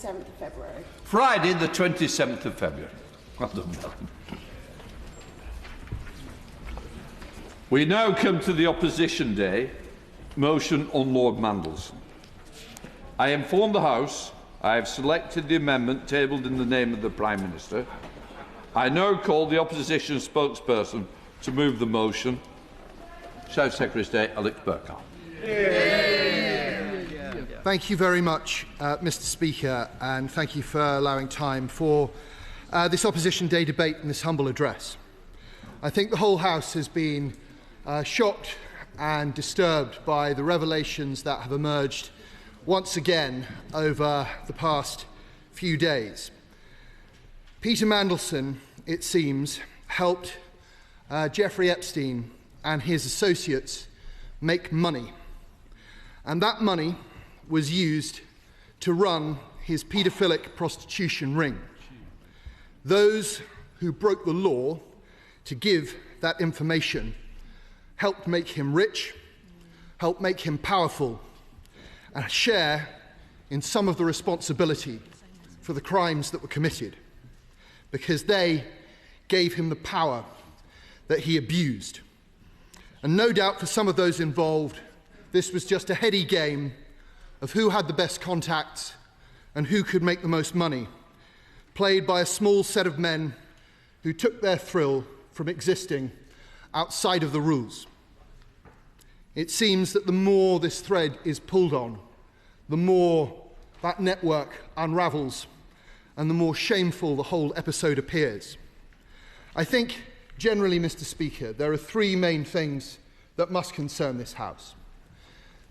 27th of February. Friday, the 27th of February. Well done, Madam. We now come to the Opposition Day motion on Lord Mandelson. I inform the House I have selected the amendment tabled in the name of the Prime Minister. I now call the Opposition spokesperson to move the motion. Shout Secretary of State Alex Burghart. Thank you very much, Mr. Speaker, and thank you for allowing time for this Opposition Day debate and this humble address. I think the whole House has been shocked and disturbed by the revelations that have emerged once again over the past few days. Peter Mandelson, it seems, helped Jeffrey Epstein and his associates make money. And that money was used to run his paedophilic prostitution ring. Those who broke the law to give that information helped make him rich, helped make him powerful, and share in some of the responsibility for the crimes that were committed, because they gave him the power that he abused. And no doubt for some of those involved, this was just a heady game of who had the best contacts and who could make the most money, played by a small set of men who took their thrill from existing outside of the rules. It seems that the more this thread is pulled on, the more that network unravels and the more shameful the whole episode appears. I think, generally, Mr. Speaker, there are three main things that must concern this House.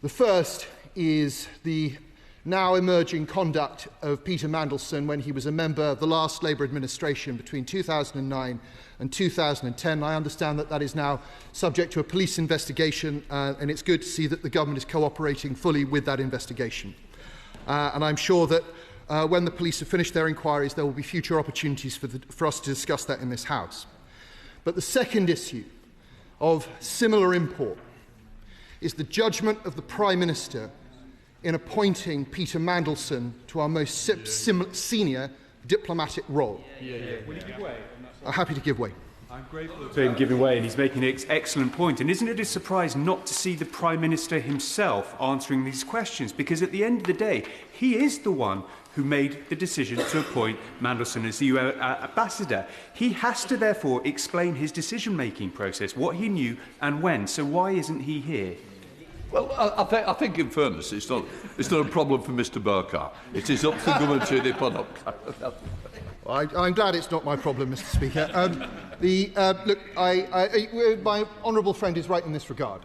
The first is the now emerging conduct of Peter Mandelson when he was a member of the last Labour administration between 2009 and 2010. I understand that that is now subject to a police investigation, and it's good to see that the government is cooperating fully with that investigation. And I'm sure that when the police have finished their inquiries, there will be future opportunities for us to discuss that in this House. But the second issue of similar import is the judgment of the Prime Minister in appointing Peter Mandelson to our most senior diplomatic role. Will you give way? I'm happy to give way. I'm grateful to him giving way, and he's making an excellent point. And isn't it a surprise not to see the Prime Minister himself answering these questions? Because at the end of the day, he is the one who made the decision to appoint Mandelson as the EU ambassador. He has to therefore explain his decision-making process, what he knew and when. So why isn't he here? Well, I think, in fairness, it's not a problem for Mr. Burghart. It is up to the government to put up. Well, I'm glad it's not my problem, Mr. Speaker. My honourable friend is right in this regard.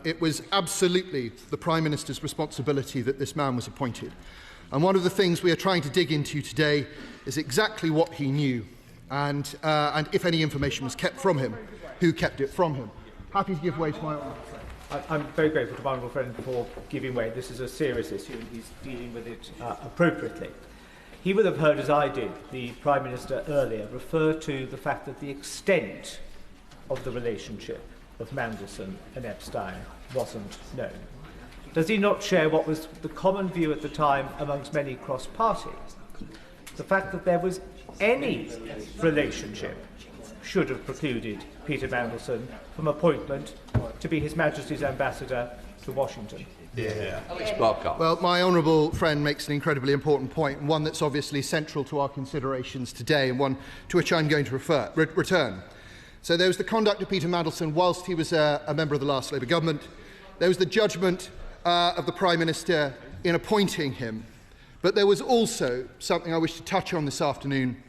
It was absolutely the Prime Minister's responsibility that this man was appointed. And one of the things we are trying to dig into today is exactly what he knew and if any information was kept from him, who kept it from him. Happy to give way to my honourable friend. I'm very grateful to my honourable friend for giving way. This is a serious issue and he's dealing with it appropriately. He would have heard, as I did, the Prime Minister earlier refer to the fact that the extent of the relationship of Mandelson and Epstein wasn't known. Does he not share what was the common view at the time amongst many cross parties? The fact that there was any relationship should have precluded Peter Mandelson from appointment to be His Majesty's ambassador to Washington. Well, my honourable friend makes an incredibly important point, and one that's obviously central to our considerations today, and one to which I'm going to return. So there was the conduct of Peter Mandelson whilst he was a member of the last Labour government. There was the judgment of the Prime Minister in appointing him. But there was also something I wish to touch on this afternoon,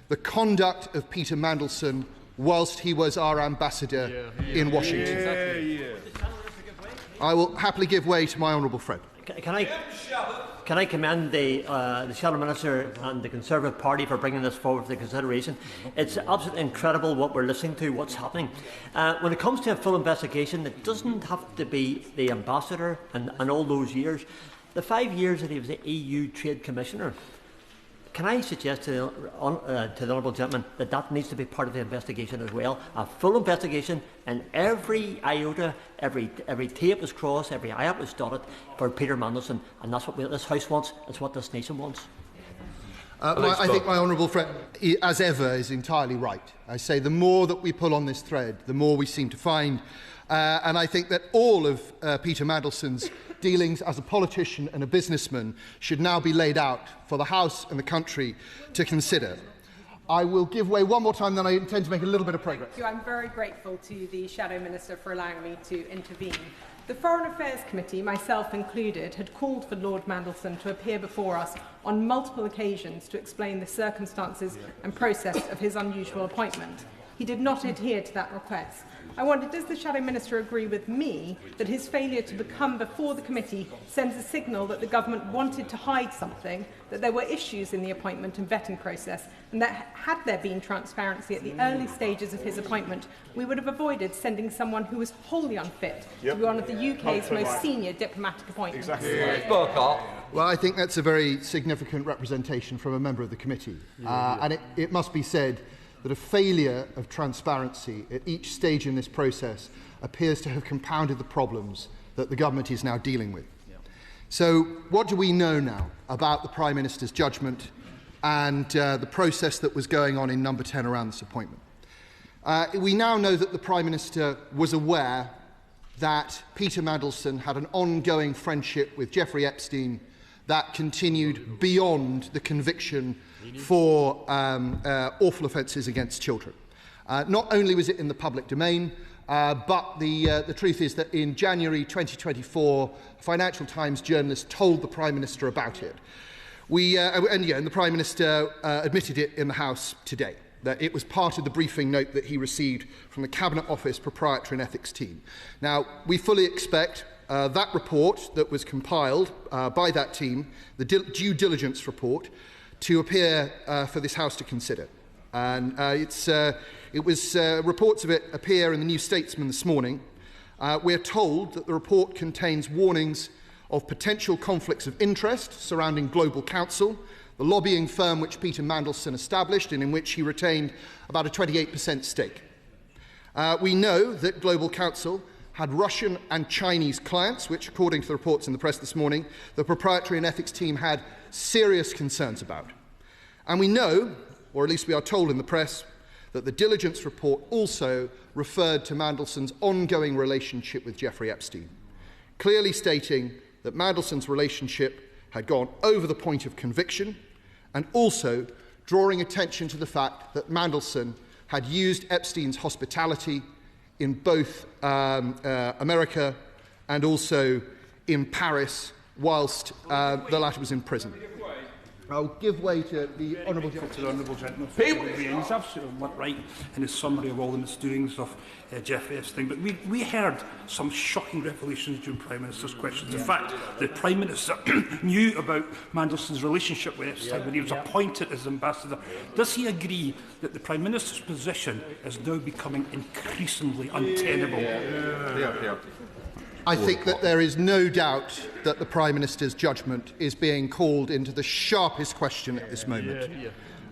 the conduct of Peter Mandelson whilst he was our ambassador in Washington. I will happily give way to my honourable friend. Can I commend the Shadow Minister and the Conservative Party for bringing this forward for consideration? It's absolutely incredible what we're listening to, what's happening. When it comes to a full investigation, it doesn't have to be the ambassador and all those years. The 5 years that he was the EU Trade Commissioner, can I suggest to the honourable gentleman that that needs to be part of the investigation as well? A full investigation, and every iota, every T was crossed, every I was dotted for Peter Mandelson, and that's what this House wants. It's what this nation wants. I think my honourable friend, as ever, is entirely right. I say the more that we pull on this thread, the more we seem to find. And I think that all of Peter Mandelson's dealings as a politician and a businessman should now be laid out for the House and the country to consider. I will give way one more time, then I intend to make a little bit of progress. Thank you. I'm very grateful to the Shadow Minister for allowing me to intervene. The Foreign Affairs Committee, myself included, had called for Lord Mandelson to appear before us on multiple occasions to explain the circumstances and process of his unusual appointment. He did not adhere to that request. I wondered, does the Shadow Minister agree with me that his failure to come before the committee sends a signal that the government wanted to hide something, that there were issues in the appointment and vetting process, and that had there been transparency at the early stages of his appointment, we would have avoided sending someone who was wholly unfit to be one of the UK's most senior diplomatic appointments? Burghart. Well, I think that's a very significant representation from a member of the committee. And it must be said that a failure of transparency at each stage in this process appears to have compounded the problems that the government is now dealing with. So what do we know now about the Prime Minister's judgment and the process that was going on in Number 10 around this appointment? We now know that the Prime Minister was aware that Peter Mandelson had an ongoing friendship with Jeffrey Epstein that continued beyond the conviction for awful offences against children. Not only was it in the public domain, but the truth is that in January 2024, a Financial Times journalist told the Prime Minister about it. And the Prime Minister admitted it in the House today, that it was part of the briefing note that he received from the Cabinet Office Proprietary and Ethics team. Now, we fully expect that report that was compiled by that team, the due diligence report, to appear for this House to consider. And reports of it appear in the New Statesman this morning. We're told that the report contains warnings of potential conflicts of interest surrounding Global Counsel, the lobbying firm which Peter Mandelson established and in which he retained about a 28% stake. We know that Global Counsel had Russian and Chinese clients, which, according to the reports in the press this morning, the Proprietary and Ethics team had serious concerns about. And we know, or at least we are told in the press, that the diligence report also referred to Mandelson's ongoing relationship with Jeffrey Epstein, clearly stating that Mandelson's relationship had gone over the point of conviction, and also drawing attention to the fact that Mandelson had used Epstein's hospitality in both America and also in Paris whilst the latter was in prison. I'll give way to the Honourable Gentleman. He's absolutely right in his summary of all the misdoings of Jeffrey Epstein, but we heard some shocking revelations during Prime Minister's questions. In fact, the Prime Minister knew about Mandelson's relationship with Epstein when he was appointed as ambassador. Does he agree that the Prime Minister's position is now becoming increasingly untenable? I think that there is no doubt that the Prime Minister's judgment is being called into the sharpest question at this moment.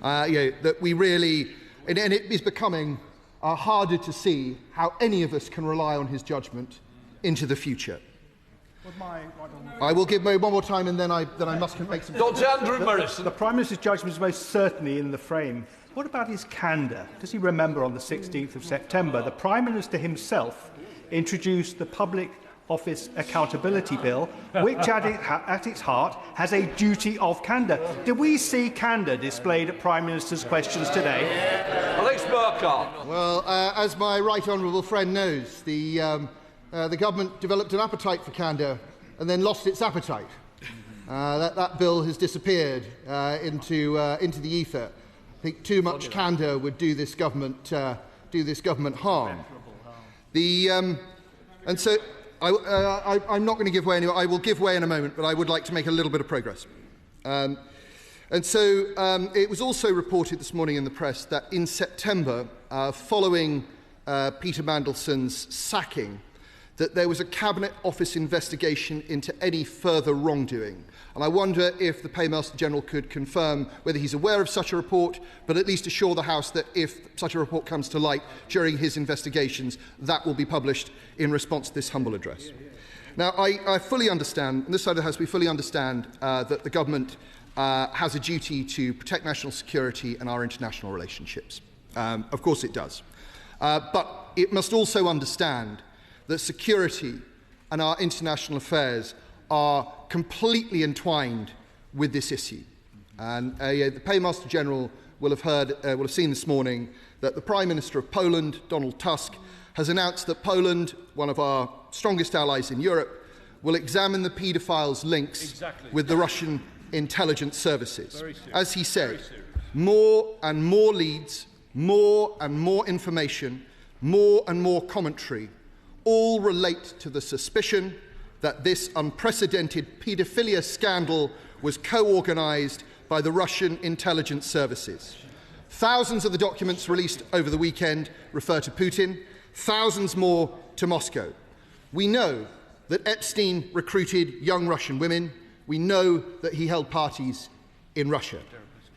That we really, and it is becoming harder to see how any of us can rely on his judgment into the future. I will give way one more time, and then I must make some. Dr. Andrew Morrison. The Prime Minister's judgment is most certainly in the frame. What about his candour? Does he remember on the 16th of September, the Prime Minister himself introduced the Public Office Accountability Bill, which at its heart has a duty of candour. Do we see candour displayed at Prime Minister's questions today? Alex Burghart. Well, as my right honourable friend knows, the government developed an appetite for candour and then lost its appetite. That bill has disappeared into the ether. I think too much candour would do this government harm. And so I'm not going to give way anyway. I will give way in a moment, but I would like to make a little bit of progress. It was also reported this morning in the press that in September, following Peter Mandelson's sacking, that there was a Cabinet Office investigation into any further wrongdoing. And I wonder if the Paymaster General could confirm whether he's aware of such a report, but at least assure the House that if such a report comes to light during his investigations, that will be published in response to this humble address. Now, I fully understand, on this side of the House, we fully understand that the government has a duty to protect national security and our international relationships. Of course it does. But it must also understand that security and our international affairs are completely entwined with this issue. And the Paymaster General will have seen this morning that the Prime Minister of Poland, Donald Tusk, has announced that Poland, one of our strongest allies in Europe, will examine the paedophiles' links with the Russian intelligence services. As he said, more and more leads, more and more information, more and more commentary all relate to the suspicion that this unprecedented paedophilia scandal was co-organised by the Russian intelligence services. Thousands of the documents released over the weekend refer to Putin, thousands more to Moscow. We know that Epstein recruited young Russian women. We know that he held parties in Russia.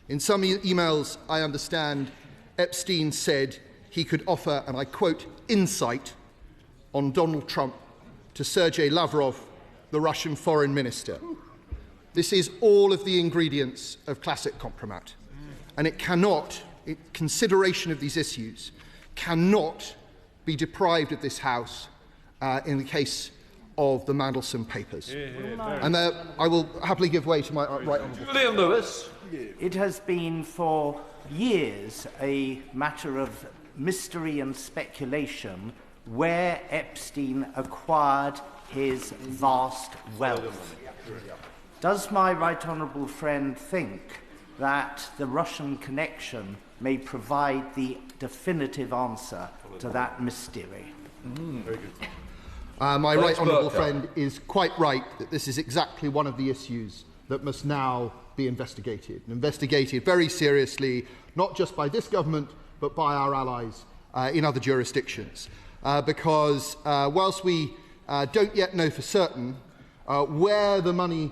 In some emails, I understand, Epstein said he could offer, and I quote, insight on Donald Trump to Sergei Lavrov, the Russian foreign minister. This is all of the ingredients of classic compromat. And it cannot, consideration of these issues, cannot be deprived of this House in the case of the Mandelson papers. And I will happily give way to my right honourable Julian Lewis. It has been for years a matter of mystery and speculation where Epstein acquired his vast wealth. Does my right honourable friend think that the Russian connection may provide the definitive answer to that mystery? Very good. My right honourable friend is quite right that this is exactly one of the issues that must now be investigated, and investigated very seriously, not just by this government, but by our allies in other jurisdictions. Because whilst we don't yet know for certain where the money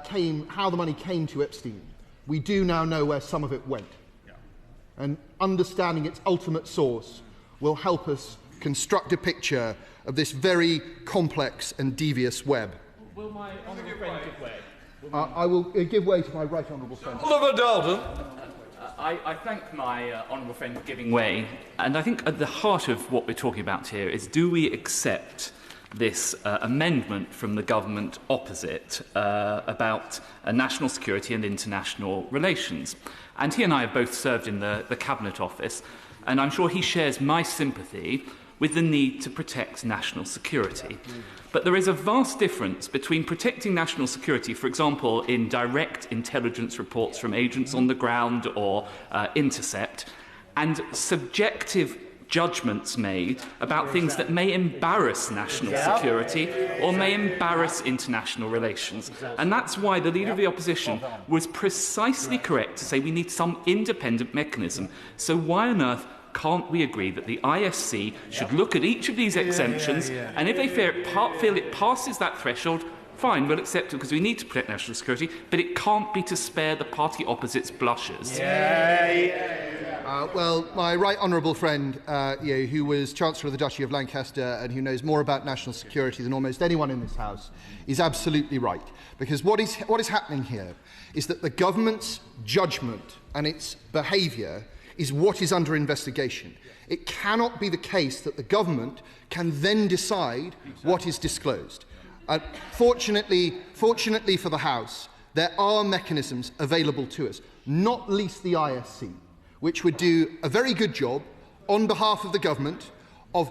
came, how the money came to Epstein, we do now know where some of it went. And understanding its ultimate source will help us construct a picture of this very complex and devious web. Will my honourable friend give way? I will give way to my right honourable friend. Oliver Dalton. I thank my honourable friend for giving way, and I think at the heart of what we're talking about here is, do we accept this amendment from the government opposite about national security and international relations? And he and I have both served in the Cabinet Office, and I'm sure he shares my sympathy with the need to protect national security. But there is a vast difference between protecting national security, for example, in direct intelligence reports from agents on the ground or intercept, and subjective judgments made about things that may embarrass national security or may embarrass international relations. And that's why the Leader of the Opposition was precisely correct to say we need some independent mechanism. So why on earth can't we agree that the ISC should look at each of these exemptions, and if they feel it passes that threshold, fine, we'll accept it because we need to protect national security, but it can't be to spare the party opposite's blushes. Well, my right honourable friend, who was Chancellor of the Duchy of Lancaster and who knows more about national security than almost anyone in this House, is absolutely right. Because what is happening here is that the government's judgment and its behaviour is what is under investigation. It cannot be the case that the government can then decide what is disclosed. Fortunately for the House, there are mechanisms available to us, not least the ISC, which would do a very good job on behalf of the government of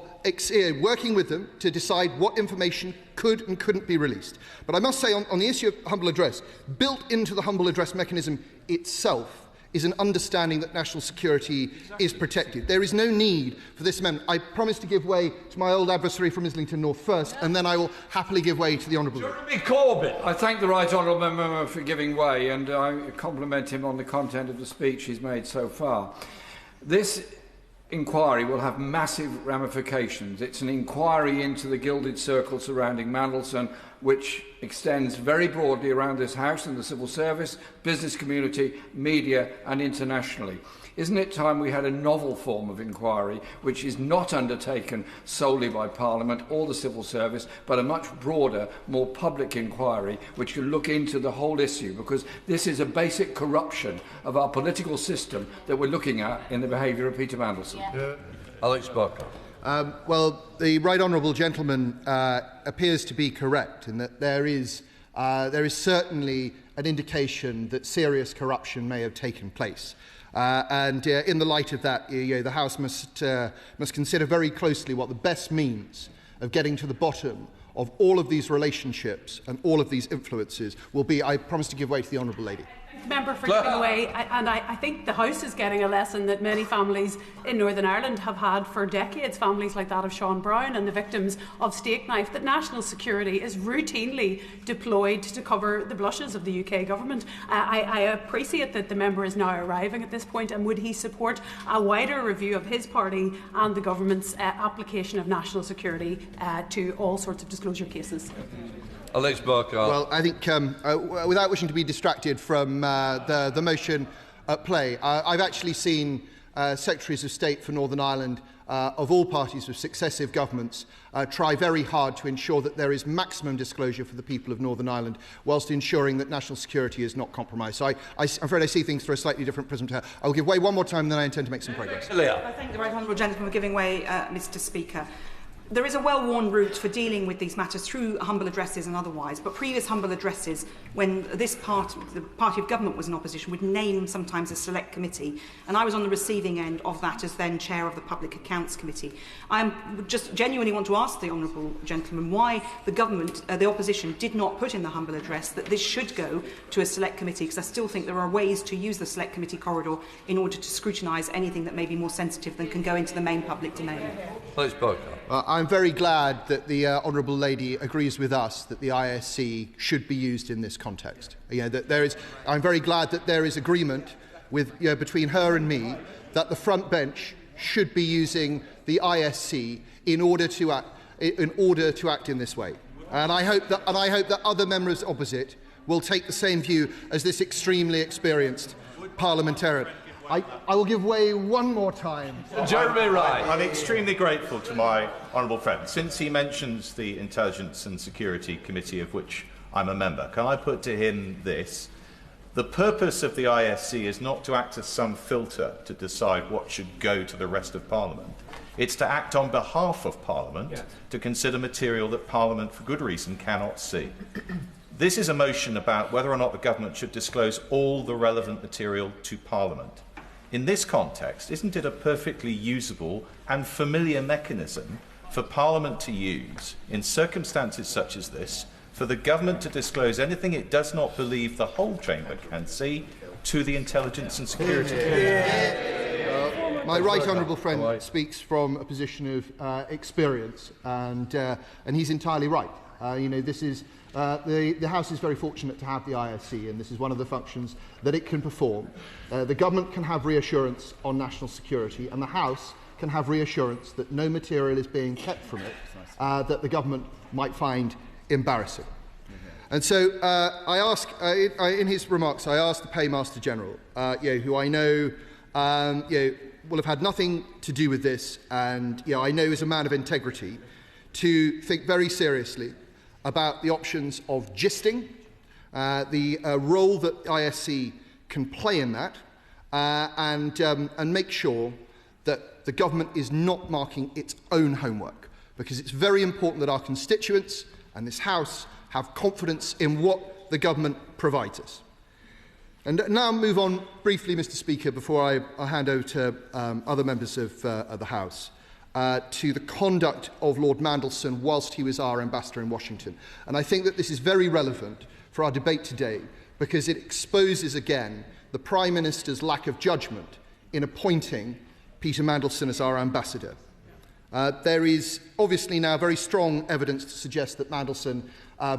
working with them to decide what information could and couldn't be released. But I must say, on the issue of humble address, built into the humble address mechanism itself is an understanding that national security is protected. There is no need for this amendment. I promise to give way to my old adversary from Islington North first, and then I will happily give way to the Honourable. Jeremy Corbett. I thank the right honourable member for giving way, and I compliment him on the content of the speech he's made so far. This inquiry will have massive ramifications. It's an inquiry into the gilded circle surrounding Mandelson. which extends very broadly around this House and the civil service, business community, media and internationally. Isn't it time we had a novel form of inquiry which is not undertaken solely by Parliament or the civil service, but a much broader, more public inquiry which can look into the whole issue, because this is a basic corruption of our political system that we're looking at in the behaviour of Peter Mandelson. Alex Burghart. Well, the right honourable gentleman appears to be correct in that there is certainly an indication that serious corruption may have taken place. And in the light of that, the House must consider very closely what the best means of getting to the bottom of all of these relationships and all of these influences will be. I promise to give way to the honourable lady. Member for giving away, and I think the House is getting a lesson that many families in Northern Ireland have had for decades, families like that of Sean Brown and the victims of steak knife, that national security is routinely deployed to cover the blushes of the UK government. I appreciate that the member is now arriving at this point, and would he support a wider review of his party and the government's application of national security to all sorts of disclosure cases? Alex Burghart. Well, I think, without wishing to be distracted from the motion at play, I've actually seen Secretaries of State for Northern Ireland of all parties of successive governments try very hard to ensure that there is maximum disclosure for the people of Northern Ireland, whilst ensuring that national security is not compromised. So I'm afraid I see things through a slightly different prism to her. I will give way one more time, and then I intend to make some progress. I thank the right honourable gentleman for giving way, Mr. Speaker. There is a well-worn route for dealing with these matters through humble addresses and otherwise, but previous humble addresses, when the party of government was in opposition, would name sometimes a select committee, and I was on the receiving end of that as then chair of the Public Accounts Committee. I just genuinely want to ask the honourable gentleman why the government, the opposition, did not put in the humble address that this should go to a select committee, because I still think there are ways to use the select committee corridor in order to scrutinise anything that may be more sensitive than can go into the main public domain. Alex Burghart. I'm very glad that the honourable lady agrees with us that the ISC should be used in this context. I'm very glad that there is agreement between her and me that the front bench should be using the ISC in order to act in this way. And I hope that other members opposite will take the same view as this extremely experienced parliamentarian. I will give way one more time. Jeremy Wright. I'm extremely grateful to my honourable friend. Since he mentions the Intelligence and Security Committee, of which I'm a member, can I put to him this? The purpose of the ISC is not to act as some filter to decide what should go to the rest of Parliament. It's to act on behalf of Parliament, to consider material that Parliament, for good reason, cannot see. This is a motion about whether or not the government should disclose all the relevant material to Parliament. In this context, isn't it a perfectly usable and familiar mechanism for Parliament to use in circumstances such as this, for the government to disclose anything it does not believe the whole chamber can see to the Intelligence and Security Committee? My right honourable friend speaks from a position of experience, and he's entirely right. This is the House is very fortunate to have the ISC, and this is one of the functions that it can perform. The government can have reassurance on national security, and the House can have reassurance that no material is being kept from it that the government might find embarrassing. And so I ask, in his remarks, I asked the Paymaster General, who I know will have had nothing to do with this, and I know is a man of integrity, to think very seriously about the options of gisting, the role that ISC can play in that, and make sure that the government is not marking its own homework, because it's very important that our constituents and this House have confidence in what the government provides us. And now move on briefly, Mr. Speaker, before I hand over to other members of the House, to the conduct of Lord Mandelson whilst he was our ambassador in Washington. And I think that this is very relevant for our debate today, because it exposes again the Prime Minister's lack of judgment in appointing Peter Mandelson as our ambassador. There is obviously now very strong evidence to suggest that Mandelson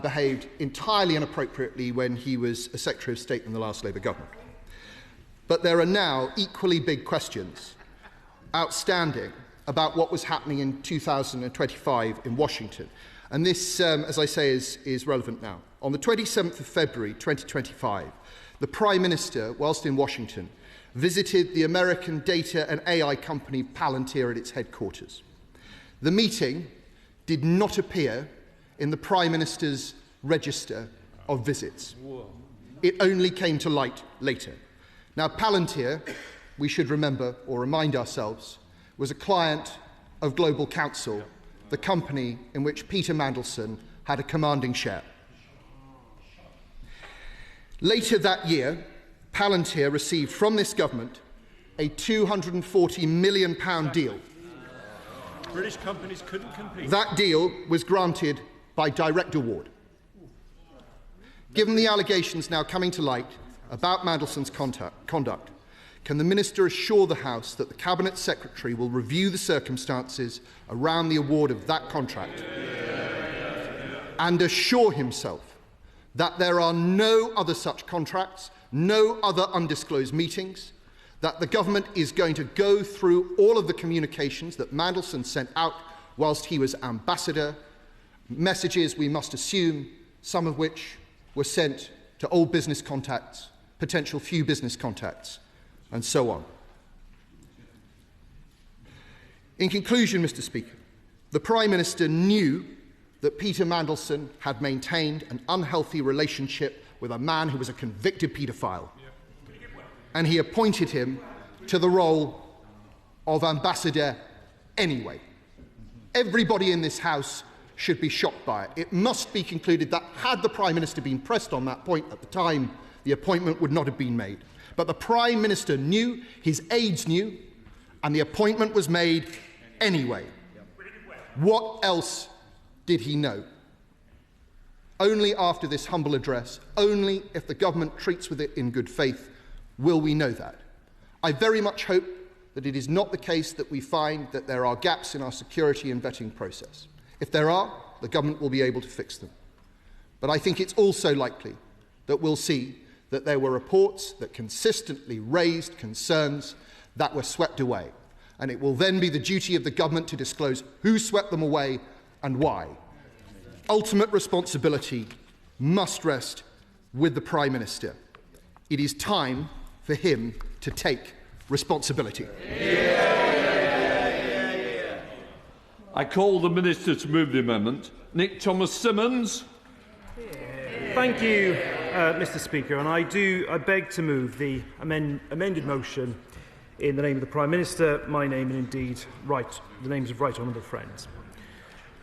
behaved entirely inappropriately when he was a Secretary of State in the last Labour government. But there are now equally big questions outstanding about what was happening in 2025 in Washington. And this, as I say, is relevant now. On the 27th of February 2025, the Prime Minister, whilst in Washington, visited the American data and AI company Palantir at its headquarters. The meeting did not appear in the Prime Minister's register of visits. It only came to light later. Now, Palantir, we should remember or remind ourselves, was a client of Global Counsel, the company in which Peter Mandelson had a commanding share. Later that year, Palantir received from this government a £240 million deal. British companies couldn't compete. That deal was granted by direct award. Given the allegations now coming to light about Mandelson's conduct, can the Minister assure the House that the Cabinet Secretary will review the circumstances around the award of that contract and assure himself that there are no other such contracts, no other undisclosed meetings, that the government is going to go through all of the communications that Mandelson sent out whilst he was ambassador, messages we must assume, some of which were sent to old business contacts, potential few business contacts, and so on. In conclusion, Mr. Speaker, the Prime Minister knew that Peter Mandelson had maintained an unhealthy relationship with a man who was a convicted paedophile, and he appointed him to the role of ambassador anyway. Everybody in this House should be shocked by it. It must be concluded that had the Prime Minister been pressed on that point at the time, the appointment would not have been made. But the Prime Minister knew, his aides knew, and the appointment was made anyway. What else did he know? Only after this humble address, only if the government treats with it in good faith, will we know that. I very much hope that it is not the case that we find that there are gaps in our security and vetting process. If there are, the government will be able to fix them. But I think it's also likely that we'll see that there were reports that consistently raised concerns that were swept away. And it will then be the duty of the government to disclose who swept them away and why. Ultimate responsibility must rest with the Prime Minister. It is time for him to take responsibility. I call the Minister to move the amendment. Nick Thomas-Symonds. Thank you, Mr. Speaker, and I beg to move the amended motion in the name of the Prime Minister, my name, and indeed the names of right honourable friends.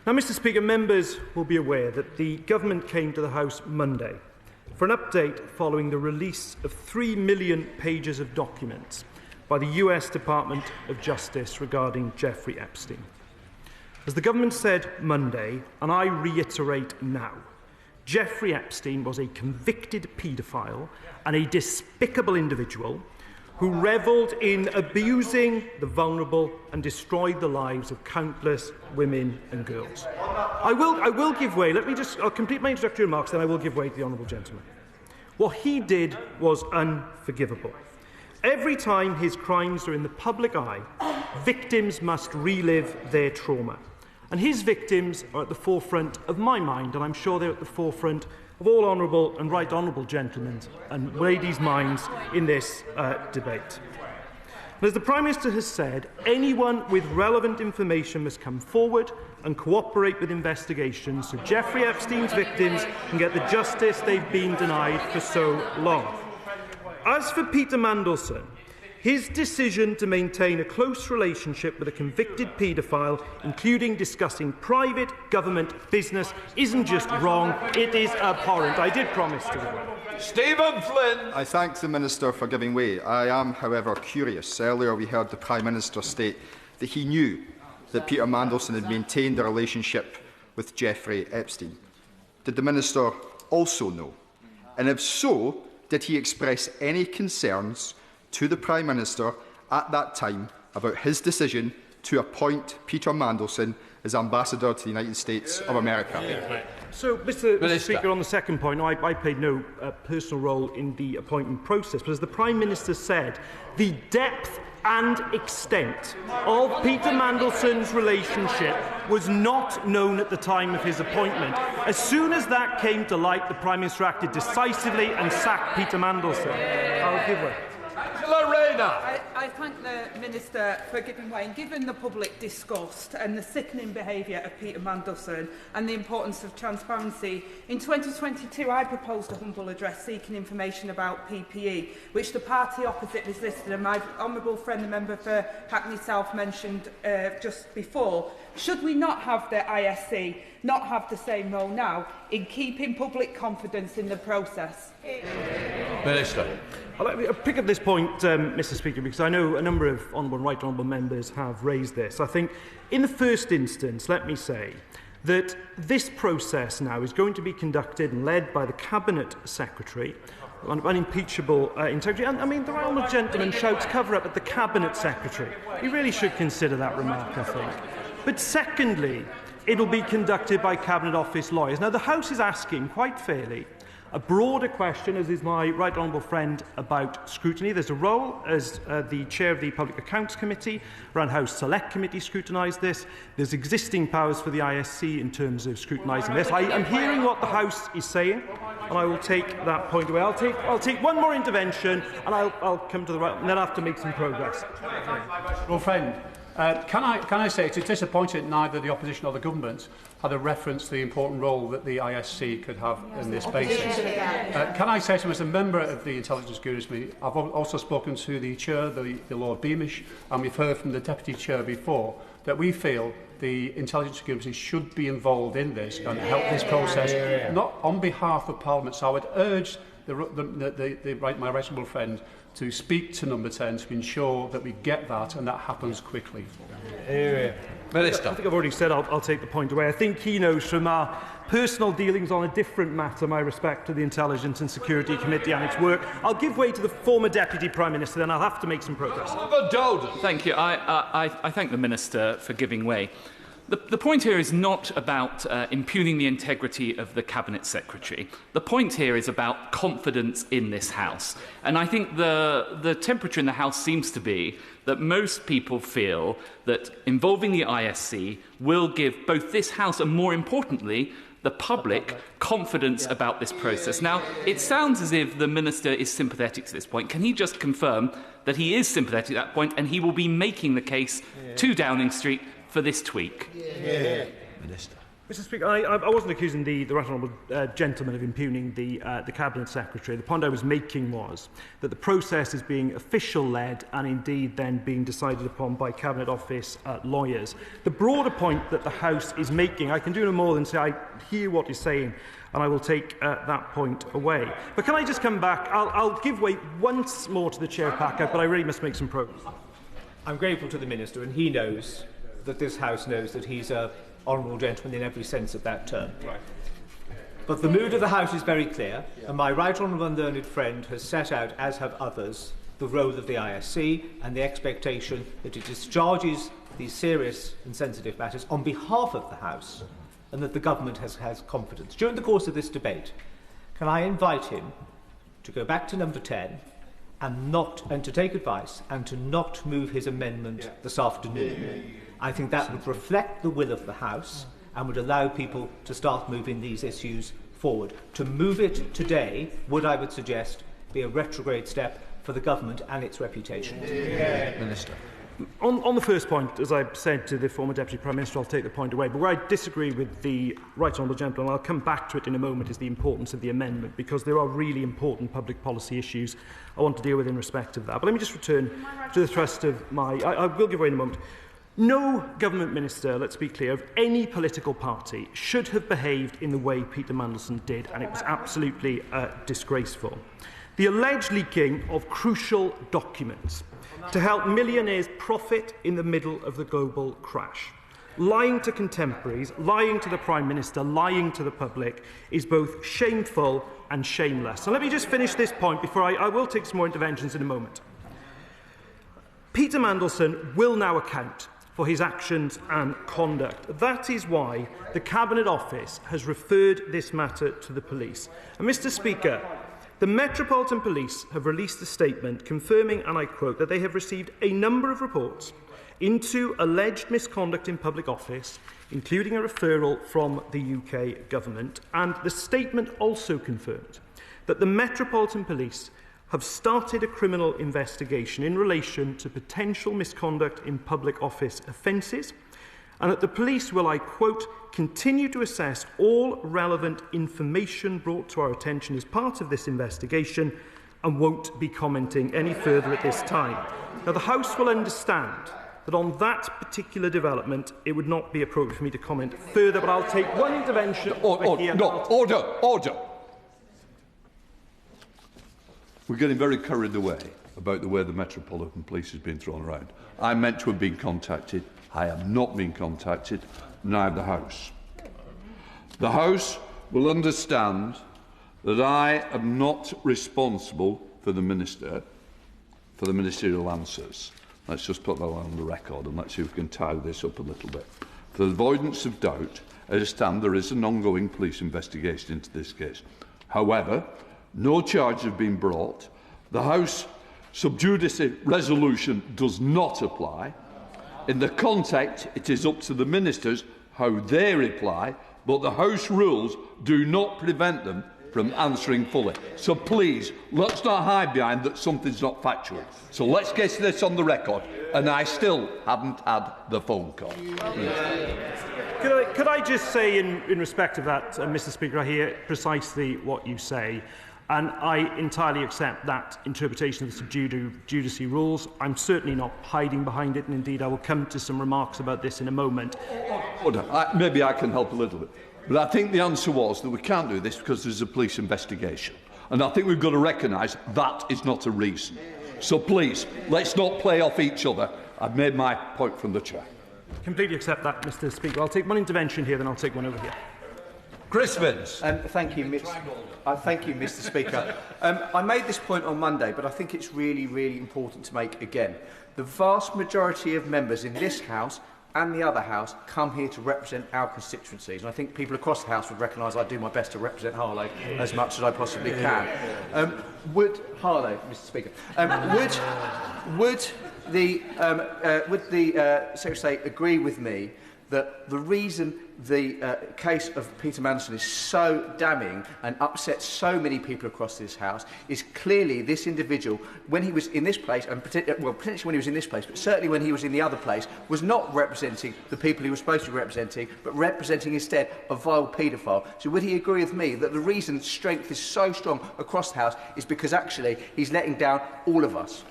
Now, Mr. Speaker, members will be aware that the government came to the House Monday for an update following the release of 3 million pages of documents by the US Department of Justice regarding Jeffrey Epstein. As the government said Monday, and I reiterate now, Jeffrey Epstein was a convicted paedophile and a despicable individual who revelled in abusing the vulnerable and destroyed the lives of countless women and girls. I will give way. I'll complete my introductory remarks, then I will give way to the honourable gentleman. What he did was unforgivable. Every time his crimes are in the public eye, victims must relive their trauma. And his victims are at the forefront of my mind, and I'm sure they're at the forefront of all honourable and right honourable gentlemen and ladies' minds in this debate. And as the Prime Minister has said, anyone with relevant information must come forward and cooperate with investigations so Jeffrey Epstein's victims can get the justice they've been denied for so long. As for Peter Mandelson, his decision to maintain a close relationship with a convicted paedophile, including discussing private government business, isn't just wrong, it is abhorrent. I did promise to give way. Stephen Flynn. I thank the Minister for giving way. I am, however, curious. Earlier we heard the Prime Minister state that he knew that Peter Mandelson had maintained a relationship with Jeffrey Epstein. Did the Minister also know? And if so, did he express any concerns to the Prime Minister at that time about his decision to appoint Peter Mandelson as Ambassador to the United States of America. So, Mr. Speaker, on the second point, I played no personal role in the appointment process, but as the Prime Minister said, the depth and extent of Peter Mandelson's relationship was not known at the time of his appointment. As soon as that came to light, the Prime Minister acted decisively and sacked Peter Mandelson. I'll give way. I thank the Minister for giving way. And given the public disgust and the sickening behaviour of Peter Mandelson and the importance of transparency, in 2022 I proposed a humble address seeking information about PPE, which the party opposite resisted, and my honourable friend, the member for Hackney South, mentioned just before. Should we not have the ISC not have the same role now in keeping public confidence in the process? Minister. I'll pick up this point, Mr. Speaker, because I know a number of honourable members have raised this. I think, in the first instance, let me say that this process now is going to be conducted and led by the Cabinet Secretary, unimpeachable integrity. And I mean, the honourable gentleman shouts cover-up at the Cabinet Secretary. He really should consider that remark, I think. But secondly, it will be conducted by Cabinet Office lawyers. Now, the House is asking, quite fairly, a broader question, as is my right honourable friend, about scrutiny. There's a role as the chair of the Public Accounts Committee, around House Select Committee scrutinise this. There's existing powers for the ISC in terms of scrutinising this. I am hearing what the House is saying, and I will take that point away. I'll take one more intervention, and I'll come to the right, and then I have to make some progress. Well, friend, can I say it's disappointing that neither the opposition or the government had a reference to the important role that the ISC could have in this basis. Can I say to him, as a member of the Intelligence Security Committee, I've also spoken to the Chair, the Lord Beamish, and we've heard from the Deputy Chair before, that we feel the Intelligence Security should be involved in this and help this process, not on behalf of Parliament. So I would urge my right honourable friend to speak to Number 10 to ensure that we get that and that happens quickly. Minister. I think I've already said I'll take the point away. I think he knows from our personal dealings on a different matter my respect to the Intelligence and Security Committee and its work. I'll give way to the former Deputy Prime Minister, then I'll have to make some progress. Thank you. I thank the Minister for giving way. The point here is not about impugning the integrity of the Cabinet Secretary. The point here is about confidence in this House. And I think the temperature in the House seems to be that most people feel that involving the ISC will give both this House and, more importantly, the public confidence about this process. Now, it sounds as if the Minister is sympathetic to this point. Can he just confirm that he is sympathetic at that point and he will be making the case to Downing Street for this tweak? Minister. Mr. Speaker, I wasn't accusing the right honourable gentleman of impugning the Cabinet Secretary. The point I was making was that the process is being official-led and indeed then being decided upon by Cabinet Office lawyers. The broader point that the House is making, I can do no more than say I hear what he's saying, and I will take that point away. But can I just come back? I'll give way once more to the chair pack-up, but I really must make some progress. I'm grateful to the Minister, and he knows that this House knows that he's a honourable gentleman in every sense of that term. Right. But the mood of the House is very clear, and my right honourable and learned friend has set out, as have others, the role of the ISC and the expectation that it discharges these serious and sensitive matters on behalf of the House, and that the government has confidence. During the course of this debate, can I invite him to go back to Number 10 and to take advice and to not move his amendment this afternoon? I think that would reflect the will of the House and would allow people to start moving these issues forward. To move it today would, I would suggest, be a retrograde step for the government and its reputation. Minister. On the first point, as I said to the former Deputy Prime Minister, I'll take the point away. But where I disagree with the right honourable gentleman, and I'll come back to it in a moment, is the importance of the amendment, because there are really important public policy issues I want to deal with in respect of that. But let me just return to the thrust of my... I will give way in a moment. No government minister, let's be clear, of any political party should have behaved in the way Peter Mandelson did, and it was absolutely disgraceful. The alleged leaking of crucial documents to help millionaires profit in the middle of the global crash. Lying to contemporaries, lying to the Prime Minister, lying to the public is both shameful and shameless. So let me just finish this point before I will take some more interventions in a moment. Peter Mandelson will now account for his actions and conduct. That is why the Cabinet Office has referred this matter to the police. And, Mr. Speaker, the Metropolitan Police have released a statement confirming, and I quote, that they have received a number of reports into alleged misconduct in public office, including a referral from the UK Government. And the statement also confirmed that the Metropolitan Police have started a criminal investigation in relation to potential misconduct in public office offences, and that the police will, I quote, continue to assess all relevant information brought to our attention as part of this investigation and won't be commenting any further at this time. Now, the House will understand that on that particular development it would not be appropriate for me to comment further, but I'll take one intervention. Order. We're getting very carried away about the way the Metropolitan Police has been thrown around. I meant to have been contacted. I have not been contacted, neither the House. The House will understand that I am not responsible for the Minister, for the ministerial answers. Let's just put that on the record and let's see if we can tie this up a little bit. For the avoidance of doubt, I understand there is an ongoing police investigation into this case. However, no charge have been brought. The House sub judice resolution does not apply. In the context, it is up to the ministers how they reply, but the House rules do not prevent them from answering fully. So please, let's not hide behind that something's not factual. So let's get this on the record. And I still haven't had the phone call. Could I just say, in respect of that, Mr. Speaker, I hear precisely what you say. And I entirely accept that interpretation of the sub judice rules. I'm certainly not hiding behind it, and indeed I will come to some remarks about this in a moment. Order. Maybe I can help a little bit. But I think the answer was that we can't do this because there's a police investigation. And I think we've got to recognise that is not a reason. So please, let's not play off each other. I've made my point from the chair. Completely accept that, Mr. Speaker. I'll take one intervention here, then I'll take one over here. Chris Vins. Thank you, Mr. Speaker. I made this point on Monday, but I think it's really, really important to make again. The vast majority of members in this House and the other House come here to represent our constituencies. And I think people across the House would recognise I do my best to represent Harlow as much as I possibly can. Harlow, Mr. Speaker, would the Secretary of State agree with me that the reason the case of Peter Mandelson is so damning and upsets so many people across this House is clearly this individual, when he was in this place, and potentially when he was in this place, but certainly when he was in the other place, was not representing the people he was supposed to be representing, but representing instead a vile paedophile. So would he agree with me that the reason strength is so strong across the House is because actually he's letting down all of us?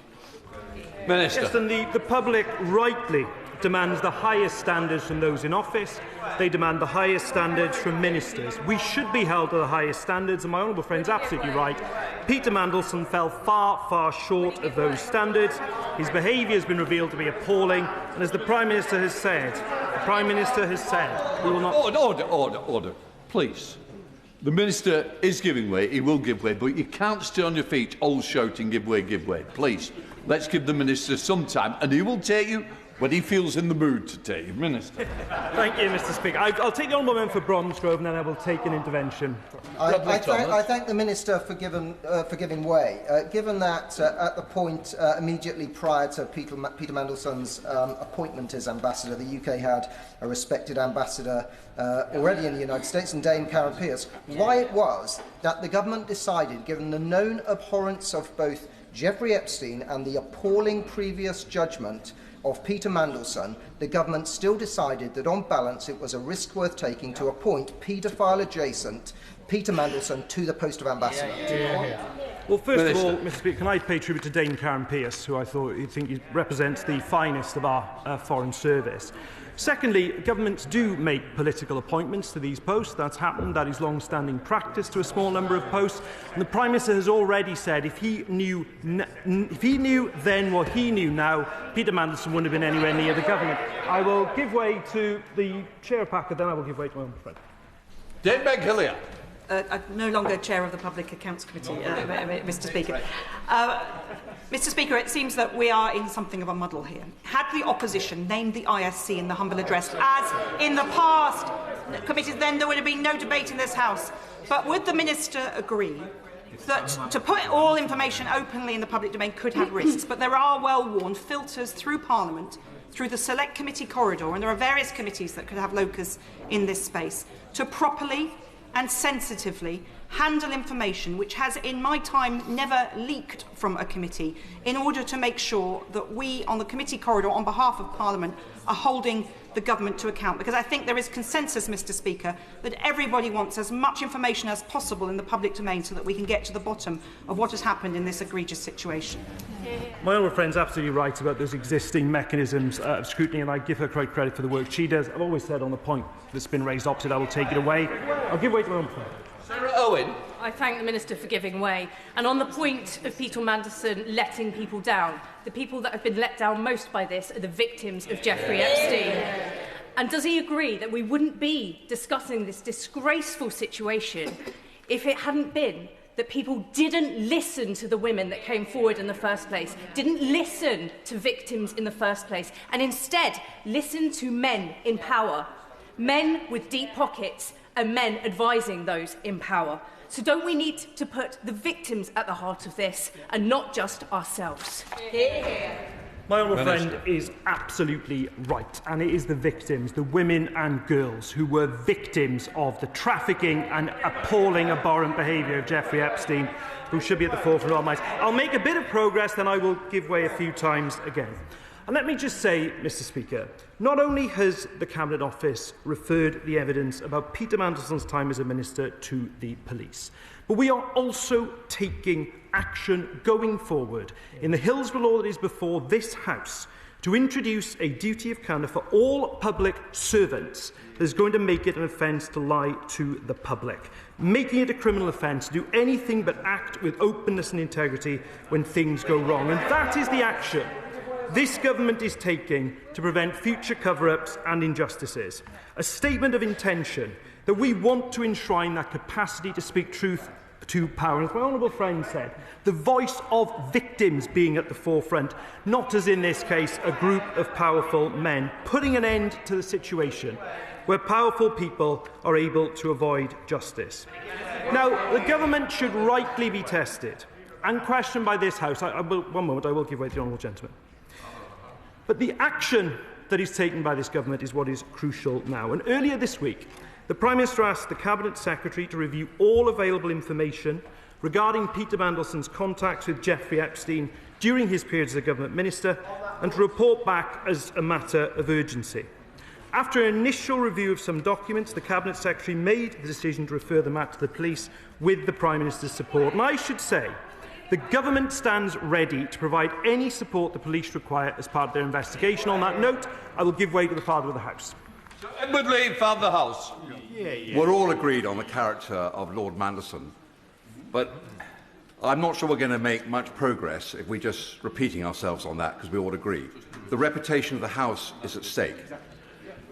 Minister. Yes, and the public rightly demands the highest standards from those in office. They demand the highest standards from ministers. We should be held to the highest standards, and my honourable friend's absolutely right. Peter Mandelson fell far, far short of those standards. His behaviour has been revealed to be appalling, and as the Prime Minister has said, we will not... Order. Please. The Minister is giving way, he will give way, but you can't stay on your feet all shouting, give way, give way. Please, let's give the Minister some time, and he will take you when he feels in the mood to take you. Minister. Thank you, Mr. Speaker. I'll take the honourable member for Bromsgrove, and then I will take an intervention. I thank the Minister for giving way. Given that at the point immediately prior to Peter Mandelson's appointment as ambassador, the UK had a respected ambassador already in the United States, and Dame Karen Pierce, why it was that the government decided, given the known abhorrence of both Jeffrey Epstein and the appalling previous judgment of Peter Mandelson, the government still decided that on balance it was a risk worth taking to appoint paedophile adjacent Peter Mandelson to the post of ambassador. Well, first of all, Mr. Speaker, can I pay tribute to Dame Karen Pierce, who I think represents the finest of our foreign service. Secondly, governments do make political appointments to these posts. That's happened. That is long-standing practice to a small number of posts. And the Prime Minister has already said if he knew then what he knew now, Peter Mandelson wouldn't have been anywhere near the government. I will give way to the chair packet, then I will give way to my own friend. Dame Bexhill. I'm no longer chair of the Public Accounts Committee, Mr. Speaker. Mr Speaker, it seems that we are in something of a muddle here. Had the opposition named the ISC in the humble address, as in the past committees, then there would have been no debate in this House. But would the Minister agree that to put all information openly in the public domain could have risks, but there are well-worn filters through Parliament, through the Select Committee corridor, and there are various committees that could have locus in this space, to properly and sensitively handle information which has, in my time, never leaked from a committee, in order to make sure that we, on the committee corridor, on behalf of Parliament, are holding the government to account. Because I think there is consensus, Mr Speaker, that everybody wants as much information as possible in the public domain so that we can get to the bottom of what has happened in this egregious situation. My honourable friend's absolutely right about those existing mechanisms of scrutiny, and I give her great credit for the work she does. I've always said on the point that's been raised opposite, I will take it away. I'll give way to my own friend. Sarah Owen. I thank the Minister for giving way. And on the point of Peter Mandelson letting people down, the people that have been let down most by this are the victims of Jeffrey Epstein. And does he agree that we wouldn't be discussing this disgraceful situation if it hadn't been that people didn't listen to the women that came forward in the first place, didn't listen to victims in the first place, and instead listened to men in power, men with deep pockets and men advising those in power? So don't we need to put the victims at the heart of this and not just ourselves? My honourable friend is absolutely right, and it is the victims, the women and girls who were victims of the trafficking and appalling, abhorrent behaviour of Jeffrey Epstein, who should be at the forefront of our minds. I'll make a bit of progress, then I will give way a few times again. And let me just say, Mr Speaker, not only has the Cabinet Office referred the evidence about Peter Mandelson's time as a Minister to the police, but we are also taking action going forward in the Hillsborough law that is before this House to introduce a duty of candour for all public servants that is going to make it an offence to lie to the public, making it a criminal offence to do anything but act with openness and integrity when things go wrong. And that is the action this government is taking to prevent future cover-ups and injustices. A statement of intention that we want to enshrine that capacity to speak truth to power. As my honourable friend said, the voice of victims being at the forefront, not as in this case a group of powerful men, putting an end to the situation where powerful people are able to avoid justice. Now, the government should rightly be tested and questioned by this House. One moment, I will give way to the honourable gentleman. But the action that is taken by this government is what is crucial now. And earlier this week, the Prime Minister asked the Cabinet Secretary to review all available information regarding Peter Mandelson's contacts with Jeffrey Epstein during his period as a Government Minister and to report back as a matter of urgency. After an initial review of some documents, the Cabinet Secretary made the decision to refer the matter to the police with the Prime Minister's support. And I should say, the Government stands ready to provide any support the police require as part of their investigation. On that note, I will give way to the Father of the House. Edward Lee, Father of the House. We're all agreed on the character of Lord Mandelson, but I'm not sure we're going to make much progress if we're just repeating ourselves on that, because we all agree. The reputation of the House is at stake.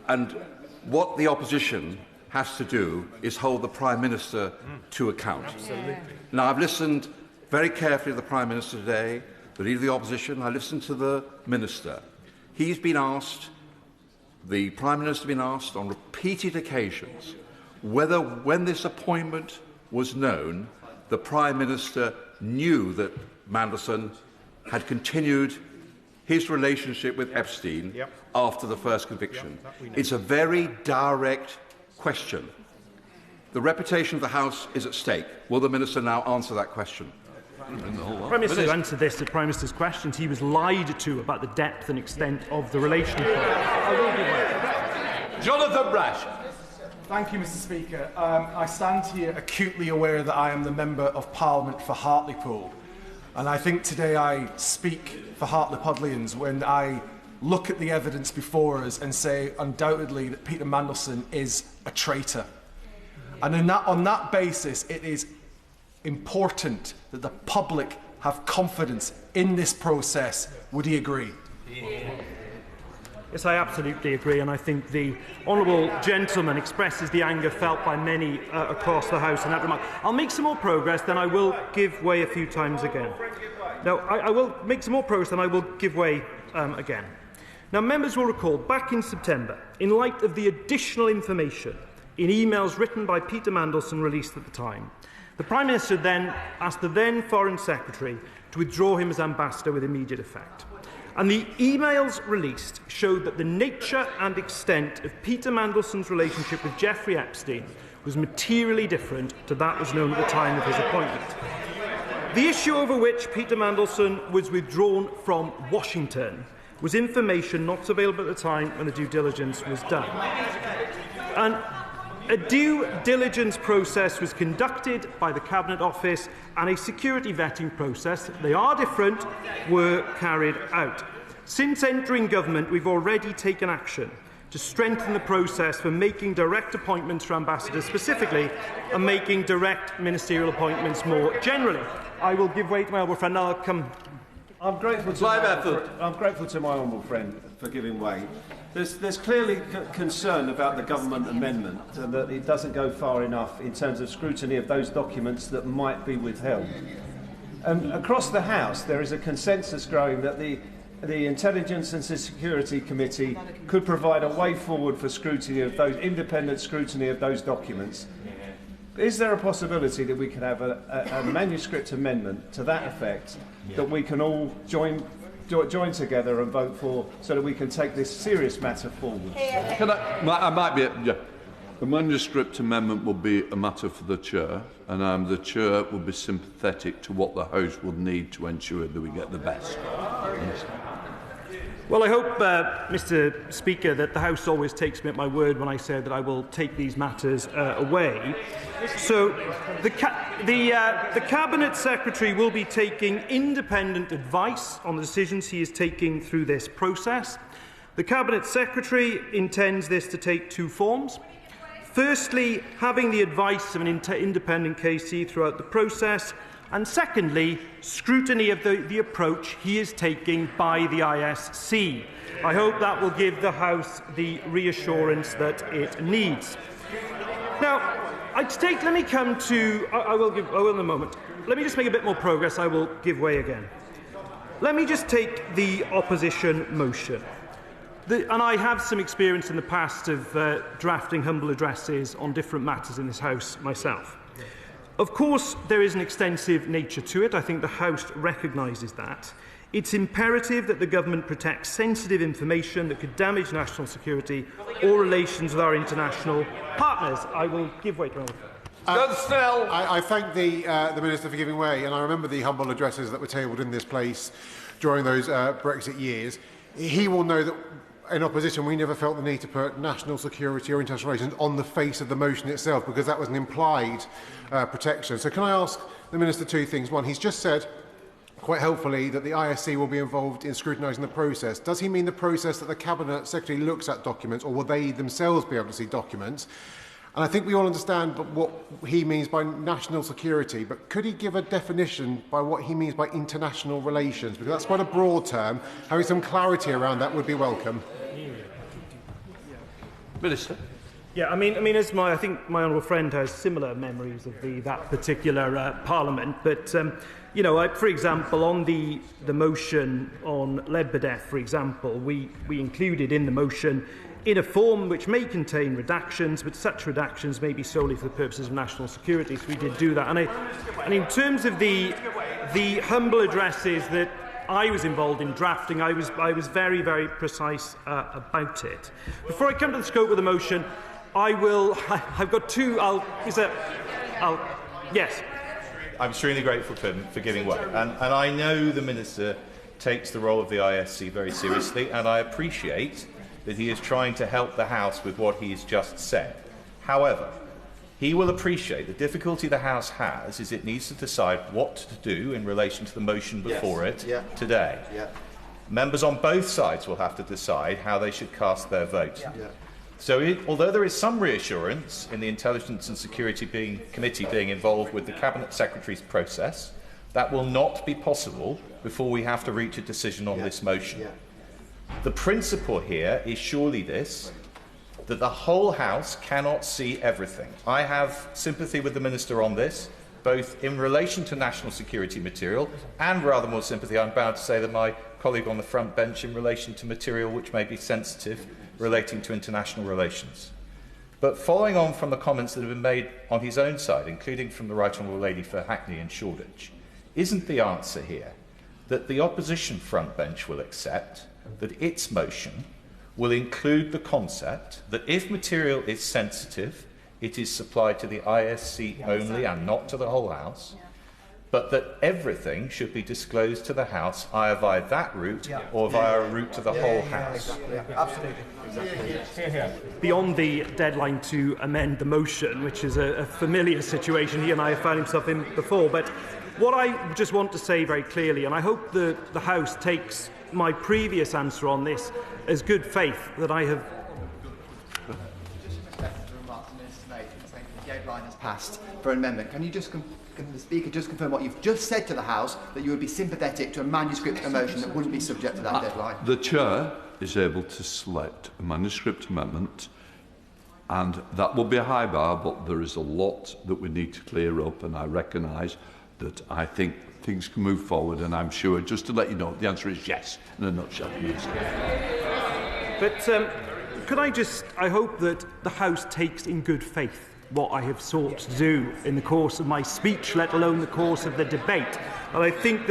And what the opposition has to do is hold the Prime Minister to account. Absolutely. Now, I've listened very carefully to the Prime Minister today, the Leader of the Opposition. I listened to the Minister. He's been asked, the Prime Minister has been asked on repeated occasions whether, when this appointment was known, the Prime Minister knew that Mandelson had continued his relationship with Epstein after the first conviction. It's a very direct question. The reputation of the House is at stake. Will the Minister now answer that question? Prime Minister answered this to Prime Minister's questions. He was lied to about the depth and extent of the relationship. Jonathan Brash. Thank you, Mr Speaker. I stand here acutely aware that I am the Member of Parliament for Hartlepool. And I think today I speak for Hartlepodlians when I look at the evidence before us and say undoubtedly that Peter Mandelson is a traitor. And on that basis, it is important that the public have confidence in this process. Would he agree? Yes, I absolutely agree, and I think the honourable gentleman expresses the anger felt by many across the House in that remark. I'll make some more progress, then I will give way a few times again. Now, I will make some more progress, then I will give way again. Now, members will recall, back in September, in light of the additional information in emails written by Peter Mandelson released at the time, the Prime Minister then asked the then Foreign Secretary to withdraw him as ambassador with immediate effect. And the emails released showed that the nature and extent of Peter Mandelson's relationship with Jeffrey Epstein was materially different to that was known at the time of his appointment. The issue over which Peter Mandelson was withdrawn from Washington was information not available at the time when the due diligence was done. And a due diligence process was conducted by the Cabinet Office and a security vetting process, they are different, were carried out. Since entering government, we've already taken action to strengthen the process for making direct appointments for ambassadors specifically and making direct ministerial appointments more generally. I will give way to my honourable friend. I'll come. I'm grateful to my honourable friend for giving way. There's clearly concern about the government amendment and that it doesn't go far enough in terms of scrutiny of those documents that might be withheld. Across the House, there is a consensus growing that the Intelligence and Security Committee could provide a way forward for scrutiny of those independent scrutiny of those documents. Is there a possibility that we can have a manuscript amendment to that effect that we can all join together and vote for, so that we can take this serious matter forward? The manuscript amendment will be a matter for the Chair, and the Chair will be sympathetic to what the House will need to ensure that we get the best. Well, I hope, Mr. Speaker, that the House always takes me at my word when I say that I will take these matters away. So, the Cabinet Secretary will be taking independent advice on the decisions he is taking through this process. The Cabinet Secretary intends this to take two forms. Firstly, having the advice of an independent KC throughout the process, and secondly, scrutiny of the approach he is taking by the ISC. I hope that will give the House the reassurance that it needs. Now, let me come to. I will in a moment. Let me just make a bit more progress. I will give way again. Let me just take the opposition motion. And I have some experience in the past of drafting humble addresses on different matters in this House myself. Of course, there is an extensive nature to it. I think the House recognises that. It's imperative that the government protects sensitive information that could damage national security or relations with our international partners. I will give way to I thank the Minister for giving way, and I remember the humble addresses that were tabled in this place during those Brexit years. He will know that in opposition, we never felt the need to put national security or international relations on the face of the motion itself, because that was an implied protection. So can I ask the Minister two things? One, he's just said, quite helpfully, that the ISC will be involved in scrutinising the process. Does he mean the process that the Cabinet Secretary looks at documents, or will they themselves be able to see documents? And I think we all understand what he means by national security, but could he give a definition by what he means by international relations? Because that's quite a broad term. Having some clarity around that would be welcome. Minister. Yeah, I mean, I think my honourable friend has similar memories of that particular Parliament. But for example, on the motion on Ledbedeath, for example, we included in the motion in a form which may contain redactions, but such redactions may be solely for the purposes of national security. So we did do that. And in terms of the humble addresses that I was involved in drafting, I was very, very precise about it. Before I come to the scope of the motion, I've got two. Yes. I'm extremely grateful to him for giving way, and I know the Minister takes the role of the ISC very seriously, and I appreciate that he is trying to help the House with what he has just said. However, he will appreciate the difficulty the House has is it needs to decide what to do in relation to the motion before it today. Yeah. Members on both sides will have to decide how they should cast their vote. Yeah. So although there is some reassurance in the Intelligence and Security Committee being involved with the Cabinet Secretary's process, that will not be possible before we have to reach a decision on this motion. Yeah. The principle here is surely this, that the whole House cannot see everything. I have sympathy with the Minister on this, both in relation to national security material and, rather more sympathy, I'm bound to say, than my colleague on the front bench in relation to material which may be sensitive relating to international relations. But following on from the comments that have been made on his own side, including from the Right Honourable Lady for Hackney and Shoreditch, isn't the answer here that the opposition front bench will accept that its motion will include the concept that if material is sensitive, it is supplied to the ISC only and not to the whole House, but that everything should be disclosed to the House either via that route or via a route to the whole House? Absolutely. Beyond the deadline to amend the motion, which is a familiar situation he and I have found himself in before, but what I just want to say very clearly, and I hope the House takes my previous answer on this as good faith, that I have... The deadline has passed for amendment. Can you just can the Speaker just confirm what you've just said to the House, that you would be sympathetic to a manuscript motion that wouldn't be subject to that deadline? The Chair is able to select a manuscript amendment, and that will be a high bar, but there is a lot that we need to clear up, and I recognise that I think things can move forward, and I'm sure, just to let you know, the answer is yes, in a nutshell. But could I hope that the House takes in good faith what I have sought to do in the course of my speech, let alone the course of the debate. And I think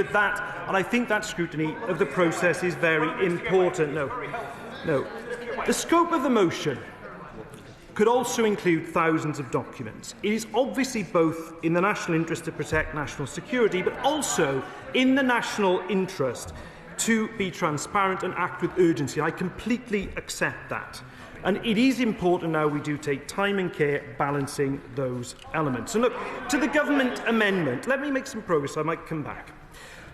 that scrutiny of the process is very important. No. The scope of the motion could also include thousands of documents. It is obviously both in the national interest to protect national security, but also in the national interest to be transparent and act with urgency. I completely accept that. And it is important now we do take time and care balancing those elements. And look, to the government amendment, let me make some progress, I might come back.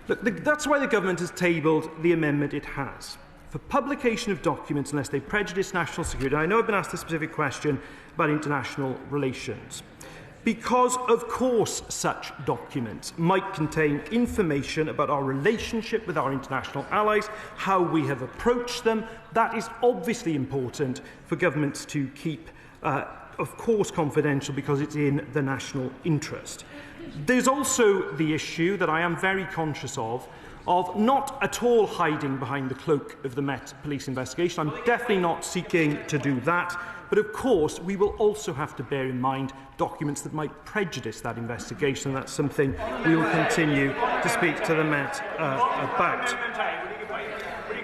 Look, that's why the government has tabled the amendment it has. For publication of documents unless they prejudice national security. I know I've been asked a specific question about international relations. Because, of course, such documents might contain information about our relationship with our international allies, how we have approached them. That is obviously important for governments to keep, of course, confidential, because it's in the national interest. There's also the issue that I am very conscious of not at all hiding behind the cloak of the Met Police investigation. I'm definitely not seeking to do that. But of course, we will also have to bear in mind documents that might prejudice that investigation, and that's something we will continue to speak to the Met about.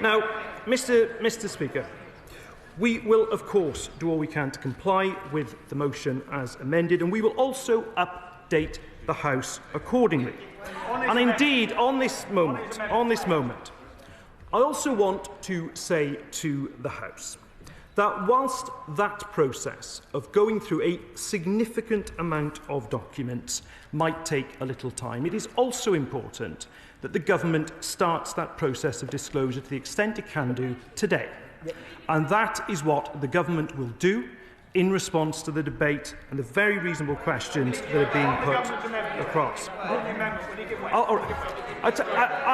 Now, Mr. Speaker, we will, of course, do all we can to comply with the motion as amended, and we will also update the House accordingly. And indeed, on this moment, I also want to say to the House that whilst that process of going through a significant amount of documents might take a little time, it is also important that the government starts that process of disclosure to the extent it can do today. And that is what the government will do in response to the debate and the very reasonable questions that are being put across.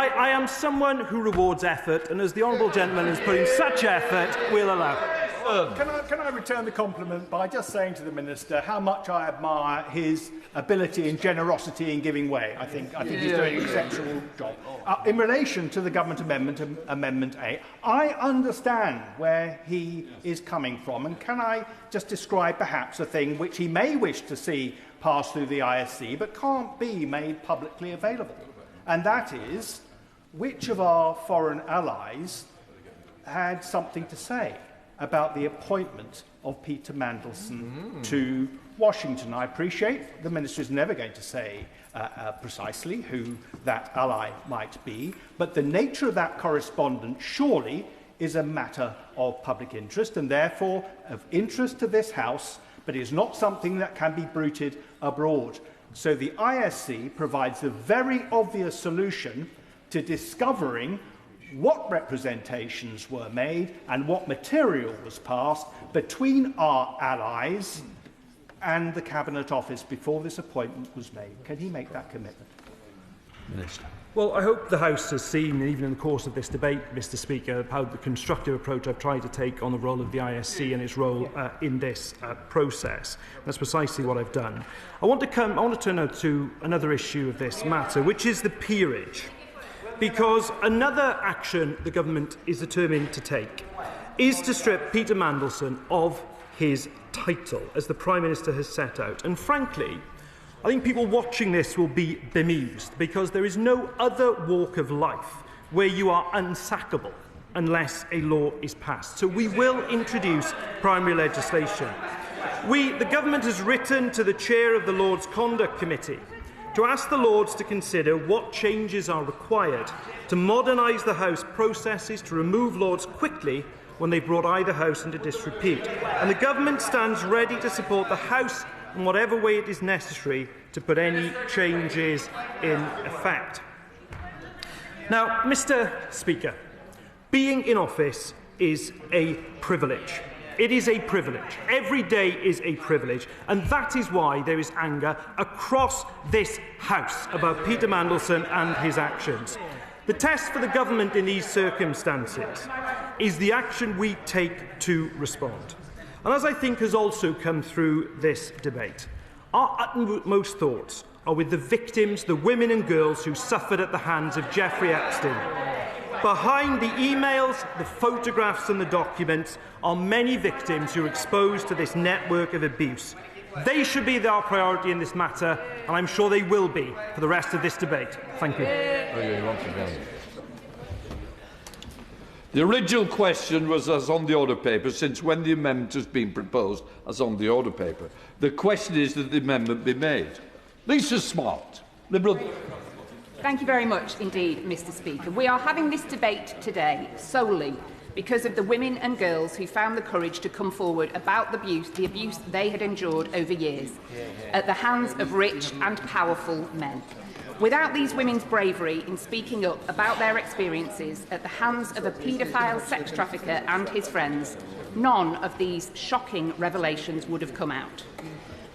I am someone who rewards effort, and as the honourable gentleman has put in such effort, we'll allow. Can I return the compliment by just saying to the Minister how much I admire his ability and generosity in giving way. I think he's doing an exceptional job. In relation to the government amendment, Amendment A, I understand where he is coming from, and can I just describe perhaps a thing which he may wish to see pass through the ISC but can't be made publicly available, and that is which of our foreign allies had something to say about the appointment of Peter Mandelson to Washington. I appreciate the Minister is never going to say precisely who that ally might be, but the nature of that correspondence surely is a matter of public interest and therefore of interest to this House, but is not something that can be bruited abroad. So the ISC provides a very obvious solution to discovering what representations were made and what material was passed between our allies and the Cabinet Office before this appointment was made. Can he make that commitment? Minister. Well, I hope the House has seen, even in the course of this debate, Mr Speaker, how the constructive approach I've tried to take on the role of the ISC and its role in this process. That's precisely what I've done. I want to turn now to another issue of this matter, which is the peerage. Because another action the government is determined to take is to strip Peter Mandelson of his title, as the Prime Minister has set out. And frankly, I think people watching this will be bemused, because there is no other walk of life where you are unsackable unless a law is passed. So we will introduce primary legislation. The government has written to the chair of the Lords Conduct Committee to ask the Lords to consider what changes are required to modernise the House processes to remove Lords quickly when they've brought either House into disrepute. And the government stands ready to support the House in whatever way it is necessary to put any changes in effect. Now, Mr Speaker, being in office is a privilege. It is a privilege. Every day is a privilege. And that is why there is anger across this House about Peter Mandelson and his actions. The test for the government in these circumstances is the action we take to respond. And as I think has also come through this debate, our utmost thoughts are with the victims, the women and girls who suffered at the hands of Jeffrey Epstein. Behind the emails, the photographs and the documents are many victims who are exposed to this network of abuse. They should be our priority in this matter, and I'm sure they will be for the rest of this debate. Thank you. The original question was as on the order paper, since when the amendment has been proposed as on the order paper. The question is that the amendment be made. Lisa Smart, Liberal. Thank you very much indeed, Mr Speaker. We are having this debate today solely because of the women and girls who found the courage to come forward about the abuse they had endured over years at the hands of rich and powerful men. Without these women's bravery in speaking up about their experiences at the hands of a paedophile sex trafficker and his friends, none of these shocking revelations would have come out.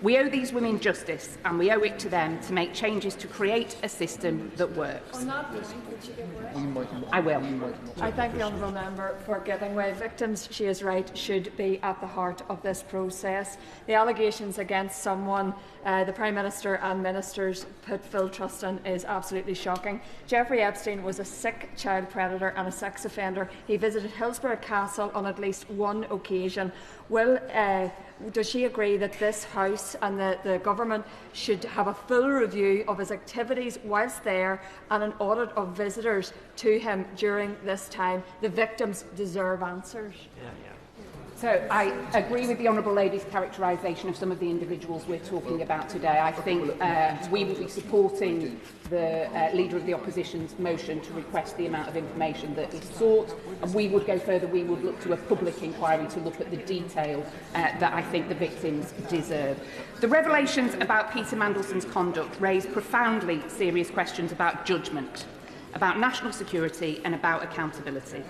We owe these women justice, and we owe it to them to make changes to create a system that works. On that point, would you give way? I will. I thank the honourable member for giving way. Victims, she is right, should be at the heart of this process. The allegations against someone the Prime Minister and Ministers put full trust in is absolutely shocking. Jeffrey Epstein was a sick child predator and a sex offender. He visited Hillsborough Castle on at least one occasion. Does she agree that this House and the Government should have a full review of his activities whilst there and an audit of visitors to him during this time? The victims deserve answers. So I agree with the Honourable Lady's characterisation of some of the individuals we're talking about today. I think we will be supporting the Leader of the Opposition's motion to request the amount of information that is sought, and we would go further. We would look to a public inquiry to look at the detail that I think the victims deserve. The revelations about Peter Mandelson's conduct raise profoundly serious questions about judgment, about national security and about accountability.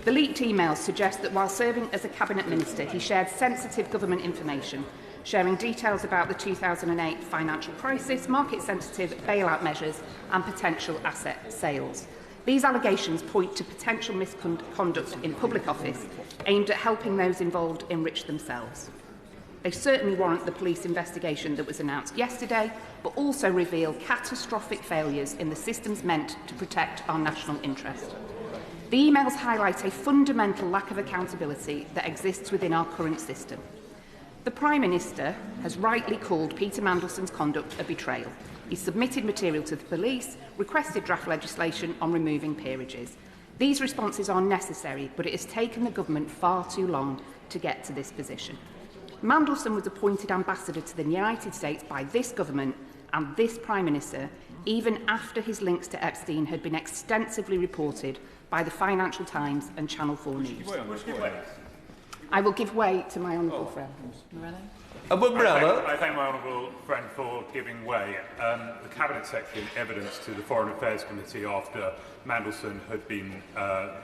The leaked emails suggest that while serving as a Cabinet Minister, he shared sensitive government information, sharing details about the 2008 financial crisis, market-sensitive bailout measures and potential asset sales. These allegations point to potential misconduct in public office aimed at helping those involved enrich themselves. They certainly warrant the police investigation that was announced yesterday, but also reveal catastrophic failures in the systems meant to protect our national interest. The emails highlight a fundamental lack of accountability that exists within our current system. The Prime Minister has rightly called Peter Mandelson's conduct a betrayal. He submitted material to the police, requested draft legislation on removing peerages. These responses are necessary, but it has taken the government far too long to get to this position. Mandelson was appointed ambassador to the United States by this government and this Prime Minister, even after his links to Epstein had been extensively reported by the Financial Times and Channel 4 News. I will give way to my honourable friend. I thank my honourable friend for giving way. The Cabinet Secretary, in evidence to the Foreign Affairs Committee after Mandelson had been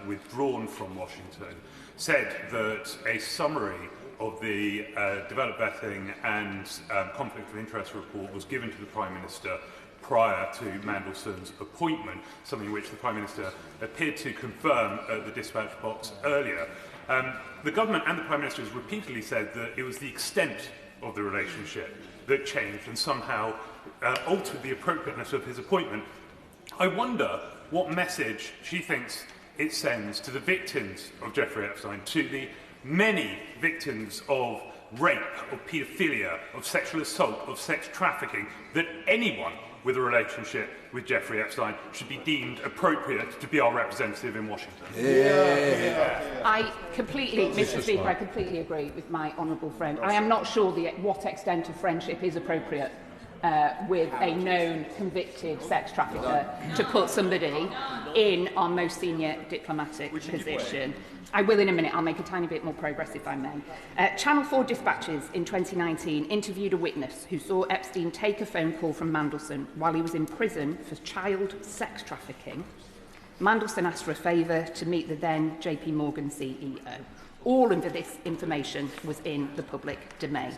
withdrawn from Washington, said that a summary of the developed vetting and conflict of interest report was given to the Prime Minister prior to Mandelson's appointment, something which the Prime Minister appeared to confirm at the dispatch box earlier. The government and the Prime Minister has repeatedly said that it was the extent of the relationship that changed and somehow altered the appropriateness of his appointment. I wonder what message she thinks it sends to the victims of Jeffrey Epstein, to the many victims of rape, of paedophilia, of sexual assault, of sex trafficking, that anyone with a relationship with Jeffrey Epstein should be deemed appropriate to be our representative in Washington. I completely, Mr. Speaker, I completely agree with my honourable friend. I am not sure what extent of friendship is appropriate with a known convicted sex trafficker to put somebody in our most senior diplomatic position. I will in a minute. I'll make a tiny bit more progress if I may. Channel 4 Dispatches in 2019 interviewed a witness who saw Epstein take a phone call from Mandelson while he was in prison for child sex trafficking. Mandelson asked for a favour to meet the then JP Morgan CEO. All of this information was in the public domain.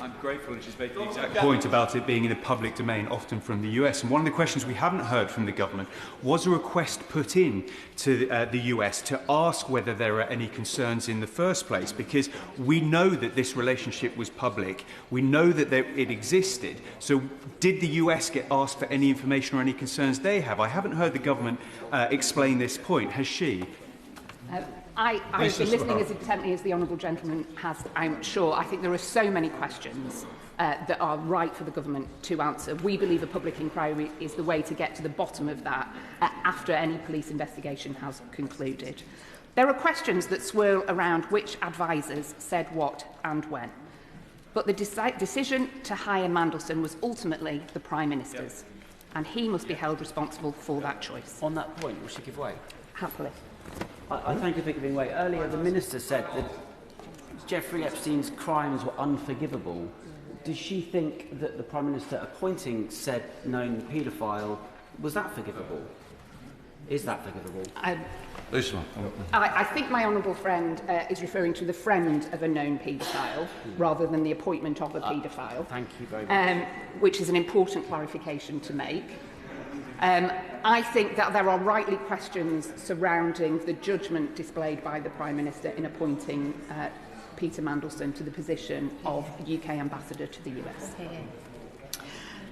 I'm grateful that she's made the exact point about it being in the public domain, often from the US. And one of the questions we haven't heard from the government was a request put in to the US to ask whether there are any concerns in the first place, because we know that this relationship was public. We know that it existed. So did the US get asked for any information or any concerns they have? I haven't heard the government explain this point. Has she? I've been listening as intently as the honourable gentleman has, I'm sure. I think there are so many questions that are right for the government to answer. We believe a public inquiry is the way to get to the bottom of that after any police investigation has concluded. There are questions that swirl around which advisers said what and when. But the decision to hire Mandelson was ultimately the Prime Minister's, and he must be held responsible for that choice. On that point, will she give way? Happily. I thank you for giving way. Earlier, the Minister said that Jeffrey Epstein's crimes were unforgivable. Does she think that the Prime Minister appointing said known paedophile, was that forgivable? Is that forgivable? I think my honourable friend is referring to the friend of a known paedophile rather than the appointment of a paedophile. Thank you very much. Which is an important clarification to make. I think that there are rightly questions surrounding the judgment displayed by the Prime Minister in appointing Peter Mandelson to the position of UK Ambassador to the US.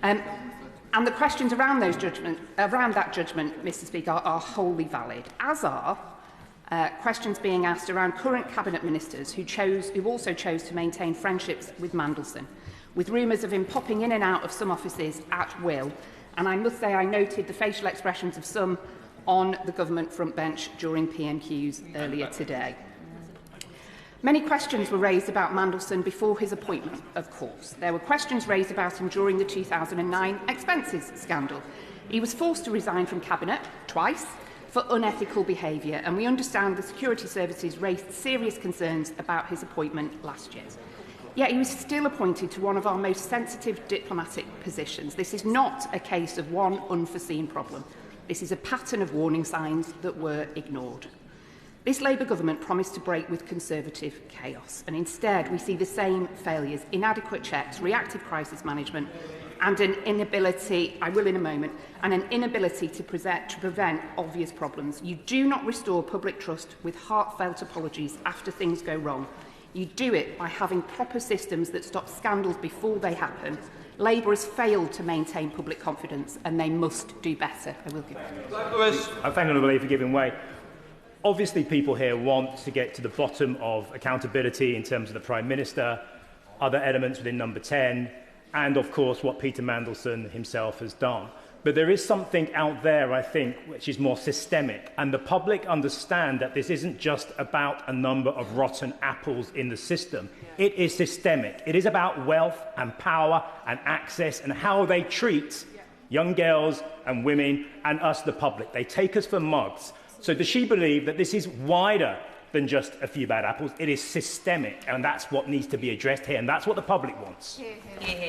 And the questions around that judgment, Mr. Speaker, are wholly valid, as are questions being asked around current Cabinet Ministers who also chose to maintain friendships with Mandelson, with rumours of him popping in and out of some offices at will. And I must say I noted the facial expressions of some on the government front bench during PMQs earlier today. Many questions were raised about Mandelson before his appointment, of course. There were questions raised about him during the 2009 expenses scandal. He was forced to resign from Cabinet twice for unethical behaviour, and we understand the security services raised serious concerns about his appointment last year. Yet he was still appointed to one of our most sensitive diplomatic positions. This is not a case of one unforeseen problem. This is a pattern of warning signs that were ignored. This Labour government promised to break with Conservative chaos, and instead we see the same failures, inadequate checks, reactive crisis management, and an inability, I will in a moment, and an inability to prevent obvious problems. You do not restore public trust with heartfelt apologies after things go wrong. You do it by having proper systems that stop scandals before they happen. Labour has failed to maintain public confidence, and they must do better. I will give it. I thank the Honourable for giving way. Obviously, people here want to get to the bottom of accountability in terms of the Prime Minister, other elements within number 10, and, of course, what Peter Mandelson himself has done. But there is something out there, I think, which is more systemic, and the public understand that this isn't just about a number of rotten apples in the system. It is systemic. It is about wealth and power and access and how they treat young girls and women and us, the public. They take us for mugs. So does she believe that this is wider than just a few bad apples. It is systemic, and that's what needs to be addressed here, and that's what the public wants.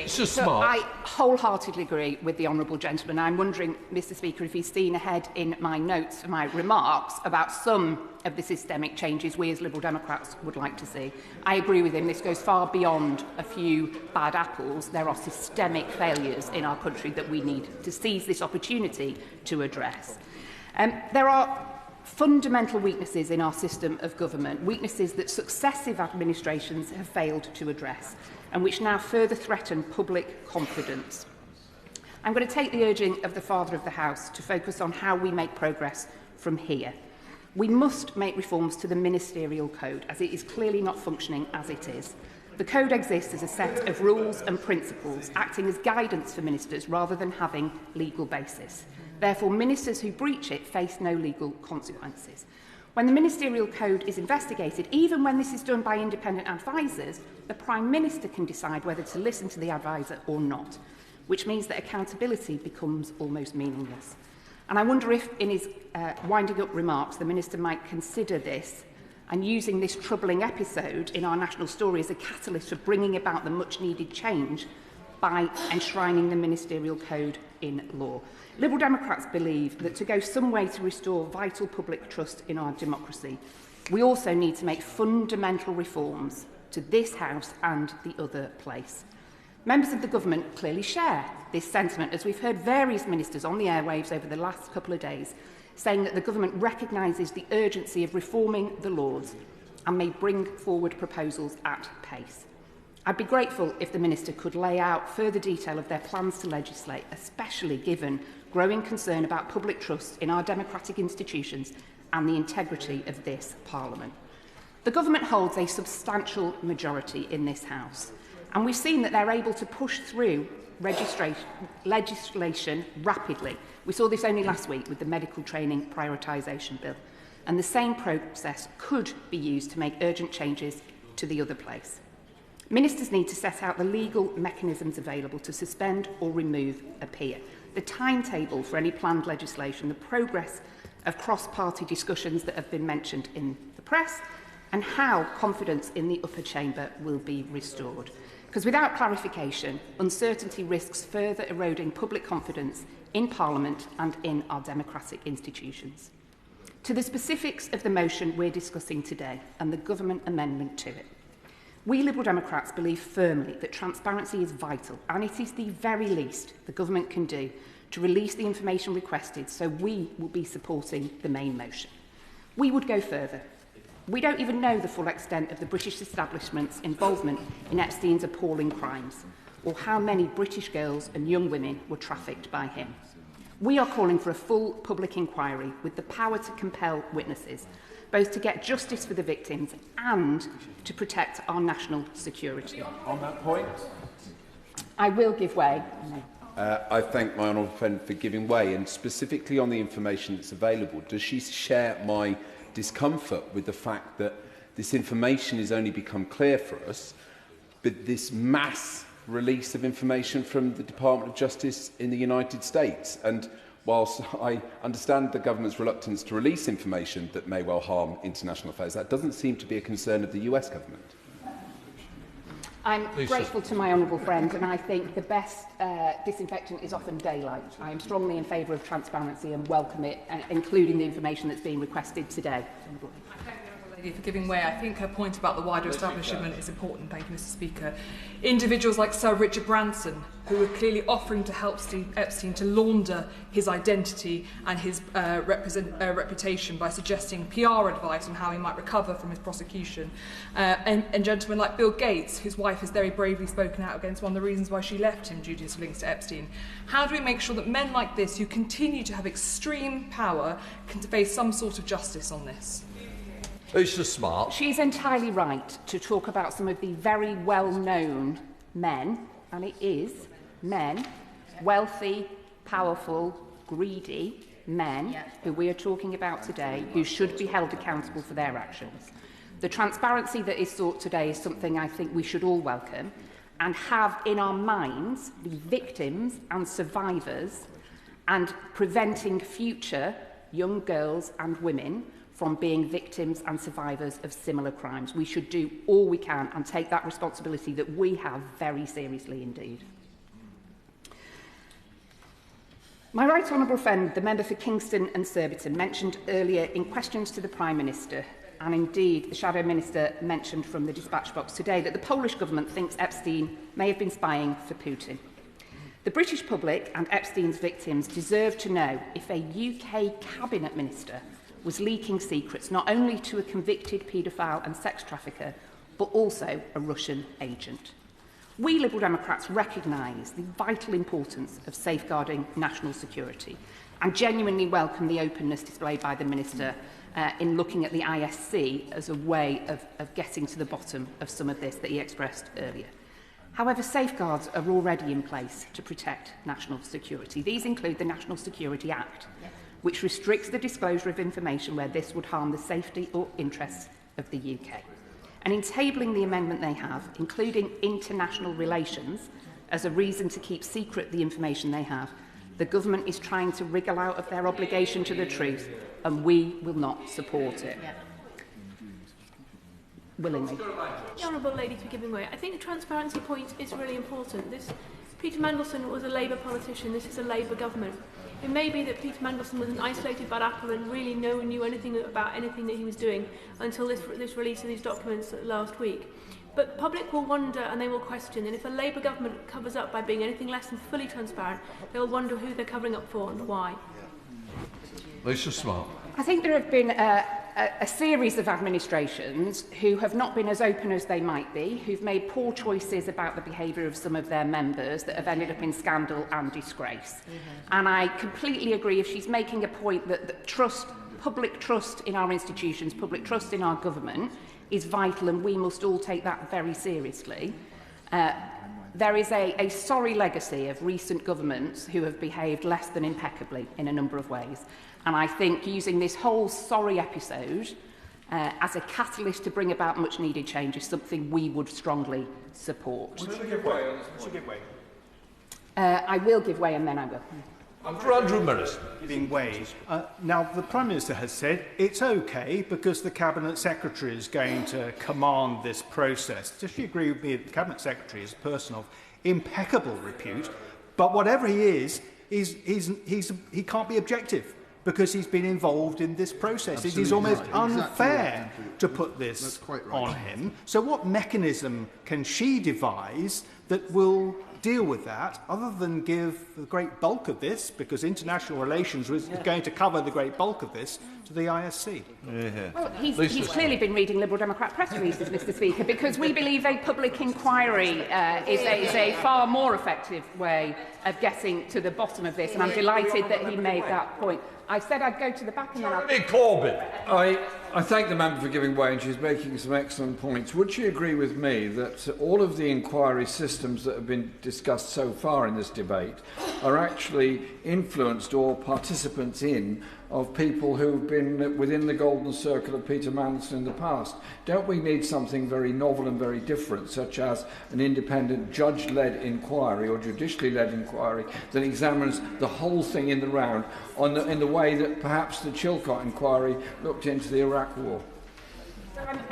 So I wholeheartedly agree with the honourable gentleman. I'm wondering, Mr Speaker, if he's seen ahead in my notes for my remarks about some of the systemic changes we as Liberal Democrats would like to see. I agree with him. This goes far beyond a few bad apples. There are systemic failures in our country that we need to seize this opportunity to address. There are fundamental weaknesses in our system of government, weaknesses that successive administrations have failed to address and which now further threaten public confidence. I'm going to take the urging of the Father of the House to focus on how we make progress from here. We must make reforms to the ministerial code, as it is clearly not functioning as it is. The code exists as a set of rules and principles, acting as guidance for ministers rather than having legal basis. Therefore, ministers who breach it face no legal consequences. When the ministerial code is investigated, even when this is done by independent advisers, the Prime Minister can decide whether to listen to the adviser or not, which means that accountability becomes almost meaningless. And I wonder if, in his winding up remarks, the Minister might consider this and using this troubling episode in our national story as a catalyst for bringing about the much-needed change by enshrining the ministerial code in law. Liberal Democrats believe that to go some way to restore vital public trust in our democracy, we also need to make fundamental reforms to this House and the other place. Members of the government clearly share this sentiment, as we've heard various ministers on the airwaves over the last couple of days saying that the government recognises the urgency of reforming the laws and may bring forward proposals at pace. I'd be grateful if the Minister could lay out further detail of their plans to legislate, especially given growing concern about public trust in our democratic institutions and the integrity of this Parliament. The government holds a substantial majority in this House, and we've seen that they're able to push through legislation rapidly. We saw this only last week with the Medical Training Prioritisation Bill, and the same process could be used to make urgent changes to the other place. Ministers need to set out the legal mechanisms available to suspend or remove a peer, the timetable for any planned legislation, the progress of cross-party discussions that have been mentioned in the press, and how confidence in the upper chamber will be restored. Because without clarification, uncertainty risks further eroding public confidence in Parliament and in our democratic institutions. To the specifics of the motion we're discussing today and the government amendment to it, we Liberal Democrats believe firmly that transparency is vital, and it is the very least the government can do to release the information requested, so we will be supporting the main motion. We would go further. We don't even know the full extent of the British establishment's involvement in Epstein's appalling crimes, or how many British girls and young women were trafficked by him. We are calling for a full public inquiry with the power to compel witnesses, both to get justice for the victims and to protect our national security. On that point, I will give way. I thank my honourable friend for giving way, and specifically on the information that's available. Does she share my discomfort with the fact that this information has only become clear for us, but this mass release of information from the Department of Justice in the United States? And whilst I understand the government's reluctance to release information that may well harm international affairs, that doesn't seem to be a concern of the US government. I'm grateful to my honourable friend, and I think the best disinfectant is often daylight. I am strongly in favour of transparency and welcome it, including the information that's being requested today. For giving way. I think her point about the wider establishment is important. Thank you, Mr. Speaker. Individuals like Sir Richard Branson, who were clearly offering to help Epstein to launder his identity and his reputation by suggesting PR advice on how he might recover from his prosecution, and gentlemen like Bill Gates, whose wife has very bravely spoken out against one of the reasons why she left him due to his links to Epstein. How do we make sure that men like this, who continue to have extreme power, can face some sort of justice on this? Smart. She's entirely right to talk about some of the very well-known men, and it is men, wealthy, powerful, greedy men who we are talking about today, who should be held accountable for their actions. The transparency that is sought today is something I think we should all welcome and have in our minds the victims and survivors, and preventing future young girls and women from being victims and survivors of similar crimes. We should do all we can and take that responsibility that we have very seriously indeed. My right honourable friend, the member for Kingston and Surbiton, mentioned earlier in questions to the Prime Minister, and indeed the Shadow Minister mentioned from the dispatch box today, that the Polish government thinks Epstein may have been spying for Putin. The British public and Epstein's victims deserve to know if a UK cabinet minister was leaking secrets not only to a convicted paedophile and sex trafficker, but also a Russian agent. We Liberal Democrats recognise the vital importance of safeguarding national security and genuinely welcome the openness displayed by the Minister in looking at the ISC as a way of getting to the bottom of some of this that he expressed earlier. However, safeguards are already in place to protect national security. These include the National Security Act, which restricts the disclosure of information where this would harm the safety or interests of the UK. And in tabling the amendment they have, including international relations, as a reason to keep secret the information they have, the government is trying to wriggle out of their obligation to the truth, and we will not support it. Willingly. The Honourable Lady for giving way. I think the transparency point is really important. Peter Mandelson was a Labour politician. This is a Labour government. It may be that Peter Mandelson was an isolated bad apple and really no one knew anything about anything that he was doing until this release of these documents last week. But public will wonder and they will question, and if a Labour government covers up by being anything less than fully transparent, they will wonder who they're covering up for and why. Lisa Smart. I think there have been a series of administrations who have not been as open as they might be, who've made poor choices about the behaviour of some of their members that have ended up in scandal and disgrace. And I completely agree if she's making a point that public trust in our institutions, public trust in our government is vital, and we must all take that very seriously. There is a sorry legacy of recent governments who have behaved less than impeccably in a number of ways. And I think using this whole sorry episode as a catalyst to bring about much needed change is something we would strongly support. Would you give way? I will give way and then I will. For Andrew Millis. Giving way. Now, the Prime Minister has said it's okay because the Cabinet Secretary is going to command this process. Does she agree with me that the Cabinet Secretary is a person of impeccable repute, but whatever he is, he can't be objective because he's been involved in this process. Absolutely. It is almost unfair to put this on him. So what mechanism can she devise that will deal with that, other than give the great bulk of this, because international relations is going to cover the great bulk of this, to the ISC? Well, he's clearly been reading Liberal Democrat press releases, Mr Speaker, because we believe a public inquiry is a far more effective way of getting to the bottom of this, and I'm delighted that he made that point. I said I'd go to the back and then I'll... Corbyn. I thank the member for giving way, and she's making some excellent points. Would she agree with me that all of the inquiry systems that have been discussed so far in this debate are actually influenced or participants in of people who've been within the golden circle of Peter Mandelson in the past? Don't we need something very novel and very different, such as an independent judge-led inquiry or judicially-led inquiry that examines the whole thing in the round in the way that perhaps the Chilcot inquiry looked into the Iraq War?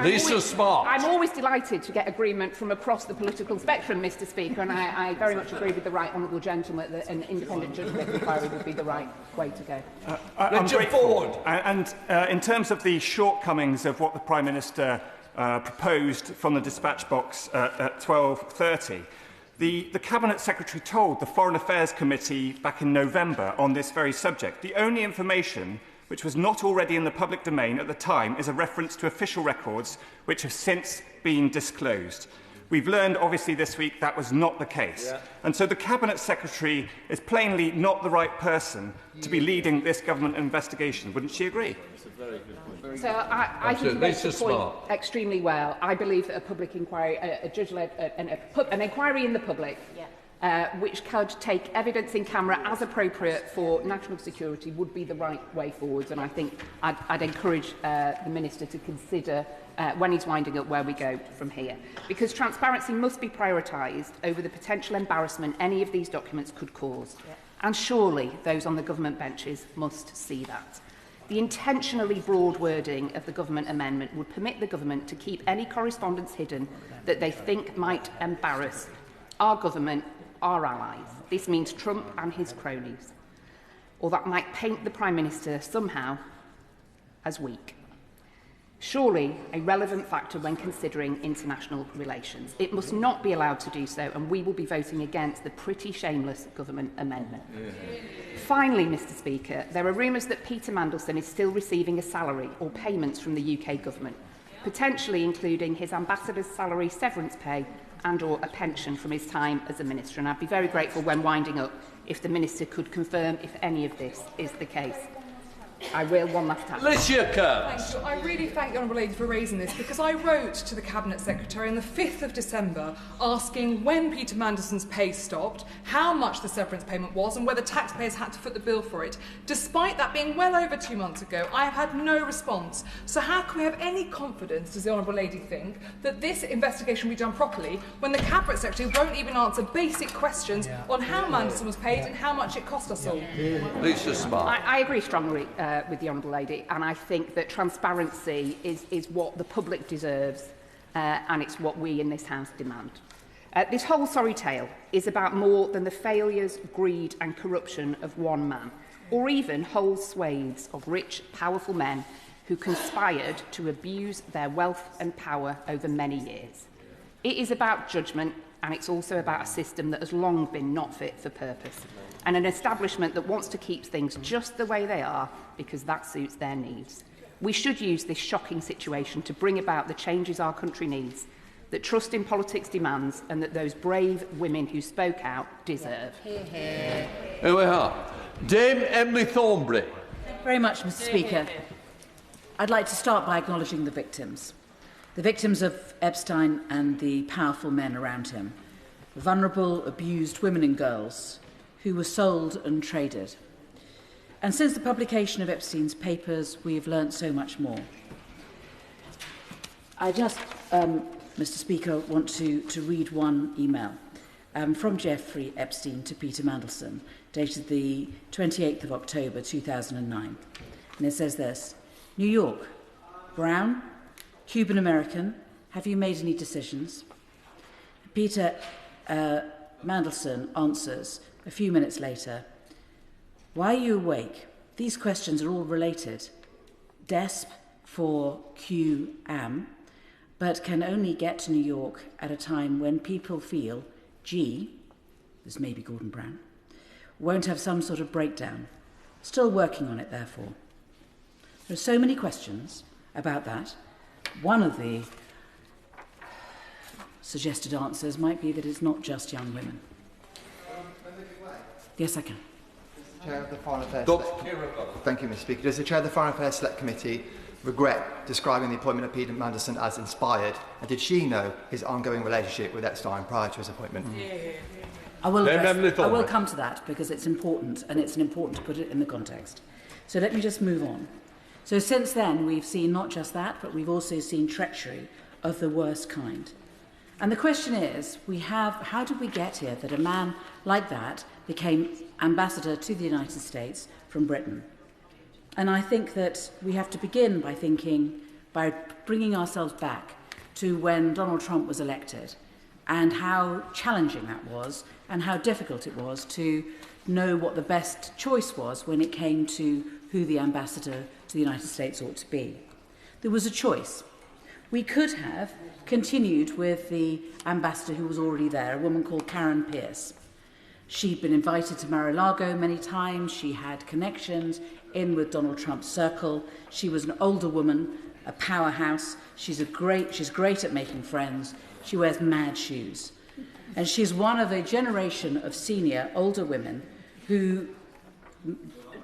Lisa Smart. I'm always delighted to get agreement from across the political spectrum, Mr Speaker, and I very much agree with the right honourable gentleman that an independent judge-led inquiry would be the right way to go. I'm grateful. And in terms of the shortcomings of what the Prime Minister proposed from the dispatch box at 12:30, the Cabinet Secretary told the Foreign Affairs Committee back in November on this very subject. The only information which was not already in the public domain at the time is a reference to official records which have since been disclosed. We've learned, obviously, this week that was not the case. Yeah. And so the Cabinet Secretary is plainly not the right person to be leading this government investigation. Wouldn't she agree? That's a very good point. So I think you made the point extremely well. I believe that a public inquiry, a judge-led, an inquiry in the public, which could take evidence in camera as appropriate for national security would be the right way forwards, and I think I'd encourage the Minister to consider when he's winding up where we go from here, because transparency must be prioritised over the potential embarrassment any of these documents could cause, and surely those on the government benches must see that. The intentionally broad wording of the government amendment would permit the government to keep any correspondence hidden that they think might embarrass our government, our allies. This means Trump and his cronies. Or that might paint the Prime Minister somehow as weak. Surely a relevant factor when considering international relations. It must not be allowed to do so, and we will be voting against the pretty shameless government amendment. Finally, Mr Speaker, there are rumours that Peter Mandelson is still receiving a salary or payments from the UK government, potentially including his ambassador's salary, severance pay and/or a pension from his time as a minister. And I'd be very grateful when winding up if the Minister could confirm if any of this is the case. I will one last time. Thank you. I really thank the Honourable Lady for raising this, because I wrote to the Cabinet Secretary on the 5th of December asking when Peter Mandelson's pay stopped, how much the severance payment was, and whether taxpayers had to foot the bill for it. Despite that being well over 2 months ago, I have had no response. So how can we have any confidence, does the Honourable Lady think, that this investigation will be done properly when the Cabinet Secretary won't even answer basic questions on how Mandelson was paid and how much it cost us all? Lisa Smart. I agree strongly with the Honourable Lady, and I think that transparency is what the public deserves, and it's what we in this House demand. This whole sorry tale is about more than the failures, greed and corruption of one man, or even whole swathes of rich, powerful men who conspired to abuse their wealth and power over many years. It is about judgment, and it's also about a system that has long been not fit for purpose, and an establishment that wants to keep things just the way they are because that suits their needs. We should use this shocking situation to bring about the changes our country needs, that trust in politics demands, and that those brave women who spoke out deserve. Here we are. Dame Emily Thornberry. Thank you very much, Mr Speaker. I'd like to start by acknowledging the victims of Epstein and the powerful men around him, vulnerable, abused women and girls who were sold and traded. And since the publication of Epstein's papers, we have learnt so much more. I just, Mr Speaker, want to read one email from Jeffrey Epstein to Peter Mandelson, dated the 28th of October 2009. And it says this: New York, Brown, Cuban-American, have you made any decisions? Peter Mandelson answers a few minutes later, why are you awake? These questions are all related. DESP for QAM, but can only get to New York at a time when people feel G, this may be Gordon Brown, won't have some sort of breakdown. Still working on it, therefore. There are so many questions about that. One of the suggested answers might be that it's not just young women. Yes, I can. Chair of the Foreign Affairs Thank you, Mr Speaker. Does the Chair of the Foreign Affairs Select Committee regret describing the appointment of Peter Mandelson as inspired, and did she know his ongoing relationship with Epstein prior to his appointment? I will come to that because it's important, and it's important to put it in the context. So let me just move on. So since then, we've seen not just that, but we've also seen treachery of the worst kind. And the question is, how did we get here that a man like that became ambassador to the United States from Britain? And I think that we have to begin by bringing ourselves back to when Donald Trump was elected and how challenging that was and how difficult it was to know what the best choice was when it came to who the ambassador to the United States ought to be. There was a choice. We could have continued with the ambassador who was already there, a woman called Karen Pierce. She'd been invited to Mar-a-Lago many times. She had connections in with Donald Trump's circle. She was an older woman, a powerhouse. She's great at making friends. She wears mad shoes. And she's one of a generation of senior, older women who,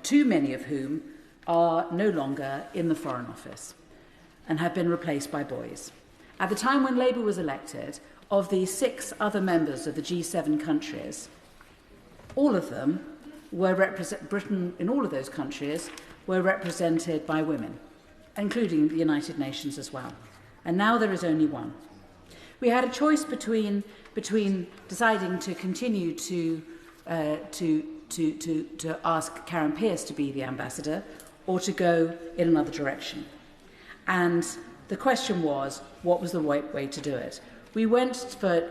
too many of whom are no longer in the Foreign Office and have been replaced by boys. At the time when Labour was elected, of the 6 other members of the G7 countries, all of them were Britain in all of those countries were represented by women, including the United Nations as well. And now there is only one. We had a choice between deciding to continue to ask Karen Pierce to be the ambassador, or to go in another direction. And the question was, what was the right way to do it? We went for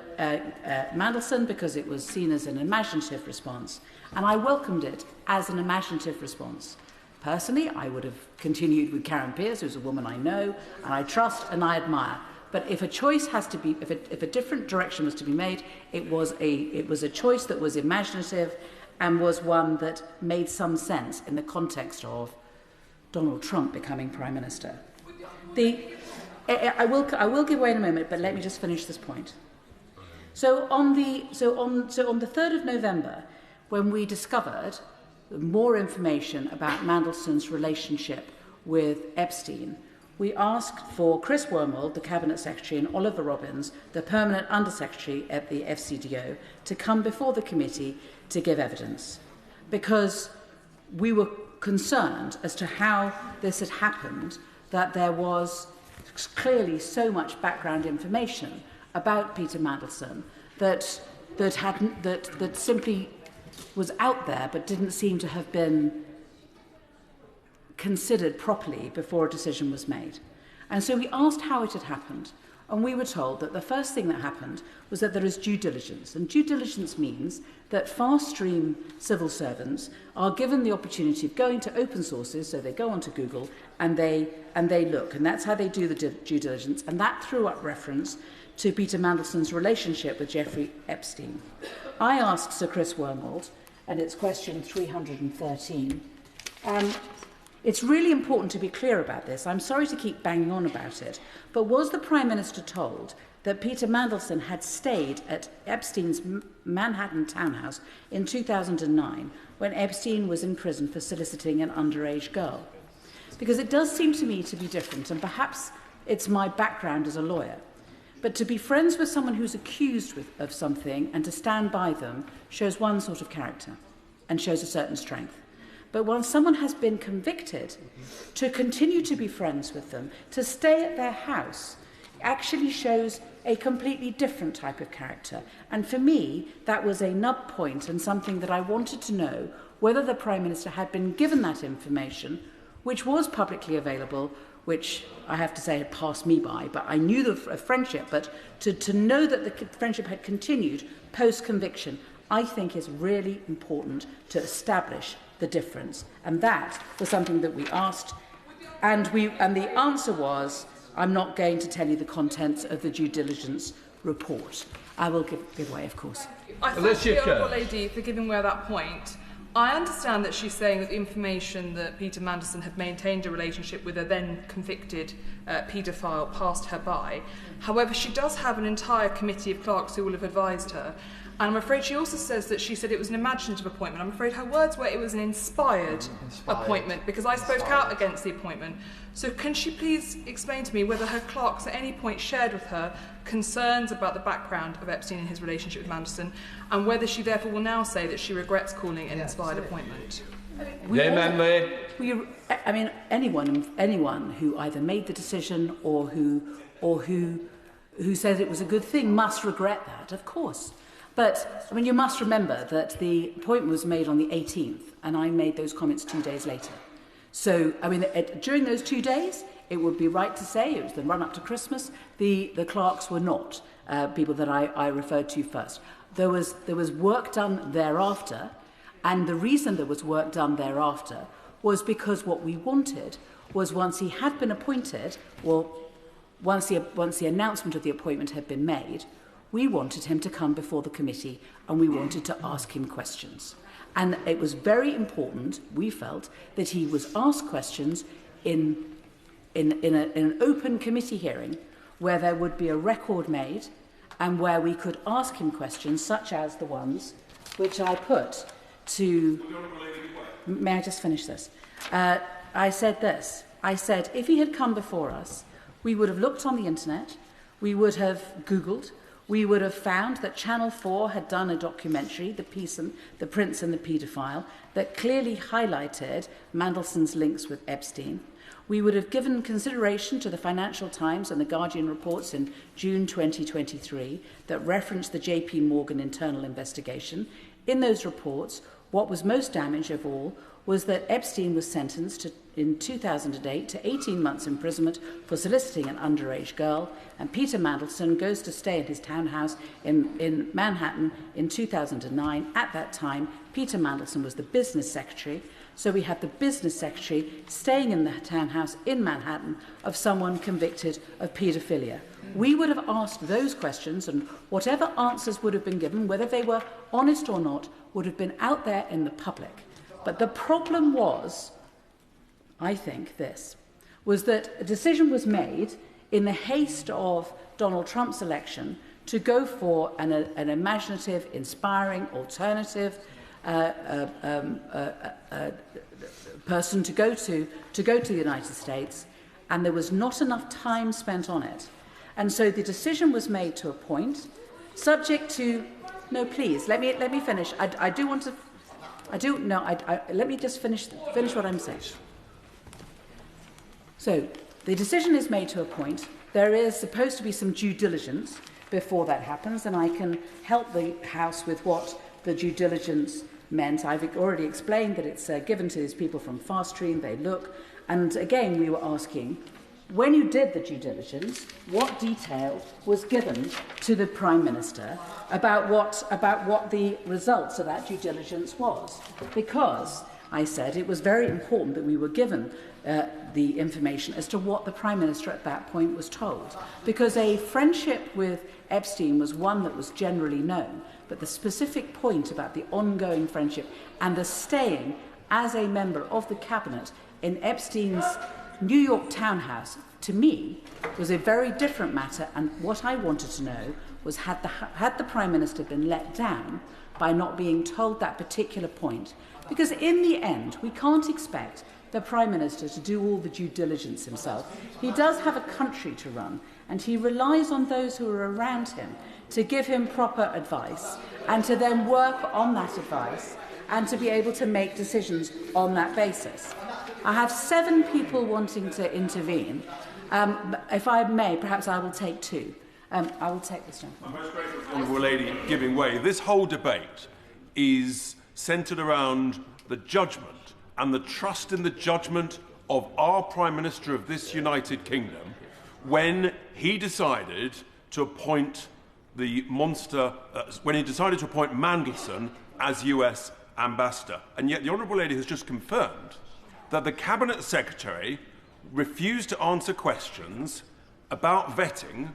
Mandelson because it was seen as an imaginative response, and I welcomed it as an imaginative response. Personally, I would have continued with Karen Pearce, who's a woman I know, and I trust and I admire. But if a choice has to be, if a different direction was to be made, it was a choice that was imaginative and was one that made some sense in the context of Donald Trump becoming Prime Minister. I will give way in a moment, but let me just finish this point. So on the 3rd of November, when we discovered more information about Mandelson's relationship with Epstein, we asked for Chris Wormald, the Cabinet Secretary, and Oliver Robbins, the Permanent Under-Secretary at the FCDO, to come before the committee to give evidence, because we were concerned as to how this had happened, that there was clearly so much background information about Peter Mandelson that simply was out there but didn't seem to have been considered properly before a decision was made. And so we asked how it had happened, and we were told that the first thing that happened was that there is due diligence. And due diligence means that fast-stream civil servants are given the opportunity of going to open sources, so they go onto Google and they look, and that's how they do the due diligence, and that threw up reference to Peter Mandelson's relationship with Jeffrey Epstein. I asked Sir Chris Wormald, and it's question 313, it's really important to be clear about this. I'm sorry to keep banging on about it, but was the Prime Minister told that Peter Mandelson had stayed at Epstein's Manhattan townhouse in 2009 when Epstein was in prison for soliciting an underage girl? Because it does seem to me to be different, and perhaps it's my background as a lawyer. But to be friends with someone who's accused of something and to stand by them shows one sort of character and shows a certain strength. But once someone has been convicted, to continue to be friends with them, to stay at their house, actually shows a completely different type of character. And for me, that was a nub point and something that I wanted to know whether the Prime Minister had been given that information, which was publicly available, which I have to say had passed me by, but I knew the friendship, but to know that the friendship had continued post-conviction, I think is really important to establish the difference. And that was something that we asked, and the answer was, I'm not going to tell you the contents of the due diligence report. I will give way, of course. I thank the Honourable Lady for giving way at that point. I understand that she's saying that the information that Peter Mandelson had maintained a relationship with a then convicted paedophile passed her by. However, she does have an entire committee of clerks who will have advised her. And I'm afraid she also says that she said it was an imaginative appointment. I'm afraid her words were it was an inspired appointment, because I spoke out against the appointment. So can she please explain to me whether her clerks at any point shared with her concerns about the background of Epstein and his relationship with Mandelson, and whether she therefore will now say that she regrets calling it an inspired appointment? Anyone who either made the decision or who says it was a good thing must regret that, of course. But, you must remember that the appointment was made on the 18th, and I made those comments 2 days later. So, during those 2 days, it would be right to say, it was the run-up to Christmas, the clerks were not people that I referred to first. There was work done thereafter, and the reason there was work done thereafter was because what we wanted was, once he had been appointed, once the announcement of the appointment had been made, we wanted him to come before the committee and we wanted to ask him questions. And it was very important, we felt, that he was asked questions in an open committee hearing where there would be a record made and where we could ask him questions such as the ones which I put to... May I just finish this? I said this. I said, if he had come before us, we would have looked on the internet, we would have Googled, we would have found that Channel 4 had done a documentary, The Prince and the Paedophile, that clearly highlighted Mandelson's links with Epstein. We would have given consideration to the Financial Times and the Guardian reports in June 2023 that referenced the JP Morgan internal investigation. In those reports, what was most damaging of all was that Epstein was sentenced in 2008 to 18 months imprisonment for soliciting an underage girl, and Peter Mandelson goes to stay in his townhouse in Manhattan in 2009. At that time, Peter Mandelson was the business secretary, so we have the business secretary staying in the townhouse in Manhattan of someone convicted of paedophilia. We would have asked those questions, and whatever answers would have been given, whether they were honest or not, would have been out there in the public. But the problem was, I think, was that a decision was made in the haste of Donald Trump's election to go for an imaginative, inspiring, alternative person to go to the United States, and there was not enough time spent on it. And so the decision was made to appoint, subject to... No, please, let me finish. Let me just finish what I'm saying. So, the decision is made to appoint. There is supposed to be some due diligence before that happens, and I can help the House with what the due diligence meant. I've already explained that it's given to these people from Fast Stream, they look, and again we were asking, when you did the due diligence, what detail was given to the Prime Minister about what the results of that due diligence was? Because, I said, it was very important that we were given the information as to what the Prime Minister at that point was told. Because a friendship with Epstein was one that was generally known, but the specific point about the ongoing friendship and the staying as a member of the Cabinet in Epstein's New York townhouse, to me, was a very different matter, and what I wanted to know was had the Prime Minister been let down by not being told that particular point? Because in the end, we can't expect the Prime Minister to do all the due diligence himself. He does have a country to run, and he relies on those who are around him to give him proper advice and to then work on that advice and to be able to make decisions on that basis. I have 7 people wanting to intervene. If I may, perhaps I will take 2. I will take this gentleman. I'm most grateful to the Honourable Lady giving way. This whole debate is centred around the judgment and the trust in the judgment of our Prime Minister of this United Kingdom when he decided to appoint the monster, when he decided to appoint Mandelson as US ambassador. And yet the Honourable Lady has just confirmed that the Cabinet Secretary refused to answer questions about vetting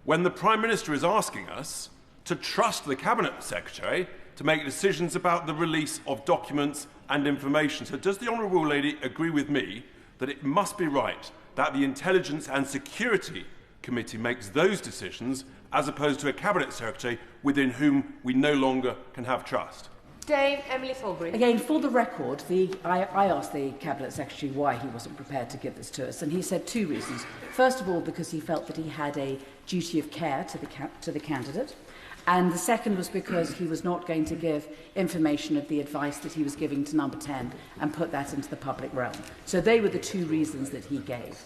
when the Prime Minister is asking us to trust the Cabinet Secretary to make decisions about the release of documents and information. So does the Honourable Lady agree with me that it must be right that the Intelligence and Security Committee makes those decisions as opposed to a Cabinet Secretary within whom we no longer can have trust? Dame Emily Thornberry. Again, for the record, I asked the Cabinet Secretary why he wasn't prepared to give this to us, and he said 2 reasons. First of all, because he felt that he had a duty of care to the candidate, and the second was because he was not going to give information of the advice that he was giving to Number 10 and put that into the public realm. So they were the 2 reasons that he gave.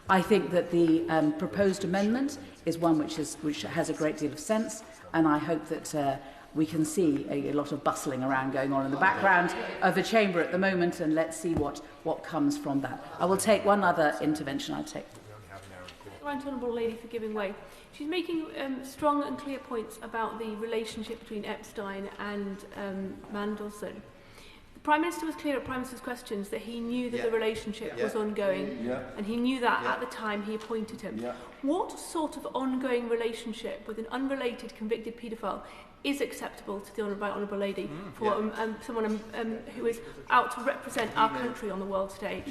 I think that the proposed amendment is one which has a great deal of sense, and I hope that we can see a lot of bustling around going on in the background of the chamber at the moment, and let's see what comes from that. I will take one other intervention. I'll take. Right, Honourable Lady for giving way. She's making strong and clear points about the relationship between Epstein and Mandelson. The Prime Minister was clear at Prime Minister's questions that he knew that the relationship was ongoing, and he knew that at the time he appointed him. What sort of ongoing relationship with an unrelated convicted paedophile is acceptable to the Honourable Lady for someone who is out to represent our country on the world stage?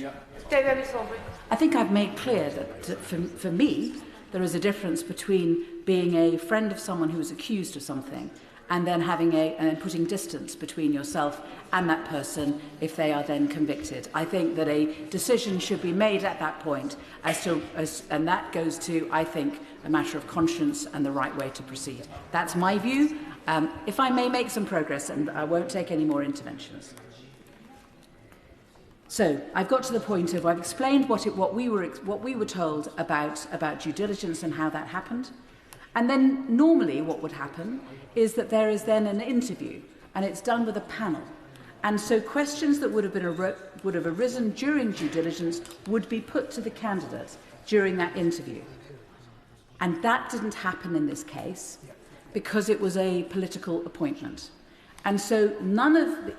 I think I've made clear that for me, there is a difference between being a friend of someone who is accused of something and then having putting distance between yourself and that person if they are then convicted. I think that a decision should be made at that point and that goes to, I think, a matter of conscience and the right way to proceed. That's my view. If I may make some progress, and I won't take any more interventions. So I've got to the point of I've explained what we were told about due diligence and how that happened. And then normally what would happen is that there is then an interview, and it's done with a panel. And so questions that would have arisen during due diligence would be put to the candidate during that interview. And that didn't happen in this case because it was a political appointment. And so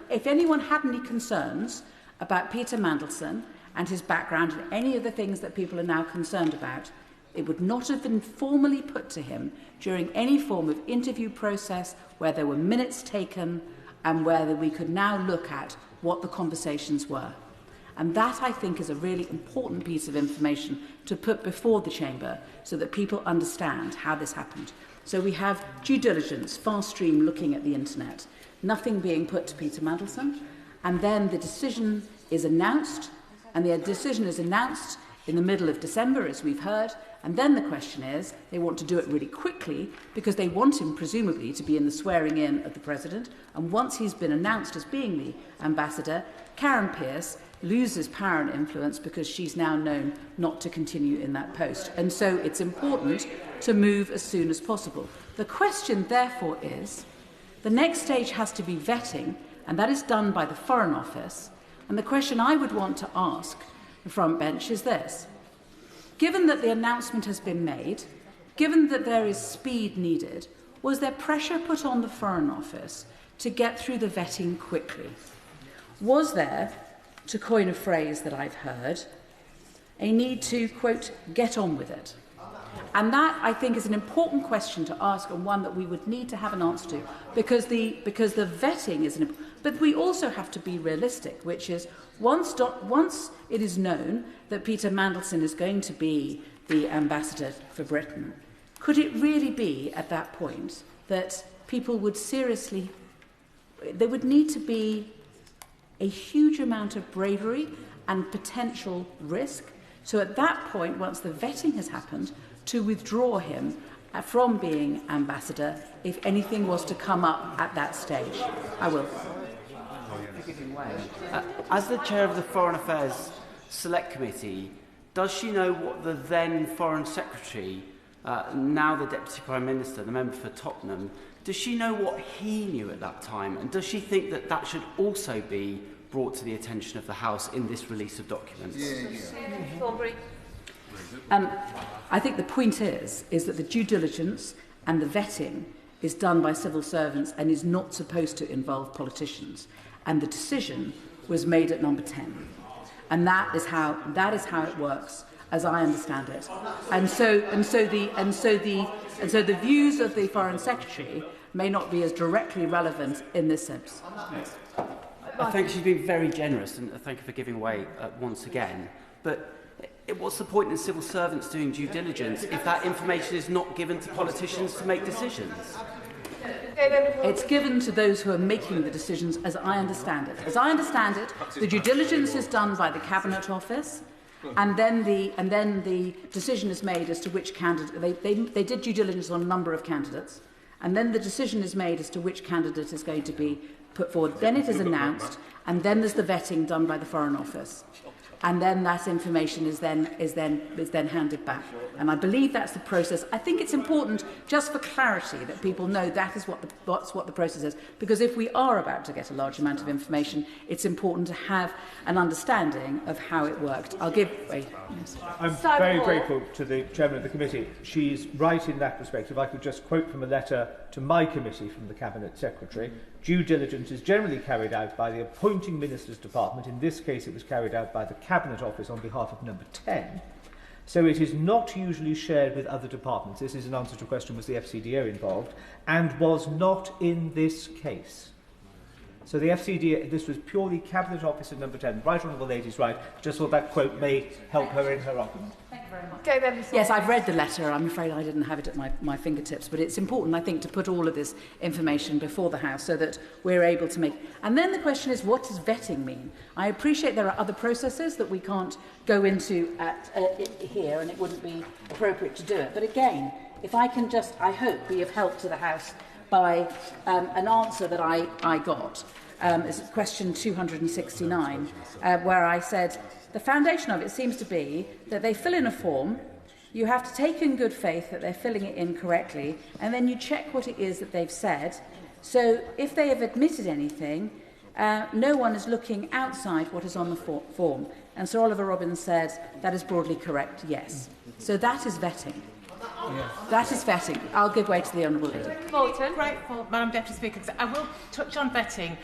if anyone had any concerns about Peter Mandelson and his background and any of the things that people are now concerned about, it would not have been formally put to him during any form of interview process where there were minutes taken and where we could now look at what the conversations were. And that, I think, is a really important piece of information to put before the Chamber so that people understand how this happened. So we have due diligence, fast stream looking at the internet, nothing being put to Peter Mandelson, and then the decision is announced, and the decision is announced in the middle of December, as we've heard, and then the question is, they want to do it really quickly because they want him, presumably, to be in the swearing-in of the President, and once he's been announced as being the ambassador, Karen Pierce loses power and influence because she's now known not to continue in that post. And so it's important to move as soon as possible. The question, therefore, is, the next stage has to be vetting, and that is done by the Foreign Office. And the question I would want to ask the front bench is this. Given that the announcement has been made, given that there is speed needed, was there pressure put on the Foreign Office to get through the vetting quickly? Was there, to coin a phrase that I've heard, a need to, quote, get on with it? And that, I think, is an important question to ask and one that we would need to have an answer to because the vetting is an... But we also have to be realistic, which is once it is known that Peter Mandelson is going to be the ambassador for Britain, could it really be at that point that people would seriously... There would need to be a huge amount of bravery and potential risk. So at that point, once the vetting has happened, to withdraw him from being ambassador if anything was to come up at that stage. I will. As the chair of the Foreign Affairs Select Committee, does she know what the then Foreign Secretary, now the Deputy Prime Minister, the member for Tottenham, does she know what he knew at that time? And does she think that that should also be brought to the attention of the House in this release of documents? Thornberry. I think the point is that the due diligence and the vetting is done by civil servants and is not supposed to involve politicians. And the decision was made at number 10. And that is how it works, as I understand it. And so the views of the Foreign Secretary may not be as directly relevant in this sense. I think she's been very generous, and thank you for giving way once again. But what's the point in civil servants doing due diligence if that information is not given to politicians to make decisions? It's given to those who are making the decisions, as I understand it. As I understand it, the due diligence is done by the Cabinet Office, and then the decision is made as to which candidate. They did due diligence on a number of candidates, and then the decision is made as to which candidate is going to be put forward. Then it is announced, and then there's the vetting done by the Foreign Office. And then that information is then handed back. And I believe that's the process. I think it's important, just for clarity, that people know that is what the process is. Because if we are about to get a large amount of information, it's important to have an understanding of how it worked. I'll give... Yes. I'm very grateful to the chairman of the committee. She's right in that respect. If I could just quote from a letter to my committee from the Cabinet Secretary, due diligence is generally carried out by the appointing minister's department. In this case, it was carried out by the Cabinet Office on behalf of number 10. So it is not usually shared with other departments. This is an answer to a question, was the FCDO involved, and was not in this case. So the FCDO, this was purely Cabinet Office at number 10. Right Honourable Lady's right. Just thought that quote may help her in her argument. Thank you very much. Okay, then, yes, I've read the letter. I'm afraid I didn't have it at my fingertips, but it's important, I think, to put all of this information before the House so that we're able to make... And then the question is, what does vetting mean? I appreciate there are other processes that we can't go into here, and it wouldn't be appropriate to do it. But again, if I can just... I hope we have helped to the House by an answer that I got. Is question 269, where I said, the foundation of it seems to be that they fill in a form, you have to take in good faith that they're filling it in correctly, and then you check what it is that they've said. So if they have admitted anything, no one is looking outside what is on the form. And Sir Oliver Robbins said that is broadly correct, yes. So that is vetting. That is vetting. I'll give way to the Honourable Lady. Bolton. Grateful, Madam Deputy Speaker, because I will touch on vetting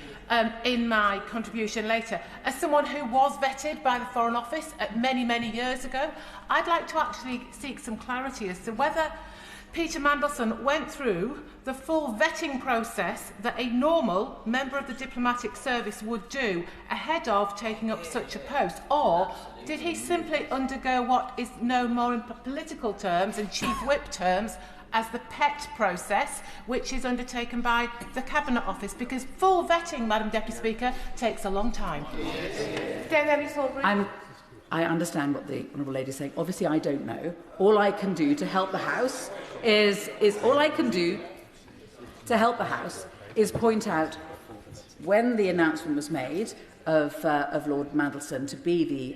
in my contribution later. As someone who was vetted by the Foreign Office many, many years ago, I'd like to actually seek some clarity as to whether Peter Mandelson went through the full vetting process that a normal member of the diplomatic service would do ahead of taking up such a post, or did he simply undergo what is known more in political terms and Chief Whip terms as the PET process, which is undertaken by the Cabinet Office? Because full vetting, Madam Deputy Speaker, takes a long time. I understand what the Honourable Lady is saying. Obviously, I don't know. All I can do to help the House is point out when the announcement was made of Lord Mandelson to be the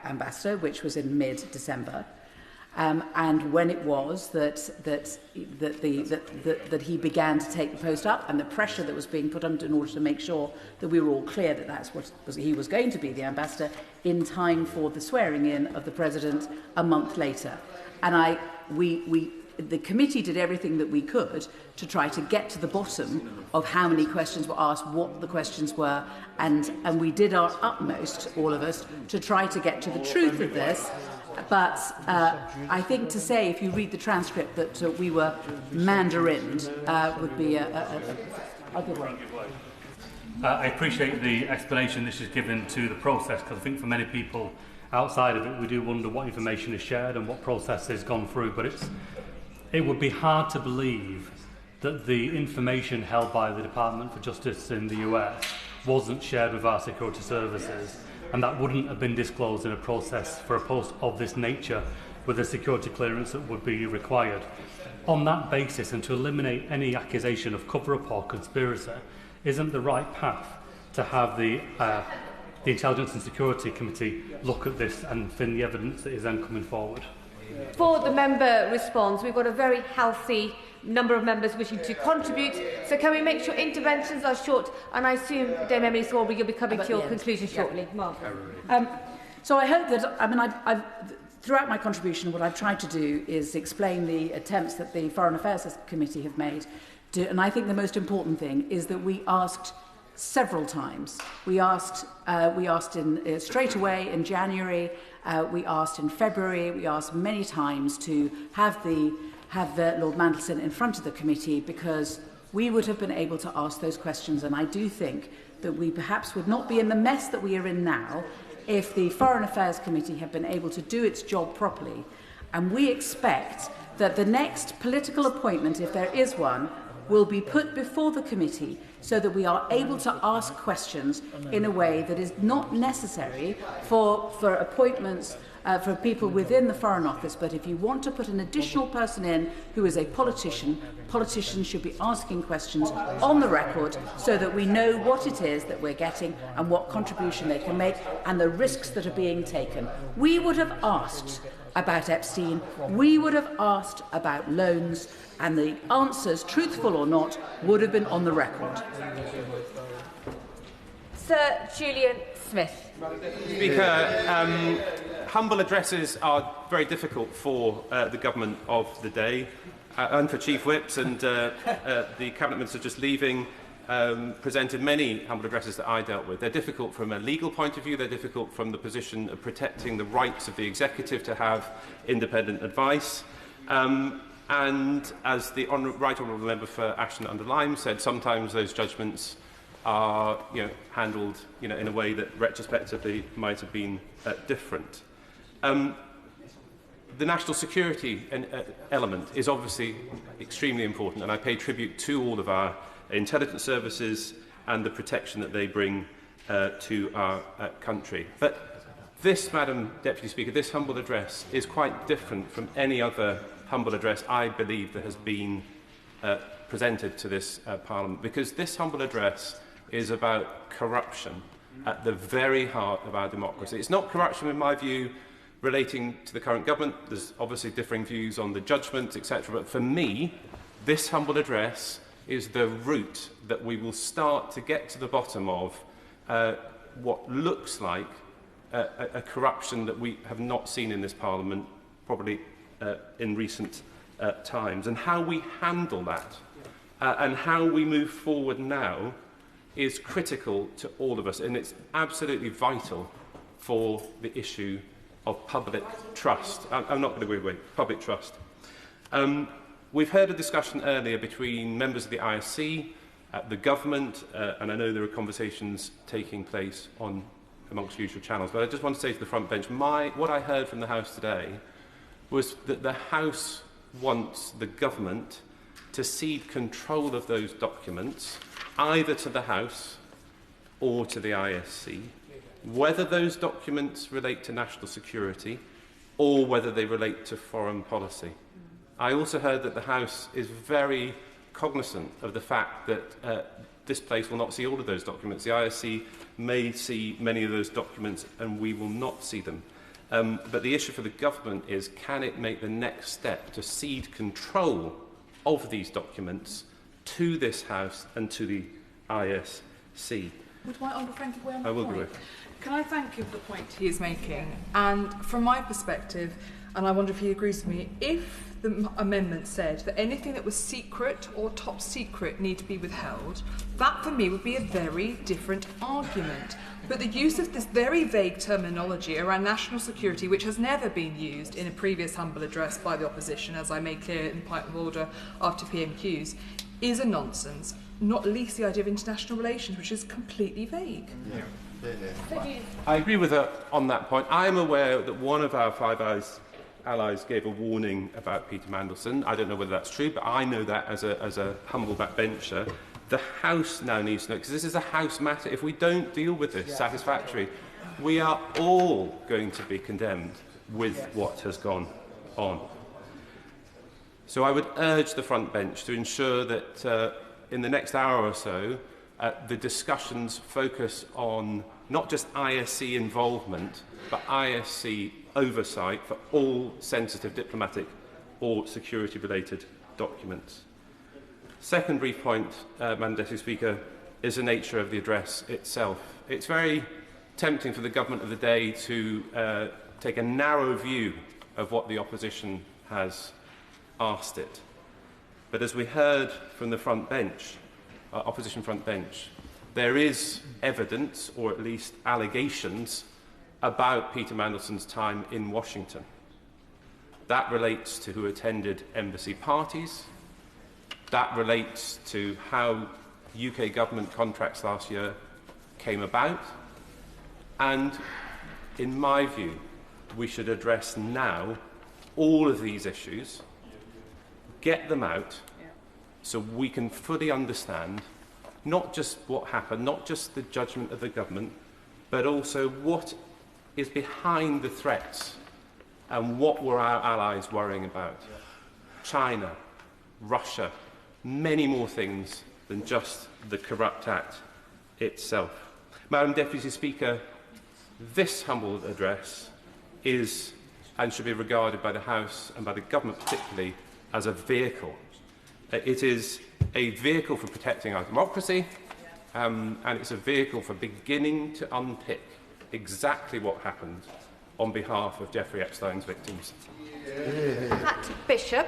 ambassador, which was in mid-December, and when it was that he began to take the post up, and the pressure that was being put on in order to make sure that we were all clear that that's what he was going to be the ambassador in time for the swearing in of the president a month later. And the committee did everything that we could to try to get to the bottom of how many questions were asked, what the questions were, and we did our utmost, all of us, to try to get to the truth of this. But I think to say, if you read the transcript, that we were mandarined would be a good one. I appreciate the explanation this is given to the process, because I think for many people outside of it, we do wonder what information is shared and what process has gone through. But it would be hard to believe that the information held by the Department for Justice in the US wasn't shared with our security services, and that wouldn't have been disclosed in a process for a post of this nature with a security clearance that would be required. On that basis, and to eliminate any accusation of cover-up or conspiracy, isn't the right path to have the Intelligence and Security Committee look at this and fin the evidence that is then coming forward? Before the member responds, we've got a very healthy number of members wishing to contribute, so can we make sure interventions are short? And I assume, Dame Emily Salisbury, you'll be coming to your conclusion shortly. So I hope that, I've throughout my contribution, what I've tried to do is explain the attempts that the Foreign Affairs Committee have made, and I think the most important thing is that we asked several times. We asked straight away in January, we asked in February, we asked many times to have Lord Mandelson in front of the committee, because we would have been able to ask those questions, and I do think that we perhaps would not be in the mess that we are in now if the Foreign Affairs Committee had been able to do its job properly. And we expect that the next political appointment, if there is one, will be put before the committee so that we are able to ask questions in a way that is not necessary for appointments for people within the Foreign Office. But if you want to put an additional person in who is a politician, politicians should be asking questions on the record so that we know what it is that we're getting and what contribution they can make and the risks that are being taken. We would have asked about Epstein, we would have asked about loans, and the answers, truthful or not, would have been on the record. Sir Julian Smith. Speaker, humble addresses are very difficult for the government of the day and for Chief Whips, and the Cabinet Minister just leaving presented many humble addresses that I dealt with. They're difficult from a legal point of view, they're difficult from the position of protecting the rights of the executive to have independent advice. And as the Right Honourable Member for Ashton-under-Lyme said, sometimes those judgments are handled in a way that retrospectively might have been different. The national security element is obviously extremely important, and I pay tribute to all of our intelligence services and the protection that they bring to our country. But this, Madam Deputy Speaker, this humble address is quite different from any other humble address I believe that has been presented to this Parliament, because this humble address is about corruption at the very heart of our democracy. It's not corruption, in my view, relating to the current government. There's obviously differing views on the judgment, etc. But for me, this humble address is the route that we will start to get to the bottom of what looks like a corruption that we have not seen in this Parliament probably in recent times. And how we handle that and how we move forward now is critical to all of us, and it's absolutely vital for the issue of public trust. I'm not going to agree with public trust. We've heard a discussion earlier between members of the ISC, the government, and I know there are conversations taking place amongst usual channels, but I just want to say to the front bench, what I heard from the House today was that the House wants the government to cede control of those documents, either to the House or to the ISC, whether those documents relate to national security or whether they relate to foreign policy. I also heard that the House is very cognizant of the fact that this place will not see all of those documents. The ISC may see many of those documents and we will not see them. But the issue for the government is, can it make the next step to cede control of these documents to this House and to the ISC? Would my honourable friend give way on I that will point? give way. Can I thank you for the point he is making? And from my perspective, and I wonder if he agrees with me, if the amendment said that anything that was secret or top secret need to be withheld, that for me would be a very different argument. But the use of this very vague terminology around national security, which has never been used in a previous humble address by the opposition, as I made clear in point of order after PMQs, is a nonsense, not least the idea of international relations, which is completely vague. Yeah. I agree with her on that point. I am aware that one of our Five Eyes allies gave a warning about Peter Mandelson. I don't know whether that's true, but I know that as a humble backbencher. The House now needs to know, because this is a House matter. If we don't deal with this satisfactorily, we are all going to be condemned with what has gone on. So I would urge the front bench to ensure that in the next hour or so, the discussions focus on not just ISC involvement, but ISC oversight for all sensitive diplomatic or security-related documents. Second brief point, Madam Deputy Speaker, is the nature of the address itself. It's very tempting for the government of the day to take a narrow view of what the opposition has asked it. But as we heard from the front bench, opposition front bench, there is evidence, or at least allegations, about Peter Mandelson's time in Washington. That relates to who attended embassy parties. That relates to how UK government contracts last year came about. And in my view, we should address now all of these issues, get them out, so we can fully understand not just what happened, not just the judgment of the government, but also what is behind the threats and what were our allies worrying about. China, Russia, many more things than just the Corrupt Act itself. Madam Deputy Speaker, this humble address is and should be regarded by the House and by the government particularly as a vehicle. It is a vehicle for protecting our democracy, and it's a vehicle for beginning to unpick exactly what happened on behalf of Jeffrey Epstein's victims. Pat Bishop.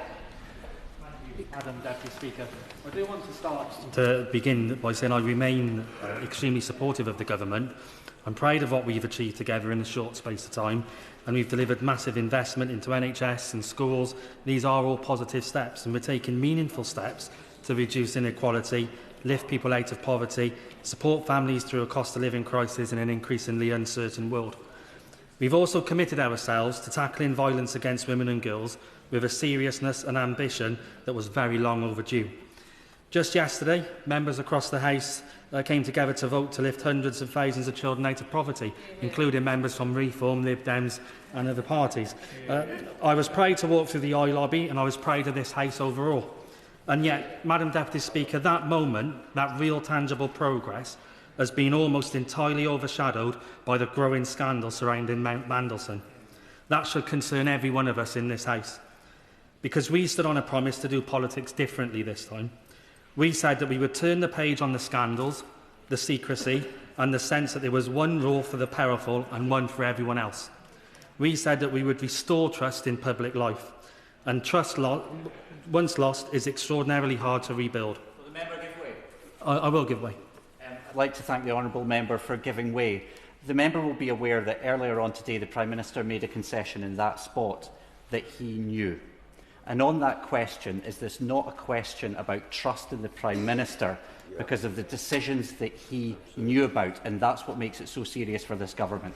Madam Deputy Speaker, I do want to start to begin by saying I remain extremely supportive of the government. I'm proud of what we've achieved together in a short space of time, and we've delivered massive investment into NHS and schools. These are all positive steps, and we're taking meaningful steps to reduce inequality, lift people out of poverty, support families through a cost of living crisis in an increasingly uncertain world. We've also committed ourselves to tackling violence against women and girls with a seriousness and ambition that was very long overdue. Just yesterday, members across the House came together to vote to lift hundreds of thousands of children out of poverty, including members from Reform, Lib Dems and other parties. I was proud to walk through the eye lobby, and I was proud of this House overall. And yet, Madam Deputy Speaker, that moment, that real tangible progress, has been almost entirely overshadowed by the growing scandal surrounding Mandelson. That should concern every one of us in this House. Because we stood on a promise to do politics differently this time. We said that we would turn the page on the scandals, the secrecy and the sense that there was one rule for the powerful and one for everyone else. We said that we would restore trust in public life, and trust once lost is extraordinarily hard to rebuild. Will the member give way? I will give way. I'd like to thank the honourable member for giving way. The member will be aware that earlier on today the Prime Minister made a concession in that spot that he knew. And on that question, is this not a question about trust in the Prime Minister because of the decisions that he knew about, and that's what makes it so serious for this government?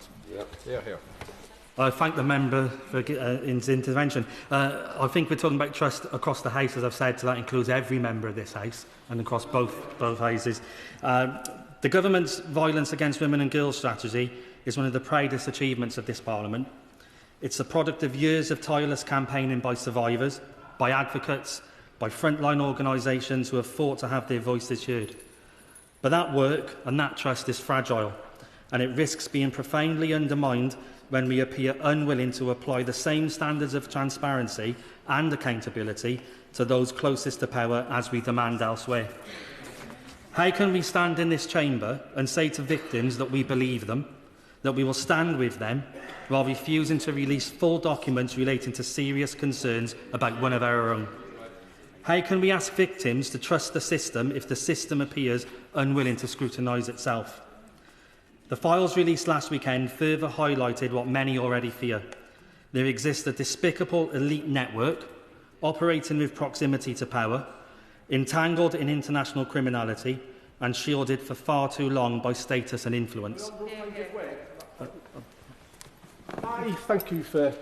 I thank the member for his intervention. I think we're talking about trust across the House, as I've said, so that includes every member of this House and across both Houses. The government's violence against women and girls strategy is one of the proudest achievements of this Parliament. It's the product of years of tireless campaigning by survivors, by advocates, by frontline organisations who have fought to have their voices heard. But that work and that trust is fragile, and it risks being profoundly undermined when we appear unwilling to apply the same standards of transparency and accountability to those closest to power as we demand elsewhere. How can we stand in this chamber and say to victims that we believe them, that we will stand with them, while refusing to release full documents relating to serious concerns about one of our own? How can we ask victims to trust the system if the system appears unwilling to scrutinise itself? The files released last weekend further highlighted what many already fear. There exists a despicable elite network operating with proximity to power, entangled in international criminality and shielded for far too long by status and influence. I thank you for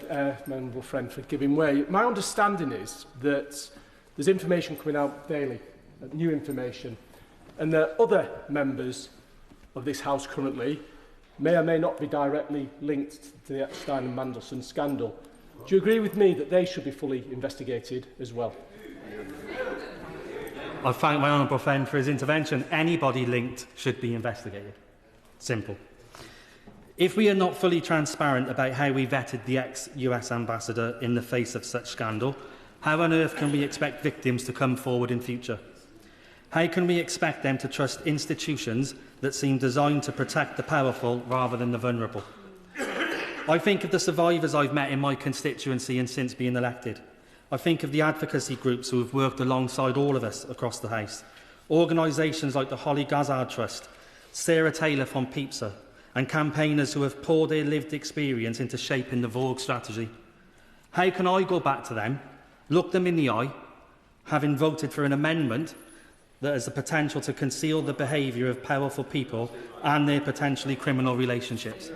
my honourable friend for giving way. My understanding is that there's information coming out daily, new information, and that other members of this House currently may or may not be directly linked to the Epstein and Mandelson scandal. Do you agree with me that they should be fully investigated as well? I thank my honourable friend for his intervention. Anybody linked should be investigated. Simple. If we are not fully transparent about how we vetted the ex-US ambassador in the face of such scandal, how on earth can we expect victims to come forward in future? How can we expect them to trust institutions that seem designed to protect the powerful rather than the vulnerable? I think of the survivors I've met in my constituency and since being elected. I think of the advocacy groups who have worked alongside all of us across the House. Organisations like the Holly Gazard Trust, Sarah Taylor from PEEPSA, and campaigners who have poured their lived experience into shaping the Vorg strategy. How can I go back to them, look them in the eye, having voted for an amendment that has the potential to conceal the behaviour of powerful people and their potentially criminal relationships?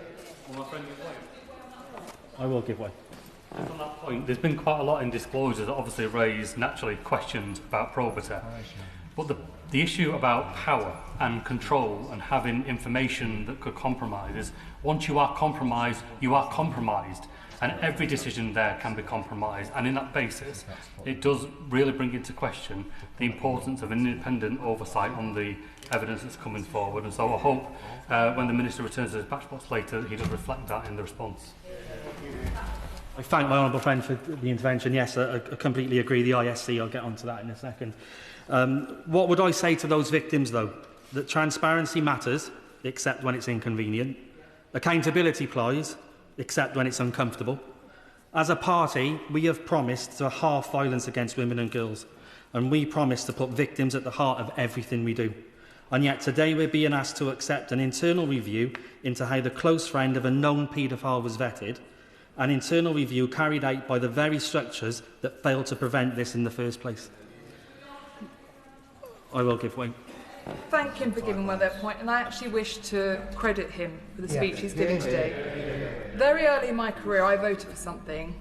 I will give way. On that point, there's been quite a lot in disclosures that obviously raise, naturally, questions about probity. But the issue about power and control and having information that could compromise is, once you are compromised, you are compromised. And every decision there can be compromised. And in that basis, it does really bring into question the importance of an independent oversight on the evidence that's coming forward. And so I hope when the Minister returns to his batch box later, he does reflect that in the response. I thank my honourable friend for the intervention. Yes, I completely agree. The ISC, I'll get onto that in a second. What would I say to those victims, though? That transparency matters, except when it's inconvenient. Accountability applies, except when it's uncomfortable. As a party, we have promised to halve violence against women and girls, and we promise to put victims at the heart of everything we do. And yet today we're being asked to accept an internal review into how the close friend of a known paedophile was vetted, an internal review carried out by the very structures that failed to prevent this in the first place. I will give way. Thank him for giving way that point, and I actually wish to credit him for the speech he's giving today. Very early in my career, I voted for something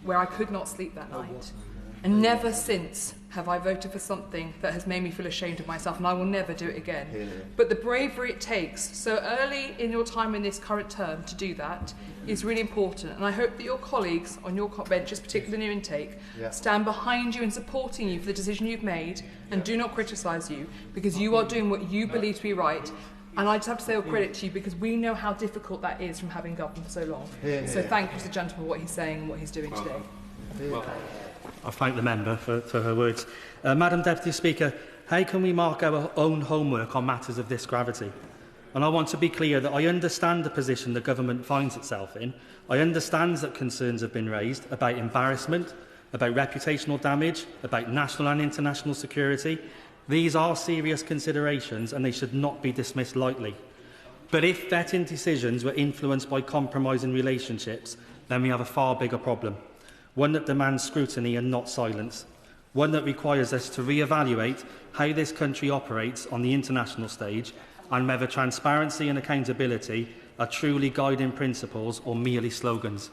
where I could not sleep that night. And never since have I voted for something that has made me feel ashamed of myself, and I will never do it again. But the bravery it takes so early in your time in this current term to do that is really important. And I hope that your colleagues on your benches, particularly new intake, stand behind you and supporting you for the decision you've made and do not criticise you, because you are doing what you believe to be right. And I just have to say all credit to you, because we know how difficult that is from having governed for so long. So thank you to the gentleman for what he's saying and what he's doing today. I thank the member for her words. Madam Deputy Speaker, how can we mark our own homework on matters of this gravity? And I want to be clear that I understand the position the government finds itself in. I understand that concerns have been raised about embarrassment, about reputational damage, about national and international security. These are serious considerations and they should not be dismissed lightly. But if vetting decisions were influenced by compromising relationships, then we have a far bigger problem, one that demands scrutiny and not silence, one that requires us to re-evaluate how this country operates on the international stage and whether transparency and accountability are truly guiding principles or merely slogans.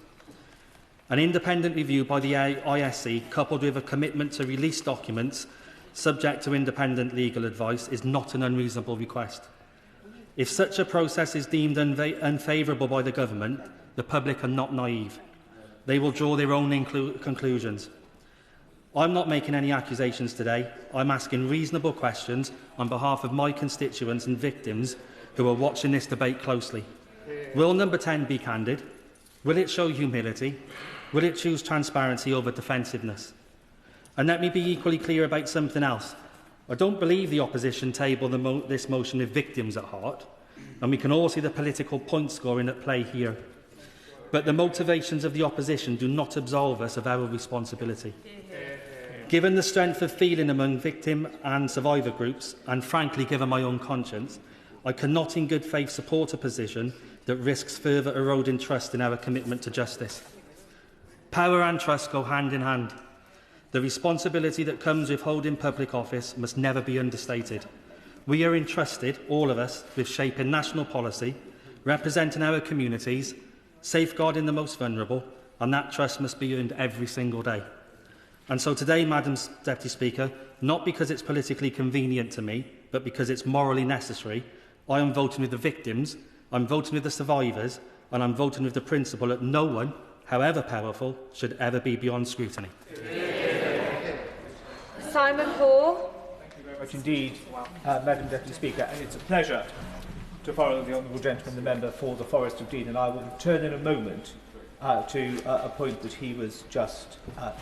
An independent review by the ISC, coupled with a commitment to release documents subject to independent legal advice, is not an unreasonable request. If such a process is deemed unfavourable by the government, the public are not naive. They will draw their own conclusions. I'm not making any accusations today. I'm asking reasonable questions on behalf of my constituents and victims who are watching this debate closely. Will number 10 be candid? Will it show humility? Will it choose transparency over defensiveness? And let me be equally clear about something else. I don't believe the opposition tabled this motion with victims at heart, and we can all see the political point scoring at play here. But the motivations of the opposition do not absolve us of our responsibility. Given the strength of feeling among victim and survivor groups, and frankly given my own conscience, I cannot in good faith support a position that risks further eroding trust in our commitment to justice. Power and trust go hand in hand. The responsibility that comes with holding public office must never be understated. We are entrusted, all of us, with shaping national policy, representing our communities, safeguarding the most vulnerable, and that trust must be earned every single day. And so today, Madam Deputy Speaker, not because it's politically convenient to me, but because it's morally necessary, I am voting with the victims, I'm voting with the survivors, and I'm voting with the principle that no one, however powerful, should ever be beyond scrutiny. Simon Hoare. Thank you very much indeed, Madam Deputy Speaker, and it's a pleasure to follow the honourable gentleman, the member for the Forest of Dean, and I will return in a moment to a point that he was just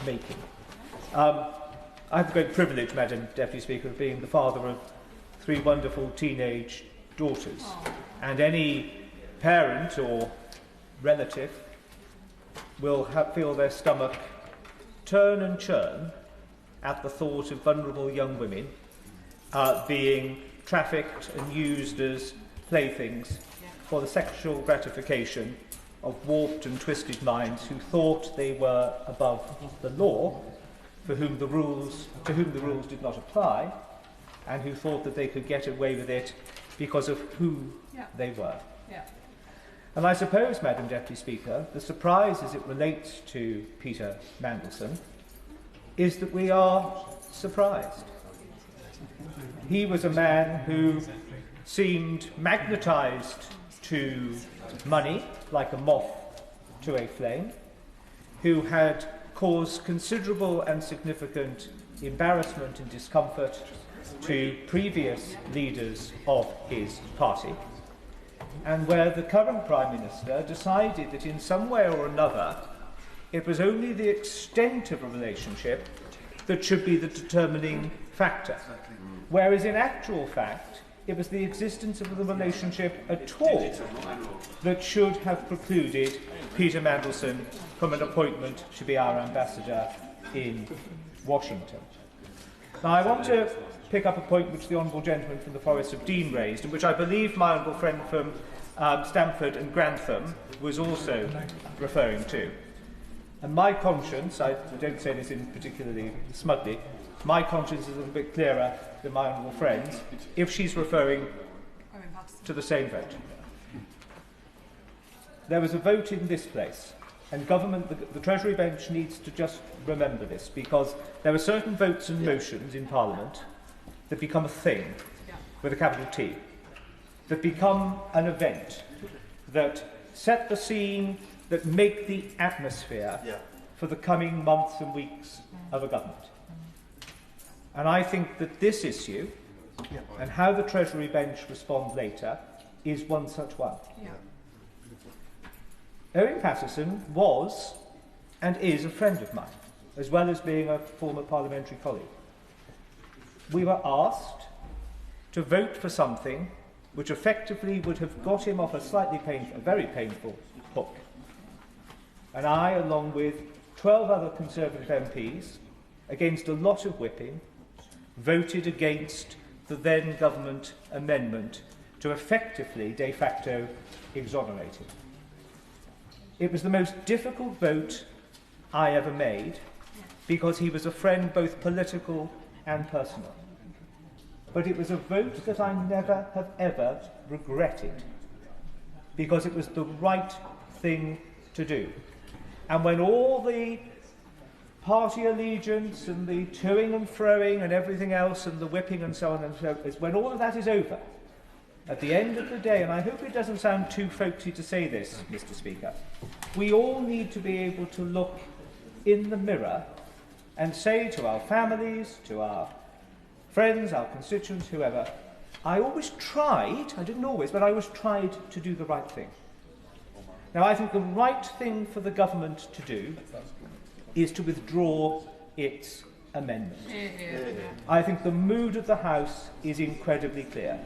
making. I have the great privilege, Madam Deputy Speaker, of being the father of 3 wonderful teenage daughters, and any parent or relative will feel their stomach turn and churn at the thought of vulnerable young women being trafficked and used as playthings for the sexual gratification of warped and twisted minds who thought they were above the law, to whom the rules did not apply, and who thought that they could get away with it because of who they were. And I suppose, Madam Deputy Speaker, the surprise as it relates to Peter Mandelson is that we are surprised. He was a man who seemed magnetised to money like a moth to a flame, who had caused considerable and significant embarrassment and discomfort to previous leaders of his party, and where the current Prime Minister decided that in some way or another it was only the extent of a relationship that should be the determining factor, whereas in actual fact it was the existence of the relationship at all that should have precluded Peter Mandelson from an appointment to be our ambassador in Washington. Now, I want to pick up a point which the honourable gentleman from the Forest of Dean raised, and which I believe my honourable friend from Stamford and Grantham was also referring to. And my conscience, I don't say this in particularly smugly, my conscience is a little bit clearer than my honourable friend's if she's referring to the same vote. There was a vote in this place, and government, the Treasury bench needs to just remember this, because there are certain votes and motions in Parliament that become a thing, with a capital T, that become an event, that set the scene, that make the atmosphere for the coming months and weeks of a government. And I think that this issue, and how the Treasury bench respond later, is one such one. Owen Paterson was and is a friend of mine, as well as being a former parliamentary colleague. we were asked to vote for something which effectively would have got him off a very painful hook. And I, along with 12 other Conservative MPs, against a lot of whipping, voted against the then government amendment to effectively, de facto, exonerate him. It was the most difficult vote I ever made because he was a friend both political and personal. But it was a vote that I never have ever regretted because it was the right thing to do. And when all the party allegiance and the toing and froing and everything else and the whipping and so on and so on, when all of that is over, at the end of the day, and I hope it doesn't sound too folksy to say this, Mr. Speaker, we all need to be able to look in the mirror and say to our families, to our friends, our constituents, whoever, I always tried, I didn't always, but I always tried to do the right thing. Now, I think the right thing for the government to do is to withdraw its amendment. I think the mood of the House is incredibly clear.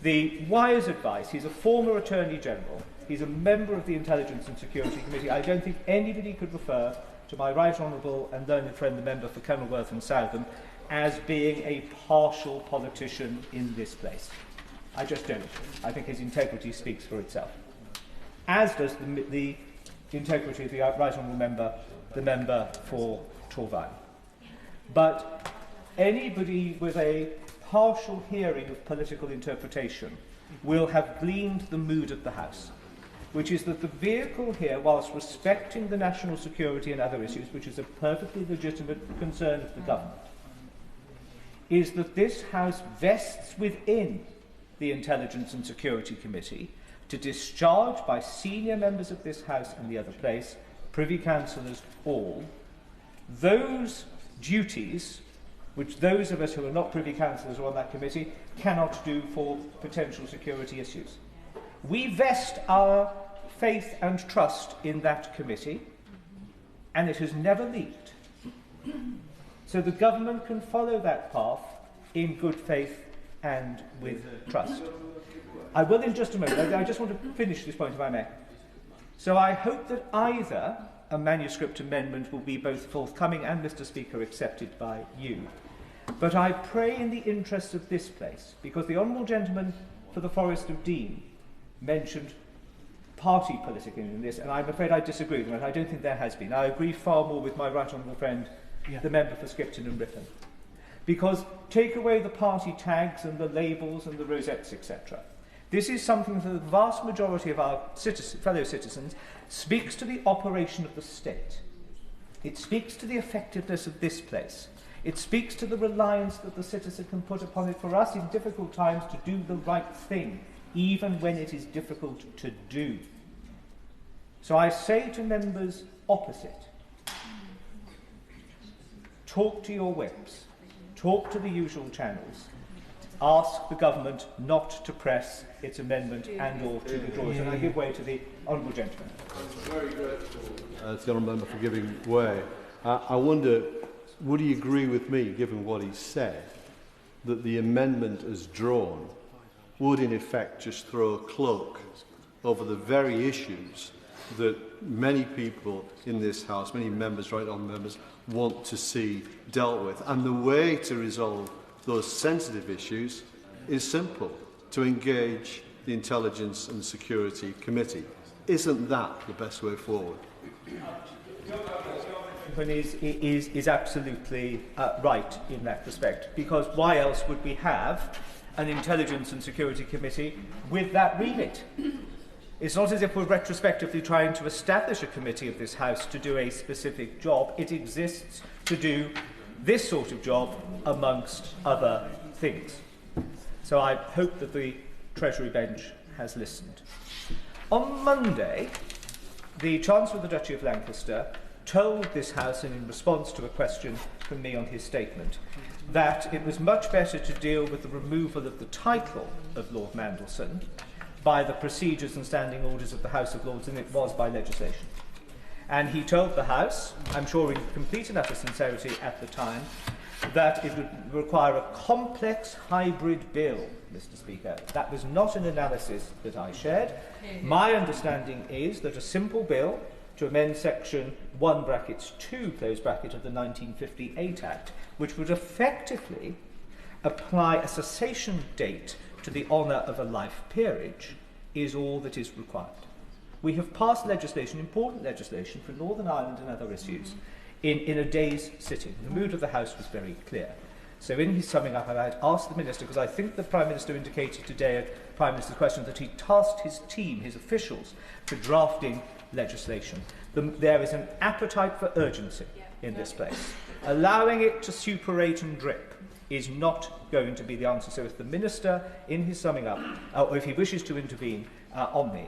The wise advice, he's a former Attorney General, he's a member of the Intelligence and Security Committee. I don't think anybody could refer to my right honourable and learned friend, the member for Kenilworth and Southam, as being a partial politician in this place. I just don't. I think his integrity speaks for itself. As does the integrity of the right honourable member, the member for Torfaen. But anybody with a partial hearing of political interpretation will have gleaned the mood of the House, which is that the vehicle here, whilst respecting the national security and other issues, which is a perfectly legitimate concern of the government, is that this House vests within the Intelligence and Security Committee to discharge by senior members of this House and the other place, Privy Councillors all, those duties which those of us who are not Privy Councillors or on that committee cannot do for potential security issues. We vest our faith and trust in that committee, and it has never leaked. So the government can follow that path in good faith and with trust. I will in just a moment. I just want to finish this point, if I may. So I hope that either a manuscript amendment will be both forthcoming and, Mr. Speaker, accepted by you. But I pray in the interests of this place, because the Honourable Gentleman for the Forest of Dean mentioned party politicking in this, and I'm afraid I disagree with him. I don't think there has been. I agree far more with my right honourable friend, the member for Skipton and Ripon. Because take away the party tags and the labels and the rosettes, etc. This is something that the vast majority of our fellow citizens speaks to the operation of the state. It speaks to the effectiveness of this place. It speaks to the reliance that the citizen can put upon it for us in difficult times to do the right thing, even when it is difficult to do. So I say to members opposite, talk to your whips, talk to the usual channels, ask the government not to press its amendment and or to withdraw it. And I give way to the honourable gentleman. I'm very grateful to the honourable member for giving way. I wonder, would he agree with me, given what he said, that the amendment as drawn would in effect just throw a cloak over the very issues that many people in this House, many members, right honourable members, want to see dealt with? And the way to resolve those sensitive issues is simple: to engage the Intelligence and Security Committee. Isn't that the best way forward? Is absolutely right in that respect, because why else would we have an Intelligence and Security Committee with that remit? It's not as if we're retrospectively trying to establish a committee of this House to do a specific job. It exists to do this sort of job amongst other things. So I hope that the Treasury bench has listened. On Monday, the Chancellor of the Duchy of Lancaster told this House, and in response to a question from me on his statement, that it was much better to deal with the removal of the title of Lord Mandelson by the procedures and standing orders of the House of Lords than it was by legislation. And he told the House, I'm sure in complete enough of sincerity at the time, that it would require a complex hybrid bill, Mr. Speaker. That was not an analysis that I shared. My understanding is that a simple bill to amend Section 1 brackets 2 close bracket of the 1958 Act, which would effectively apply a cessation date to the honour of a life peerage, is all that is required. We have passed legislation, important legislation, for Northern Ireland and other issues in a day's sitting. The mood of the House was very clear. So in his summing up, I had asked the Minister, because I think the Prime Minister indicated today at Prime Minister's question that he tasked his team, his officials, to drafting legislation. There is an appetite for urgency in this place. Allowing it to suppurate and drip is not going to be the answer. So if the Minister, in his summing up, or if he wishes to intervene on me,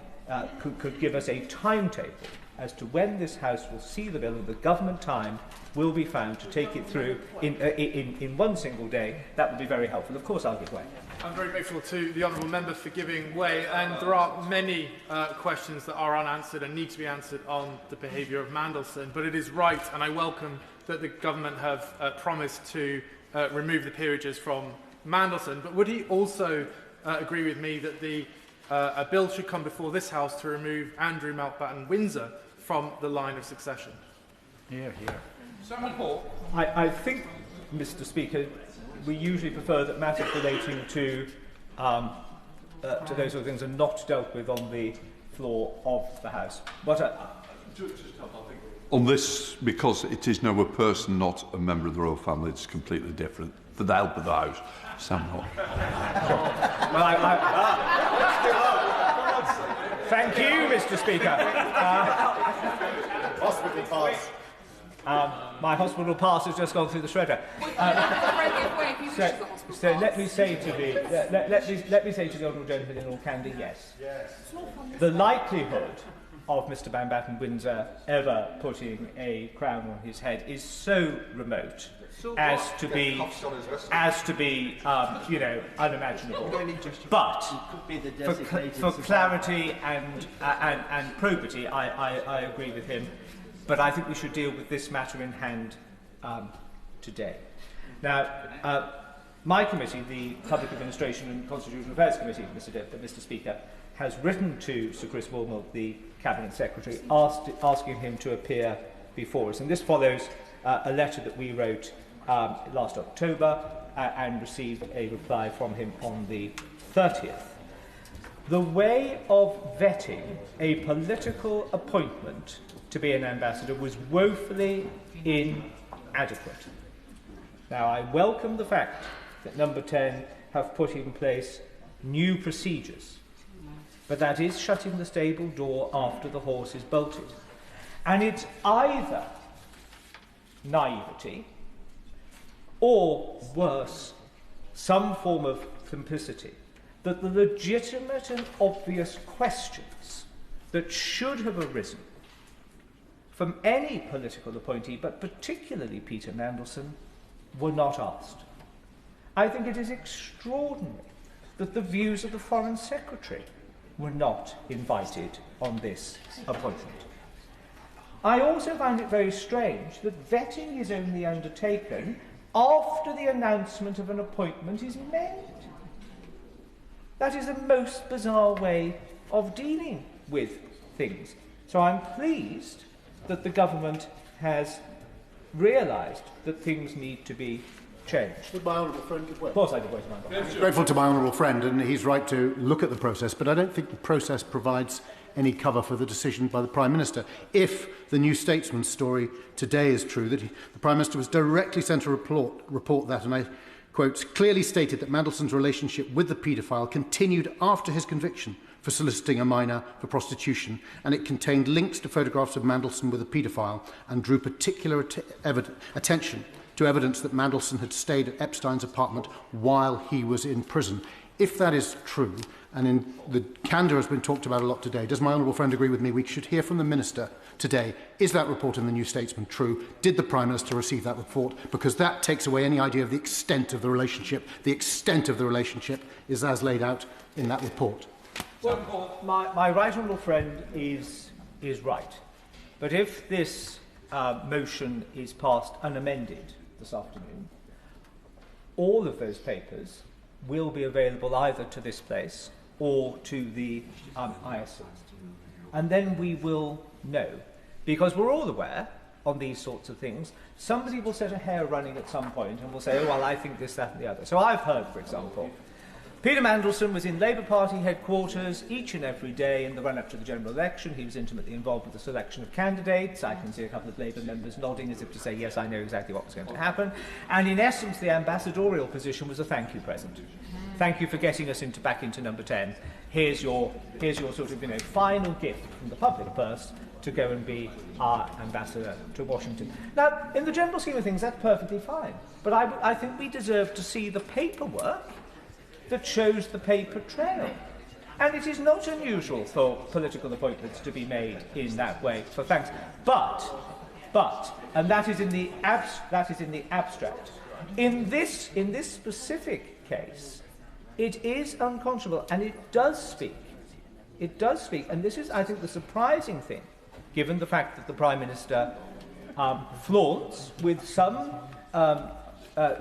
could give us a timetable as to when this House will see the bill and the government time will be found to take it through in one single day, that would be very helpful. Of course, I'll give way. I'm very grateful to the Honourable Member for giving way, and there are many questions that are unanswered and need to be answered on the behaviour of Mandelson, but it is right, and I welcome that the Government have promised to remove the peerages from Mandelson, but would he also agree with me that a bill should come before this House to remove Andrew Mountbatten Windsor from the line of succession? Here. I think, Mr. Speaker, we usually prefer that matters relating to those sort of things are not dealt with on the floor of the House. On this, because it is now a person, not a member of the royal family, it's completely different. For the help of the House, Sam Hall. Thank you, Mr. Speaker. Hospital pass. My hospital pass has just gone through the shredder. So let me say to the honourable gentleman in all candour, yes. The likelihood of Mr. Mountbatten Windsor ever putting a crown on his head is so remote as to be unimaginable. But for clarity and probity, I agree with him. But I think we should deal with this matter in hand today. Now, my committee, the Public Administration and Constitutional Affairs Committee, Mr. Speaker, has written to Sir Chris Wilmot, the Cabinet Secretary, asking him to appear before us. And this follows a letter that we wrote last October and received a reply from him on the 30th. The way of vetting a political appointment to be an ambassador was woefully inadequate. Now, I welcome the fact that Number 10 have put in place new procedures, but that is shutting the stable door after the horse is bolted. And it's either naivety or, worse, some form of complicity that the legitimate and obvious questions that should have arisen from any political appointee, but particularly Peter Mandelson, were not asked. I think it is extraordinary that the views of the Foreign Secretary were not invited on this appointment. I also find it very strange that vetting is only undertaken after the announcement of an appointment is made. That is the most bizarre way of dealing with things. So I'm pleased that the government has realised that things need to be changed. Would my honourable friend give way? Of course I give way to my honourable friend. Grateful to my honourable friend, and he's right to look at the process, but I don't think the process provides any cover for the decision by the Prime Minister. If the New Statesman story today is true, that the Prime Minister was directly sent a report that, and I quote, clearly stated that Mandelson's relationship with the paedophile continued after his conviction for soliciting a minor for prostitution, and it contained links to photographs of Mandelson with a paedophile and drew particular attention to evidence that Mandelson had stayed at Epstein's apartment while he was in prison. If that is true, and in the candour has been talked about a lot today, does my honourable friend agree with me we should hear from the Minister today? Is that report in the New Statesman true? Did the Prime Minister receive that report? Because that takes away any idea of the extent of the relationship. The extent of the relationship is as laid out in that report. Well, my right honourable friend is right. But if this motion is passed unamended this afternoon, all of those papers will be available either to this place or to the ISC. And then we will know, because we're all aware on these sorts of things, somebody will set a hair running at some point and will say, oh, well, I think this, that and the other. So I've heard, for example, Peter Mandelson was in Labour Party headquarters each and every day in the run-up to the general election. He was intimately involved with the selection of candidates. I can see a couple of Labour members nodding as if to say, yes, I know exactly what was going to happen. And in essence, the ambassadorial position was a thank you present. Thank you for getting us back into number 10. Here's your sort of final gift from the public purse to go and be our ambassador to Washington. Now, in the general scheme of things, that's perfectly fine. But I think we deserve to see the paperwork that shows the paper trail. And it is not unusual for political appointments to be made in that way for thanks. But, and that is in the abstract. In this specific case, it is unconscionable, and it does speak. It does speak, and this is, I think, the surprising thing, given the fact that the Prime Minister flaunts with some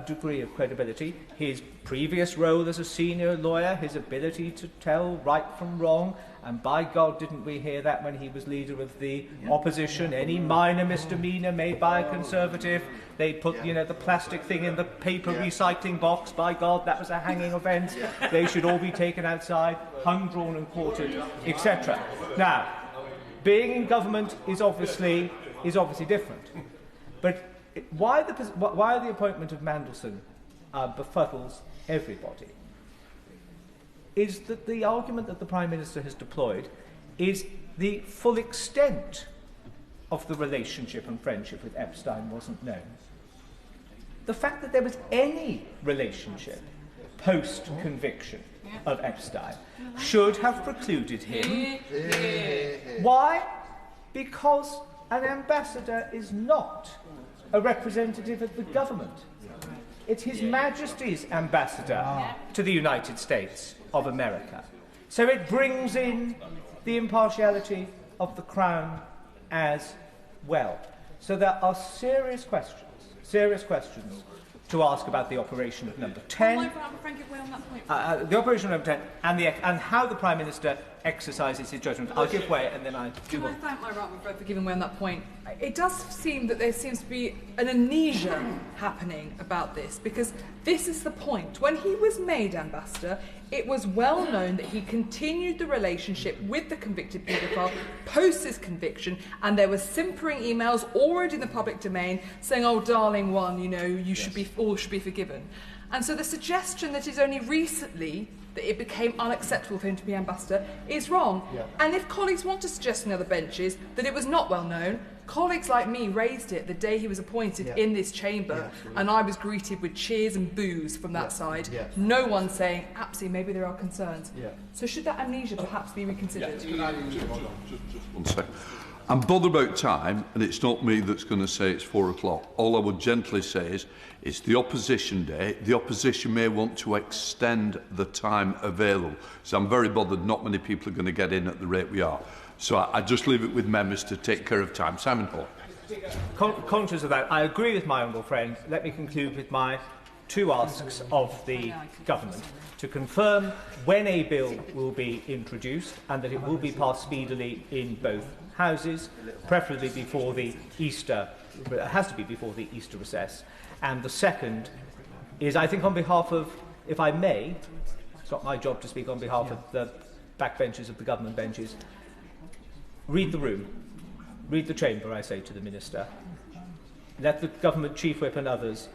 degree of credibility his previous role as a senior lawyer, his ability to tell right from wrong, and by God didn't we hear that when he was leader of the opposition. Any minor misdemeanour made by a Conservative, they put the plastic thing in the paper recycling box. By God, that was a hanging offence. They should all be taken outside, hung, drawn and quartered, etc. Now, being in government is obviously different, but why the appointment of Mandelson befuddles everybody is that the argument that the Prime Minister has deployed is the full extent of the relationship and friendship with Epstein wasn't known. The fact that there was any relationship post-conviction of Epstein should have precluded him. Why? Because an ambassador is not a representative of the government. It's His Majesty's ambassador to the United States of America. So it brings in the impartiality of the Crown as well. So there are serious questions to ask about the operation of number 10. The operation of number 10 and how the Prime Minister exercises his judgment. I'll give way and then I do Can I thank my right friend for giving way on that point? It does seem that there seems to be an amnesia happening about this, because this is the point. When he was made ambassador, it was well known that he continued the relationship with the convicted paedophile post his conviction, and there were simpering emails already in the public domain saying, oh, darling one, you should be forgiven. And so the suggestion that it's only recently that it became unacceptable for him to be ambassador is wrong. Yeah. And if colleagues want to suggest in other benches that it was not well known, colleagues like me raised it the day he was appointed in this chamber, and I was greeted with cheers and boos from that side. Yeah. No one saying, absolutely, maybe there are concerns. Yeah. So should that amnesia perhaps be reconsidered? Just one second. I'm bothered about time, and it's not me that's going to say it's 4 o'clock. All I would gently say is it's the opposition day. The opposition may want to extend the time available. So I'm very bothered not many people are going to get in at the rate we are. So I just leave it with members to take care of time. Simon Hall. Conscious of that, I agree with my honourable friend. Let me conclude with my two asks of the government to confirm when a bill will be introduced and that it will be passed speedily in both houses, preferably before the Easter, it has to be before the Easter recess. And the second is, I think on behalf of, if I may, it's not my job to speak on behalf of the backbenches of the government benches, read the room, read the chamber, I say to the Minister. Let the government chief whip and others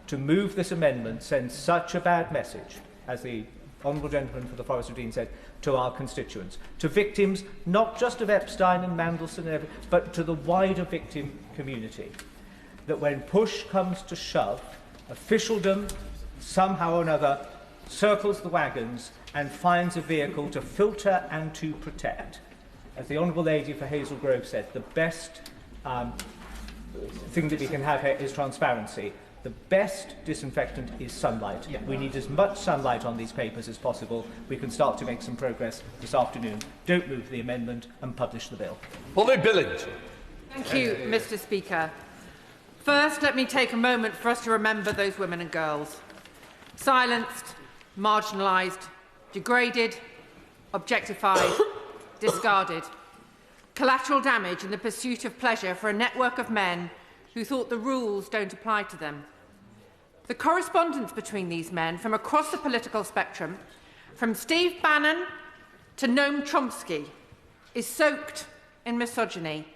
to move this amendment send such a bad message, as the honourable gentleman for the Forest of Dean said, to our constituents, to victims not just of Epstein and Mandelson, but to the wider victim community, that when push comes to shove, officialdom somehow or another circles the wagons and finds a vehicle to filter and to protect. As the Honourable Lady for Hazel Grove said, the best thing that we can have here is transparency. The best disinfectant is sunlight. We need as much sunlight on these papers as possible. We can start to make some progress this afternoon. Don't move the amendment and publish the bill. Holly Billington. Thank you, Mr. Speaker. First, let me take a moment for us to remember those women and girls. silenced, marginalised, degraded, objectified, discarded. Collateral damage in the pursuit of pleasure for a network of men who thought the rules don't apply to them. The correspondence between these men from across the political spectrum, from Steve Bannon to Noam Chomsky, is soaked in misogyny.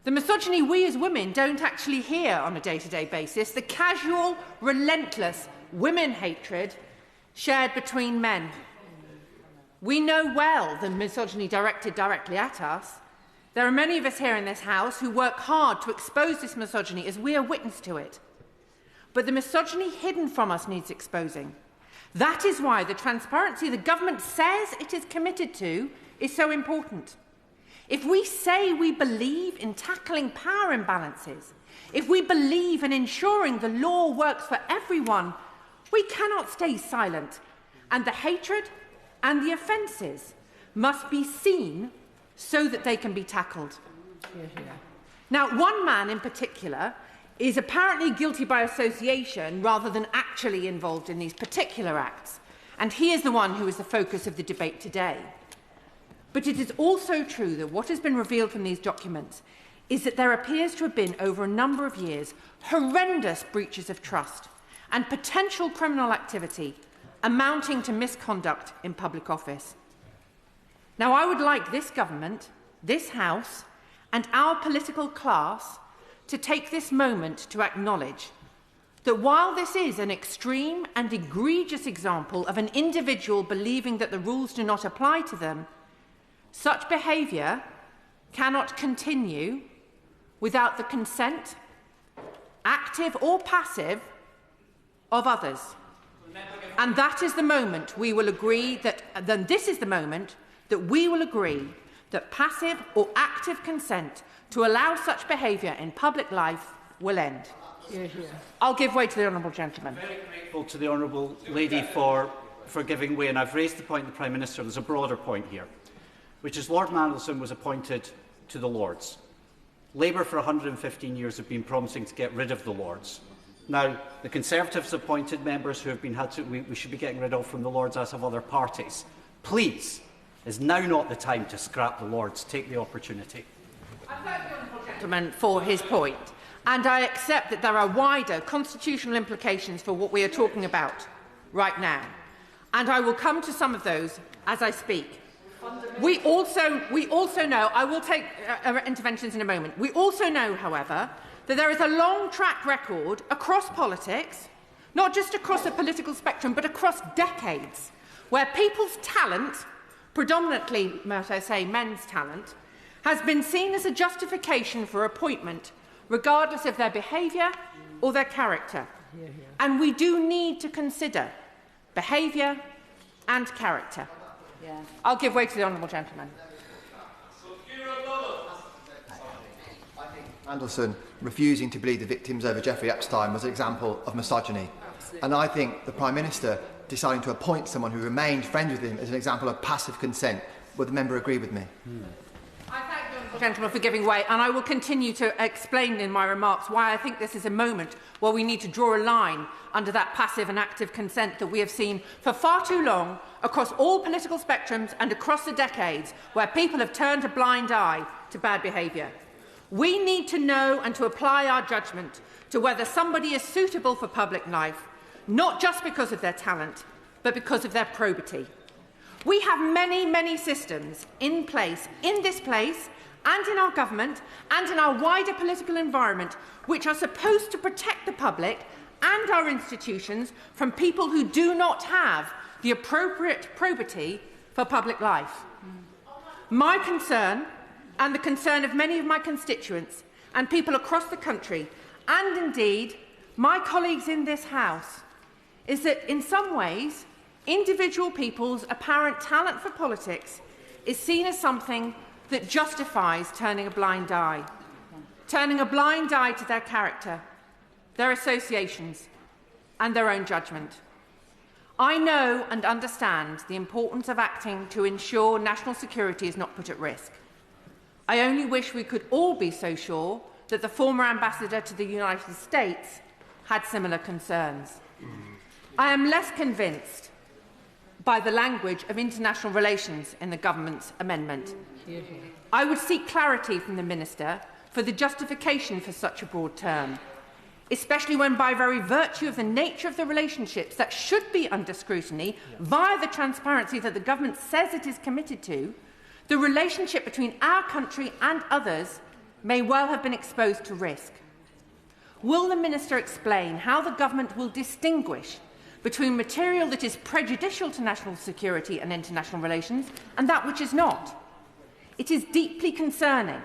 The misogyny we as women don't actually hear on a day-to-day basis, the casual, relentless women hatred shared between men. We know well the misogyny directed directly at us. There are many of us here in this House who work hard to expose this misogyny as we are witness to it. But the misogyny hidden from us needs exposing. That is why the transparency the government says it is committed to is so important. If we say we believe in tackling power imbalances, if we believe in ensuring the law works for everyone, we cannot stay silent, and the hatred and the offences must be seen so that they can be tackled. Now, one man in particular is apparently guilty by association rather than actually involved in these particular acts, and he is the one who is the focus of the debate today. But it is also true that what has been revealed from these documents is that there appears to have been, over a number of years, horrendous breaches of trust and potential criminal activity amounting to misconduct in public office. Now, I would like this government, this House, and our political class to take this moment to acknowledge that while this is an extreme and egregious example of an individual believing that the rules do not apply to them, such behaviour cannot continue without the consent, active or passive, of others. And that is the moment we will agree that, then this is the moment that we will agree that passive or active consent to allow such behaviour in public life will end. I'll give way to the honourable gentleman. I'm very grateful to the honourable lady for giving way, and I've raised the point to the Prime Minister. There's a broader point here, which is Lord Mandelson was appointed to the Lords. Labour for 115 years have been promising to get rid of the Lords. Now, the Conservatives appointed members who have been we should be getting rid of from the Lords, as have other parties. Please, is now not the time to scrap the Lords. Take the opportunity. I thank the honourable gentleman for his point, and I accept that there are wider constitutional implications for what we are talking about right now, and I will come to some of those as I speak. We also know, I will take interventions in a moment, we also know, however, that there is a long track record across politics, not just across the political spectrum, but across decades, where people's talent, predominantly, might I say, men's talent, has been seen as a justification for appointment, regardless of their behaviour or their character. And we do need to consider behaviour and character. I'll give way to the honourable gentleman. Mandelson refusing to believe the victims over Jeffrey Epstein was an example of misogyny. And I think the Prime Minister deciding to appoint someone who remained friends with him is an example of passive consent. Would the member agree with me? I thank the honourable gentleman for giving way, and I will continue to explain in my remarks why I think this is a moment where we need to draw a line under that passive and active consent that we have seen for far too long across all political spectrums and across the decades, where people have turned a blind eye to bad behaviour. We need to know and to apply our judgment to whether somebody is suitable for public life, not just because of their talent, but because of their probity. We have many, many systems in place, in this place, and in our government, and in our wider political environment, which are supposed to protect the public and our institutions from people who do not have the appropriate probity for public life. My concern, and the concern of many of my constituents and people across the country, and indeed my colleagues in this House, is that in some ways individual people's apparent talent for politics is seen as something that justifies turning a blind eye to their character, their associations and their own judgment. I know and understand the importance of acting to ensure national security is not put at risk. I only wish we could all be so sure that the former ambassador to the United States had similar concerns. I am less convinced by the language of international relations in the government's amendment. I would seek clarity from the Minister for the justification for such a broad term, especially when, by very virtue of the nature of the relationships that should be under scrutiny via the transparency that the government says it is committed to, the relationship between our country and others may well have been exposed to risk. Will the Minister explain how the government will distinguish between material that is prejudicial to national security and international relations and that which is not? It is deeply concerning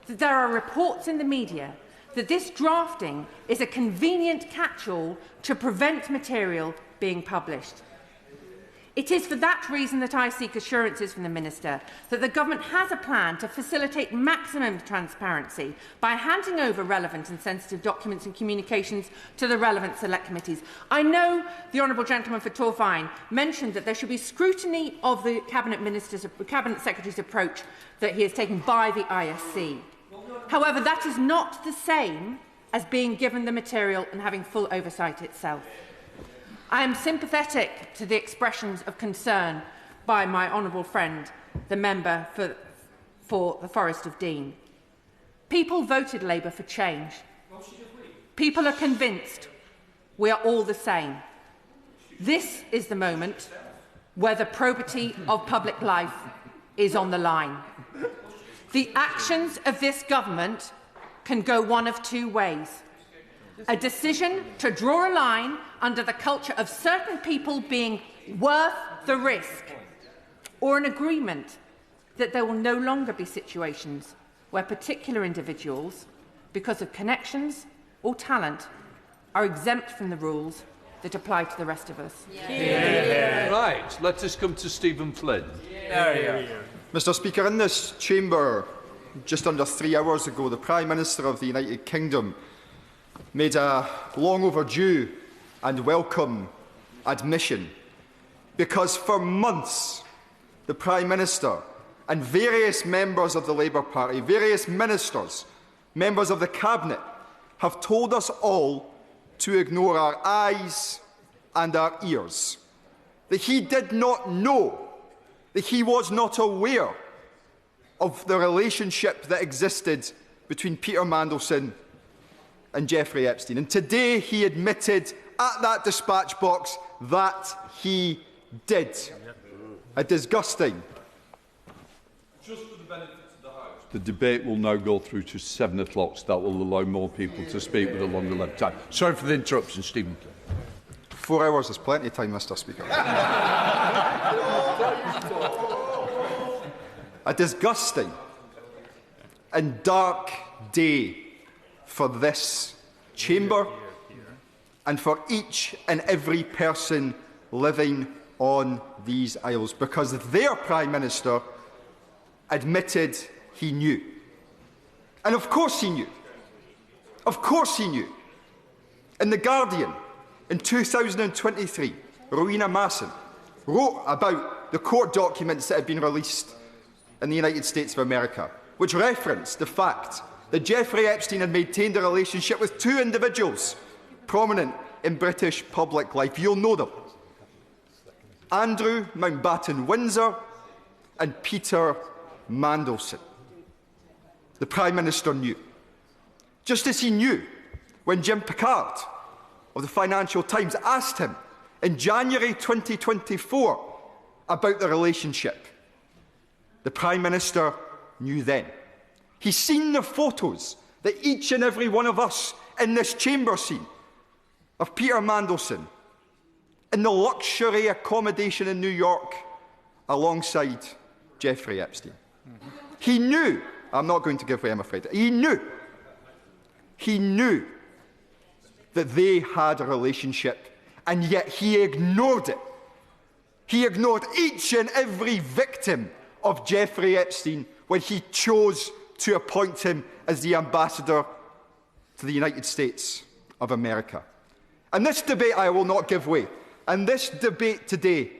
that there are reports in the media that this drafting is a convenient catch-all to prevent material being published. It is for that reason that I seek assurances from the Minister that the Government has a plan to facilitate maximum transparency by handing over relevant and sensitive documents and communications to the relevant select committees. I know the Honourable Gentleman for Torfaen mentioned that there should be scrutiny of the Cabinet Secretary's approach that he has taken by the ISC. However, that is not the same as being given the material and having full oversight itself. I am sympathetic to the expressions of concern by my honourable friend, the member for the Forest of Dean. People voted Labour for change. People are convinced we are all the same. This is the moment where the probity of public life is on the line. The actions of this government can go one of two ways. A decision to draw a line under the culture of certain people being worth the risk, or an agreement that there will no longer be situations where particular individuals, because of connections or talent, are exempt from the rules that apply to the rest of us. Right, let us come to Stephen Flynn. Mr. Speaker, in this chamber, just under 3 hours ago, the Prime Minister of the United Kingdom made a long overdue and welcome admission, because for months the Prime Minister and various members of the Labour Party, various ministers, members of the Cabinet, have told us all to ignore our eyes and our ears, that he did not know, that he was not aware of the relationship that existed between Peter Mandelson and Jeffrey Epstein. And today he admitted at that dispatch box that he did. A disgusting. Just for the benefit of the House, the debate will now go through to 7 o'clock, so that will allow more people to speak with a longer length time. Sorry for the interruption, Stephen. 4 hours is plenty of time, Mr. Speaker. A disgusting and dark day for this chamber and for each and every person living on these isles, because their Prime Minister admitted he knew. And of course he knew. Of course he knew. In The Guardian, in 2023, Rowena Masson wrote about the court documents that had been released in the United States of America, which referenced the fact that Jeffrey Epstein had maintained a relationship with 2 individuals prominent in British public life. You'll know them. Andrew Mountbatten Windsor and Peter Mandelson. The Prime Minister knew. Just as he knew when Jim Picard of the Financial Times asked him in January 2024 about the relationship. The Prime Minister knew then. He's seen the photos that each and every one of us in this chamber seen of Peter Mandelson in the luxury accommodation in New York alongside Jeffrey Epstein. He knew, I'm not going to give way, I'm afraid, he knew that they had a relationship, and yet he ignored it. He ignored each and every victim of Jeffrey Epstein when he chose to appoint him as the ambassador to the United States of America. And this debate, I will not give way. And this debate today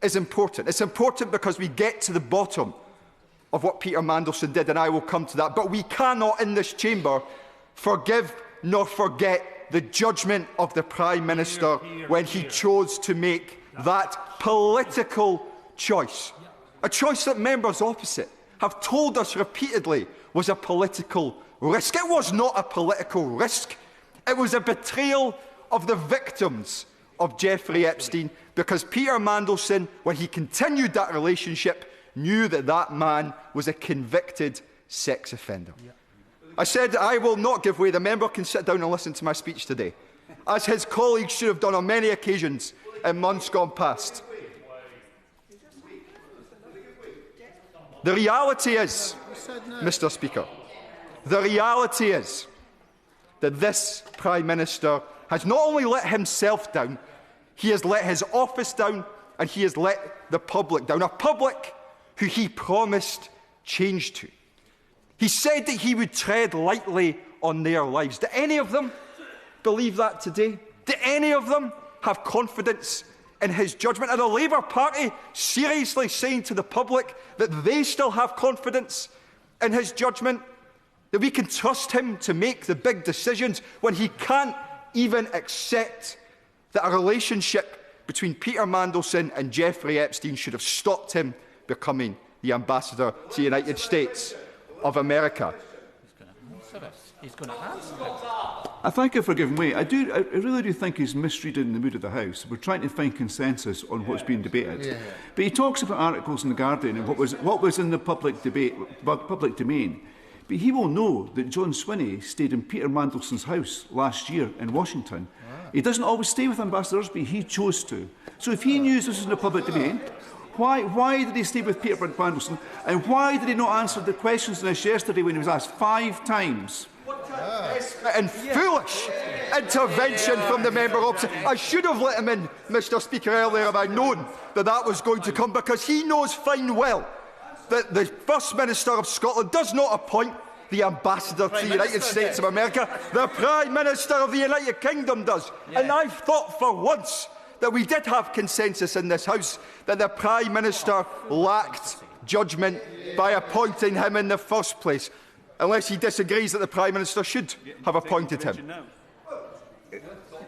is important. It's important because we get to the bottom of what Peter Mandelson did, and I will come to that. But we cannot in this chamber forgive nor forget the judgment of the Prime Minister when he chose to make that political choice. A choice that members opposite have told us repeatedly was a political risk. It was not a political risk. It was a betrayal of the victims of Jeffrey Epstein, because Peter Mandelson, when he continued that relationship, knew that that man was a convicted sex offender. I said I will not give way. The member can sit down and listen to my speech today, as his colleagues should have done on many occasions in months gone past. The reality is, Mr. Speaker, the reality is that this Prime Minister has not only let himself down, he has let his office down, and he has let the public down, a public who he promised change to. He said that he would tread lightly on their lives. Do any of them believe that today? Do any of them have confidence in his judgment? Are the Labour Party seriously saying to the public that they still have confidence in his judgment? That we can trust him to make the big decisions when he can't even accept that a relationship between Peter Mandelson and Jeffrey Epstein should have stopped him becoming the ambassador to the United States of America? He's going to answer it. I thank you for giving way. I really do think he's misreading the mood of the House. We're trying to find consensus on what's being debated. Yeah. But he talks about articles in The Guardian and what was in the public domain. But he will know that John Swinney stayed in Peter Mandelson's house last year in Washington. He doesn't always stay with ambassadors, but he chose to. So if he knew this was in the public domain, why did he stay with Peter Mandelson? And why did he not answer the questions on this yesterday when he was asked 5 times? And foolish intervention from the member opposite. I should have let him in, Mr. Speaker, earlier if I'd known that that was going to come, because he knows fine well that the First Minister of Scotland does not appoint the ambassador to the United States of America. The Prime Minister of the United Kingdom does. Yeah. And I've thought for once that we did have consensus in this House that the Prime Minister lacked judgment by appointing him in the first place, unless he disagrees that the Prime Minister should have appointed him.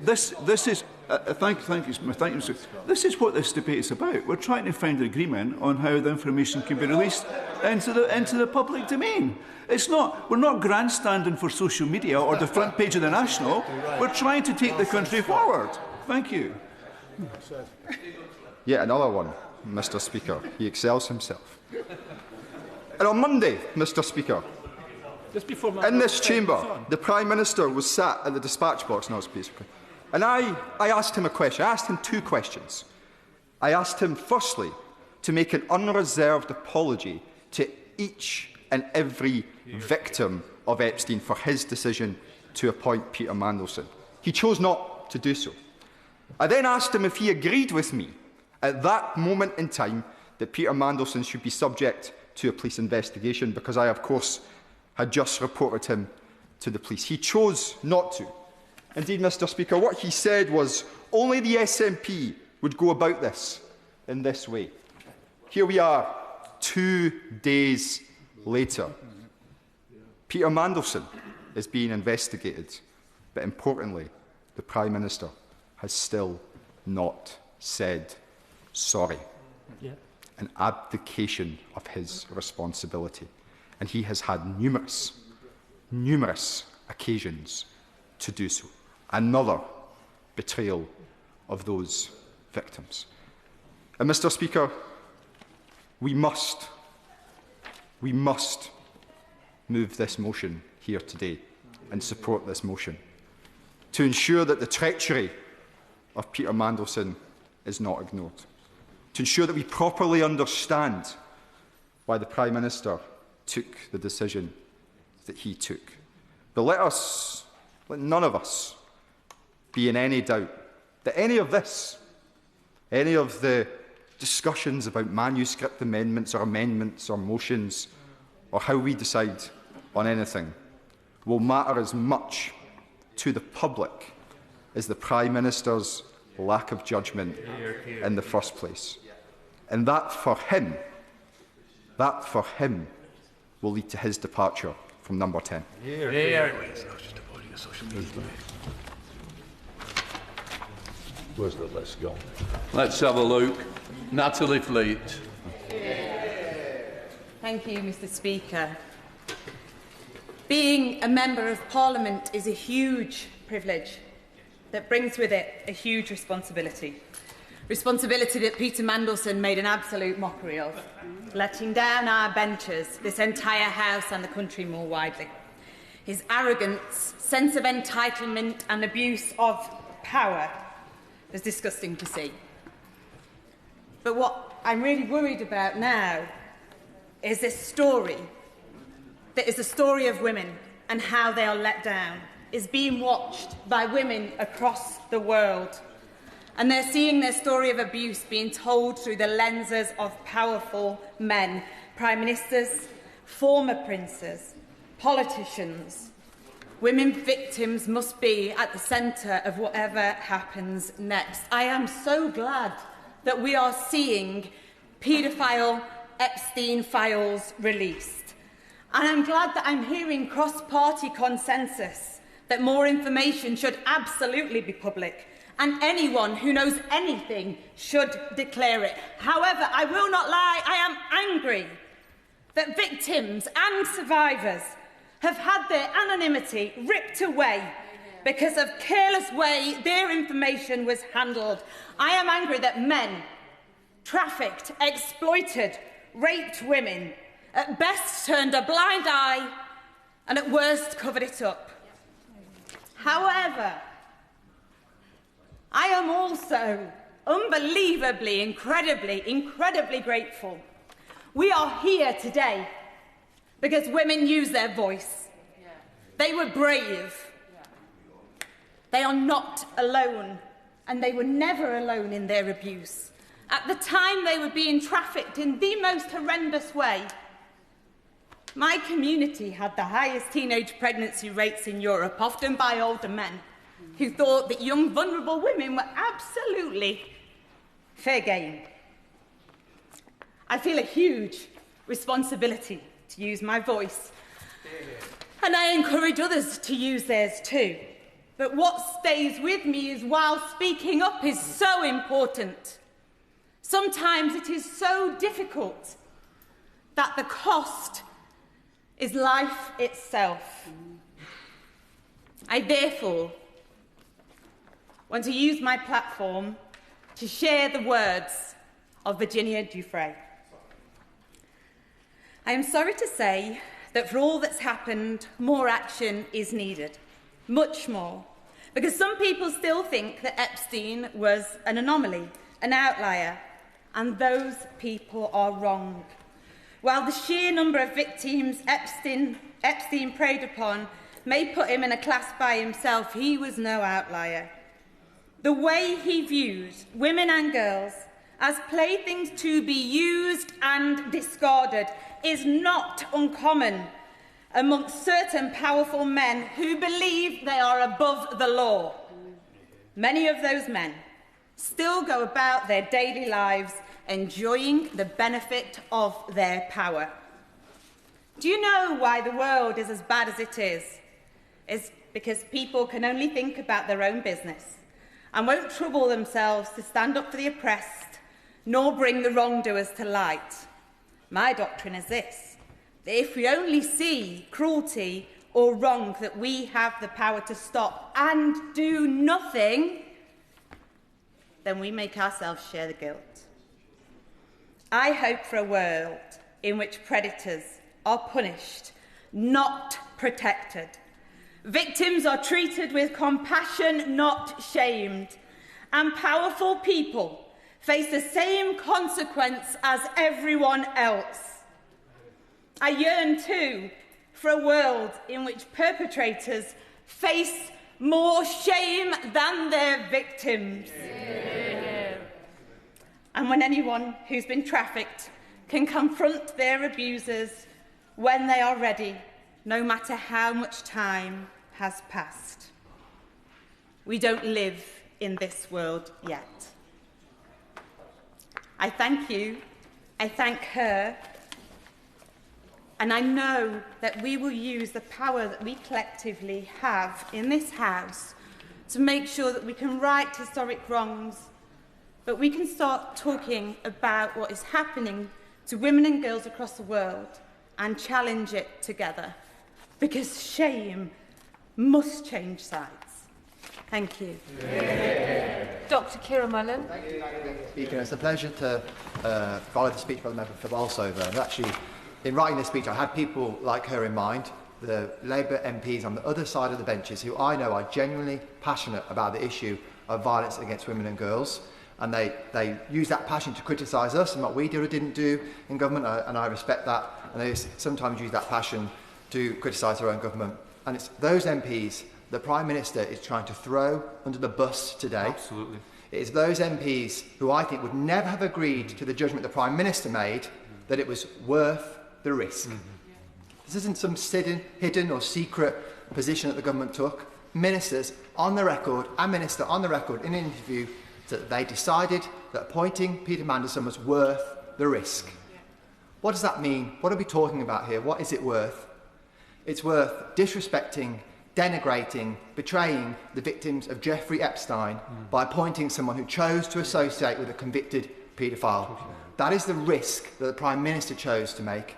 This is thank you, Mr. This is what this debate is about. We're trying to find an agreement on how the information can be released into the public domain. It's not. We're not grandstanding for social media or the front page of the National. We're trying to take the country forward. Thank you. Yet another one, Mr. Speaker. He excels himself. And on Monday, Mr. Speaker, in this chamber, the Prime Minister was sat at the dispatch box, and I asked him a question. I asked him 2 questions. I asked him, firstly, to make an unreserved apology to each and every victim of Epstein for his decision to appoint Peter Mandelson. He chose not to do so. I then asked him if he agreed with me at that moment in time that Peter Mandelson should be subject to a police investigation, because I, of course, had just reported him to the police. He chose not to. Indeed, Mr. Speaker, what he said was only the SNP would go about this in this way. Here we are, 2 days later. Peter Mandelson is being investigated, but importantly, the Prime Minister has still not said sorry. Yeah. An abdication of his responsibility. And he has had numerous occasions to do so. Another betrayal of those victims. And, Mr. Speaker, we must move this motion here today and support this motion to ensure that the treachery of Peter Mandelson is not ignored, to ensure that we properly understand why the Prime Minister took the decision that he took. But let none of us be in any doubt that any of this, any of the discussions about manuscript amendments or motions, or how we decide on anything, will matter as much to the public as the Prime Minister's lack of judgment in the first place. And that for him will lead to his departure from Number 10. Where's the list gone? Let's have a look. Natalie Fleet. Thank you, Mr. Speaker. Being a Member of Parliament is a huge privilege that brings with it a huge responsibility. Responsibility that Peter Mandelson made an absolute mockery of, letting down our benches, this entire House and the country more widely. His arrogance, sense of entitlement and abuse of power was disgusting to see. But what I'm really worried about now is this story that is the story of women and how they are let down, is being watched by women across the world. And they're seeing their story of abuse being told through the lenses of powerful men, prime ministers, former princes, politicians. Women victims must be at the centre of whatever happens next. I am so glad that we are seeing paedophile Epstein files released. And I'm glad that I'm hearing cross-party consensus that more information should absolutely be public, and anyone who knows anything should declare it. However, I will not lie, I am angry that victims and survivors have had their anonymity ripped away because of careless way their information was handled. I am angry that men trafficked, exploited, raped women, at best turned a blind eye and at worst covered it up. However, I am also unbelievably, incredibly grateful. We are here today because women used their voice. They were brave. They are not alone, and they were never alone in their abuse. At the time they were being trafficked in the most horrendous way. My community had the highest teenage pregnancy rates in Europe, often by older men, who thought that young, vulnerable women were absolutely fair game. I feel a huge responsibility to use my voice, and I encourage others to use theirs too. But what stays with me is while speaking up is so important, sometimes it is so difficult that the cost is life itself. I therefore want to use my platform to share the words of Virginia Dufresne. I am sorry to say that for all that's happened, more action is needed, much more, because some people still think that Epstein was an anomaly, an outlier, and those people are wrong. While the sheer number of victims Epstein preyed upon may put him in a class by himself, he was no outlier. The way he viewed women and girls as playthings to be used and discarded is not uncommon amongst certain powerful men who believe they are above the law. Many of those men still go about their daily lives enjoying the benefit of their power. Do you know why the world is as bad as it is? It's because people can only think about their own business and won't trouble themselves to stand up for the oppressed, nor bring the wrongdoers to light. My doctrine is this, that if we only see cruelty or wrong that we have the power to stop and do nothing, then we make ourselves share the guilt. I hope for a world in which predators are punished, not protected. Victims are treated with compassion, not shamed. And powerful people face the same consequence as everyone else. I yearn, too, for a world in which perpetrators face more shame than their victims. And when anyone who's been trafficked can confront their abusers when they are ready, no matter how much time has passed. We don't live in this world yet. I thank you, I thank her, and I know that we will use the power that we collectively have in this House to make sure that we can right historic wrongs, but we can start talking about what is happening to women and girls across the world and challenge it together, because shame must change sides. Thank you. Dr. Kieran Mullan. Thank you, Speaker. It's a pleasure to follow the speech by the member for Bolsover. And actually, in writing this speech, I had people like her in mind, the Labour MPs on the other side of the benches, who I know are genuinely passionate about the issue of violence against women and girls. And they use that passion to criticise us and what we did or didn't do in government, and I respect that. And they sometimes use that passion to criticise their own government. And it's those MPs the Prime Minister is trying to throw under the bus today. Absolutely. It is those MPs who I think would never have agreed to the judgment the Prime Minister made that it was worth the risk. This isn't some hidden or secret position that the government took. Ministers on the record, and Minister on the record in an interview, that they decided that appointing Peter Mandelson was worth the risk. What does that mean? What are we talking about here? What is it worth? It's worth disrespecting, denigrating, betraying the victims of Jeffrey Epstein by appointing someone who chose to associate with a convicted paedophile. That is the risk that the Prime Minister chose to make,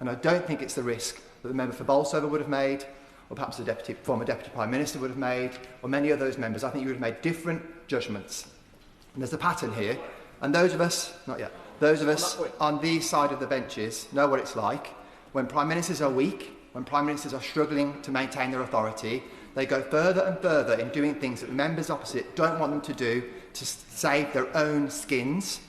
and I don't think it's the risk that the member for Bolsover would have made, or perhaps the former Deputy Prime Minister would have made, or many of those members. I think you would have made different judgments. And there's a pattern here, and those of us, not yet, those of us on these side of the benches know what it's like. When Prime Ministers are weak, when Prime Ministers are struggling to maintain their authority, they go further and further in doing things that the members opposite don't want them to do to save their own skins,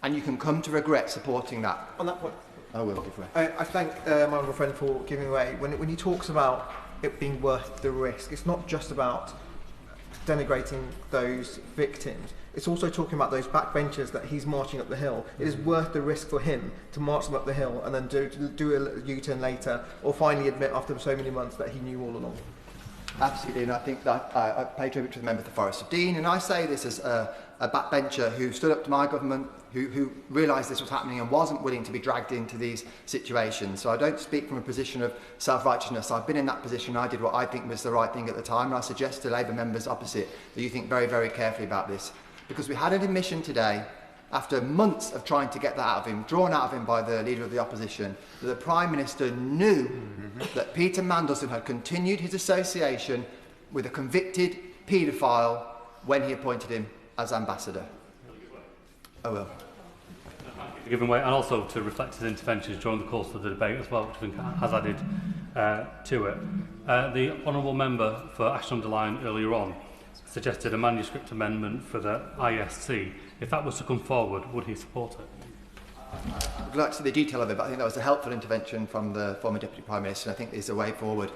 and you can come to regret supporting that. On that point, I will give way. I thank my honourable friend for giving way. When he talks about it being worth the risk, it's not just about denigrating those victims. It's also talking about those backbenchers that he's marching up the hill. It is worth the risk for him to march them up the hill and then do a U-turn later, or finally admit after so many months that he knew all along. Absolutely, and I think that I pay tribute to the member of the Forest of Dean, and I say this as a backbencher who stood up to my government, who realised this was happening and wasn't willing to be dragged into these situations. So I don't speak from a position of self-righteousness. I've been in that position. I did what I think was the right thing at the time, and I suggest to Labour members opposite that you think very, very carefully about this. Because we had an admission today, after months of trying to get that out of him, drawn out of him by the Leader of the Opposition, that the Prime Minister knew that Peter Mandelson had continued his association with a convicted paedophile when he appointed him as Ambassador. I will. Given way, and also to reflect his interventions during the course of the debate as well, which I think has added to it. The Honourable Member for Ashton-under-Lyne earlier on suggested a manuscript amendment for the ISC. If that was to come forward, would he support it? I'd like to see the detail of it, but I think that was a helpful intervention from the former Deputy Prime Minister, and I think there's a way forward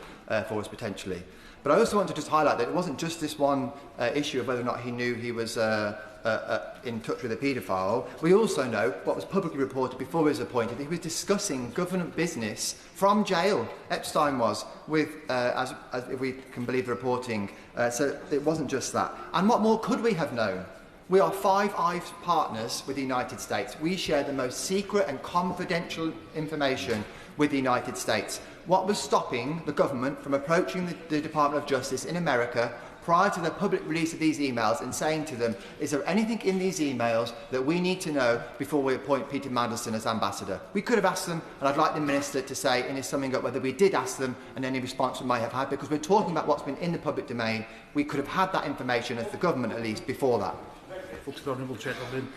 for us potentially. But I also want to just highlight that it wasn't just this one issue of whether or not he knew he was in touch with a paedophile. We also know what was publicly reported before he was appointed. He was discussing government business from jail. Epstein was, with, as if we can believe the reporting. So it wasn't just that. And what more could we have known? We are Five Eyes partners with the United States. We share the most secret and confidential information with the United States. What was stopping the government from approaching the Department of Justice in America prior to the public release of these emails and saying to them, is there anything in these emails that we need to know before we appoint Peter Mandelson as Ambassador? We could have asked them, and I'd like the Minister to say in his summing up whether we did ask them and any response we may have had, because we're talking about what's been in the public domain. We could have had that information, as the government at least, before that. Folks, the Honourable Gentleman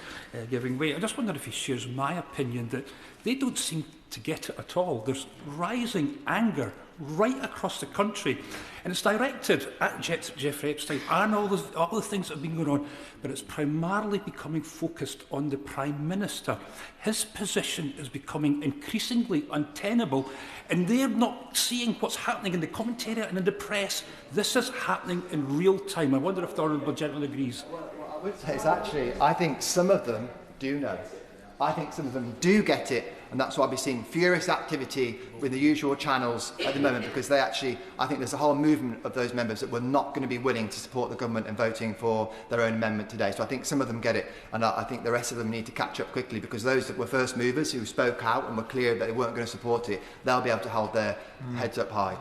giving way. I just wonder if he shares my opinion that they don't seem to get it at all. There's rising anger right across the country, and it's directed at Jeffrey Epstein and all the things that have been going on, but it's primarily becoming focused on the Prime Minister. His position is becoming increasingly untenable, and they're not seeing what's happening in the commentariat and in the press. This is happening in real time. I wonder if the Honourable Gentleman agrees. I would say is actually, I think some of them do know. I think some of them do get it, and that's why we're seeing furious activity with the usual channels at the moment, because they actually, I think there's a whole movement of those members that were not going to be willing to support the government in voting for their own amendment today. So I think some of them get it, and I think the rest of them need to catch up quickly, because those that were first movers who spoke out and were clear that they weren't going to support it, they'll be able to hold their heads up high.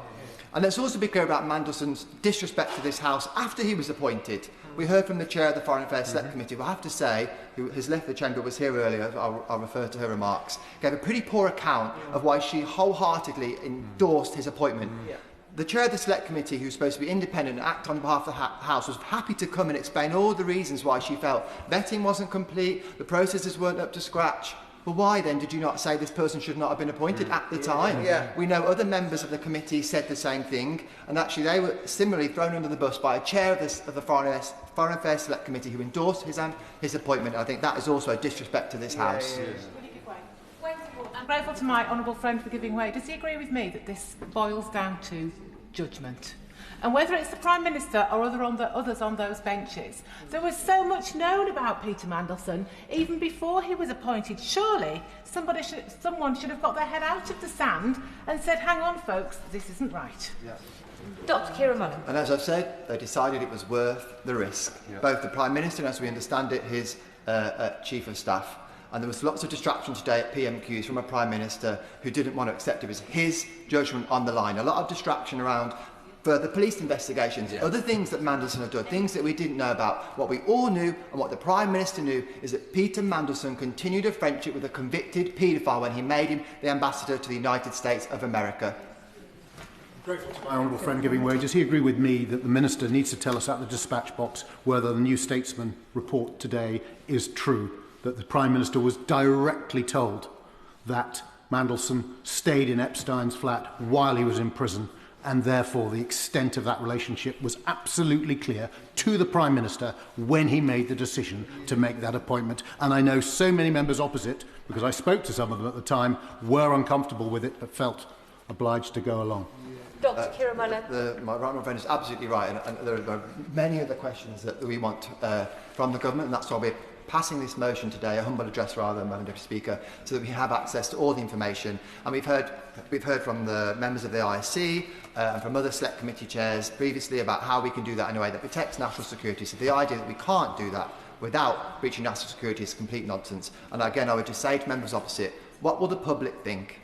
And let's also be clear about Mandelson's disrespect to this House after he was appointed. We heard from the Chair of the Foreign Affairs Select Committee, who I have to say, who has left the chamber, was here earlier, I'll refer to her remarks, gave a pretty poor account of why she wholeheartedly endorsed his appointment. The Chair of the Select Committee, who's supposed to be independent and act on behalf of the House, was happy to come and explain all the reasons why she felt vetting wasn't complete, the processes weren't up to scratch. Well, why then did you not say this person should not have been appointed at the time? We know other members of the committee said the same thing, and actually they were similarly thrown under the bus by a chair of the Foreign Affairs Select Committee who endorsed his appointment. I think that is also a disrespect to this House. I'm grateful to my honourable friend for giving way. Does he agree with me that this boils down to judgment? And whether it's the Prime Minister or others on those benches, there was so much known about Peter Mandelson even before he was appointed. Surely someone should have got their head out of the sand and said, hang on folks, this isn't right. Dr Kieran Mullan. And as I've said, they decided it was worth the risk. Both the Prime Minister and, as we understand it, his Chief of Staff. And there was lots of distraction today at PMQs from a Prime Minister who didn't want to accept it was his judgment on the line. A lot of distraction around further police investigations, other things that Mandelson had done, things that we didn't know about. What we all knew and what the Prime Minister knew is that Peter Mandelson continued a friendship with a convicted paedophile when he made him the ambassador to the United States of America. Grateful to my honourable friend giving way. Does he agree with me that the Minister needs to tell us at the dispatch box whether the New Statesman report today is true, that the Prime Minister was directly told that Mandelson stayed in Epstein's flat while he was in prison, and therefore the extent of that relationship was absolutely clear to the Prime Minister when he made the decision to make that appointment. And I know so many members opposite, because I spoke to some of them at the time, were uncomfortable with it but felt obliged to go along. Dr Kieran Mullan. My right friend is absolutely right, and there are many other questions that we want from the government, and that's why we're passing this motion today, a humble address rather, Madam Deputy Speaker, so that we have access to all the information. And we've heard from the members of the ISC and from other Select Committee chairs previously about how we can do that in a way that protects national security. So the idea that we can't do that without breaching national security is complete nonsense. And again, I would just say to members opposite, what will the public think?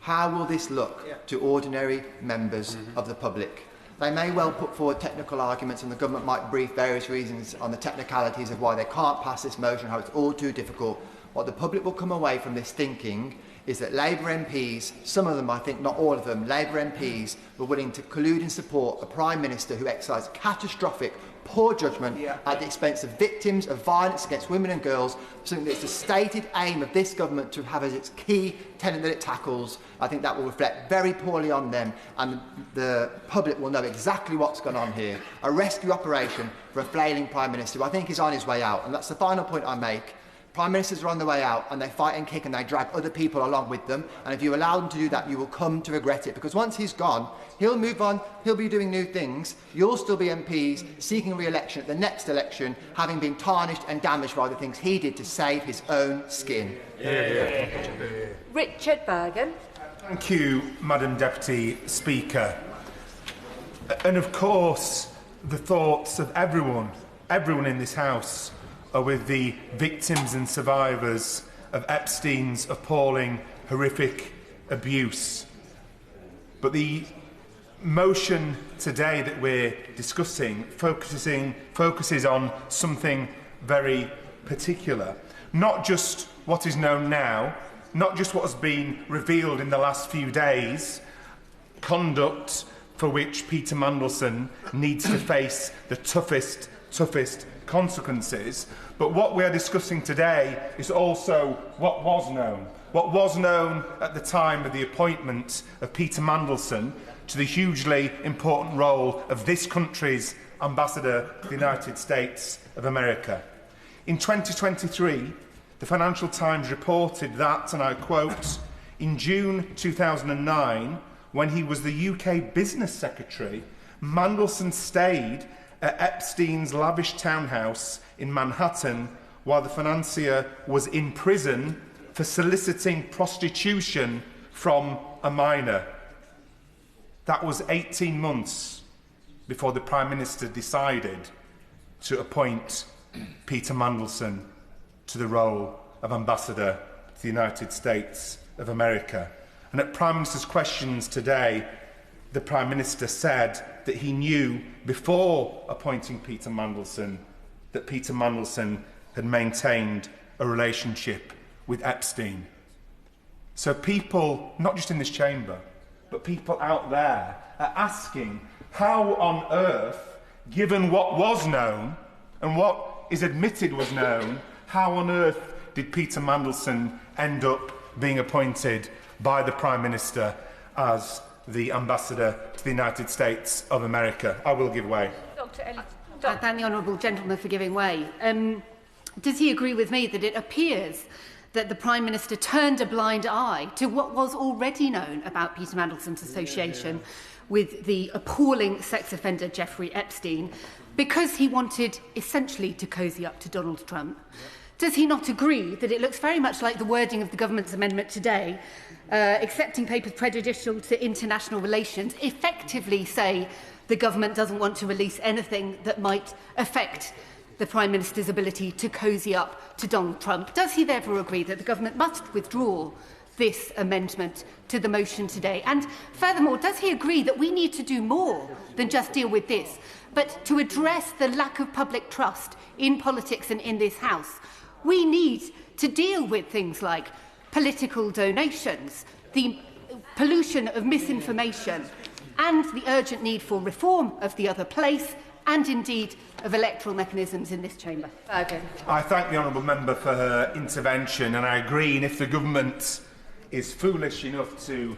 How will this look to ordinary members of the public? They may well put forward technical arguments, and the government might brief various reasons on the technicalities of why they can't pass this motion, how it's all too difficult. What the public will come away from this thinking is that Labour MPs, some of them, I think not all of them, Labour MPs were willing to collude and support a Prime Minister who exercised catastrophic, poor judgment at the expense of victims of violence against women and girls, something that's the stated aim of this government to have as its key tenet that it tackles. I think that will reflect very poorly on them, and the public will know exactly what's gone on here. A rescue operation for a flailing Prime Minister who I think is on his way out. And that's the final point I make. Prime Ministers are on the way out, and they fight and kick and they drag other people along with them, and if you allow them to do that, you will come to regret it, because once he's gone, he'll move on, he'll be doing new things, you'll still be MPs seeking re-election at the next election, having been tarnished and damaged by the things he did to save his own skin. Richard Bergen. Thank you, Madam Deputy Speaker. And of course, the thoughts of everyone in this House are with the victims and survivors of Epstein's appalling, horrific abuse. But the motion today that we're discussing focuses on something very particular. Not just what is known now, not just what has been revealed in the last few days, conduct for which Peter Mandelson needs to face the toughest consequences, but what we are discussing today is also what was known. What was known at the time of the appointment of Peter Mandelson to the hugely important role of this country's ambassador to the United States of America. In 2023, the Financial Times reported that, and I quote, in June 2009, when he was the UK Business Secretary, Mandelson stayed at Epstein's lavish townhouse in Manhattan while the financier was in prison for soliciting prostitution from a minor. That was 18 months before the Prime Minister decided to appoint Peter Mandelson to the role of Ambassador to the United States of America. And at Prime Minister's questions today, the Prime Minister said that he knew before appointing Peter Mandelson that Peter Mandelson had maintained a relationship with Epstein. So people, not just in this chamber, but people out there are asking how on earth, given what was known and what is admitted was known, how on earth did Peter Mandelson end up being appointed by the Prime Minister as the Ambassador to the United States of America? I will give way. Dr. Ellie. I thank the honourable gentleman for giving way. Does he agree with me that it appears that the Prime Minister turned a blind eye to what was already known about Peter Mandelson's association with the appalling sex offender Jeffrey Epstein because he wanted essentially to cosy up to Donald Trump? Does he not agree that it looks very much like the wording of the government's amendment today, accepting papers prejudicial to international relations, effectively say the government doesn't want to release anything that might affect the Prime Minister's ability to cosy up to Donald Trump? Does he therefore agree that the government must withdraw this amendment to the motion today? And furthermore, does he agree that we need to do more than just deal with this, but to address the lack of public trust in politics and in this House? We need to deal with things like political donations, the pollution of misinformation, and the urgent need for reform of the other place, and indeed of electoral mechanisms in this chamber. I thank the honourable member for her intervention, and I agree, and if the government is foolish enough to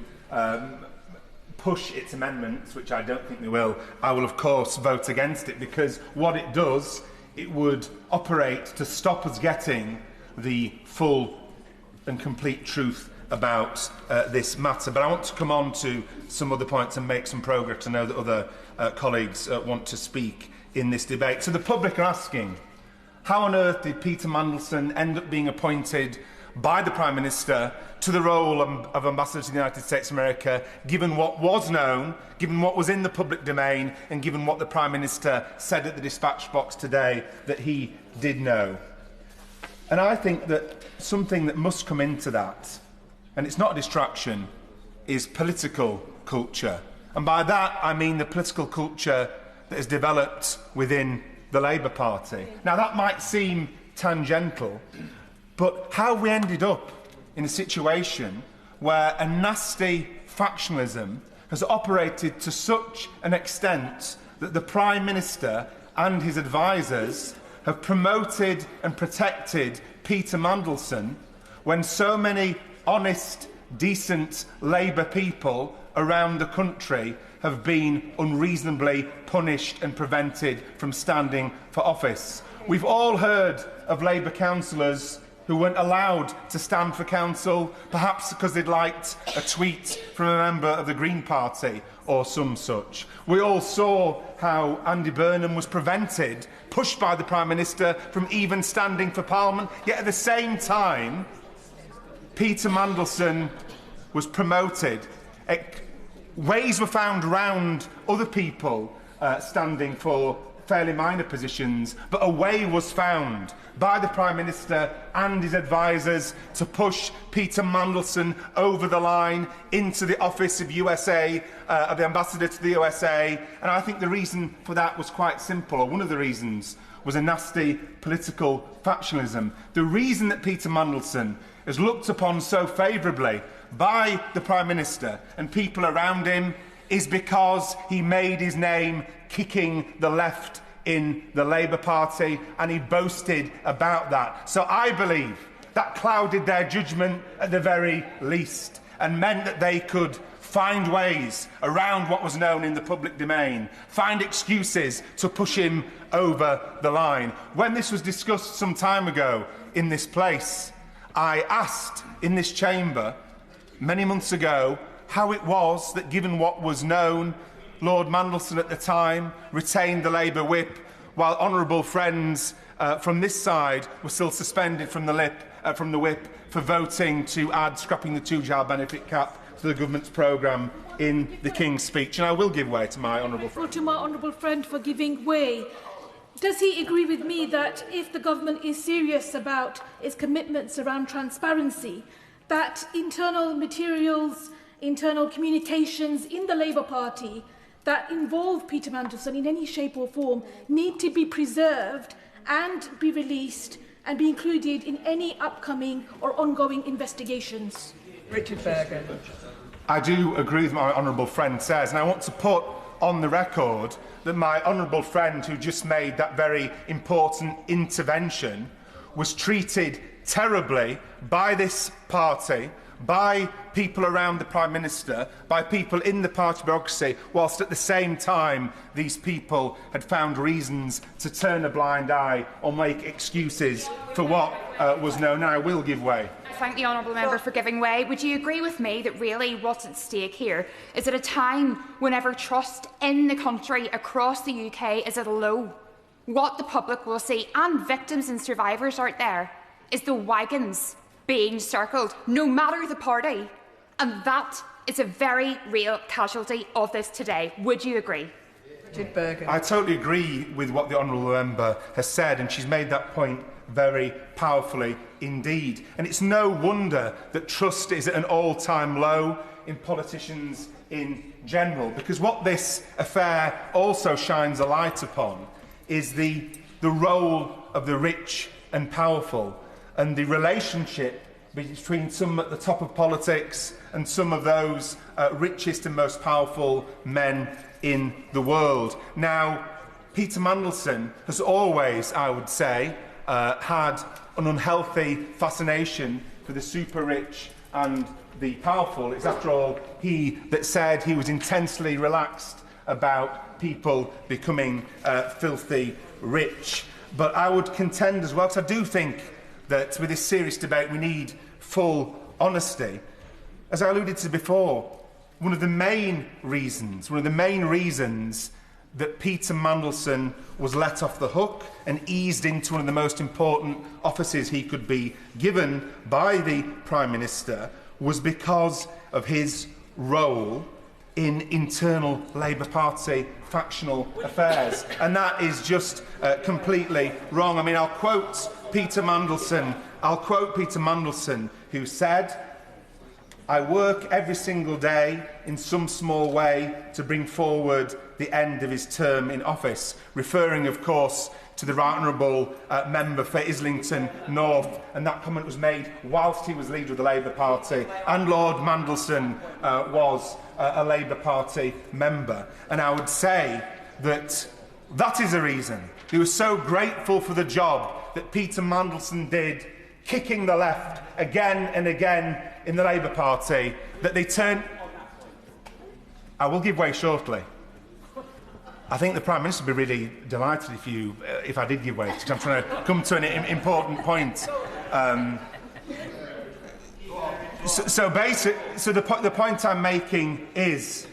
push its amendments, which I don't think they will, I will of course vote against it, because what it does, it would operate to stop us getting the full and complete truth about this matter. But I want to come on to some other points and make some progress. I know that other colleagues want to speak in this debate. So the public are asking, how on earth did Peter Mandelson end up being appointed by the Prime Minister to the role of Ambassador to the United States of America, given what was known, given what was in the public domain, and given what the Prime Minister said at the dispatch box today that he did know? And I think that something that must come into that, and it's not a distraction, is political culture. And by that I mean the political culture that has developed within the Labour Party. Now that might seem tangential, but how we ended up in a situation where a nasty factionalism has operated to such an extent that the Prime Minister and his advisers have promoted and protected Peter Mandelson when so many honest, decent Labour people around the country have been unreasonably punished and prevented from standing for office. We've all heard of Labour councillors who weren't allowed to stand for council, perhaps because they'd liked a tweet from a member of the Green Party or some such. We all saw how Andy Burnham was prevented, pushed by the Prime Minister, from even standing for Parliament, yet at the same time, Peter Mandelson was promoted. Ways were found around other people standing for fairly minor positions, but a way was found by the Prime Minister and his advisers to push Peter Mandelson over the line into the office of USA, of the Ambassador to the USA. And I think the reason for that was quite simple, or one of the reasons was a nasty political factionalism. The reason that Peter Mandelson is looked upon so favourably by the Prime Minister and people around him is because he made his name kicking the left in the Labour Party, and he boasted about that. So I believe that clouded their judgment at the very least and meant that they could find ways around what was known in the public domain, find excuses to push him over the line. When this was discussed some time ago in this place, I asked in this chamber many months ago how it was that, given what was known, Lord Mandelson at the time retained the Labour whip, while honourable friends from this side were still suspended from the whip for voting to add scrapping the two-child benefit cap to the government's programme in the King's speech. And I will give way to my honourable friend. To my honourable friend for giving way. Does he agree with me that if the government is serious about its commitments around transparency, that internal materials internal communications in the Labour Party that involve Peter Mandelson in any shape or form need to be preserved and be released and be included in any upcoming or ongoing investigations. Richard Bergen. I do agree with what my honourable friend says, and I want to put on the record that my honourable friend who just made that very important intervention was treated terribly by this party, by people around the Prime Minister, by people in the party bureaucracy, whilst at the same time these people had found reasons to turn a blind eye or make excuses for what was known. And I will give way. I thank the honourable member for giving way. Would you agree with me that really what's at stake here is at a time whenever trust in the country across the UK is at a low? What the public will see, and victims and survivors out there, is the wagons being circled, no matter the party. And that is a very real casualty of this today. Would you agree? Richard Bergen. I totally agree with what the honourable member has said, and she's made that point very powerfully indeed. And it's no wonder that trust is at an all-time low in politicians in general, because what this affair also shines a light upon is the role of the rich and powerful, and the relationship between some at the top of politics and some of those richest and most powerful men in the world. Now, Peter Mandelson has always, I would say, had an unhealthy fascination for the super-rich and the powerful. It's, after all, he that said he was intensely relaxed about people becoming filthy rich. But I would contend as well, because I do think that with this serious debate we need full honesty. As I alluded to before, one of the main reasons that Peter Mandelson was let off the hook and eased into one of the most important offices he could be given by the Prime Minister was because of his role in internal Labour Party factional affairs. And that is just completely wrong. I mean, I'll quote Peter Mandelson, who said, "I work every single day in some small way to bring forward the end of his term in office," referring, of course, to the Right Honourable member for Islington North, and that comment was made whilst he was leader of the Labour Party, and Lord Mandelson was a Labour Party member. And I would say that that is a reason he was so grateful for the job that Peter Mandelson did, kicking the left again and again in the Labour Party, that they turned... I will give way shortly. I think the Prime Minister would be really delighted if I did give way, because I'm trying to come to an important point. The point I'm making is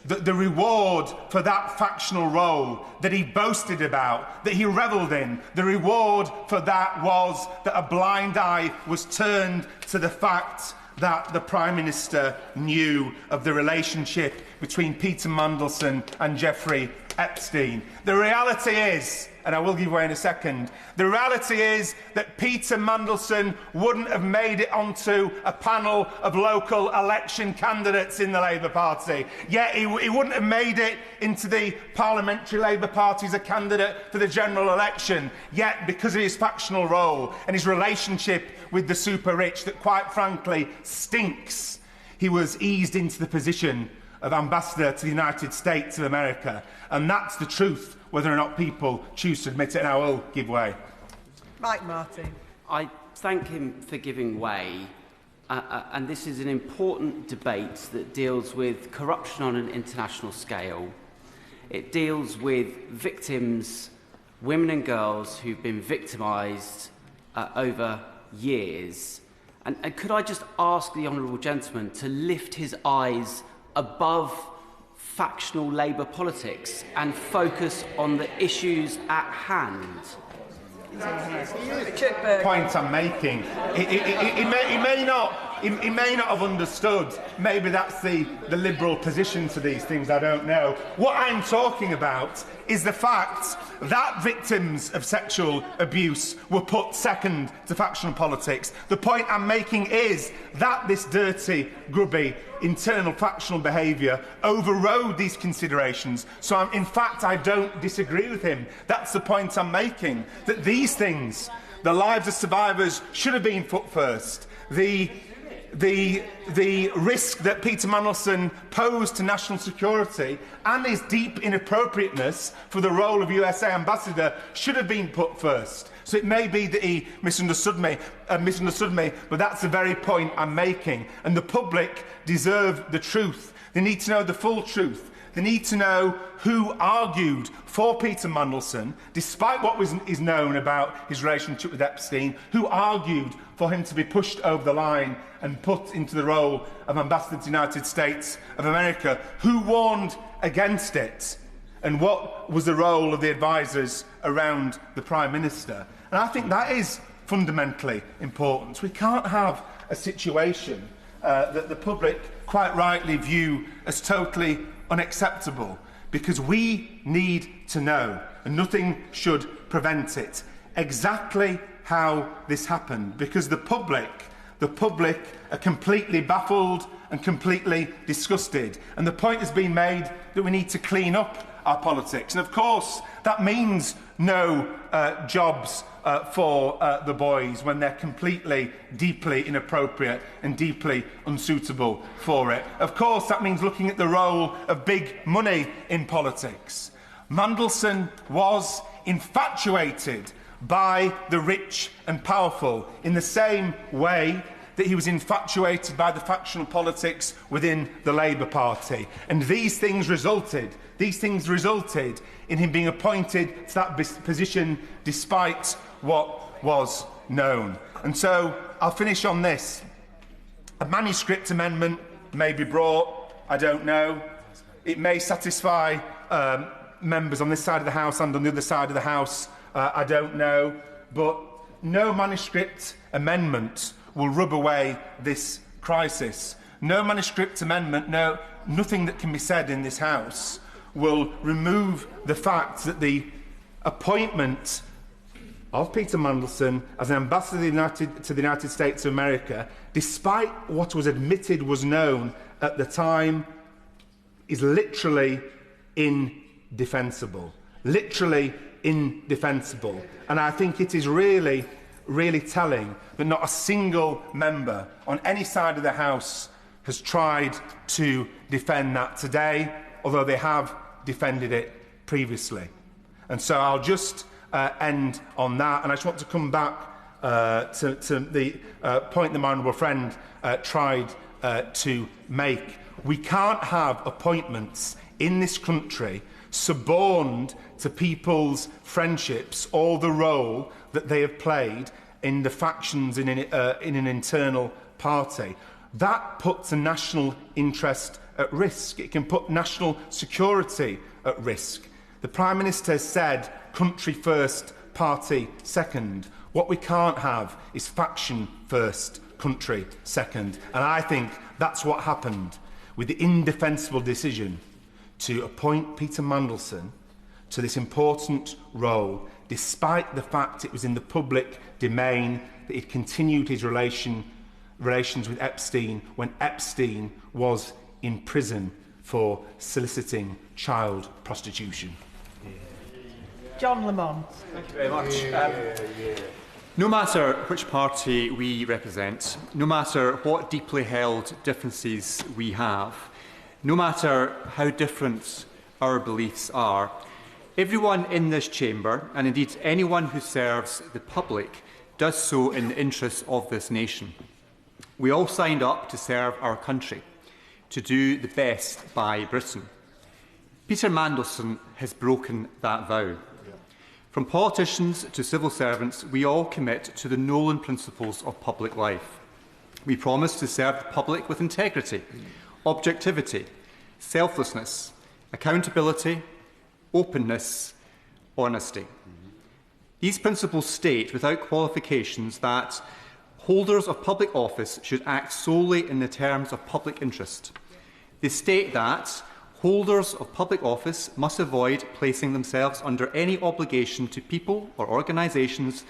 that the reward for that factional role that he boasted about, that he revelled in, the reward for that was that a blind eye was turned to the fact that the Prime Minister knew of the relationship between Peter Mandelson and Jeffrey Epstein. The reality is, and I will give way in a second, the reality is that Peter Mandelson wouldn't have made it onto a panel of local election candidates in the Labour Party. Yet he wouldn't have made it into the parliamentary Labour Party as a candidate for the general election. Yet, because of his factional role and his relationship with the super-rich that, quite frankly, stinks, he was eased into the position of Ambassador to the United States of America. And that's the truth, whether or not people choose to admit it, and I will give way. Mike Martin. I thank him for giving way, and this is an important debate that deals with corruption on an international scale. It deals with victims, women and girls who've been victimised over years. And could I just ask the honourable gentleman to lift his eyes above factional Labour politics and focus on the issues at hand? Point I'm making. He may not he may not have understood. Maybe that's the Liberal position to these things, I don't know. What I'm talking about is the fact that victims of sexual abuse were put second to factional politics. The point I'm making is that this dirty, grubby, internal factional behaviour overrode these considerations. So, in fact, I don't disagree with him. That's the point I'm making, that these things, the lives of survivors, should have been put first. The risk that Peter Mandelson posed to national security and his deep inappropriateness for the role of USA ambassador should have been put first. So it may be that he misunderstood me, but that's the very point I'm making. And the public deserve the truth. They need to know the full truth. They need to know who argued for Peter Mandelson, despite what is known about his relationship with Epstein, who argued for him to be pushed over the line and put into the role of Ambassador to the United States of America, who warned against it, and what was the role of the advisers around the Prime Minister. And I think that is fundamentally important. We can't have a situation that the public quite rightly view as totally unacceptable, because we need to know, and nothing should prevent it, exactly how this happened, because the public are completely baffled and completely disgusted. And the point has been made that we need to clean up our politics. And of course, that means no jobs for the boys when they're completely, deeply inappropriate and deeply unsuitable for it. Of course, that means looking at the role of big money in politics. Mandelson was infatuated by the rich and powerful in the same way that he was infatuated by the factional politics within the Labour Party. And these things resulted in him being appointed to that position despite what was known. And so I'll finish on this. A manuscript amendment may be brought, I don't know. It may satisfy members on this side of the House and on the other side of the House, I don't know. But no manuscript amendment will rub away this crisis. No manuscript amendment, nothing that can be said in this House will remove the fact that the appointment of Peter Mandelson as an ambassador to the United States of America, despite what was admitted was known at the time, is literally indefensible. Literally indefensible. And I think it is really, really telling that not a single member on any side of the House has tried to defend that today, although they have defended it previously. And so I'll just end on that, and I just want to come back to the point that my honourable friend tried to make. We can't have appointments in this country suborned to people's friendships or the role that they have played in the factions in an internal party. That puts a national interest at risk. It can put national security at risk. The Prime Minister has said country first, party second. What we can't have is faction first, country second. And I think that's what happened with the indefensible decision to appoint Peter Mandelson to this important role, despite the fact it was in the public domain that he'd continued his relations with Epstein when Epstein was in prison for soliciting child prostitution. John Lamont. Thank you very much. No matter which party we represent, no matter what deeply held differences we have, no matter how different our beliefs are, everyone in this chamber, and indeed anyone who serves the public, does so in the interests of this nation. We all signed up to serve our country, to do the best by Britain. Peter Mandelson has broken that vow. From politicians to civil servants, we all commit to the Nolan principles of public life. We promise to serve the public with integrity, objectivity, selflessness, accountability, openness, honesty. These principles state without qualifications that holders of public office should act solely in the terms of public interest. They state that holders of public office must avoid placing themselves under any obligation to people or organisations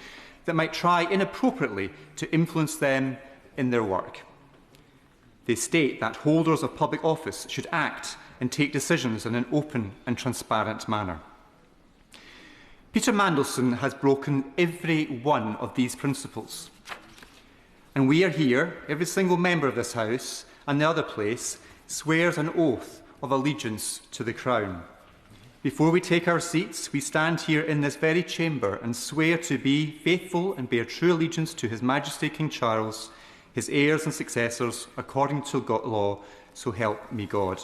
that might try inappropriately to influence them in their work. They state that holders of public office should act and take decisions in an open and transparent manner. Peter Mandelson has broken every one of these principles. And we are here, every single member of this House and the other place, swears an oath of allegiance to the Crown. Before we take our seats, we stand here in this very chamber and swear to be faithful and bear true allegiance to His Majesty King Charles, his heirs and successors, according to law, so help me God.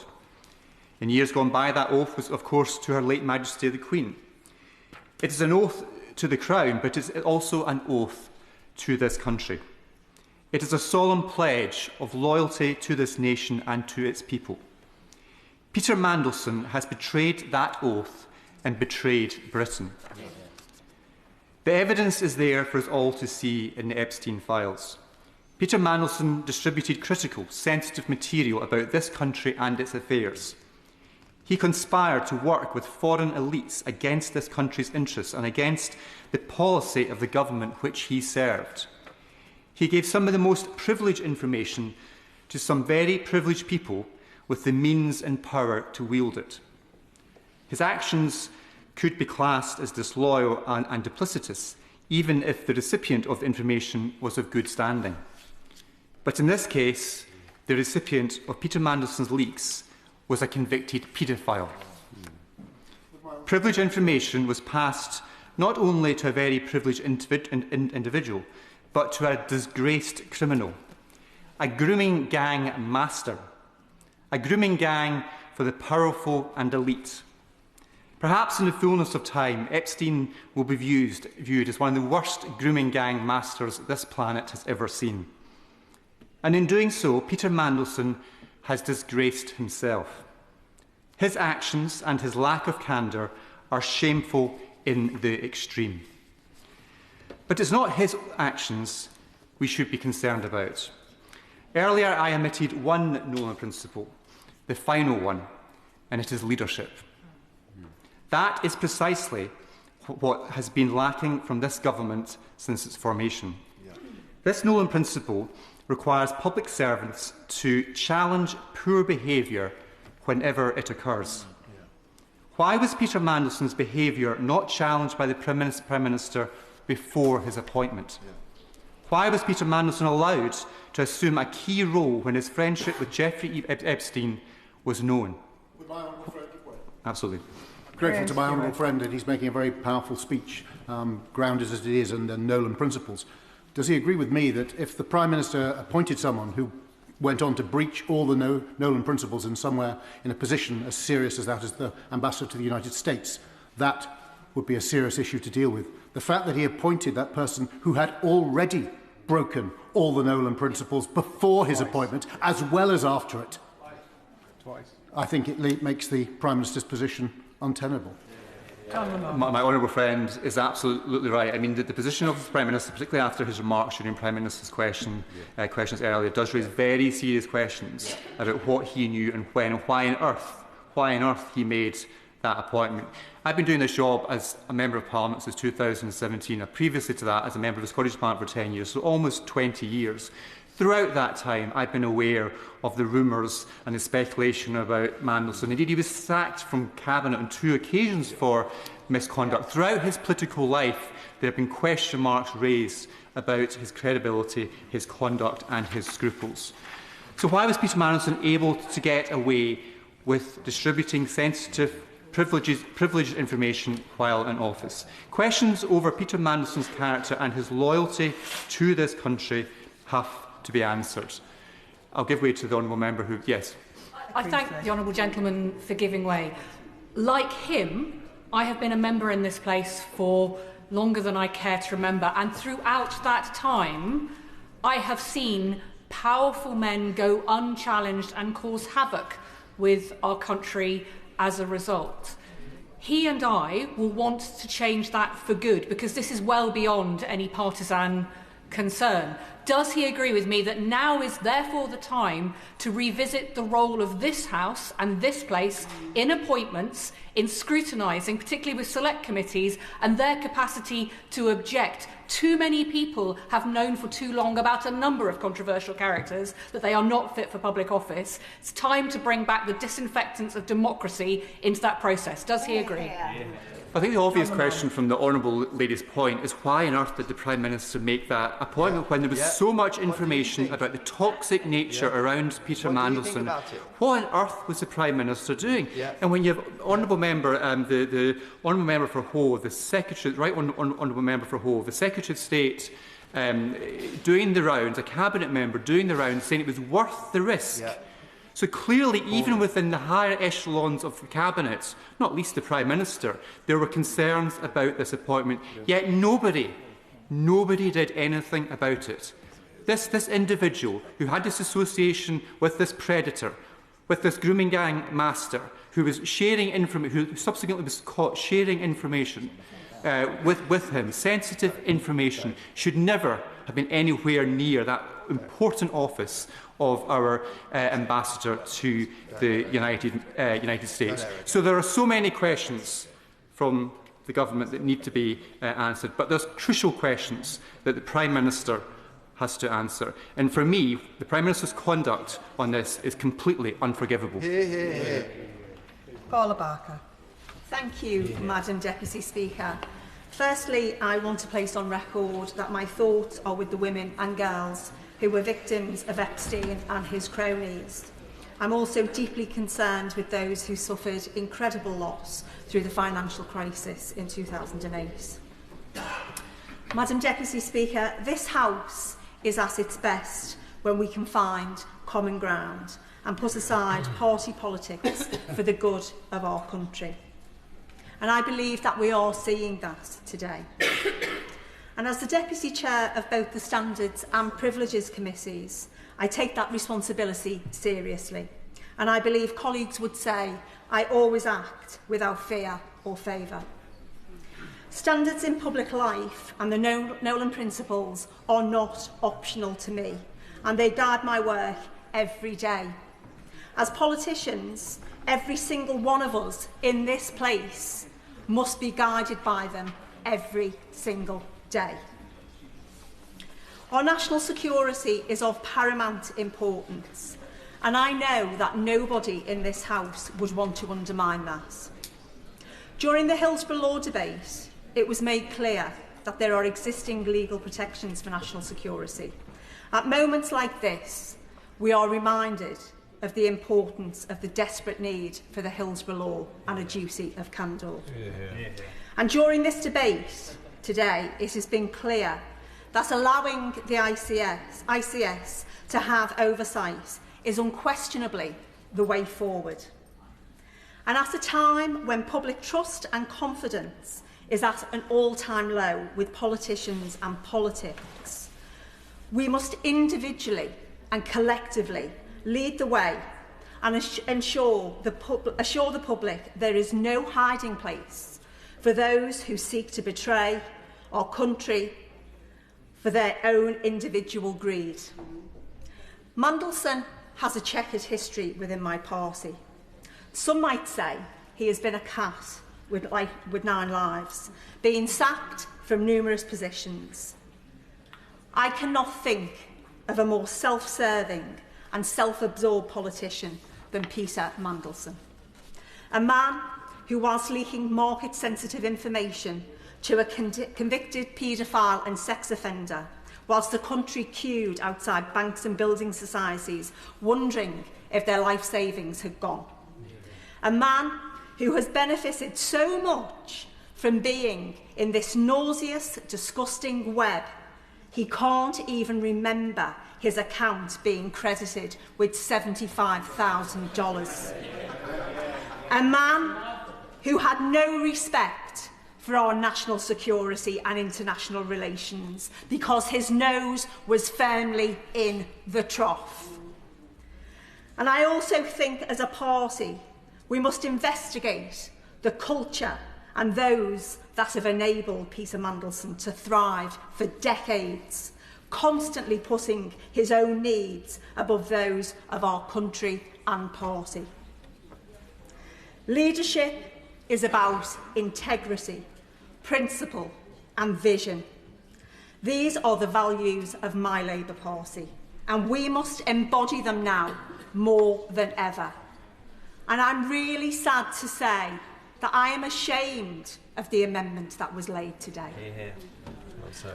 In years gone by, that oath was, of course, to Her late Majesty the Queen. It is an oath to the Crown, but it is also an oath to this country. It is a solemn pledge of loyalty to this nation and to its people. Peter Mandelson has betrayed that oath and betrayed Britain. The evidence is there for us all to see in the Epstein files. Peter Mandelson distributed critical, sensitive material about this country and its affairs. He conspired to work with foreign elites against this country's interests and against the policy of the government which he served. He gave some of the most privileged information to some very privileged people with the means and power to wield it. His actions could be classed as disloyal and duplicitous, even if the recipient of the information was of good standing. But in this case, the recipient of Peter Mandelson's leaks was a convicted paedophile. Privileged information was passed not only to a very privileged individual, but to a disgraced criminal, a grooming gang master, a grooming gang for the powerful and elite. Perhaps in the fullness of time, Epstein will be viewed as one of the worst grooming gang masters this planet has ever seen. And in doing so, Peter Mandelson has disgraced himself. His actions and his lack of candour are shameful in the extreme. But it's not his actions we should be concerned about. Earlier, I omitted one Nolan principle, the final one, and it is leadership. That is precisely what has been lacking from this government since its formation. This Nolan principle requires public servants to challenge poor behaviour whenever it occurs. Why was Peter Mandelson's behaviour not challenged by the Prime Minister before his appointment? Why was Peter Mandelson allowed to assume a key role when his friendship with Jeffrey Epstein was known? Absolutely. Grateful to my honourable friend that he's making a very powerful speech, grounded as it is in the Nolan principles. Does he agree with me that if the Prime Minister appointed someone who went on to breach all the Nolan principles in somewhere in a position as serious as that as the Ambassador to the United States, that would be a serious issue to deal with? The fact that he appointed that person who had already broken all the Nolan principles before his appointment, as well as after it, I think it makes the Prime Minister's position untenable. My honourable friend is absolutely right. I mean, the position of the Prime Minister, particularly after his remarks during Prime Minister's questions earlier, does raise very serious questions about what he knew and when, and why on earth he made that appointment. I've been doing this job as a Member of Parliament since 2017, and previously to that as a Member of the Scottish Parliament for 10 years, so almost 20 years. Throughout that time, I've been aware of the rumours and the speculation about Mandelson. Indeed, he was sacked from Cabinet on 2 occasions for misconduct. Throughout his political life, there have been question marks raised about his credibility, his conduct and his scruples. So why was Peter Mandelson able to get away with distributing sensitive, privileged information while in office? Questions over Peter Mandelson's character and his loyalty to this country have to be answered. I'll give way to the honourable member who... Yes. I thank the honourable gentleman for giving way. Like him, I have been a member in this place for longer than I care to remember, and throughout that time, I have seen powerful men go unchallenged and cause havoc with our country as a result. He and I will want to change that for good, because this is well beyond any partisan concern. Does he agree with me that now is therefore the time to revisit the role of this House and this place in appointments, in scrutinising, particularly with select committees, and their capacity to object? Too many people have known for too long about a number of controversial characters that they are not fit for public office. It's time to bring back the disinfectants of democracy into that process. Does he agree? I think the obvious question from the Honourable Lady's point is why on earth did the Prime Minister make that appointment when there was so much information about the toxic nature around Peter Mandelson? What on earth was the Prime Minister doing? And when you have Honourable Member, the Honourable Member for Hoare, the Secretary, Honourable Member for Hoare, the Secretary of State doing the rounds, a Cabinet Member doing the rounds, saying it was worth the risk. So clearly, even within the higher echelons of the Cabinet, not least the Prime Minister, there were concerns about this appointment, yet nobody did anything about it. This individual who had this association with this predator, with this grooming gang master, who was sharing information, who subsequently was caught sharing information with him, sensitive information, should never have been anywhere near that important office of our ambassador to the United States. So there are so many questions from the government that need to be answered, but there's crucial questions that the Prime Minister has to answer. And for me, the Prime Minister's conduct on this is completely unforgivable. Paula Barker. Thank you, Madam Deputy Speaker. Firstly, I want to place on record that my thoughts are with the women and girls who were victims of Epstein and his cronies. I'm also deeply concerned with those who suffered incredible loss through the financial crisis in 2008. Madam Deputy Speaker, this House is at its best when we can find common ground and put aside party politics for the good of our country. And I believe that we are seeing that today. And as the Deputy Chair of both the Standards and Privileges Committees, I take that responsibility seriously. And I believe colleagues would say I always act without fear or favour. Standards in public life and the Nolan principles are not optional to me, and they guide my work every day. As politicians, every single one of us in this place must be guided by them every single day. Our national security is of paramount importance, and I know that nobody in this House would want to undermine that. During the Hillsborough Law debate, it was made clear that there are existing legal protections for national security. At moments like this, we are reminded of the importance of the desperate need for the Hillsborough Law and a duty of candour. And during this debate today, it has been clear that allowing the ICS to have oversight is unquestionably the way forward. And at a time when public trust and confidence is at an all-time low with politicians and politics, we must individually and collectively lead the way and assure the public there is no hiding place for those who seek to betray our country for their own individual greed. Mandelson has a checkered history within my party. Some might say he has been a cat with 9 lives, being sacked from numerous positions. I cannot think of a more self-serving and self-absorbed politician than Peter Mandelson. A man who, whilst leaking market-sensitive information to a convicted paedophile and sex offender, whilst the country queued outside banks and building societies, wondering if their life savings had gone. A man who has benefited so much from being in this nauseous, disgusting web, he can't even remember his account being credited with $75,000. A man who had no respect for our national security and international relations because his nose was firmly in the trough. And I also think as a party we must investigate the culture and those that have enabled Peter Mandelson to thrive for decades, constantly putting his own needs above those of our country and party. Leadership is about integrity, principle and vision. These are the values of my Labour Party, and we must embody them now more than ever. And I'm really sad to say that I am ashamed of the amendment that was laid today.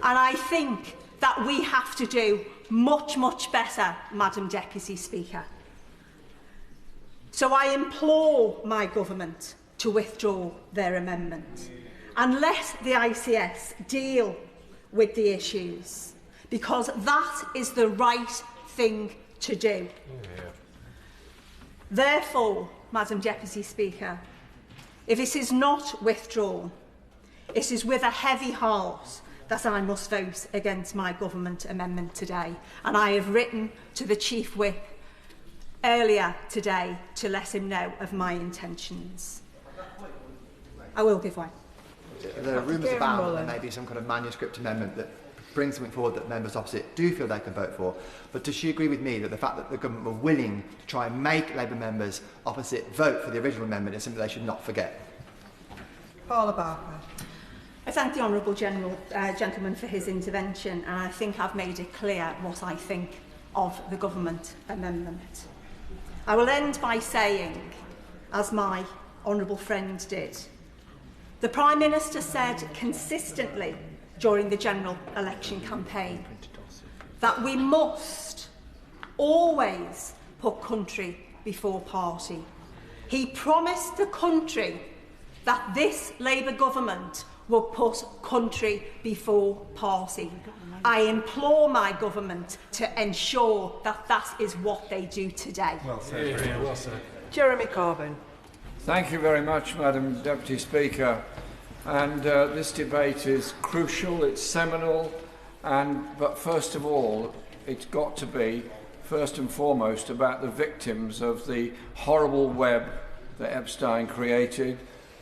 And I think that we have to do much, much better, Madam Deputy Speaker. So I implore my government to withdraw their amendment and let the ICS deal with the issues, because that is the right thing to do. Therefore, Madam Deputy Speaker, if it is not withdrawn, it is with a heavy heart that I must vote against my government amendment today. And I have written to the Chief Whip earlier today to let him know of my intentions. I will give way. There are rumours about that there may be some kind of manuscript amendment that brings something forward that members opposite do feel they can vote for. But does she agree with me that the fact that the government were willing to try and make Labour members opposite vote for the original amendment is something they should not forget? Paula Barker. I thank the Honourable Gentleman for his intervention, and I think I've made it clear what I think of the government amendment. I will end by saying, as my honourable friend did, the Prime Minister said consistently during the general election campaign that we must always put country before party. He promised the country that this Labour government will put country before party. I implore my government to ensure that that is what they do today. Well said. Well said. Jeremy Corbyn. Thank you very much, Madam Deputy Speaker. And this debate is crucial, it's seminal, but first of all, it's got to be, first and foremost, about the victims of the horrible web that Epstein created,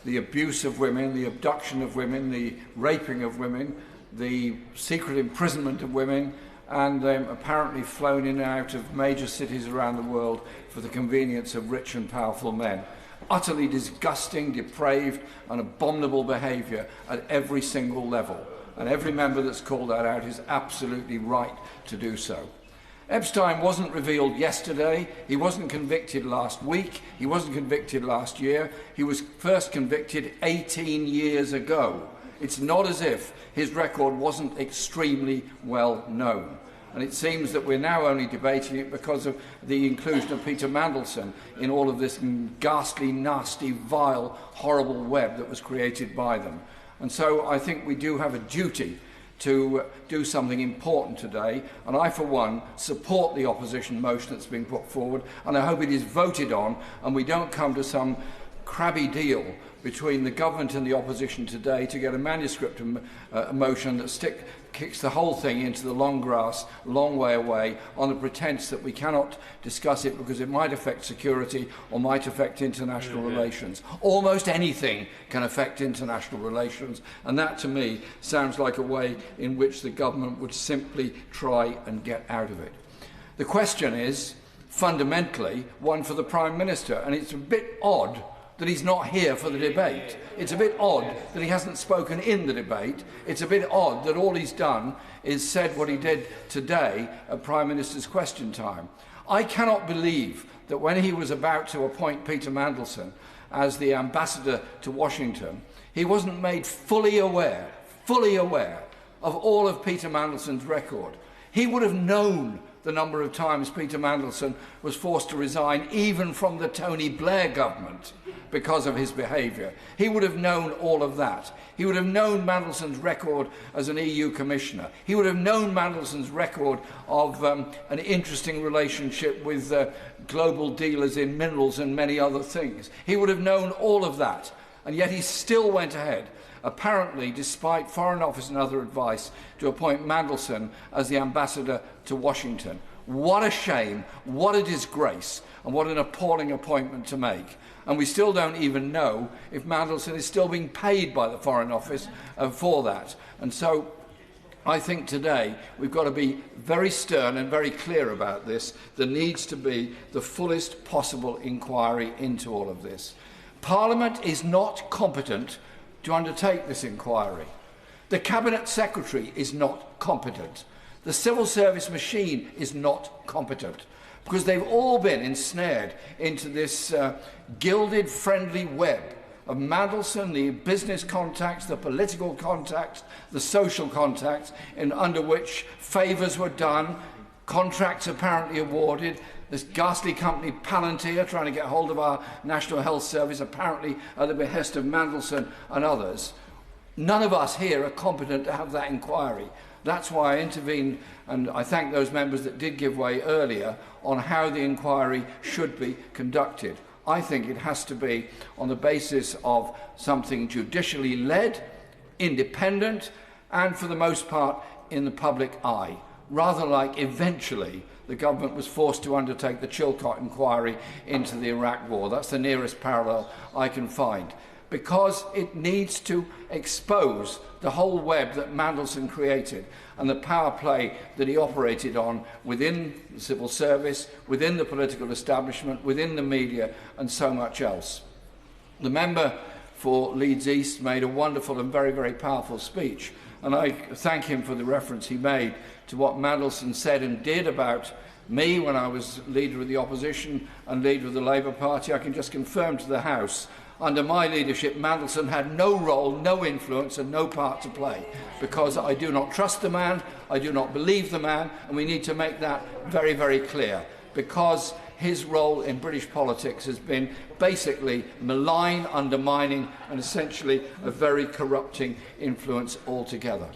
the abuse of women, the abduction of women, the raping of women, the secret imprisonment of women, and them apparently flown in and out of major cities around the world for the convenience of rich and powerful men. Utterly disgusting, depraved and abominable behaviour at every single level. And every member that's called that out is absolutely right to do so. Epstein wasn't revealed yesterday, he wasn't convicted last week, he wasn't convicted last year, he was first convicted 18 years ago. It's not as if his record wasn't extremely well known. And it seems that we're now only debating it because of the inclusion of Peter Mandelson in all of this ghastly, nasty, vile, horrible web that was created by them. And so I think we do have a duty to do something important today, and I, for one, support the opposition motion that's been put forward, and I hope it is voted on and we don't come to some crabby deal between the government and the opposition today to get a manuscript motion that kicks the whole thing into the long grass, long way away, on the pretence that we cannot discuss it because it might affect security or might affect international relations. Almost anything can affect international relations, and that to me sounds like a way in which the government would simply try and get out of it. The question is fundamentally one for the Prime Minister, and it's a bit odd that he's not here for the debate. It's a bit odd that he hasn't spoken in the debate. It's a bit odd that all he's done is said what he did today at Prime Minister's question time. I cannot believe that when he was about to appoint Peter Mandelson as the ambassador to Washington, he wasn't made fully aware of all of Peter Mandelson's record. He would have known the number of times Peter Mandelson was forced to resign, even from the Tony Blair government, because of his behaviour. He would have known all of that. He would have known Mandelson's record as an EU commissioner. He would have known Mandelson's record of an interesting relationship with global dealers in minerals and many other things. He would have known all of that, and yet he still went ahead, apparently despite Foreign Office and other advice, to appoint Mandelson as the ambassador to Washington. What a shame, what a disgrace, and what an appalling appointment to make. And we still don't even know if Mandelson is still being paid by the Foreign Office for that. And so I think today we've got to be very stern and very clear about this. There needs to be the fullest possible inquiry into all of this. Parliament is not competent to undertake this inquiry. The Cabinet Secretary is not competent. The civil service machine is not competent, because they've all been ensnared into this gilded, friendly web of Mandelson, the business contacts, the political contacts, the social contacts, under which favours were done, contracts apparently awarded, this ghastly company Palantir trying to get hold of our National Health Service, apparently at the behest of Mandelson and others. None of us here are competent to have that inquiry. That's why I intervened, and I thank those members that did give way earlier on how the inquiry should be conducted. I think it has to be on the basis of something judicially led, independent, and for the most part in the public eye, rather like eventually the government was forced to undertake the Chilcot inquiry into the Iraq War. That's the nearest parallel I can find, because it needs to expose the whole web that Mandelson created and the power play that he operated on within the civil service, within the political establishment, within the media, and so much else. The member for Leeds East made a wonderful and very, very powerful speech, and I thank him for the reference he made to what Mandelson said and did about me when I was leader of the opposition and leader of the Labour Party. I can just confirm to the House, under my leadership, Mandelson had no role, no influence and no part to play, because I do not trust the man, I do not believe the man, and we need to make that very, very clear, because his role in British politics has been basically malign, undermining and essentially a very corrupting influence altogether.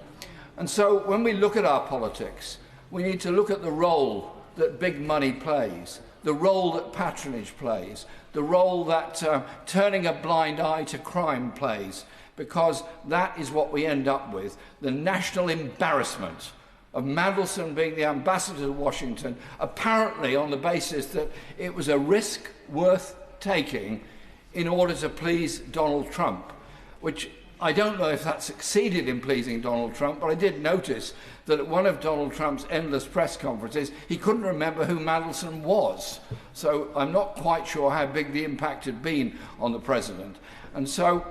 And so when we look at our politics, we need to look at the role that big money plays, the role that patronage plays, the role that turning a blind eye to crime plays, because that is what we end up with, the national embarrassment of Mandelson being the ambassador to Washington, apparently on the basis that it was a risk worth taking in order to please Donald Trump, which I don't know if that succeeded in pleasing Donald Trump, but I did notice that at one of Donald Trump's endless press conferences, he couldn't remember who Mandelson was. So I'm not quite sure how big the impact had been on the president. And so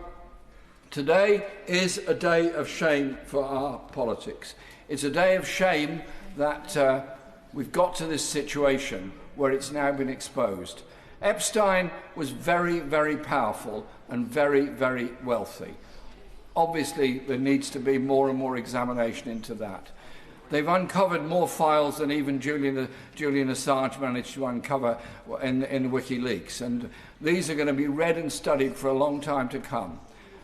today is a day of shame for our politics. It's a day of shame that we've got to this situation where it's now been exposed. Epstein was very, very powerful and very, very wealthy. Obviously, there needs to be more and more examination into that. They've uncovered more files than even Julian Assange managed to uncover in WikiLeaks, and these are going to be read and studied for a long time to come.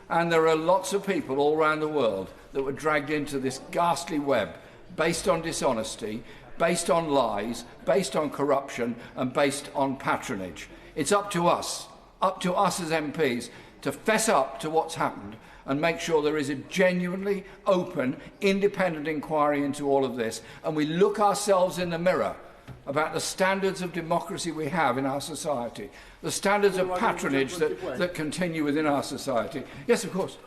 And there are lots of people all around the world that were dragged into this ghastly web based on dishonesty, based on lies, based on corruption, and based on patronage. It's up to us as MPs, to fess up to what's happened and make sure there is a genuinely open, independent inquiry into all of this, and we look ourselves in the mirror about the standards of democracy we have in our society, the standards of patronage that continue within our society. Yes, of course.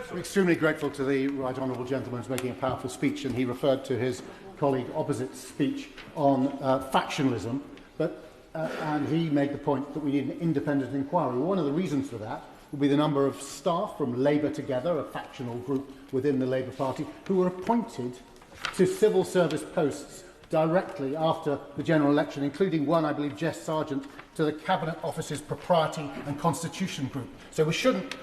I'm extremely grateful to the Right Honourable Gentleman who's making a powerful speech, and he referred to his colleague opposite's speech on factionalism, and he made the point that we need an independent inquiry. One of the reasons for that will be the number of staff from Labour Together, a factional group within the Labour Party, who were appointed to civil service posts directly after the general election, including one, I believe, Jess Sargent, to the Cabinet Office's Propriety and Constitution Group. So we shouldn't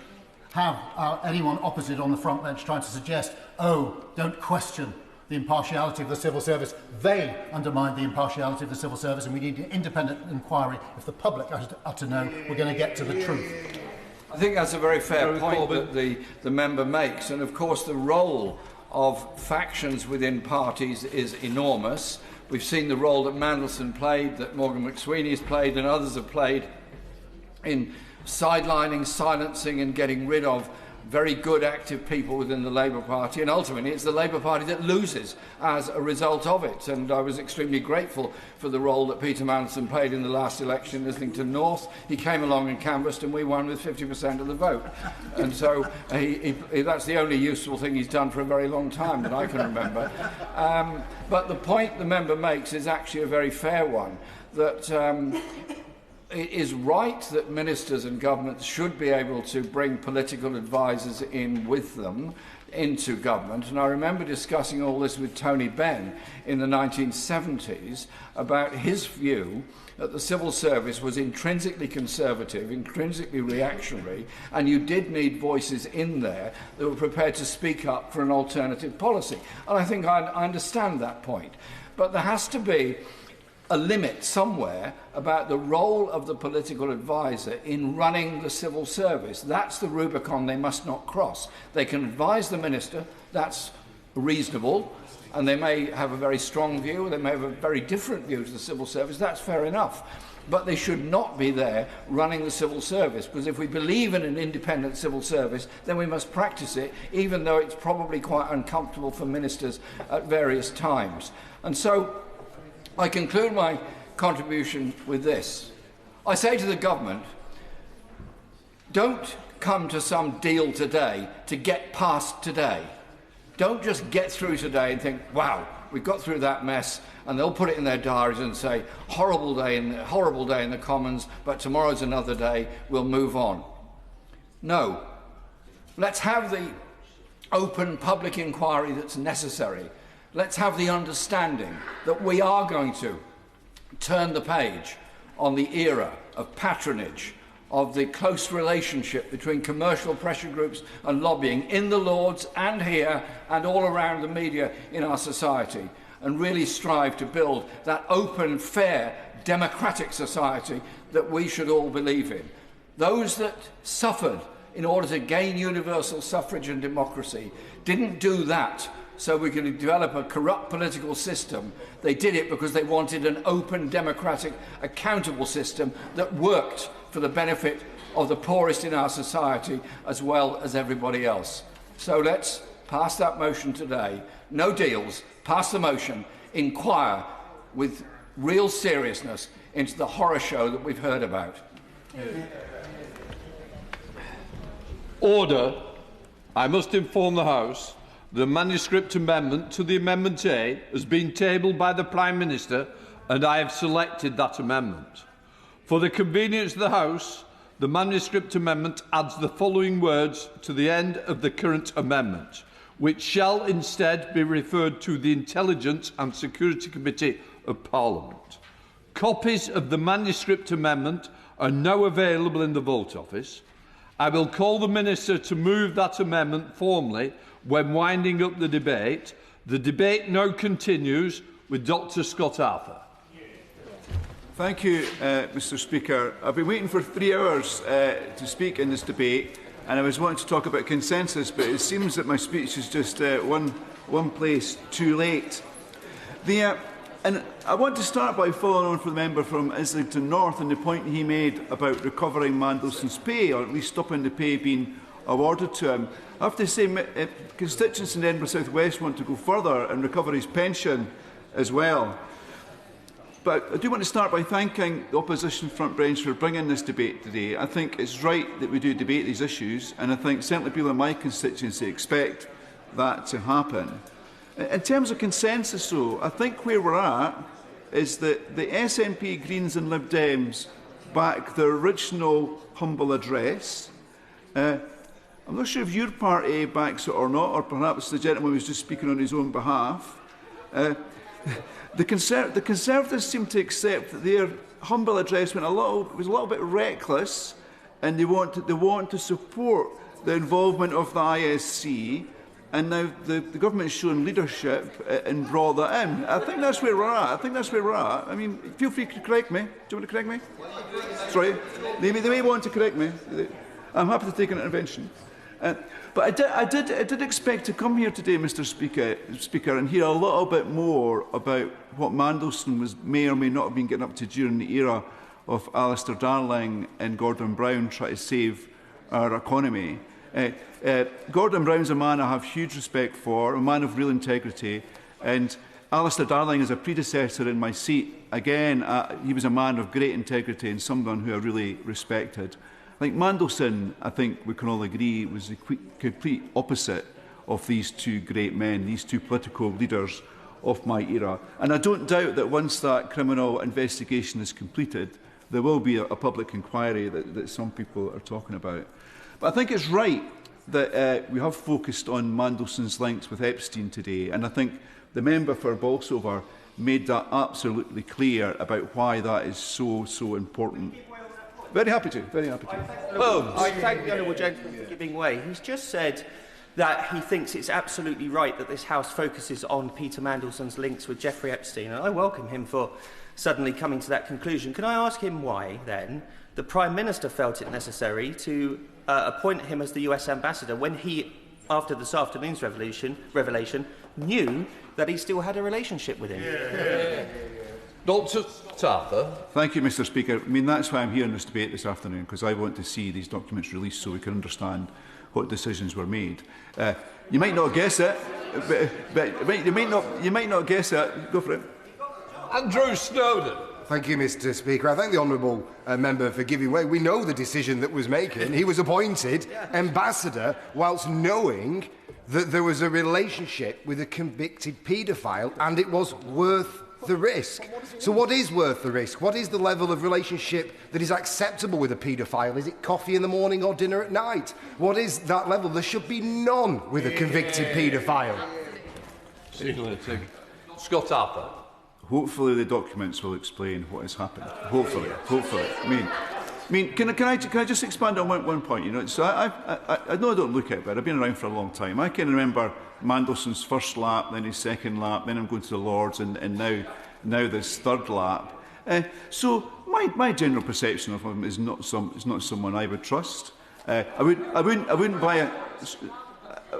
have anyone opposite on the front bench trying to suggest, oh, don't question the impartiality of the civil service. They undermine the impartiality of the civil service, and we need an independent inquiry if the public are to know we're going to get to the truth. I think that's a very fair point that the member makes, and of course the role of factions within parties is enormous. We've seen the role that Mandelson played, that Morgan McSweeney has played, and others have played in sidelining, silencing and getting rid of very good, active people within the Labour Party, and ultimately it's the Labour Party that loses as a result of it. And I was extremely grateful for the role that Peter Mandelson played in the last election in Islington North. He came along and canvassed, and we won with 50% of the vote. And so that's the only useful thing he's done for a very long time that I can remember. But the point the member makes is actually a very fair one, that it is right that ministers and governments should be able to bring political advisers in with them into government. And I remember discussing all this with Tony Benn in the 1970s about his view that the civil service was intrinsically conservative, intrinsically reactionary, and you did need voices in there that were prepared to speak up for an alternative policy. And I think I understand that point. But there has to be a limit somewhere about the role of the political advisor in running the civil service. That's the Rubicon they must not cross. They can advise the minister, that's reasonable, and they may have a very strong view, they may have a very different view to the civil service, that's fair enough. But they should not be there running the civil service, because if we believe in an independent civil service, then we must practice it, even though it's probably quite uncomfortable for ministers at various times. And so I conclude my contribution with this. I say to the government, don't come to some deal today to get past today. Don't just get through today and think, wow, we got through that mess, and they'll put it in their diaries and say, horrible day in the Commons, but tomorrow's another day, we'll move on. No. Let's have the open public inquiry that's necessary. Let's have the understanding that we are going to turn the page on the era of patronage, of the close relationship between commercial pressure groups and lobbying in the Lords and here and all around the media in our society, and really strive to build that open, fair, democratic society that we should all believe in. Those that suffered in order to gain universal suffrage and democracy didn't do that so we could develop a corrupt political system. They did it because they wanted an open, democratic, accountable system that worked for the benefit of the poorest in our society as well as everybody else. So let's pass that motion today. No deals, pass the motion, inquire with real seriousness into the horror show that we've heard about. Order. I must inform the House the manuscript amendment to the Amendment A has been tabled by the Prime Minister, and I have selected that amendment. For the convenience of the House, the manuscript amendment adds the following words to the end of the current amendment, which shall instead be referred to the Intelligence and Security Committee of Parliament. Copies of the manuscript amendment are now available in the Vote Office. I will call the Minister to move that amendment formally when winding up the debate. The debate now continues with Dr Scott Arthur. Thank you, Mr Speaker. I've been waiting for 3 hours to speak in this debate, and I was wanting to talk about consensus, but it seems that my speech is just one place too late. And I want to start by following on from the member from Islington North and the point he made about recovering Mandelson's pay, or at least stopping the pay being awarded to him. I have to say, constituents in Edinburgh South West want to go further and recover his pension as well. But I do want to start by thanking the opposition front bench for bringing this debate today. I think it's right that we do debate these issues, and I think certainly people in my constituency expect that to happen. In terms of consensus, though, I think where we're at is that the SNP, Greens and Lib Dems back their original humble address. I'm not sure if your party backs it or not, or perhaps the gentleman was just speaking on his own behalf. The Conservatives seem to accept that their humble address was a little bit reckless, and they want to support the involvement of the ISC. And now the government is showing leadership and brought that in. I think that's where we're at. I mean, feel free to correct me. Do you want to correct me? Sorry. They may want to correct me. I'm happy to take an intervention. But I did expect to come here today, Mr. Speaker, and hear a little bit more about what Mandelson may or may not have been getting up to during the era of Alistair Darling and Gordon Brown trying to save our economy. Gordon Brown's a man I have huge respect for, a man of real integrity, and Alistair Darling is a predecessor in my seat. Again, he was a man of great integrity and someone who I really respected. I think Mandelson, I think we can all agree, was the complete opposite of these two great men, these two political leaders of my era. And I don't doubt that once that criminal investigation is completed, there will be a public inquiry that some people are talking about. But I think it's right that we have focused on Mandelson's links with Epstein today, and I think the member for Bolsover made that absolutely clear about why that is so important. Very happy to, very happy to. I thank the honourable gentleman for giving way. He's just said that he thinks it's absolutely right that this House focuses on Peter Mandelson's links with Jeffrey Epstein, and I welcome him for suddenly coming to that conclusion. Can I ask him why, then, the Prime Minister felt it necessary to appoint him as the US ambassador when he, after this afternoon's revelation, knew that he still had a relationship with him? Dr. Arthur. Thank you, Mr. Speaker. I mean, that's why I'm here in this debate this afternoon, because I want to see these documents released so we can understand what decisions were made. You might not guess it, but you might not guess it. Go for it. Andrew Snowden. Thank you, Mr. Speaker. I thank the honourable member for giving way. We know the decision that was making. He was appointed ambassador whilst knowing that there was a relationship with a convicted paedophile and it was worth the risk. So what is worth the risk? What is the level of relationship that is acceptable with a paedophile? Is it coffee in the morning or dinner at night? What is that level? There should be none with a convicted paedophile. Scott Arthur. Hopefully the documents will explain what has happened. Hopefully. I mean, can I just expand on one point? You know, so I know I don't look at it, but I've been around for a long time. I can remember Mandelson's first lap, then his second lap, then I'm going to the Lords, and now this third lap. So my general perception of him is not someone I would trust. I wouldn't buy a.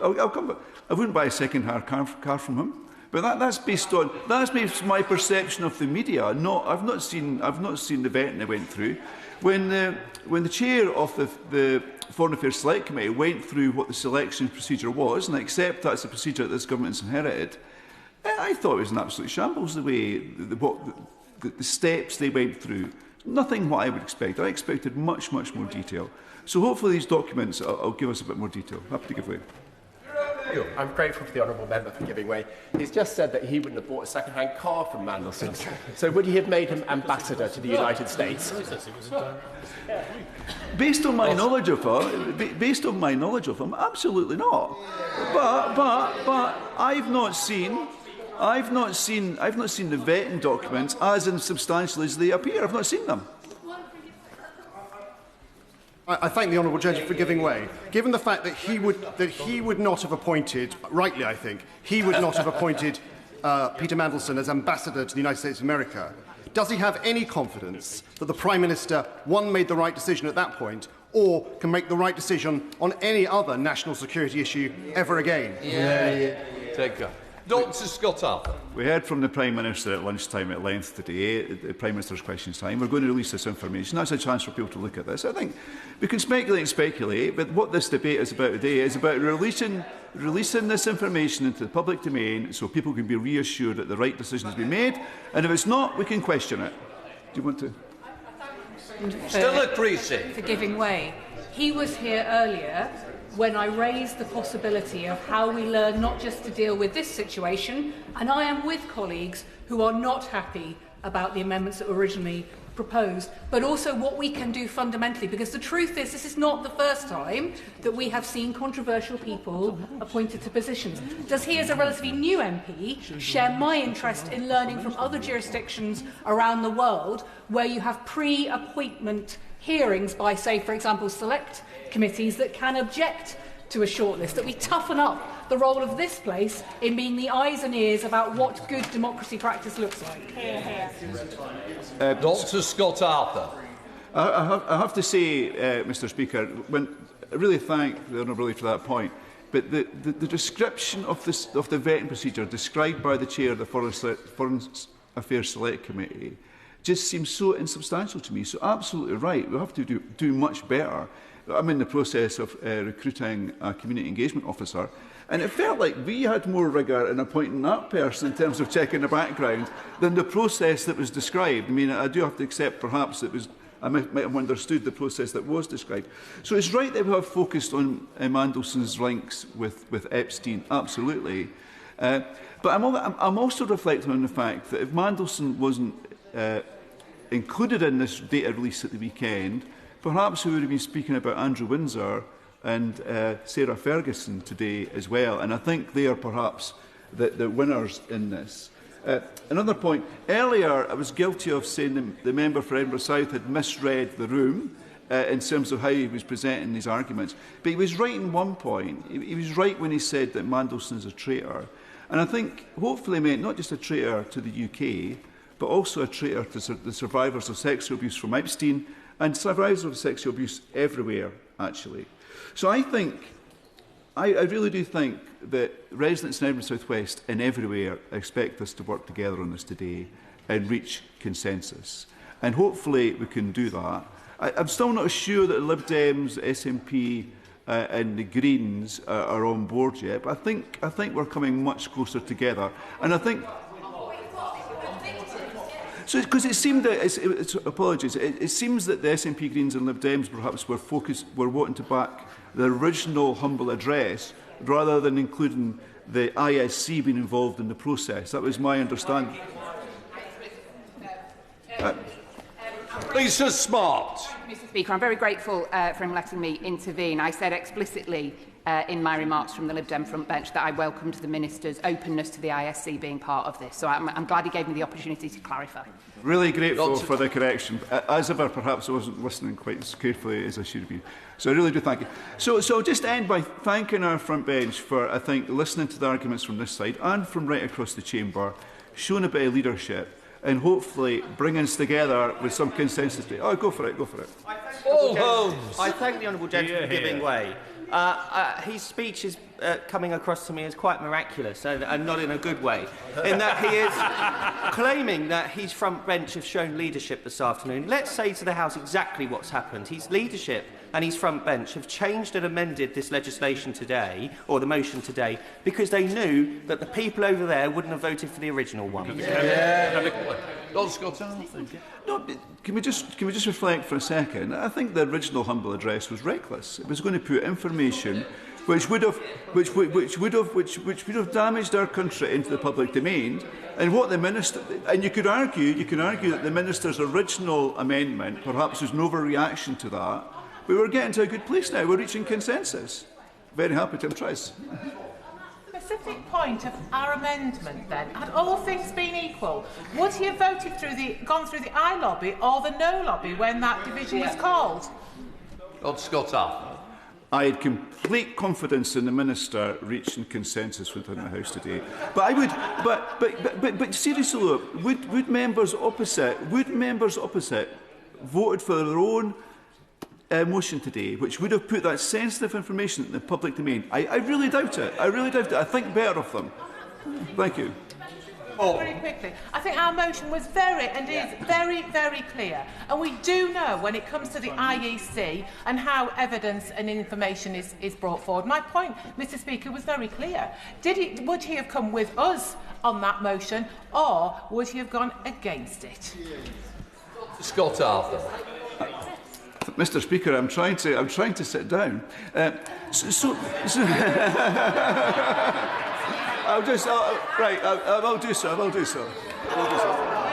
I'll come back. I wouldn't buy a second-hand car from him. But that's based on my perception of the media. I've not seen the vetting they went through. When the chair of the Foreign Affairs Select Committee went through what the selection procedure was, and I accept that's a procedure that this government's inherited, I thought it was an absolute shambles the way the steps they went through. Nothing what I would expect. I expected much more detail. So hopefully these documents will give us a bit more detail. Happy to give way. I'm grateful for the honourable member for giving way. He's just said that he wouldn't have bought a second-hand car from Mandelson. So would he have made him ambassador to the United States? Based on my knowledge of him, absolutely not. But I've not seen the vetting documents as insubstantial as they appear. I've not seen them. I thank the honourable gentleman for giving way. Given the fact that he would not have appointed, rightly I think, he would not have appointed Peter Mandelson as ambassador to the United States of America, does he have any confidence that the Prime Minister, one, made the right decision at that point, or can make the right decision on any other national security issue ever again? Take care. Dr. Scott Arthur. We heard from the Prime Minister at lunchtime at length today, the Prime Minister's questions time. We're going to release this information. That's a chance for people to look at this. I think we can speculate, but what this debate is about today is about releasing this information into the public domain so people can be reassured that the right decision has been made, and if it's not, we can question it. Do you want to? Still a creasy. For giving way. He was here earlier when I raised the possibility of how we learn not just to deal with this situation, and I am with colleagues who are not happy about the amendments that were originally proposed, but also what we can do fundamentally, because the truth is this is not the first time that we have seen controversial people appointed to positions. Does he, as a relatively new MP, share my interest in learning from other jurisdictions around the world where you have pre-appointment hearings by, say, for example, select committees that can object to a shortlist, that we toughen up the role of this place in being the eyes and ears about what good democracy practice looks like? Dr. Scott Arthur. I have to say, Mr. Speaker, I really thank the Honourable for that point, but the description of the vetting procedure described by the Chair of the Foreign Affairs Select Committee just seems so insubstantial to me. So absolutely right, we have to do much better. I'm in the process of recruiting a community engagement officer, and it felt like we had more rigour in appointing that person in terms of checking the background than the process that was described. I mean, I do have to accept perhaps I might have understood the process that was described. So it's right that we have focused on Mandelson's links with Epstein, absolutely. But I'm also reflecting on the fact that if Mandelson wasn't included in this data release at the weekend, perhaps we would have been speaking about Andrew Windsor and Sarah Ferguson today as well. And I think they are perhaps the winners in this. Another point, earlier I was guilty of saying the member for Edinburgh South had misread the room in terms of how he was presenting these arguments. But he was right in one point. He was right when he said that Mandelson is a traitor. And I think hopefully meant not just a traitor to the UK, but also a traitor to the survivors of sexual abuse from Epstein and survivors of sexual abuse everywhere, actually. So I really do think that residents in Edinburgh South West and everywhere expect us to work together on this today and reach consensus. And hopefully we can do that. I'm still not sure that the Lib Dems, SNP and the Greens are on board yet, but I think we're coming much closer together. And I think... So, because it seemed that, apologies, it seems that the SNP, Greens and Lib Dems perhaps were wanting to back the original humble address rather than including the ISC being involved in the process. That was my understanding. Lisa Smart. Mr Speaker, I'm very grateful for him letting me intervene. I said explicitly in my remarks from the Lib Dem front bench that I welcomed the Minister's openness to the ISC being part of this. So I'm glad he gave me the opportunity to clarify. Really grateful for the correction. As ever, perhaps I wasn't listening quite as carefully as I should have been. So I really do thank you. So I'll just end by thanking our front bench for, I think, listening to the arguments from this side and from right across the chamber, showing a bit of leadership and hopefully bringing us together with some consensus. Oh, go for it, go for it. I thank the Honourable Gentleman for giving way. His speech is coming across to me as quite miraculous, and not in a good way, in that he is claiming that his front bench have shown leadership this afternoon. Let's say to the House exactly what's happened. His leadership and his front bench have changed and amended this legislation today, or the motion today, because they knew that the people over there wouldn't have voted for the original one. No, can we just reflect for a second? I think the original humble address was reckless. It was going to put information which would have damaged our country into the public domain. And what the minister, and you could argue that the minister's original amendment perhaps was an overreaction to that. We were getting to a good place now. We're reaching consensus. Very happy to try. Specific point of our amendment then, had all things been equal, would he have gone through the aye lobby or the no lobby when that division was called? Lord Scott. I had complete confidence in the minister reaching consensus within the House today. But I would, but seriously, look, would members opposite voted for their own motion today, which would have put that sensitive information in the public domain? I really doubt it. I think better of them. Thank you. Very quickly, I think our motion was very clear, and we do know when it comes to the IEC and how evidence and information is brought forward. My point, Mr Speaker, was very clear. Would he have come with us on that motion, or would he have gone against it? Scott Arthur. Mr Speaker, I'm trying to sit down. I'll do so.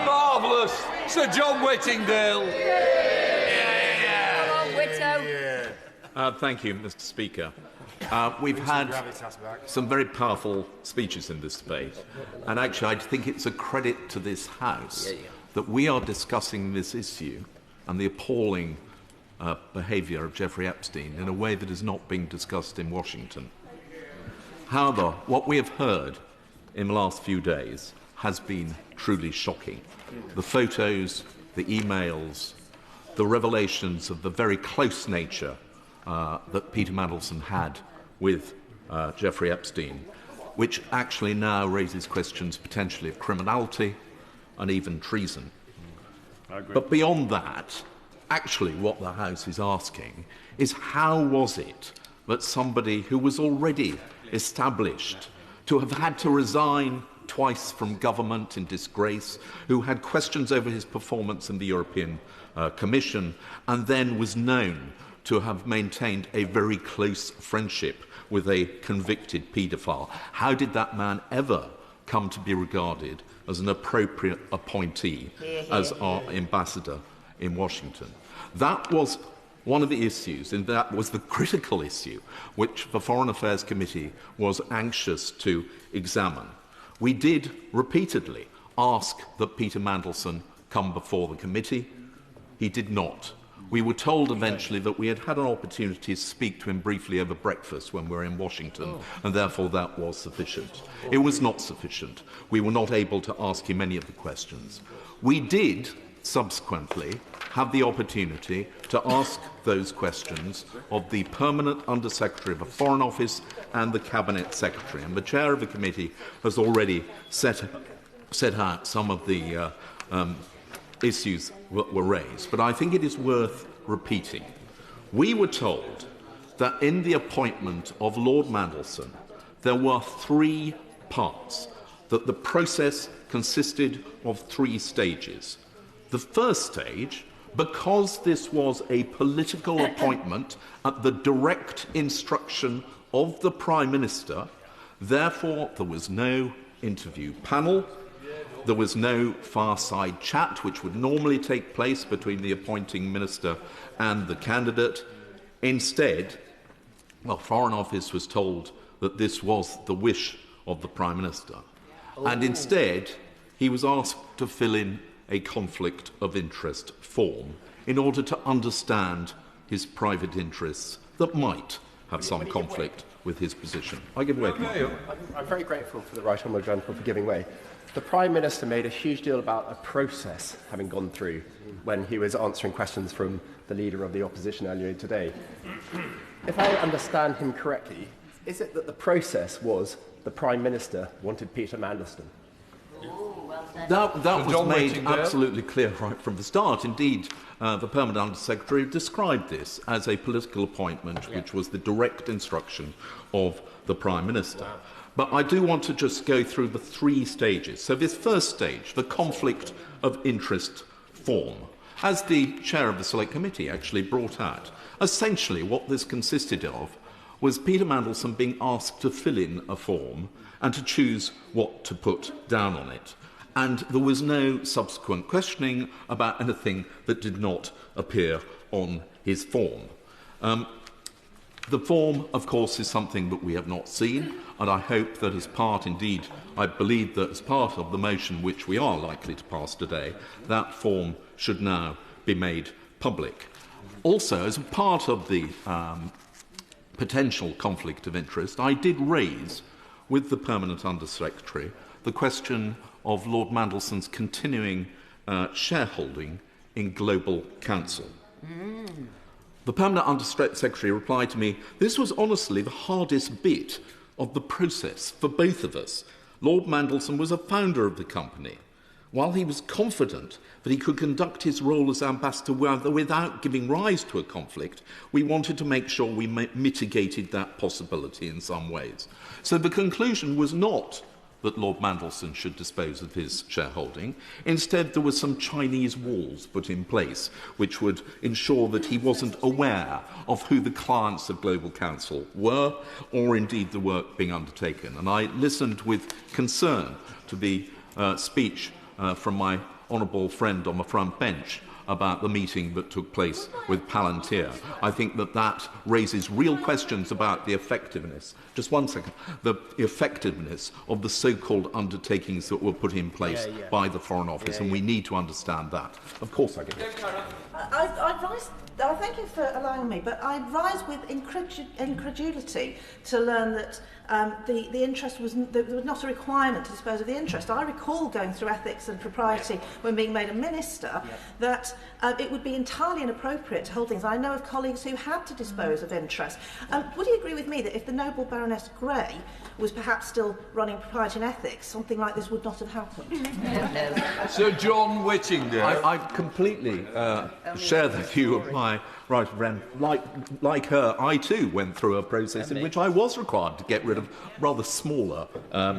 Marvellous. Sir John Whittingdale. Thank you, Mr Speaker. We've had some very powerful speeches in this debate, and actually I think it's a credit to this House that we are discussing this issue and the appalling behaviour of Jeffrey Epstein in a way that is not being discussed in Washington. However, what we have heard in the last few days has been truly shocking. The photos, the emails, the revelations of the very close nature that Peter Mandelson had with Jeffrey Epstein, which actually now raises questions potentially of criminality and even treason. But beyond that, actually what the House is asking is how was it that somebody who was already established to have had to resign twice from government in disgrace, who had questions over his performance in the European Commission, and then was known to have maintained a very close friendship with a convicted paedophile. How did that man ever come to be regarded as an appropriate appointee as our ambassador in Washington? That was one of the issues, and that was the critical issue which the Foreign Affairs Committee was anxious to examine. We did repeatedly ask that Peter Mandelson come before the committee. He did not. We were told eventually that we had had an opportunity to speak to him briefly over breakfast when we were in Washington, and therefore that was sufficient. It was not sufficient. We were not able to ask him any of the questions. We did, subsequently, have the opportunity to ask those questions of the Permanent Under-Secretary of the Foreign Office and the Cabinet Secretary. And the Chair of the Committee has already set out some of the issues that were raised. But I think it is worth repeating. We were told that in the appointment of Lord Mandelson, there were 3 parts, that the process consisted of 3 stages. The first stage, because this was a political appointment at the direct instruction of the Prime Minister, therefore there was no interview panel, there was no far-side chat, which would normally take place between the appointing minister and the candidate. Instead, well, Foreign Office was told that this was the wish of the Prime Minister. And instead, he was asked to fill in a conflict of interest form in order to understand his private interests that might have some conflict with his position. I give way to Mark. I'm very grateful for the Right Honourable Gentleman for giving way. The Prime Minister made a huge deal about a process having gone through when he was answering questions from the Leader of the Opposition earlier today. If I understand him correctly, is it that the process was the Prime Minister wanted Peter Mandelson? That was made absolutely clear right from the start. Indeed, the Permanent Under-Secretary described this as a political appointment which was the direct instruction of the Prime Minister. But I do want to just go through the 3 stages. So this first stage, the conflict of interest form, as the chair of the Select Committee actually brought out, essentially what this consisted of was Peter Mandelson being asked to fill in a form and to choose what to put down on it. And there was no subsequent questioning about anything that did not appear on his form. The form, of course, is something that we have not seen, and I hope that as part, indeed, I believe that as part of the motion which we are likely to pass today, that form should now be made public. Also, as a part of the potential conflict of interest, I did raise with the Permanent Under-Secretary the question of Lord Mandelson's continuing shareholding in Global Council. The Permanent Under-Secretary replied to me, "This was honestly the hardest bit of the process for both of us. Lord Mandelson was a founder of the company. While he was confident that he could conduct his role as ambassador without giving rise to a conflict, we wanted to make sure we mitigated that possibility in some ways." So the conclusion was not that Lord Mandelson should dispose of his shareholding. Instead, there were some Chinese walls put in place which would ensure that he wasn't aware of who the clients of Global Council were, or indeed the work being undertaken. And I listened with concern to the speech from my honourable friend on the front bench about the meeting that took place with Palantir. I think that that raises real questions about the effectiveness, just one second, the effectiveness of the so-called undertakings that were put in place by the Foreign Office, and we need to understand that. Of course I get it. Thank you for allowing me, but I rise with incredulity to learn that the interest was not a requirement to dispose of the interest. I recall going through ethics and propriety when being made a minister that that it would be entirely inappropriate to hold things. I know of colleagues who had to dispose of interest. Would you agree with me that if the noble Baroness Grey was perhaps still running propriety and ethics, something like this would not have happened? Sir John Whittingdale. I completely share the view of my right friend. Like her, I too went through a process in which I was required to get rid of rather smaller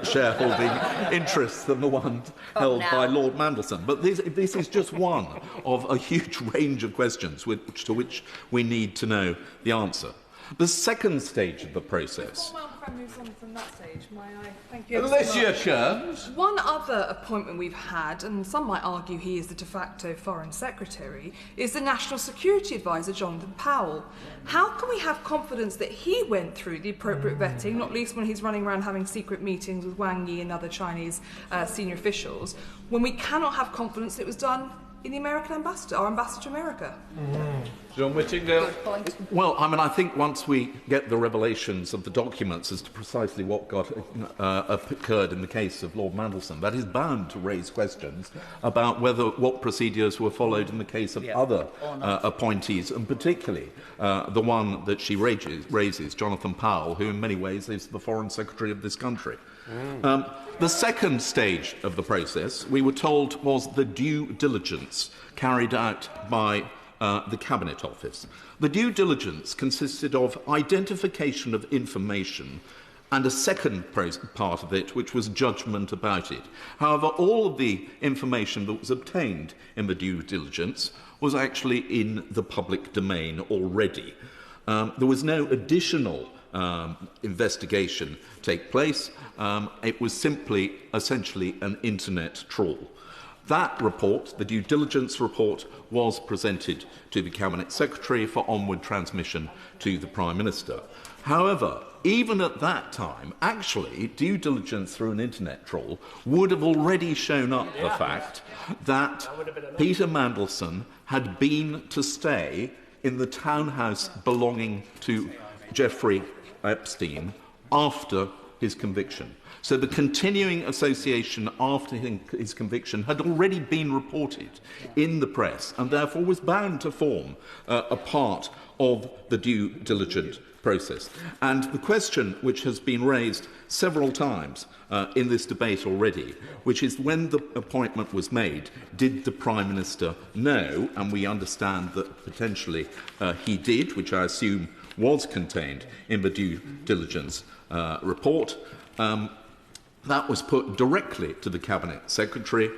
shareholding interests than the one held by Lord Mandelson. But this is just one of a huge range of questions to which we need to know the answer. The second stage of the process. Before my friend moves on from that stage, may I? Thank you. Alicia Kearns. One other appointment we've had, and some might argue he is the de facto Foreign Secretary, is the National Security Advisor, Jonathan Powell. How can we have confidence that he went through the appropriate vetting, not least when he's running around having secret meetings with Wang Yi and other Chinese senior officials, when we cannot have confidence it was done in the American ambassador, our ambassador to America? John Whittingdale. Well, I mean, I think once we get the revelations of the documents as to precisely what occurred in the case of Lord Mandelson, that is bound to raise questions about what procedures were followed in the case of other appointees, and particularly the one that she raises, Jonathan Powell, who in many ways is the Foreign Secretary of this country. The second stage of the process, we were told, was the due diligence carried out by the Cabinet Office. The due diligence consisted of identification of information and a second part of it, which was judgment about it. However, all of the information that was obtained in the due diligence was actually in the public domain already. There was no additional investigation take place. It was simply, essentially, an internet trawl. That report, the due diligence report, was presented to the Cabinet Secretary for onward transmission to the Prime Minister. However, even at that time, actually, due diligence through an internet trawl would have already shown up the fact that Peter Mandelson had been to stay in the townhouse belonging to Jeffrey Epstein after his conviction. So the continuing association after his conviction had already been reported in the press and therefore was bound to form a part of the due diligence process. And the question which has been raised several times in this debate already, which is when the appointment was made, did the Prime Minister know? And we understand that potentially he did, which I assume was contained in the due diligence report. That was put directly to the Cabinet Secretary.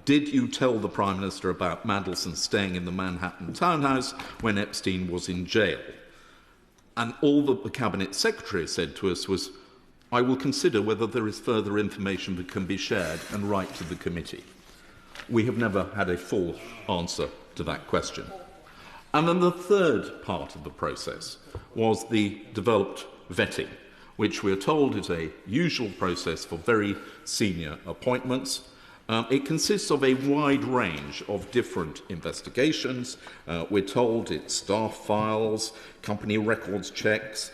Did you tell the Prime Minister about Mandelson staying in the Manhattan townhouse when Epstein was in jail? And all that the Cabinet Secretary said to us was, I will consider whether there is further information that can be shared and write to the committee. We have never had a full answer to that question. And then the third part of the process was the developed vetting, which we are told is a usual process for very senior appointments. It consists of a wide range of different investigations. We're told it's staff files, company records checks,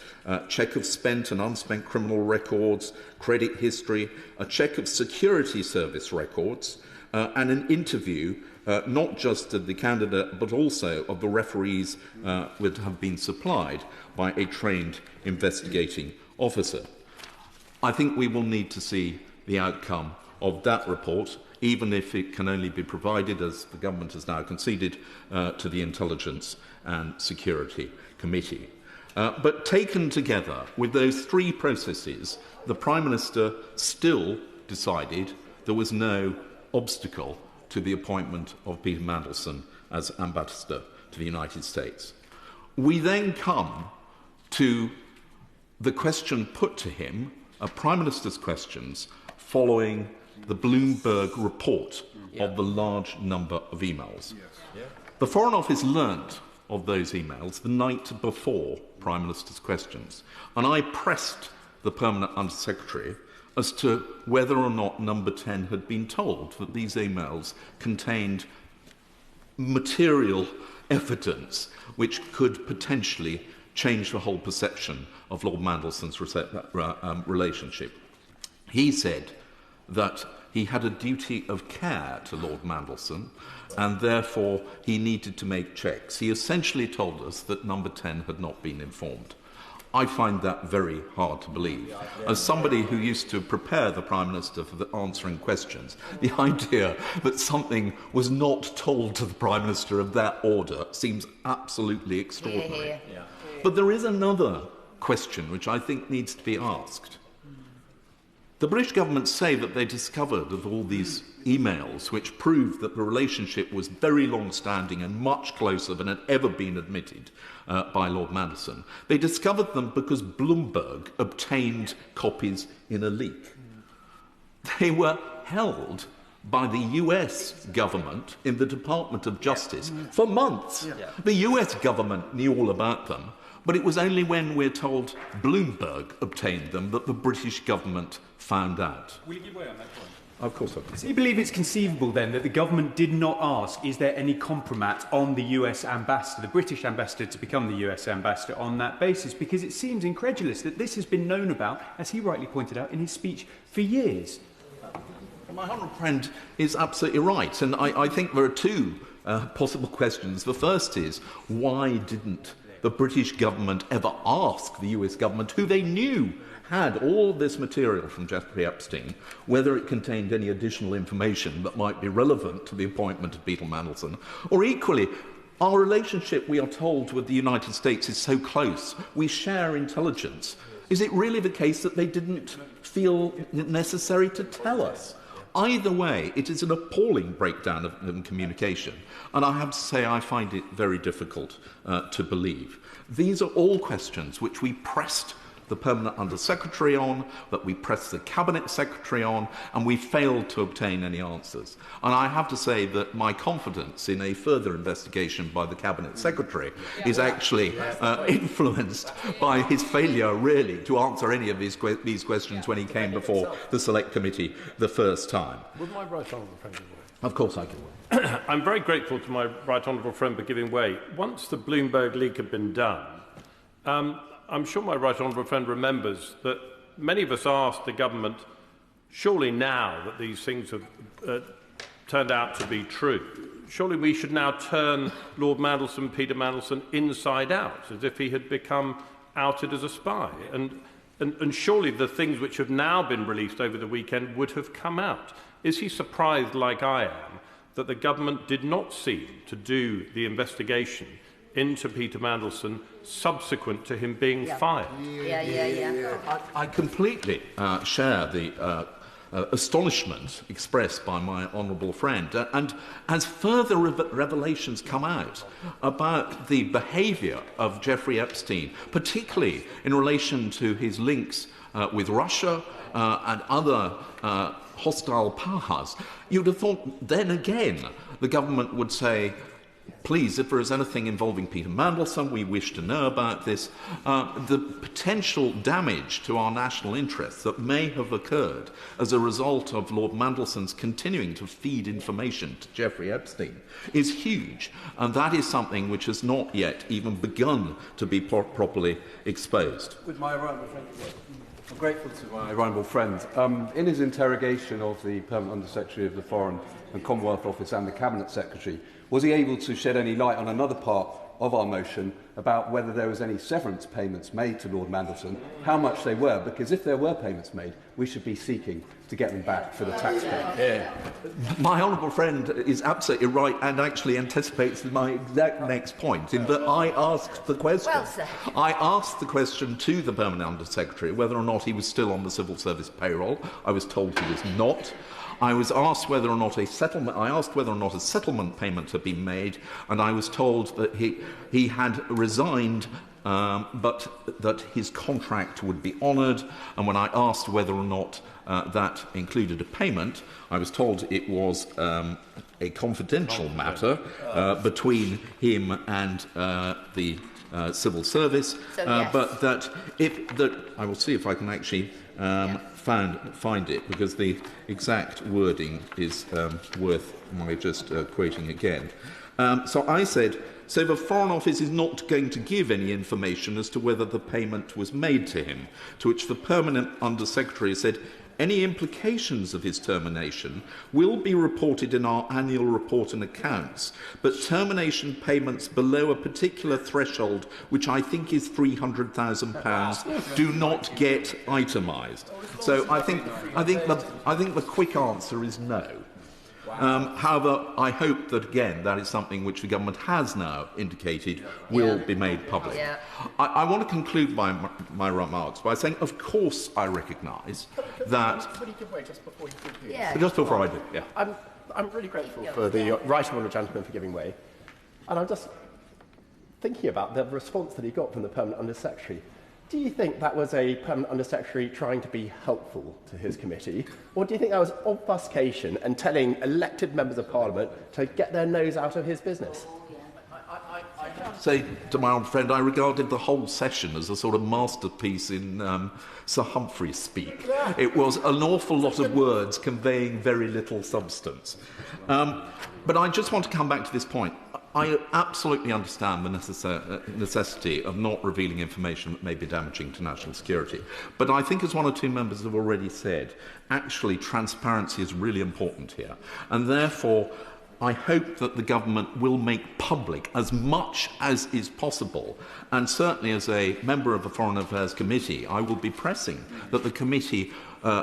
check of spent and unspent criminal records, credit history, a check of security service records, and an interview not just of the candidate but also of the referees that have been supplied by a trained investigating officer. I think we will need to see the outcome of that report, even if it can only be provided, as the government has now conceded, to the Intelligence and Security Committee. But taken together with those three processes, the Prime Minister still decided there was no obstacle to the appointment of Peter Mandelson as Ambassador to the United States. We then come to the question put to him, a Prime Minister's questions, following the Bloomberg report of the large number of emails. The Foreign Office learnt of those emails the night before Prime Minister's questions, and I pressed the Permanent Under-Secretary as to whether or not Number 10 had been told that these emails contained material evidence which could potentially change the whole perception of Lord Mandelson's relationship. He said that he had a duty of care to Lord Mandelson, and therefore he needed to make checks. He essentially told us that number 10 had not been informed. I find that very hard to believe. As somebody who used to prepare the Prime Minister for answering questions, the idea that something was not told to the Prime Minister of that order seems absolutely extraordinary. But there is another question which I think needs to be asked. The British government say that they discovered of all these emails which proved that the relationship was very long-standing and much closer than had ever been admitted by Lord Mandelson. They discovered them because Bloomberg obtained copies in a leak. They were held by the US government in the Department of Justice for months. The US government knew all about them, but it was only when we're told Bloomberg obtained them that the British government found out. Will you give way on that point? Of course I will. Do you believe it's conceivable then that the government did not ask, is there any compromat on the US ambassador, the British ambassador, to become the US ambassador on that basis? Because it seems incredulous that this has been known about, as he rightly pointed out in his speech, for years. My honourable friend is absolutely right, and I think there are two possible questions. The first is, why didn't the British government ever ask the US government, who they knew had all this material from Jeffrey Epstein, whether it contained any additional information that might be relevant to the appointment of Peter Mandelson? Or equally, our relationship, we are told, with the United States is so close. We share intelligence. Is it really the case that they didn't feel it necessary to tell us? Either way, it is an appalling breakdown of communication, and I have to say I find it very difficult to believe. These are all questions which we pressed the Permanent Under-Secretary on, that we pressed the Cabinet Secretary on, and we failed to obtain any answers. And I have to say that my confidence in a further investigation by the Cabinet Secretary is actually influenced by his failure, really, to answer any of these questions when he came before the Select Committee the first time. Would my right honourable friend give way? Of course I can. I'm very grateful to my right honourable friend for giving way. Once the Bloomberg leak had been done, I'm sure my right honourable friend remembers that many of us asked the government, surely now that these things have turned out to be true, surely we should now turn Lord Mandelson, Peter Mandelson, inside out, as if he had become outed as a spy. And surely the things which have now been released over the weekend would have come out. Is he surprised, like I am, that the government did not seem to do the investigation into Peter Mandelson subsequent to him being fired? I completely share the astonishment expressed by my honourable friend. And as further revelations come out about the behaviour of Jeffrey Epstein, particularly in relation to his links with Russia and other hostile powers, you'd have thought then again the government would say, please, if there is anything involving Peter Mandelson, we wish to know about this. The potential damage to our national interests that may have occurred as a result of Lord Mandelson's continuing to feed information to Jeffrey Epstein is huge, and that is something which has not yet even begun to be properly exposed. With my honourable friend, I'm grateful to my honourable friend. In his interrogation of the Permanent Under-Secretary of the Foreign and Commonwealth Office and the Cabinet Secretary, was he able to shed any light on another part of our motion about whether there was any severance payments made to Lord Mandelson, how much they were? Because if there were payments made, we should be seeking to get them back for the taxpayer. My honourable friend is absolutely right and actually anticipates my exact next point, in that I asked the question. Well said. I asked the question to the Permanent Under-Secretary whether or not he was still on the civil service payroll. I was told he was not. I was asked whether or not a settlement payment had been made, and I was told that he had resigned, but that his contract would be honoured. And when I asked whether or not that included a payment, I was told it was a confidential matter between him and the civil service, but that I will see if I can actually find it, because the exact wording is worth my just quoting again. So I said, so the Foreign Office is not going to give any information as to whether the payment was made to him, to which the Permanent Under-Secretary said, Any implications of his termination will be reported in our annual report and accounts, but termination payments below a particular threshold, which I think is £300,000, do not get itemised. So I think the quick answer is no. However, I hope that, again, that is something which the government has now indicated will be made public. Yeah. I want to conclude my remarks by saying, of course, I recognise that... Could you give way just before you conclude? Yeah. Just before I do, yeah. I'm really grateful for the right honourable gentleman for giving way. And I'm just thinking about the response that he got from the Permanent Under-Secretary. Do you think that was a Permanent Under-Secretary trying to be helpful to his committee? Or do you think that was obfuscation and telling elected members of Parliament to get their nose out of his business? I have to say to my old friend, I regarded the whole session as a sort of masterpiece in Sir Humphrey's speak. It was an awful lot of words conveying very little substance. But I just want to come back to this point. I absolutely understand the necessity of not revealing information that may be damaging to national security. But I think, as one or two members have already said, actually transparency is really important here. And therefore, I hope that the government will make public as much as is possible. And certainly as a member of the Foreign Affairs Committee, I will be pressing that the committee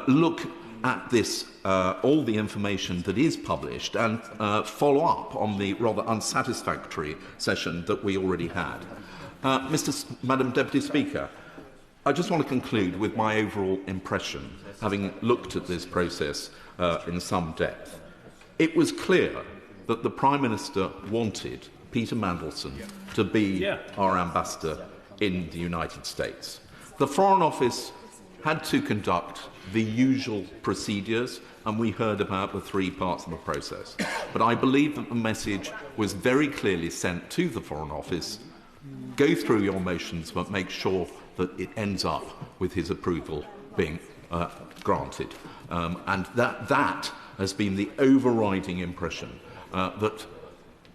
look at this, all the information that is published and follow up on the rather unsatisfactory session that we already had. Madam Deputy Speaker, I just want to conclude with my overall impression, having looked at this process in some depth. It was clear that the Prime Minister wanted Peter Mandelson to be our ambassador in the United States. The Foreign Office had to conduct the usual procedures, and we heard about the three parts of the process. But I believe that the message was very clearly sent to the Foreign Office: go through your motions, but make sure that it ends up with his approval being granted. And that has been the overriding impression, that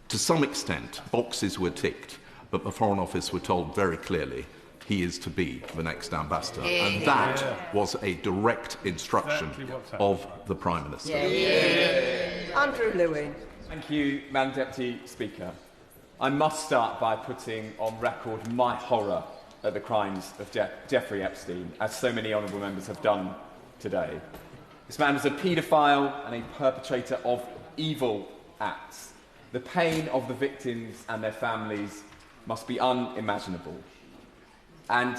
to some extent boxes were ticked, but the Foreign Office were told very clearly he is to be the next ambassador. And that was a direct instruction of the Prime Minister. Andrew Lewin. Thank you, Madam Deputy Speaker. I must start by putting on record my horror at the crimes of Jeffrey Epstein, as so many honourable members have done today. This man was a paedophile and a perpetrator of evil acts. The pain of the victims and their families must be unimaginable. And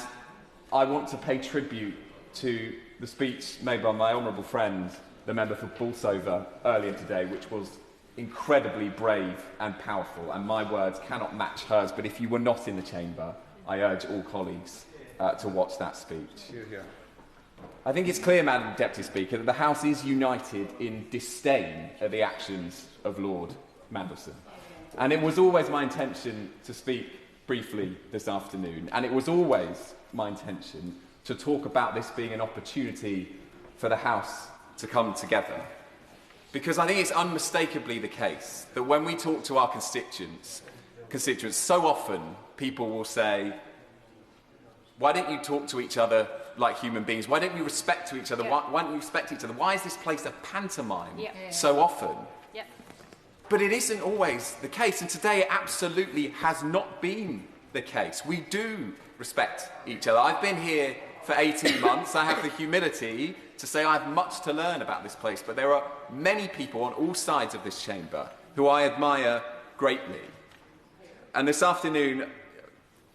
I want to pay tribute to the speech made by my honourable friend, the member for Bolsover, earlier today, which was incredibly brave and powerful, and my words cannot match hers. But if you were not in the chamber, I urge all colleagues to watch that speech. I think it's clear, Madam Deputy Speaker, that the House is united in disdain at the actions of Lord Mandelson. And it was always my intention to speak briefly this afternoon, and it was always my intention to talk about this being an opportunity for the House to come together. Because I think it's unmistakably the case that when we talk to our constituents, so often people will say, why don't you talk to each other like human beings? Why don't you respect to each other? Why don't you respect each other? Why is this place a pantomime so often? But it isn't always the case, and today it absolutely has not been the case. We do respect each other. I've been here for 18 months. I have the humility to say I have much to learn about this place, but there are many people on all sides of this chamber who I admire greatly. And this afternoon,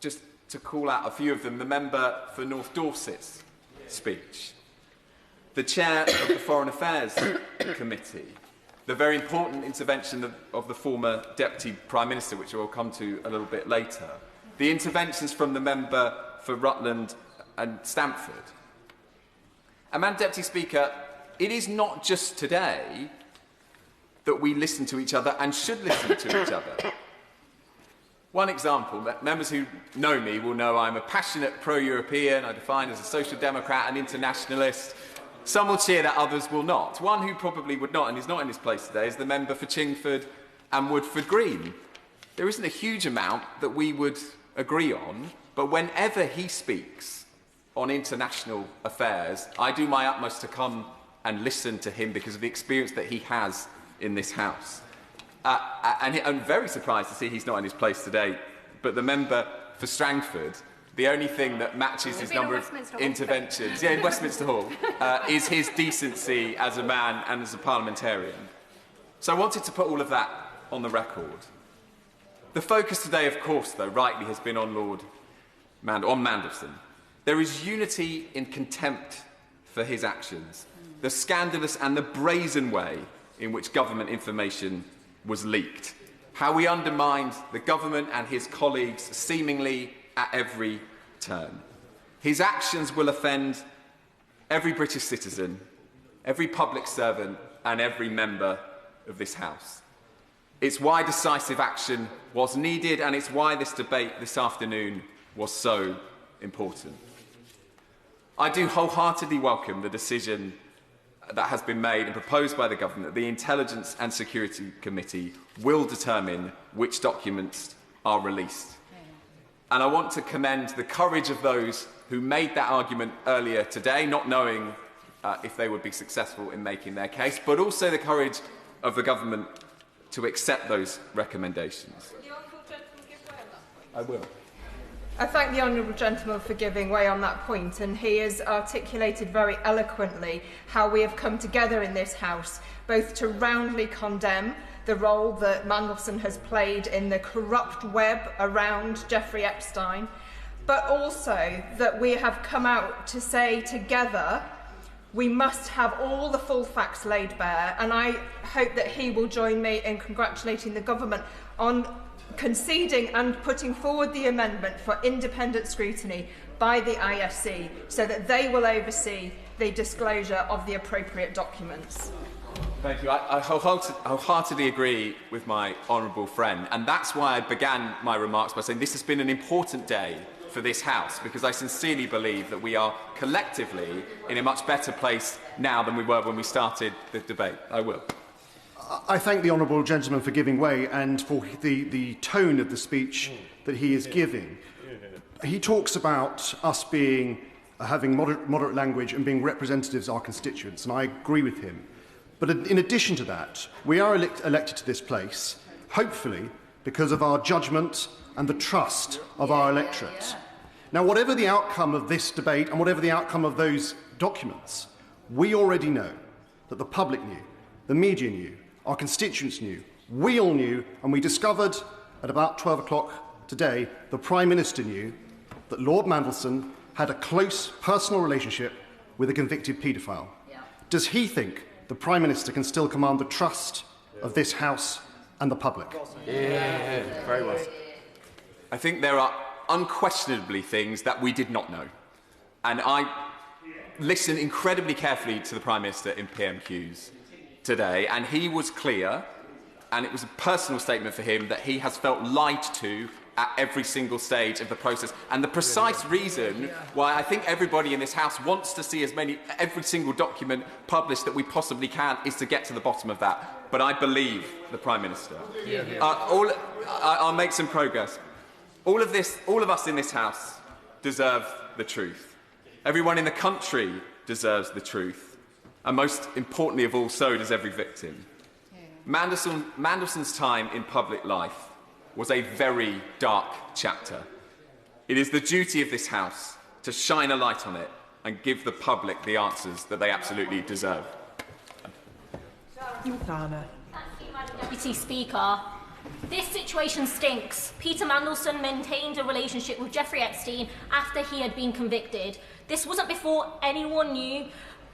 just to call out a few of them, the member for North Dorset's speech, the chair of the Foreign Affairs Committee, the very important intervention of the former Deputy Prime Minister, which we'll come to a little bit later, the interventions from the member for Rutland and Stamford. And, Madam Deputy Speaker, it is not just today that we listen to each other and should listen to each other. One example, members who know me will know I'm a passionate pro-European. I define as a social democrat and internationalist. Some will cheer that, others will not. One who probably would not, and is not in this place today, is the member for Chingford and Woodford Green. There isn't a huge amount that we would agree on, but whenever he speaks, on international affairs, I do my utmost to come and listen to him because of the experience that he has in this House. And I'm very surprised to see he's not in his place today, but the member for Strangford, the only thing that matches his number of interventions, in Westminster Hall, is his decency as a man and as a parliamentarian. So I wanted to put all of that on the record. The focus today, of course, though, rightly has been on on Mandelson. There is unity in contempt for his actions, the scandalous and the brazen way in which government information was leaked, how he undermined the government and his colleagues seemingly at every turn. His actions will offend every British citizen, every public servant and every member of this House. It's why decisive action was needed, and it's why this debate this afternoon was so important. I do wholeheartedly welcome the decision that has been made and proposed by the government that the Intelligence and Security Committee will determine which documents are released. And I want to commend the courage of those who made that argument earlier today, not knowing if they would be successful in making their case, but also the courage of the government to accept those recommendations. I will. I thank the honourable gentleman for giving way on that point, and he has articulated very eloquently how we have come together in this House, both to roundly condemn the role that Mandelson has played in the corrupt web around Jeffrey Epstein, but also that we have come out to say together we must have all the full facts laid bare, and I hope that he will join me in congratulating the government on conceding and putting forward the amendment for independent scrutiny by the ISC so that they will oversee the disclosure of the appropriate documents. Thank you. I wholeheartedly agree with my honourable friend, and that's why I began my remarks by saying this has been an important day for this House, because I sincerely believe that we are collectively in a much better place now than we were when we started the debate. I will. I thank the honourable gentleman for giving way and for the tone of the speech that he is giving. He talks about us having moderate language and being representatives of our constituents, and I agree with him. But in addition to that, we are elected to this place, hopefully because of our judgment and the trust of our electorate. Now, whatever the outcome of this debate and whatever the outcome of those documents, we already know that the public knew, the media knew, our constituents knew, we all knew, and we discovered at about 12 o'clock today, the Prime Minister knew that Lord Mandelson had a close personal relationship with a convicted paedophile. Yeah. Does he think the Prime Minister can still command the trust of this House and the public? Yeah, very well. I think there are unquestionably things that we did not know. And I listened incredibly carefully to the Prime Minister in PMQs today, and he was clear, and it was a personal statement for him, that he has felt lied to at every single stage of the process. And the precise reason why I think everybody in this House wants to see every single document published that we possibly can is to get to the bottom of that. But I believe the Prime Minister. I'll make some progress. All of us in this House deserve the truth. Everyone in the country deserves the truth. And most importantly of all, so does every victim. Mandelson's time in public life was a very dark chapter. It is the duty of this House to shine a light on it and give the public the answers that they absolutely deserve. Thank you, Madam Deputy Speaker. This situation stinks. Peter Mandelson maintained a relationship with Jeffrey Epstein after he had been convicted. This wasn't before anyone knew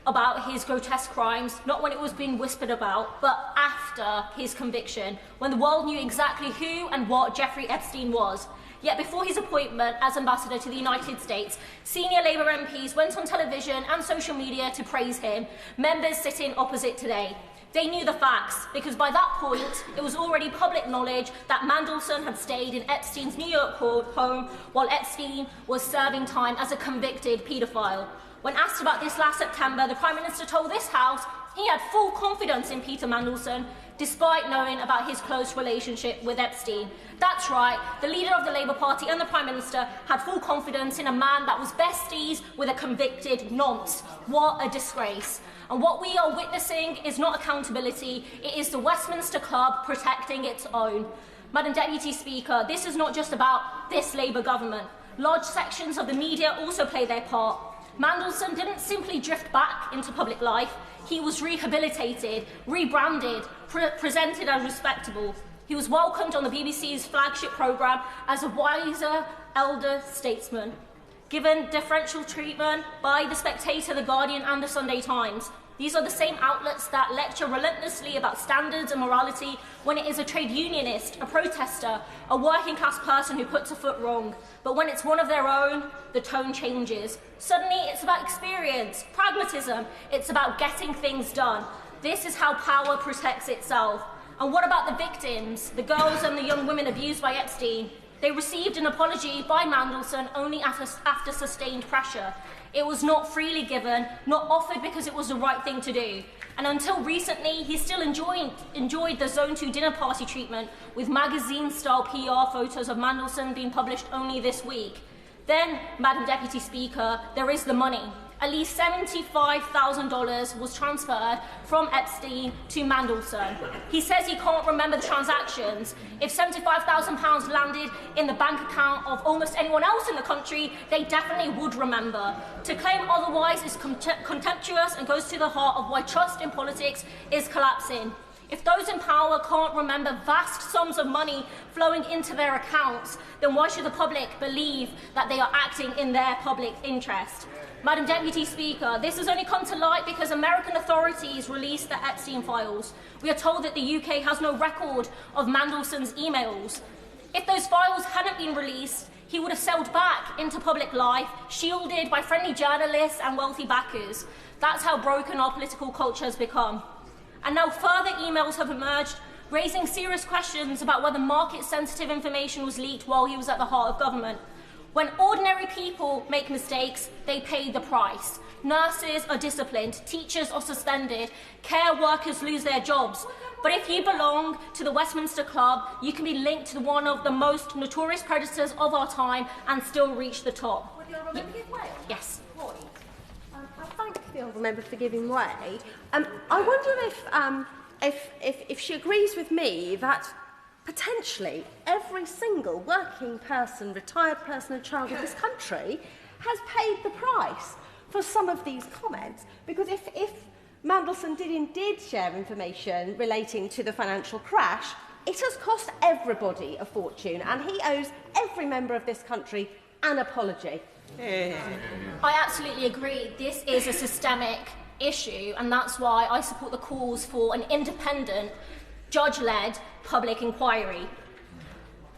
about his grotesque crimes, not when it was being whispered about, but after his conviction, when the world knew exactly who and what Jeffrey Epstein was. Yet before his appointment as ambassador to the United States, senior Labour MPs went on television and social media to praise him, members sitting opposite today. They knew the facts, because by that point, it was already public knowledge that Mandelson had stayed in Epstein's New York home while Epstein was serving time as a convicted paedophile. When asked about this last September, the Prime Minister told this House he had full confidence in Peter Mandelson despite knowing about his close relationship with Epstein. That's right, the leader of the Labour Party and the Prime Minister had full confidence in a man that was besties with a convicted nonce. What a disgrace. And what we are witnessing is not accountability, it is the Westminster Club protecting its own. Madam Deputy Speaker, this is not just about this Labour government. Large sections of the media also play their part. Mandelson didn't simply drift back into public life, he was rehabilitated, rebranded, presented as respectable. He was welcomed on the BBC's flagship programme as a wiser, elder statesman, given differential treatment by The Spectator, The Guardian and The Sunday Times. These are the same outlets that lecture relentlessly about standards and morality when it is a trade unionist, a protester, a working class person who puts a foot wrong. But when it's one of their own, the tone changes. Suddenly it's about experience, pragmatism, it's about getting things done. This is how power protects itself. And what about the victims, the girls and the young women abused by Epstein? They received an apology by Mandelson only after sustained pressure. It was not freely given, not offered because it was the right thing to do. And until recently, he still enjoyed the Zone 2 dinner party treatment, with magazine-style PR photos of Mandelson being published only this week. Then, Madam Deputy Speaker, there is the money. At least $75,000 was transferred from Epstein to Mandelson. He says he can't remember the transactions. If £75,000 landed in the bank account of almost anyone else in the country, they definitely would remember. To claim otherwise is contemptuous and goes to the heart of why trust in politics is collapsing. If those in power can't remember vast sums of money flowing into their accounts, then why should the public believe that they are acting in their public interest? Madam Deputy Speaker, this has only come to light because American authorities released the Epstein files. We are told that the UK has no record of Mandelson's emails. If those files hadn't been released, he would have sailed back into public life, shielded by friendly journalists and wealthy backers. That's how broken our political culture has become. And now further emails have emerged, raising serious questions about whether market-sensitive information was leaked while he was at the heart of government. When ordinary people make mistakes, they pay the price. Nurses are disciplined, teachers are suspended, care workers lose their jobs. But if you belong to the Westminster Club, you can be linked to one of the most notorious predators of our time and still reach the top. Yes. I thank the honourable member for giving way. I wonder if she agrees with me that potentially every single working person, retired person and child of this country has paid the price for some of these comments. Because if Mandelson did indeed share information relating to the financial crash, it has cost everybody a fortune, and he owes every member of this country an apology. I absolutely agree. This is a systemic issue, and that's why I support the calls for an independent, judge-led public inquiry.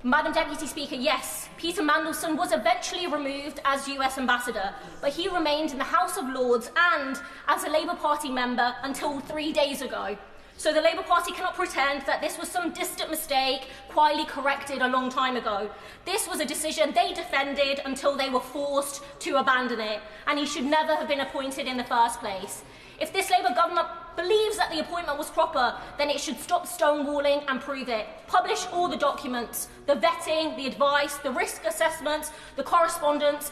Madam Deputy Speaker, yes, Peter Mandelson was eventually removed as US Ambassador, but he remained in the House of Lords and as a Labour Party member until 3 days ago. So the Labour Party cannot pretend that this was some distant mistake quietly corrected a long time ago. This was a decision they defended until they were forced to abandon it, and he should never have been appointed in the first place. If this Labour government believes that the appointment was proper, then it should stop stonewalling and prove it. Publish all the documents, the vetting, the advice, the risk assessments, the correspondence,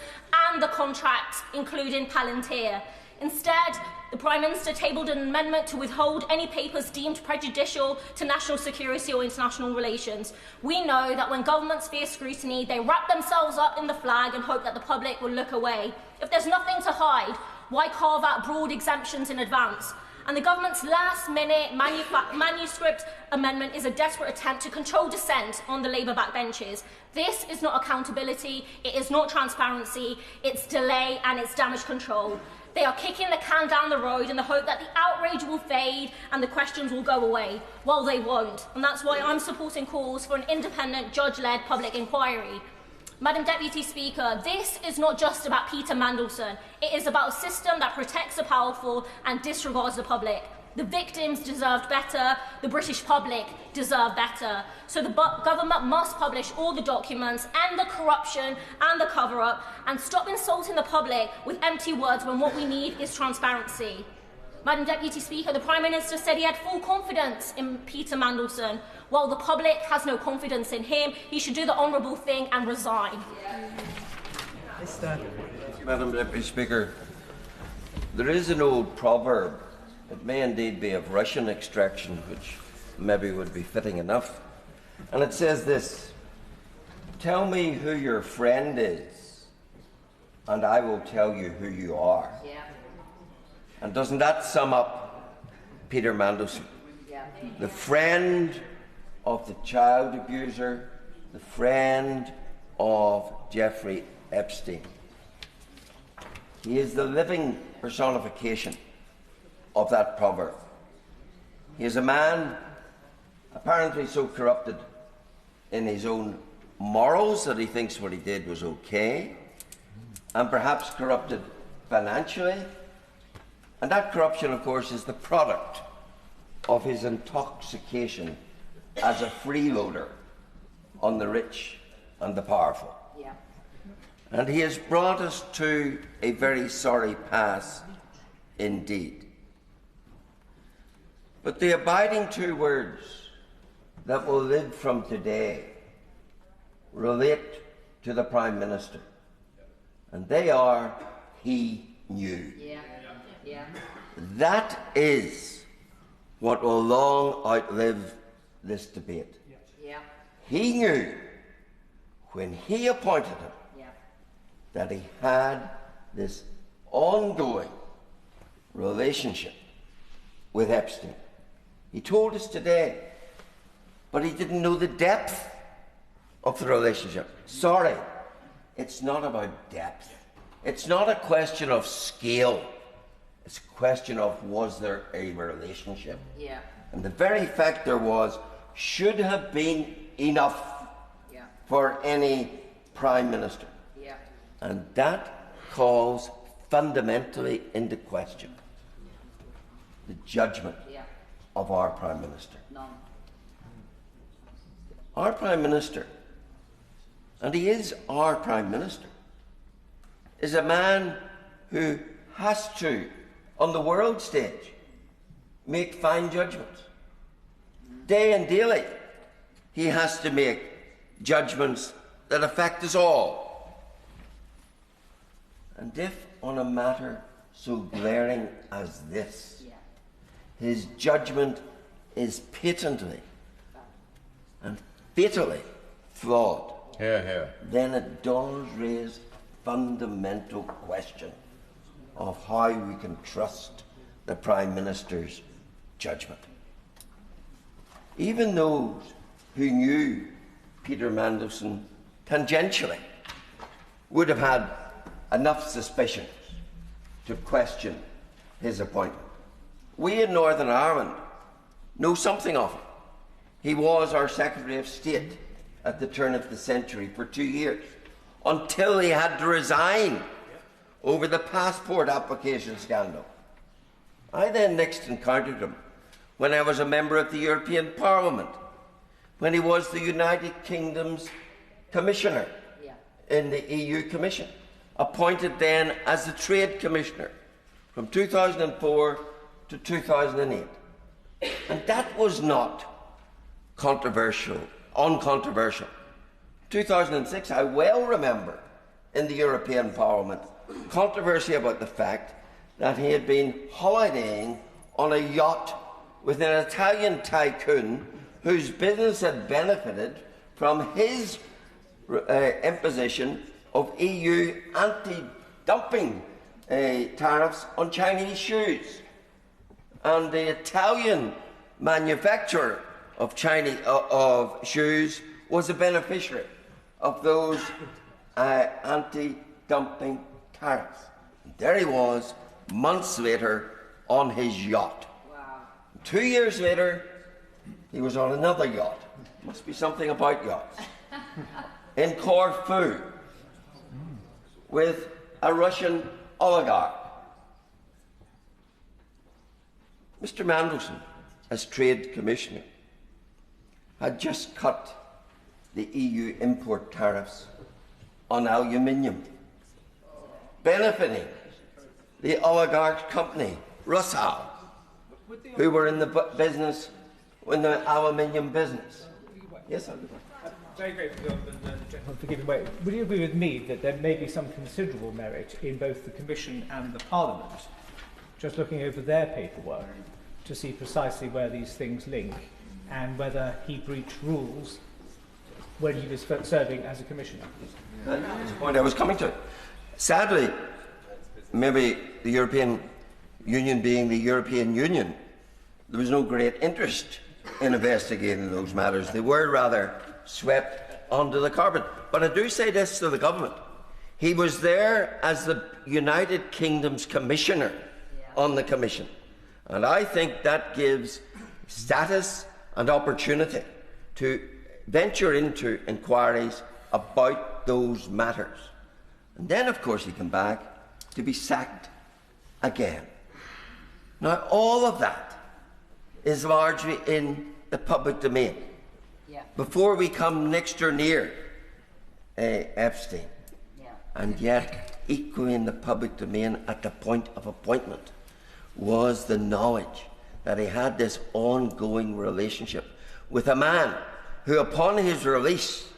and the contracts, including Palantir. Instead, the Prime Minister tabled an amendment to withhold any papers deemed prejudicial to national security or international relations. We know that when governments fear scrutiny, they wrap themselves up in the flag and hope that the public will look away. If there's nothing to hide, why carve out broad exemptions in advance? And the government's last-minute manuscript amendment is a desperate attempt to control dissent on the Labour backbenches. This is not accountability, it is not transparency, it's delay and it's damage control. They are kicking the can down the road in the hope that the outrage will fade and the questions will go away. Well, they won't. And that's why I'm supporting calls for an independent, judge-led public inquiry. Madam Deputy Speaker, this is not just about Peter Mandelson. It is about a system that protects the powerful and disregards the public. The victims deserved better, the British public deserve better. So the government must publish all the documents and the corruption and the cover-up and stop insulting the public with empty words when what we need is transparency. Madam Deputy Speaker, the Prime Minister said he had full confidence in Peter Mandelson. While the public has no confidence in him, he should do the honourable thing and resign. Madam Deputy Speaker, there is an old proverb. It may indeed be of Russian extraction, which maybe would be fitting enough. And it says this: tell me who your friend is, and I will tell you who you are. Yeah. And doesn't that sum up Peter Mandelson? Yeah. The friend of the child abuser, the friend of Jeffrey Epstein. He is the living personification of that proverb. He is a man apparently so corrupted in his own morals that he thinks what he did was okay, and perhaps corrupted financially. And that corruption, of course, is the product of his intoxication as a freeloader on the rich and the powerful. Yeah. And he has brought us to a very sorry pass indeed. But the abiding two words that will live from today relate to the Prime Minister, and they are, he knew. Yeah. Yeah. That is what will long outlive this debate. Yeah. He knew when he appointed him that he had this ongoing relationship with Epstein. He told us today, but he didn't know the depth of the relationship. Sorry, it's not about depth. It's not a question of scale. It's a question of, was there a relationship? Yeah. And the very fact there was should have been enough for any Prime Minister. Yeah. And that calls fundamentally into question the judgment of our Prime Minister. None. Our Prime Minister, and he is our Prime Minister, is a man who has to, on the world stage, make fine judgments. Day and daily, he has to make judgments that affect us all. And if on a matter so glaring as this, his judgment is patently and fatally flawed, then it does raise fundamental question of how we can trust the Prime Minister's judgment. Even those who knew Peter Mandelson tangentially would have had enough suspicions to question his appointment. We in Northern Ireland know something of him. He was our Secretary of State at the turn of the century for 2 years, until he had to resign over the passport application scandal. I then next encountered him when I was a member of the European Parliament, when he was the United Kingdom's Commissioner in the EU Commission, appointed then as the Trade Commissioner from 2004 to 2008. And that was not uncontroversial. 2006, I well remember, in the European Parliament, controversy about the fact that he had been holidaying on a yacht with an Italian tycoon whose business had benefited from his imposition of EU anti-dumping tariffs on Chinese shoes. And the Italian manufacturer of shoes was a beneficiary of those anti-dumping tariffs. And there he was, months later, on his yacht. Wow. 2 years later, he was on another yacht. Must be something about yachts. In Corfu, with a Russian oligarch. Mr. Mandelson, as Trade Commissioner, had just cut the EU import tariffs on aluminium, benefiting the oligarch's company, Russell, who were in the business, in the aluminium business. Yes, sir. Very grateful to the gentleman for giving way. Would you agree with me that there may be some considerable merit in both the Commission and the Parliament, just looking over their paperwork, to see precisely where these things link and whether he breached rules when he was serving as a Commissioner? That's the point I was coming to. Sadly, maybe the European Union being the European Union, there was no great interest in investigating those matters. They were rather swept under the carpet. But I do say this to the government. He was there as the United Kingdom's Commissioner on the Commission. And I think that gives status and opportunity to venture into inquiries about those matters. And then, of course, he came back to be sacked again. Now, all of that is largely in the public domain. Before we come next or near Epstein. And yet, equally in the public domain at the point of appointment was the knowledge that he had this ongoing relationship with a man who, upon his release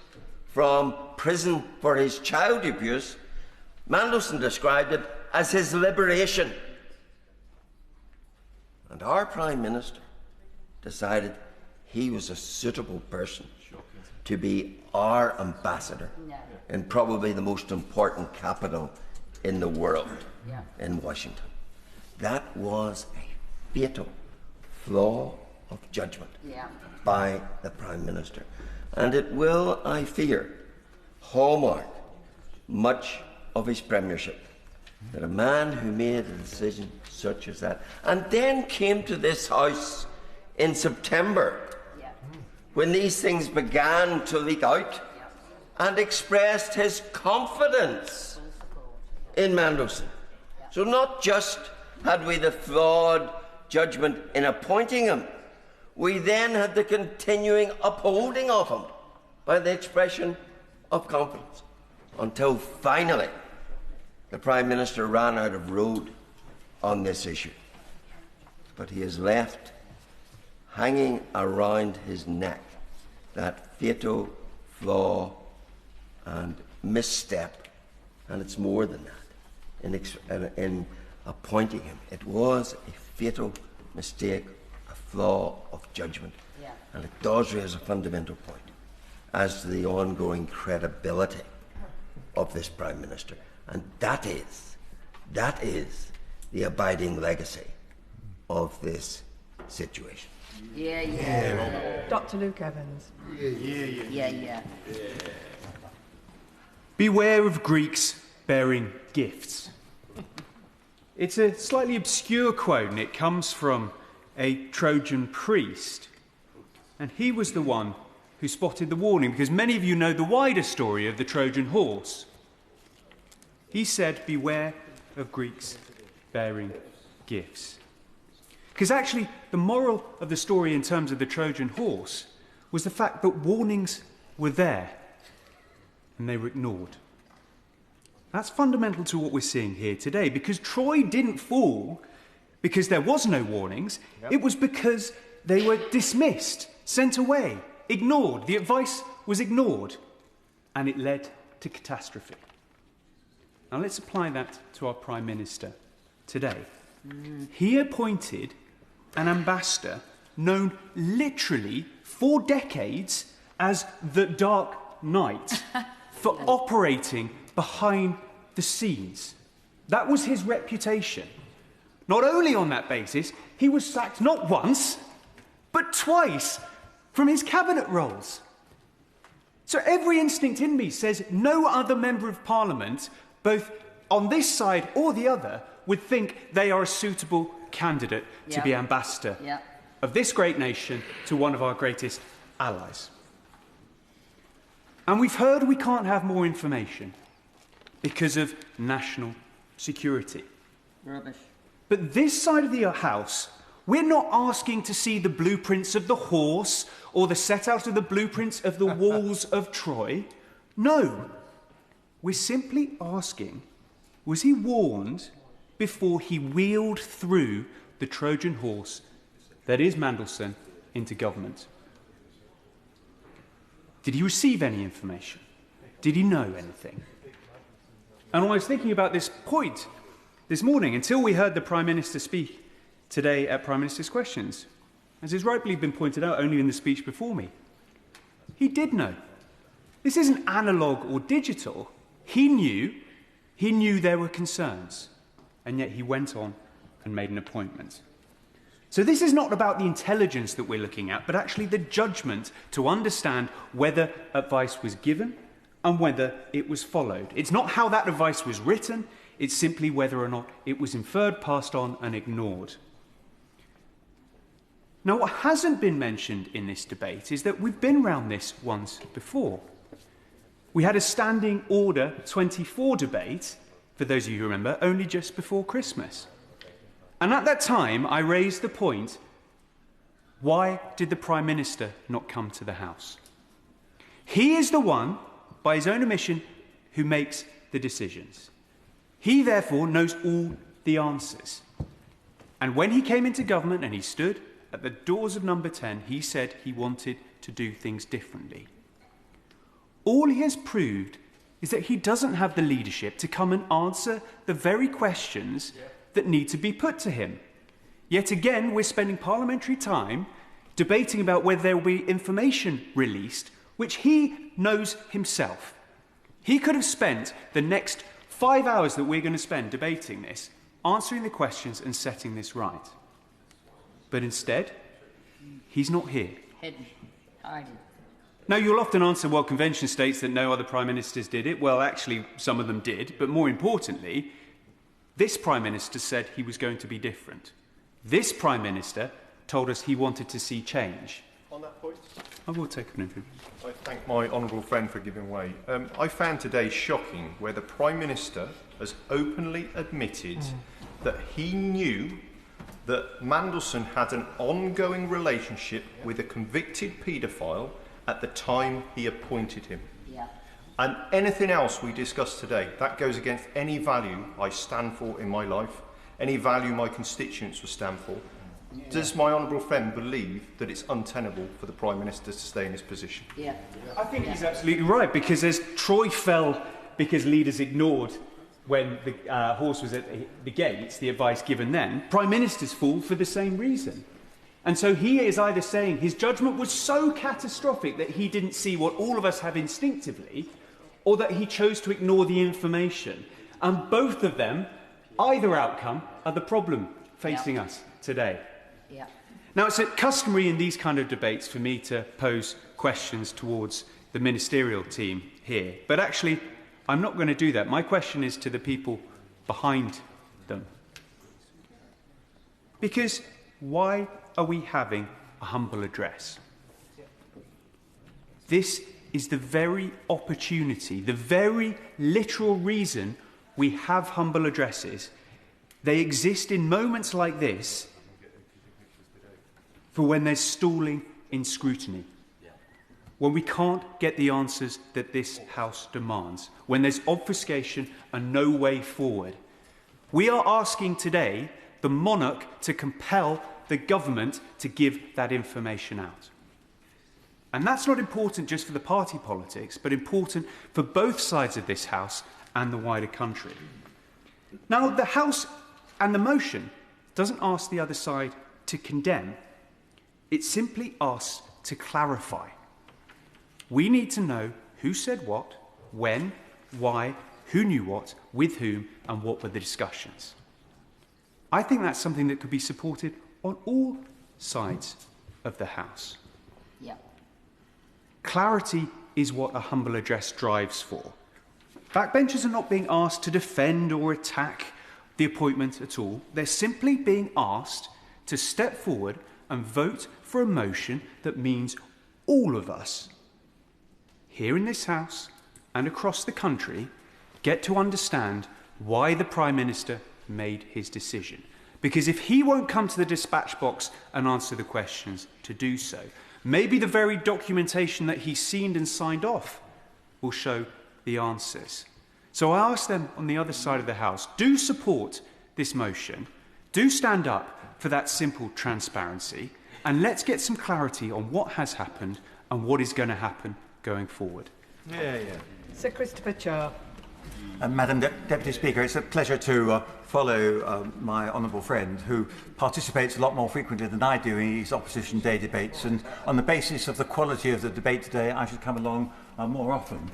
from prison for his child abuse, Mandelson described it as his liberation. And our Prime Minister decided he was a suitable person to be our ambassador in probably the most important capital in the world, in Washington. That was a fatal flaw of judgment by the Prime Minister. And it will, I fear, hallmark much of his premiership. That a man who made a decision such as that, and then came to this House in September, when these things began to leak out, and expressed his confidence in Mandelson. So not just had we the flawed judgment in appointing him, we then had the continuing upholding of him by the expression of confidence, until finally the Prime Minister ran out of road on this issue. But he has left hanging around his neck that fatal flaw and misstep, and it's more than that, in appointing him. It was a fatal mistake, a flaw of judgment, and it does raise a fundamental point as to the ongoing credibility of this Prime Minister. And that is the abiding legacy of this situation. Dr. Luke Evans. Beware of Greeks bearing gifts. It's a slightly obscure quote, and it comes from a Trojan priest. And he was the one who spotted the warning, because many of you know the wider story of the Trojan horse. He said, beware of Greeks bearing gifts. Because actually, the moral of the story in terms of the Trojan horse was the fact that warnings were there and they were ignored. That's fundamental to what we're seeing here today, because Troy didn't fall because there was no warnings. It was because they were dismissed, sent away, ignored. The advice was ignored, and it led to catastrophe. Now let's apply that to our Prime Minister today. He appointed an ambassador known literally for decades as the Dark Knight for operating behind the scenes. That was his reputation. Not only on that basis, he was sacked not once, but twice from his cabinet roles. So every instinct in me says no other member of Parliament, both on this side or the other, would think they are a suitable candidate to be ambassador of this great nation to one of our greatest allies. And we've heard we can't have more information because of national security. Rubbish. But this side of the House, we're not asking to see the blueprints of the horse or the set out of the blueprints of the walls of Troy. No. We're simply asking, was he warned before he wheeled through the Trojan horse that is Mandelson into government? Did he receive any information? Did he know anything? And I was thinking about this point this morning until we heard the Prime Minister speak today at Prime Minister's Questions. As has rightly been pointed out only in the speech before me, he did know. This isn't analogue or digital. He knew there were concerns, and yet he went on and made an appointment. So this is not about the intelligence that we're looking at, but actually the judgment to understand whether advice was given and whether it was followed. It's not how that advice was written, it's simply whether or not it was inferred, passed on, and ignored. Now, what hasn't been mentioned in this debate is that we've been round this once before. We had a Standing Order 24 debate, for those of you who remember, only just before Christmas. And at that time, I raised the point, why did the Prime Minister not come to the House? He is the one, by his own admission, who makes the decisions. He, therefore, knows all the answers. And when he came into government and he stood at the doors of Number 10, he said he wanted to do things differently. All he has proved is that he doesn't have the leadership to come and answer the very questions that need to be put to him. Yet again, we're spending parliamentary time debating about whether there will be information released, which he knows himself. He could have spent the next 5 hours that we're going to spend debating this, answering the questions and setting this right. But instead, he's not here. Now, you'll often answer, well, convention states that no other Prime Ministers did it. Well, actually, some of them did. But more importantly, this Prime Minister said he was going to be different. This Prime Minister told us he wanted to see change. On that point, I will take an interview. I thank my honourable friend for giving way. I found today shocking where the Prime Minister has openly admitted that he knew that Mandelson had an ongoing relationship with a convicted paedophile at the time he appointed him. Yeah. And anything else we discuss today, that goes against any value I stand for in my life, any value my constituents will stand for. Yeah. Does my honourable friend believe that it's untenable for the Prime Minister to stay in his position? Yeah. I think he's absolutely right, because as Troy fell because leaders ignored when the horse was at the gates, the advice given then, Prime Ministers fall for the same reason. And so he is either saying his judgment was so catastrophic that he didn't see what all of us have instinctively, or that he chose to ignore the information. And both of them, either outcome, are the problem facing us today. Yeah. Now, it's customary in these kind of debates for me to pose questions towards the ministerial team here. But actually, I'm not going to do that. My question is to the people behind them. Because why are we having a humble address? This is the very opportunity, the very literal reason we have humble addresses. They exist in moments like this for when there's stalling in scrutiny, when we can't get the answers that this House demands, when there's obfuscation and no way forward. We are asking today the monarch to compel the government to give that information out. And that's not important just for the party politics, but important for both sides of this House and the wider country. Now, the House and the motion doesn't ask the other side to condemn. It simply asks to clarify. We need to know who said what, when, why, who knew what, with whom, and what were the discussions. I think that's something that could be supported on all sides of the House. Yeah. Clarity is what a humble address strives for. Backbenchers are not being asked to defend or attack the appointment at all. They're simply being asked to step forward and vote for a motion that means all of us, here in this House and across the country, get to understand why the Prime Minister made his decision. Because if he won't come to the dispatch box and answer the questions to do so, maybe the very documentation that he's seen and signed off will show the answers. So I ask them on the other side of the House, do support this motion, do stand up for that simple transparency, and let's get some clarity on what has happened and what is going to happen going forward. Sir Christopher Chair. Madam Deputy Speaker, it's a pleasure to follow my honourable friend, who participates a lot more frequently than I do in these Opposition Day debates, and on the basis of the quality of the debate today, I should come along more often.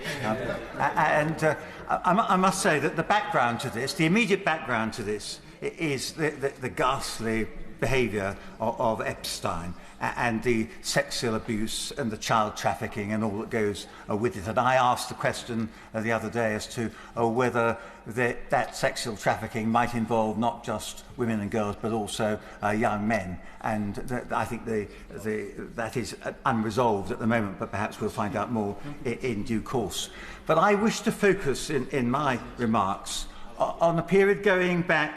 I must say that the background to this, the immediate background to this, is the ghastly behaviour of Epstein and the sexual abuse and the child trafficking and all that goes with it. And I asked the question the other day as to whether that sexual trafficking might involve not just women and girls but also young men. And I think that is unresolved at the moment, but perhaps we'll find out more in due course. But I wish to focus in my remarks on a period going back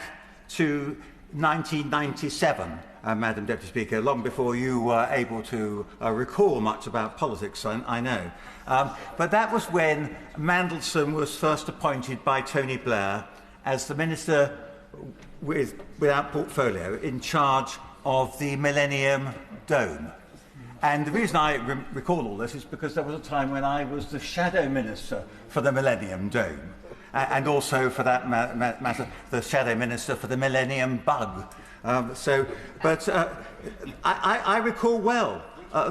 to 1997, Madam Deputy Speaker, long before you were able to recall much about politics, I know. But that was when Mandelson was first appointed by Tony Blair as the Minister without portfolio in charge of the Millennium Dome. And the reason I recall all this is because there was a time when I was the Shadow Minister for the Millennium Dome. And also, for that matter, the Shadow Minister for the Millennium Bug. I recall well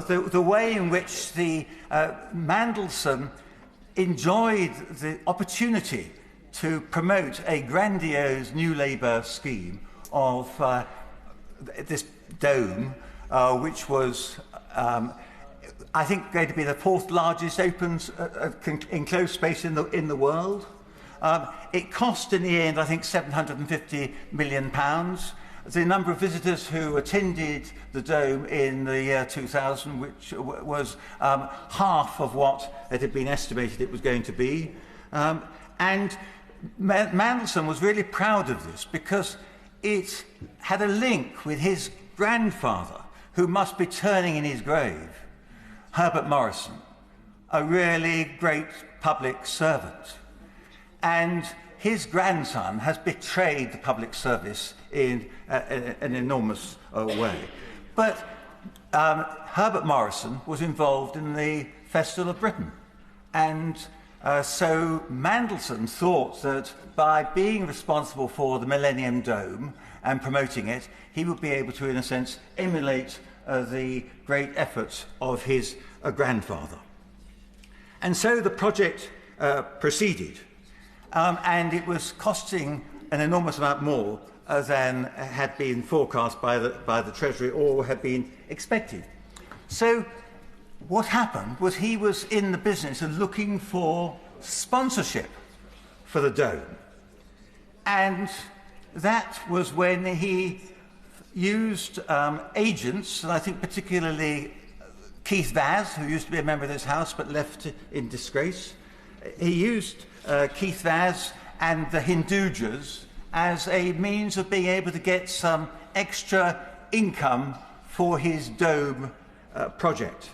the way in which the Mandelson enjoyed the opportunity to promote a grandiose New Labour scheme of this dome, which was, I think, going to be the fourth largest open enclosed space in the world. It cost in the end, I think, £750 million. The number of visitors who attended the Dome in the year 2000, which was half of what it had been estimated it was going to be. And Mandelson was really proud of this because it had a link with his grandfather, who must be turning in his grave, Herbert Morrison, a really great public servant. And his grandson has betrayed the public service in an enormous way. But Herbert Morrison was involved in the Festival of Britain. And so Mandelson thought that by being responsible for the Millennium Dome and promoting it, he would be able to, in a sense, emulate the great efforts of his grandfather. And so the project proceeded. And it was costing an enormous amount more than had been forecast by the Treasury or had been expected. So what happened was he was in the business of looking for sponsorship for the Dome. And that was when he used agents, and I think particularly Keith Vaz, who used to be a member of this House but left in disgrace. He used Keith Vaz and the Hindujas as a means of being able to get some extra income for his Dome project.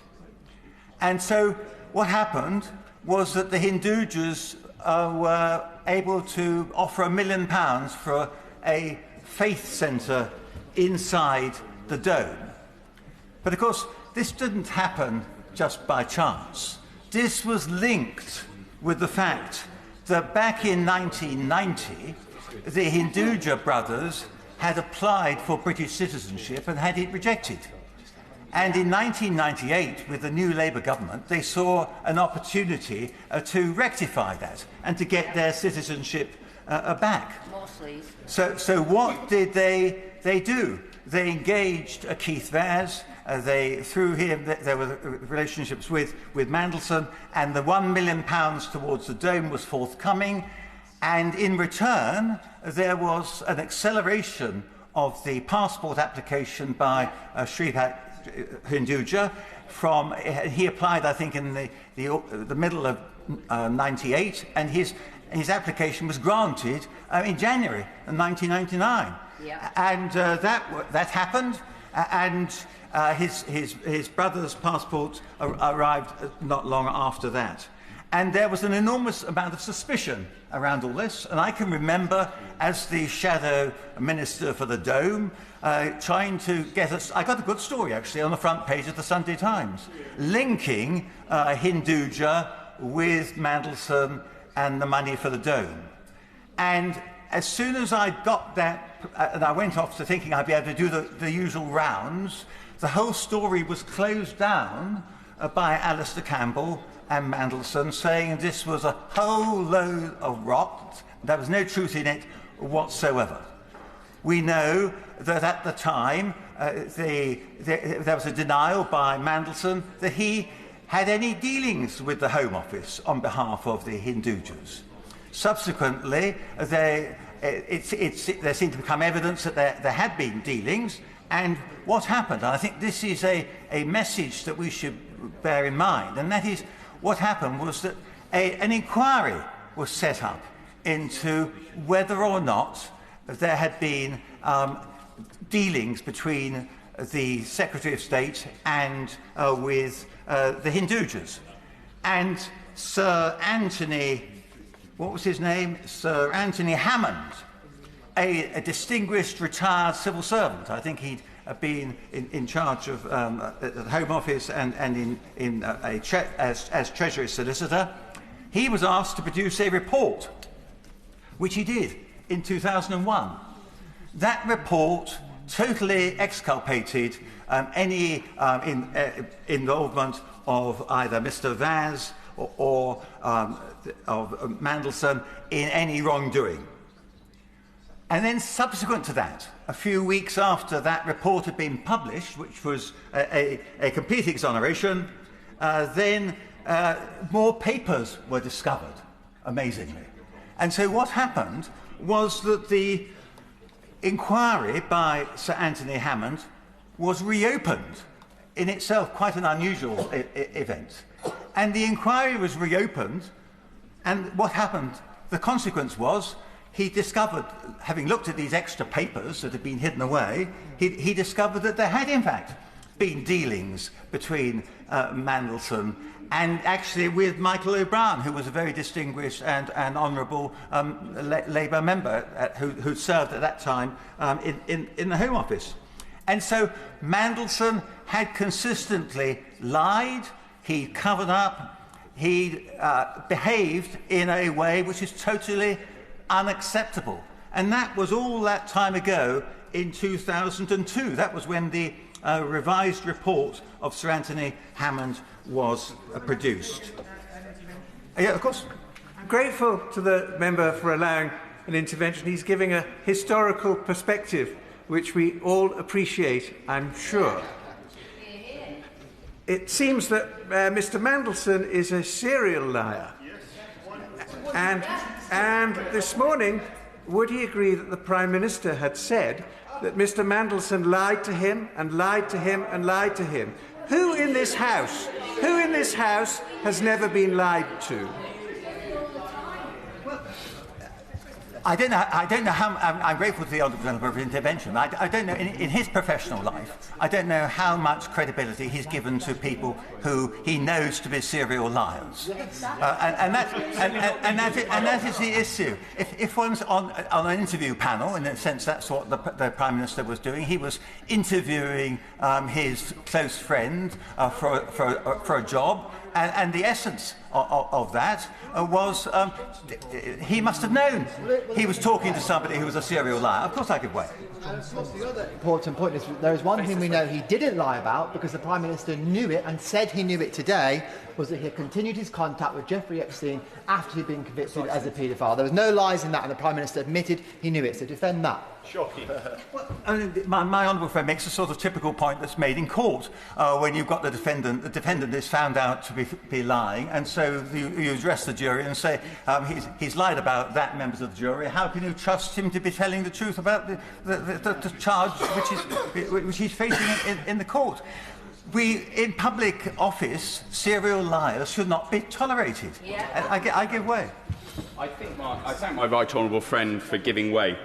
And so what happened was that the Hindujas were able to offer £1 million for a faith centre inside the Dome. But of course, this didn't happen just by chance. This was linked with the fact that back in 1990, the Hinduja brothers had applied for British citizenship and had it rejected. And in 1998, with the new Labour government, they saw an opportunity to rectify that and to get their citizenship back. So what did they do? They engaged Keith Vaz. Through him, there were relationships with Mandelson, and the £1 million towards the Dome was forthcoming. And in return, there was an acceleration of the passport application by Srihat Hinduja. He applied, I think, in the middle of '98, and his application was granted in January of 1999. Yeah. And that happened, and his brother's passport arrived not long after that. And there was an enormous amount of suspicion around all this. And I can remember, as the shadow minister for the Dome, trying to get us... I got a good story, actually, on the front page of the Sunday Times, linking Hinduja with Mandelson and the money for the Dome. And as soon as I got that, and I went off to thinking I'd be able to do the usual rounds, the whole story was closed down by Alistair Campbell and Mandelson, saying this was a whole load of rot. There was no truth in it whatsoever. We know that at the time there was a denial by Mandelson that he had any dealings with the Home Office on behalf of the Hindujas. Subsequently, there seemed to become evidence that there had been dealings, and what happened, and I think this is a message that we should bear in mind, and that is what happened was that an inquiry was set up into whether or not there had been dealings between the Secretary of State and with the Hindujas. And Sir Anthony, what was his name? Sir Anthony Hammond, a distinguished retired civil servant. I think he'd been in charge of the Home Office and as Treasury Solicitor. He was asked to produce a report, which he did in 2001. That report totally exculpated any involvement of either Mr. Vaz or of Mandelson in any wrongdoing. And then subsequent to that, a few weeks after that report had been published, which was a complete exoneration, then more papers were discovered, amazingly. And so what happened was that the inquiry by Sir Anthony Hammond was reopened, in itself quite an unusual event. And the inquiry was reopened, and what happened, the consequence was, he discovered, having looked at these extra papers that had been hidden away, he discovered that there had in fact been dealings between Mandelson and actually with Michael O'Brien, who was a very distinguished and honourable Labour member who served at that time in the Home Office. And so Mandelson had consistently lied, he covered up, he behaved in a way which is totally unacceptable. And that was all that time ago in 2002. That was when the revised report of Sir Anthony Hammond was produced. Yeah, of course. I'm grateful to the member for allowing an intervention. He's giving a historical perspective, which we all appreciate, I'm sure. It seems that Mr. Mandelson is a serial liar. And this morning, would he agree that the Prime Minister had said that Mr. Mandelson lied to him and lied to him and lied to him? Who in this House has never been lied to? I don't know how. I'm grateful to the Honourable Gentleman for his intervention. I don't know in his professional life. I don't know how much credibility he's given to people who he knows to be serial liars, and that is the issue. If one's on an interview panel, in a sense, that's what the Prime Minister was doing. He was interviewing his close friend for a job, and the essence of that was he must have known he was talking to somebody who was a serial liar. Of course I give way. And of course the other important point is there is one thing we know he didn't lie about, because the Prime Minister knew it and said he knew it today, was that he had continued his contact with Jeffrey Epstein after he'd been convicted as a paedophile. There was no lies in that, and the Prime Minister admitted he knew it, so defend that. Shocking. My honourable friend makes a sort of typical point that's made in court when you've got the defendant is found out to be lying, and so you address the jury and say he's lied about that, members of the jury. How can you trust him to be telling the truth about the charge which he's facing in the court? In public office, serial liars should not be tolerated. Yeah. I give way. I thank my right honourable friend for giving way.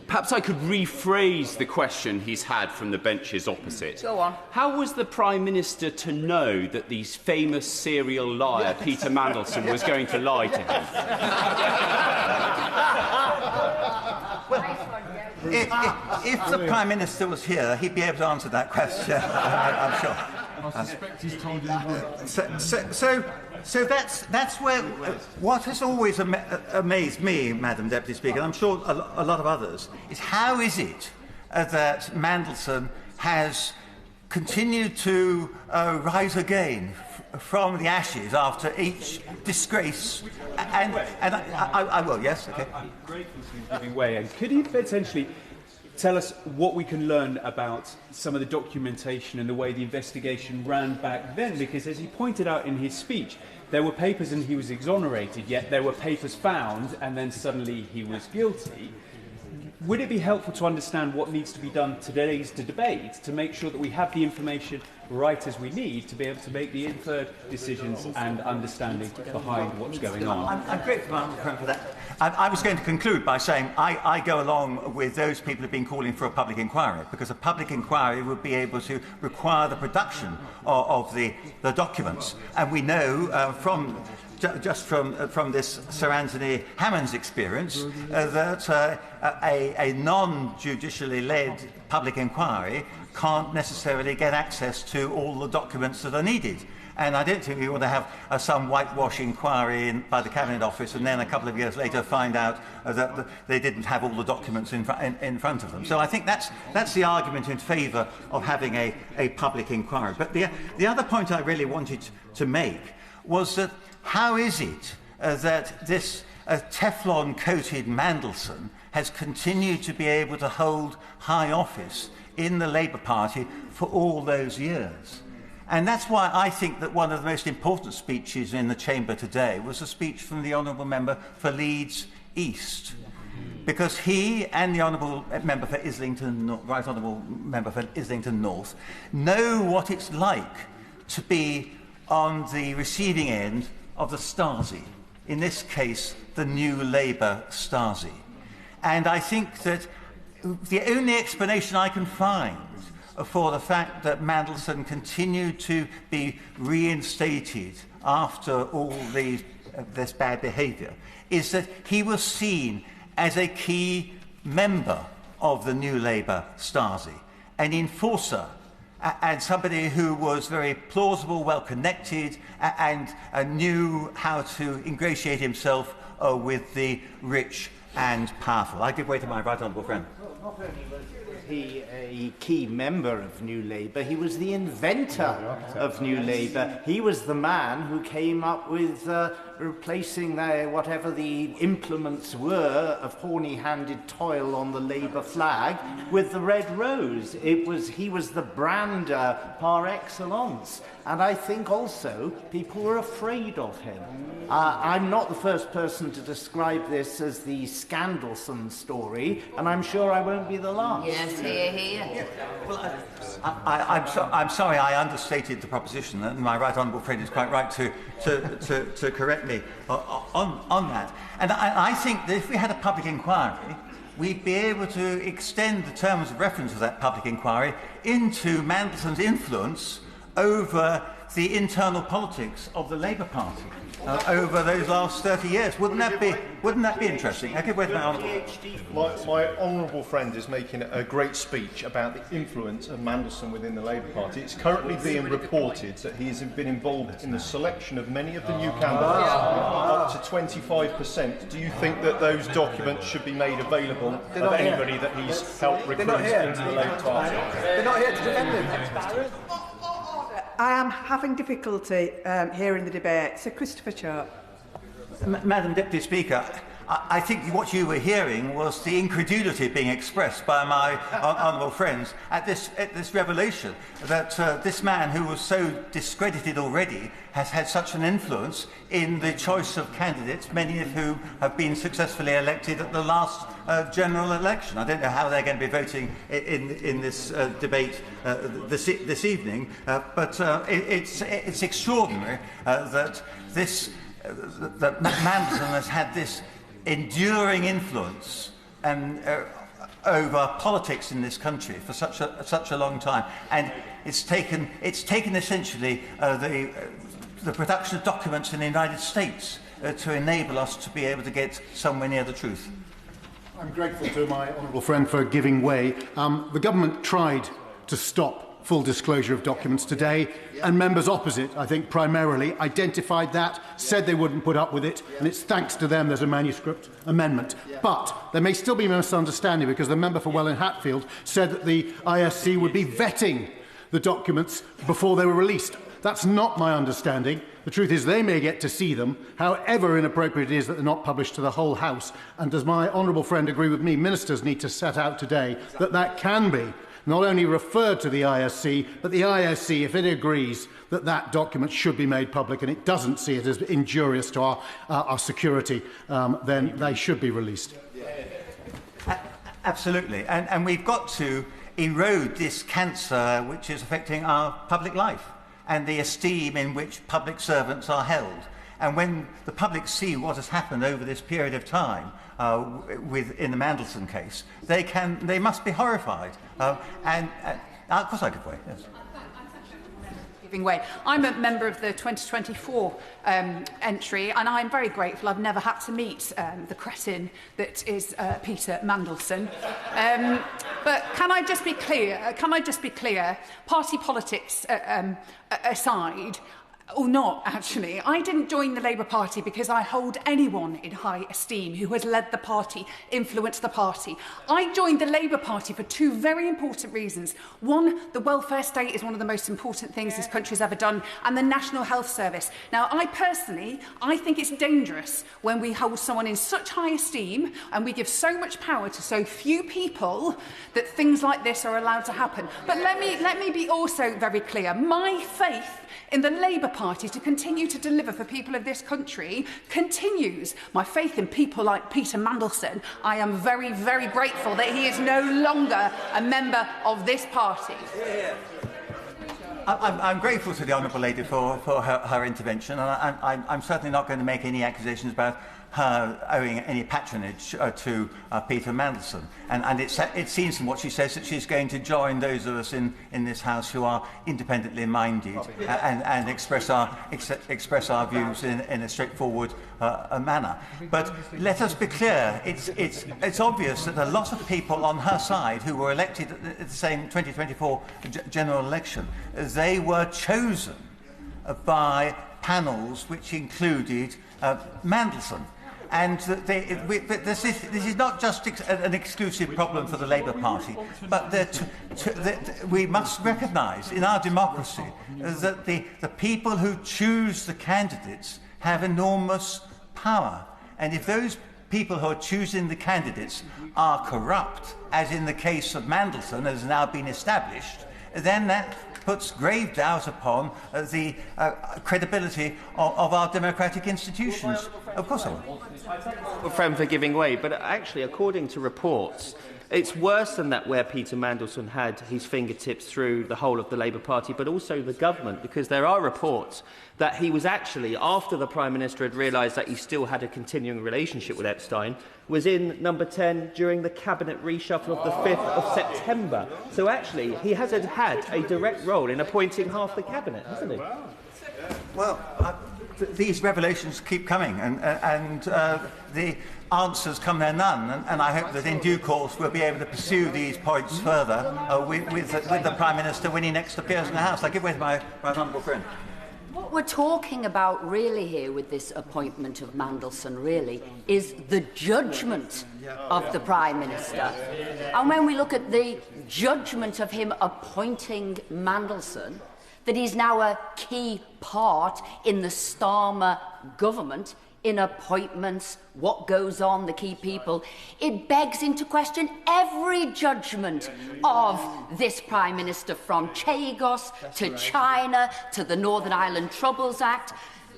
Perhaps I could rephrase the question he's had from the benches opposite. Go on. How was the Prime Minister to know that the famous serial liar, Peter Mandelson, was going to lie to him? If the Prime Minister was here, he'd be able to answer that question, I'm sure. I suspect he's told you So that's where what has always amazed me, Madam Deputy Speaker, and I'm sure a lot of others, is how is it that Mandelson has continued to rise again from the ashes after each disgrace, and I will, yes, okay. I'm grateful to him giving way, and could he potentially tell us what we can learn about some of the documentation and the way the investigation ran back then? Because as he pointed out in his speech, there were papers and he was exonerated, yet there were papers found and then suddenly he was guilty. Would it be helpful to understand what needs to be done today's debate to make sure that we have the information right as we need to be able to make the inferred decisions and understanding behind what's going on? I'm grateful for that. I was going to conclude by saying I go along with those people who have been calling for a public inquiry, because a public inquiry would be able to require the production of the documents. And we know from this Sir Anthony Hammond's experience that a non-judicially led public inquiry can't necessarily get access to all the documents that are needed. And I don't think we want to have some whitewash inquiry by the Cabinet Office and then a couple of years later find out that they didn't have all the documents in front of them. So I think that's the argument in favour of having a public inquiry. But the other point I really wanted to make was that how is it that this Teflon-coated Mandelson has continued to be able to hold high office in the Labour Party for all those years? And that's why I think that one of the most important speeches in the Chamber today was a speech from the Honourable Member for Leeds East. Because he and the Honourable Member for Islington, Right Honourable Member for Islington North, know what it's like to be on the receiving end of the Stasi, in this case, the New Labour Stasi. And I think that the only explanation I can find for the fact that Mandelson continued to be reinstated after all this bad behaviour is that he was seen as a key member of the New Labour Stasi, an enforcer, and somebody who was very plausible, well-connected, and knew how to ingratiate himself with the rich and powerful. I give way to my right honourable friend. Not only was he a key member of New Labour, he was the inventor of New Labour. He was the man who came up with replacing whatever the implements were of horny-handed toil on the Labour flag with the red rose. He was the brander par excellence. And I think also people were afraid of him. I'm not the first person to describe this as the Scandalson story, and I'm sure I won't be the last. Yes, hear. Well, I'm sorry I understated the proposition, and my right honourable friend is quite right to correct me on that. And I think that if we had a public inquiry, we'd be able to extend the terms of reference of that public inquiry into Mandelson's influence over the internal politics of the Labour Party over those last 30 years. Wouldn't that be interesting? Okay, wait a minute. My honourable friend is making a great speech about the influence of Mandelson within the Labour Party. It's currently being reported that he has been involved in the selection of many of the new candidates, up to 25%. Do you think that those documents should be made available of anybody that he's helped recruit into the Labour Party? They're not here to defend him. I am having difficulty hearing the debate. Sir Christopher Sharp. Madam Deputy Speaker, I think what you were hearing was the incredulity being expressed by my honourable friends at this revelation that this man who was so discredited already has had such an influence in the choice of candidates, many of whom have been successfully elected at the last general election. I don't know how they're going to be voting in this debate this evening, but it's extraordinary that Mandelson has had this enduring influence and over politics in this country for such a long time, and it's taken essentially the production of documents in the United States to enable us to be able to get somewhere near the truth. I'm grateful to my honourable friend for giving way. The government tried to stop full disclosure of documents today, and members opposite, I think primarily, identified that, said they wouldn't put up with it, and it's thanks to them there's a manuscript amendment. But there may still be a misunderstanding, because the member for Welwyn Hatfield said that the ISC would be vetting the documents before they were released. That's not my understanding. The truth is they may get to see them, however inappropriate it is that they're not published to the whole House. And does my honourable friend agree with me? Ministers need to set out today that that can be not only referred to the ISC, but the ISC, if it agrees that that document should be made public and it doesn't see it as injurious to our security, then they should be released. Absolutely. And we've got to erode this cancer which is affecting our public life and the esteem in which public servants are held. And when the public see what has happened over this period of time, in the Mandelson case, they must be horrified. Of course I could wait, yes. Giving way. I'm a member of the 2024 entry, and I'm very grateful I've never had to meet the cretin that is Peter Mandelson. But can I just be clear? Party politics aside, or not, actually. I didn't join the Labour Party because I hold anyone in high esteem who has led the party, influenced the party. I joined the Labour Party for two very important reasons. One, the welfare state is one of the most important things this country's ever done, and the National Health Service. Now, I think it's dangerous when we hold someone in such high esteem and we give so much power to so few people that things like this are allowed to happen. But let me be also very clear. My faith in the Labour Party to continue to deliver for people of this country continues. My faith in people like Peter Mandelson, I am very, very grateful that he is no longer a member of this party. I'm grateful to the Honourable Lady for her intervention, and I'm certainly not going to make any accusations about her owing any patronage to Peter Mandelson. And it seems from what she says that she's going to join those of us in this House who are independently minded and express our views in a straightforward manner. But let us be clear, it's obvious that a lot of people on her side who were elected at the same 2024 general election, they were chosen by panels which included Mandelson. And this is not just an exclusive problem for the Labour Party, but we must recognise in our democracy that the people who choose the candidates have enormous power. And if those people who are choosing the candidates are corrupt, as in the case of Mandelson has now been established, then that puts grave doubt upon the credibility of our democratic institutions. Of course I will. Well, friend, for giving way, but actually, according to reports, it's worse than that where Peter Mandelson had his fingertips through the whole of the Labour Party, but also the government, because there are reports that he was actually, after the Prime Minister had realised that he still had a continuing relationship with Epstein, was in number 10 during the cabinet reshuffle of the 5th of September. So actually, he hasn't had a direct role in appointing half the cabinet, hasn't he? Well, these revelations keep coming, and the answers come there none, and I hope that in due course we'll be able to pursue these points further with the Prime Minister when he next appears in the House. I give way to my honourable friend. What we're talking about really here with this appointment of Mandelson really is the judgment of the Prime Minister. And when we look at the judgment of him appointing Mandelson, that he's now a key part in the Starmer government, in appointments, what goes on, the key people, it begs into question every judgment of this Prime Minister, from Chagos to China to the Northern Ireland Troubles Act.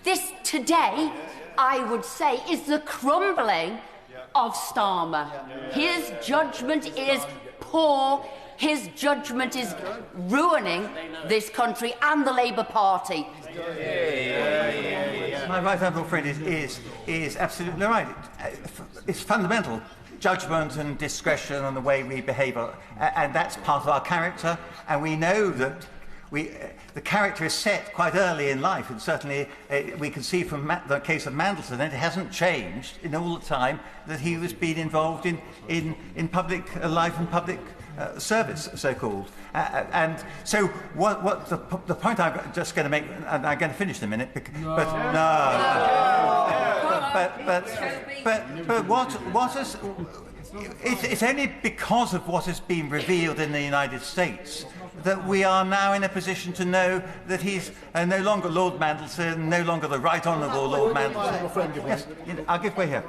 This today, I would say, is the crumbling of Starmer. His judgment is poor. His judgment is ruining this country and the Labour Party. My right honourable friend is absolutely right. It's fundamental judgment and discretion and the way we behave, and that's part of our character. And we know that the character is set quite early in life, and certainly we can see from the case of Mandelson that it hasn't changed in all the time that he was being involved in public life and public service, so-called. And so what the point I'm just going to make, and I'm going to finish in a minute, but what is... It's only because of what has been revealed in the United States that we are now in a position to know that he's no longer Lord Mandelson, no longer the Right Honourable Lord Mandelson. Yes, I'll give way here.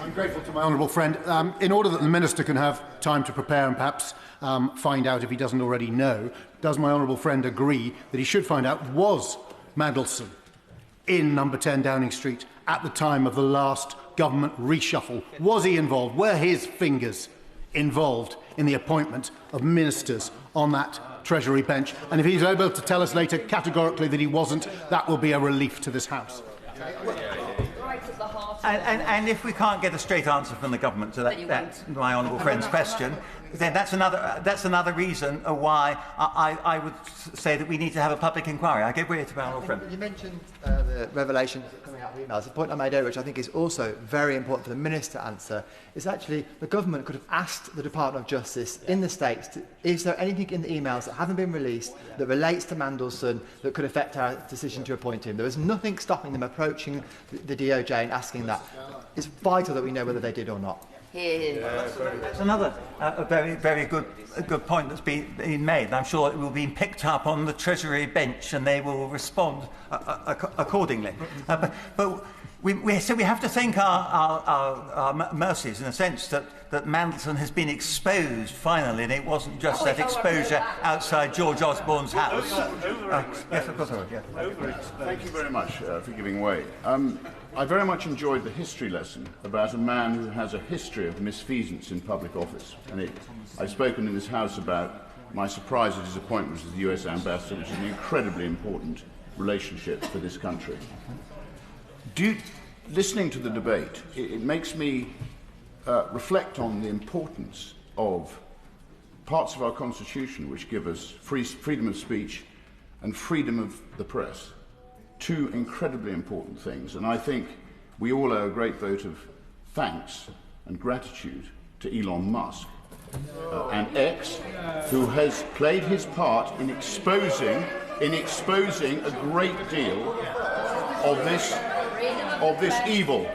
I'm grateful to my honourable friend. In order that the Minister can have time to prepare and perhaps find out if he doesn't already know, does my honourable friend agree that he should find out, was Mandelson in number 10 Downing Street at the time of the last government reshuffle? Was he involved? Were his fingers involved in the appointment of ministers on that Treasury bench? And if he's able to tell us later categorically that he wasn't, that will be a relief to this House. And if we can't get a straight answer from the government to that my honourable friend's question, then that's another reason why I would say that we need to have a public inquiry. I give way to my honourable friend. You mentioned the revelations coming out of emails. The point I made earlier, which I think is also very important for the Minister to answer, is actually the government could have asked the Department of Justice in the States, is there anything in the emails that haven't been released that relates to Mandelson that could affect our decision to appoint him? There was nothing stopping them approaching the DOJ and asking that. It's vital that we know whether they did or not. That's another very good point that's been made, and I'm sure it will be picked up on the Treasury bench and they will respond accordingly. But we have to thank our mercies in a sense that Mandelson has been exposed finally, and it wasn't just that exposure outside George Osborne's house. Yes, of course I would. Yeah. Thank you very much for giving way. I very much enjoyed the history lesson about a man who has a history of misfeasance in public office. And I've spoken in this House about my surprise at his appointment as the US ambassador, which is an incredibly important relationship for this country. Listening to the debate, it makes me reflect on the importance of parts of our Constitution which give us freedom of speech and freedom of the press. Two incredibly important things, and I think we all owe a great vote of thanks and gratitude to Elon Musk and X, who has played his part in exposing a great deal of this evil.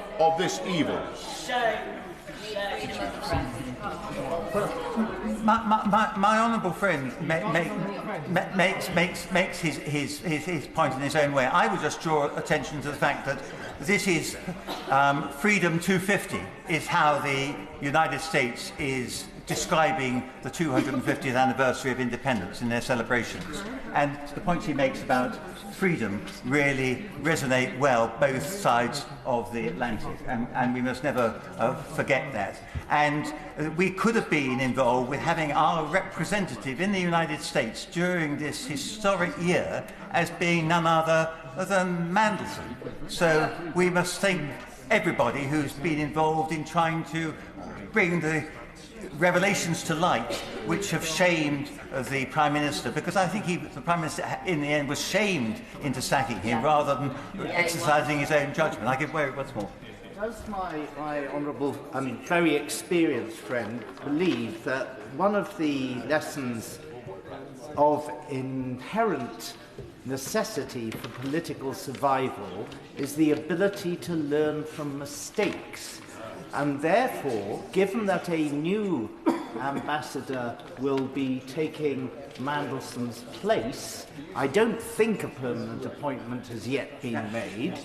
My honourable friend makes his point in his own way. I would just draw attention to the fact that this is Freedom 250 is how the United States is describing the 250th anniversary of independence in their celebrations. And the points he makes about freedom really resonate well both sides of the Atlantic, and we must never forget that. And we could have been involved with having our representative in the United States during this historic year as being none other than Mandelson. So we must thank everybody who's been involved in trying to bring the revelations to light which have shamed the Prime Minister, because I think the Prime Minister in the end was shamed into sacking him rather than exercising his own judgment. I give way once more. Does my honourable and very experienced friend believe that one of the lessons of inherent necessity for political survival is the ability to learn from mistakes? And therefore, given that a new ambassador will be taking Mandelson's place, I don't think a permanent appointment has yet been made.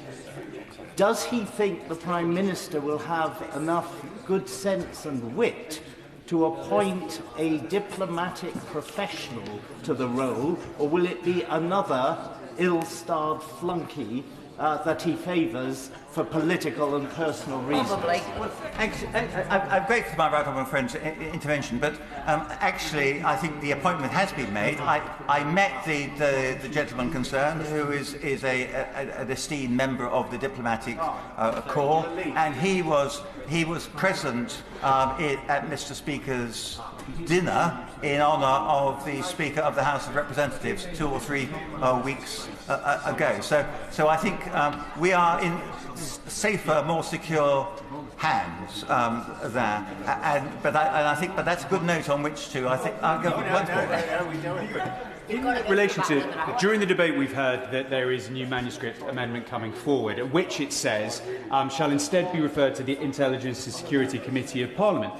Does he think the Prime Minister will have enough good sense and wit to appoint a diplomatic professional to the role, or will it be another ill-starred flunky that he favours for political and personal reasons. Probably. Well, I'm grateful for my right honourable friend's intervention, but actually I think the appointment has been made. I met the gentleman concerned, who is an esteemed member of the diplomatic corps, and he was present at Mr. Speaker's dinner in honour of the Speaker of the House of Representatives 2 or 3 weeks ago. So I think we are in safer, more secure hands there. But I think that's a good note on which to. I think I'll go once more. In relation to, during the debate we've heard that there is a new manuscript amendment coming forward, at which it says, shall instead be referred to the Intelligence and Security Committee of Parliament.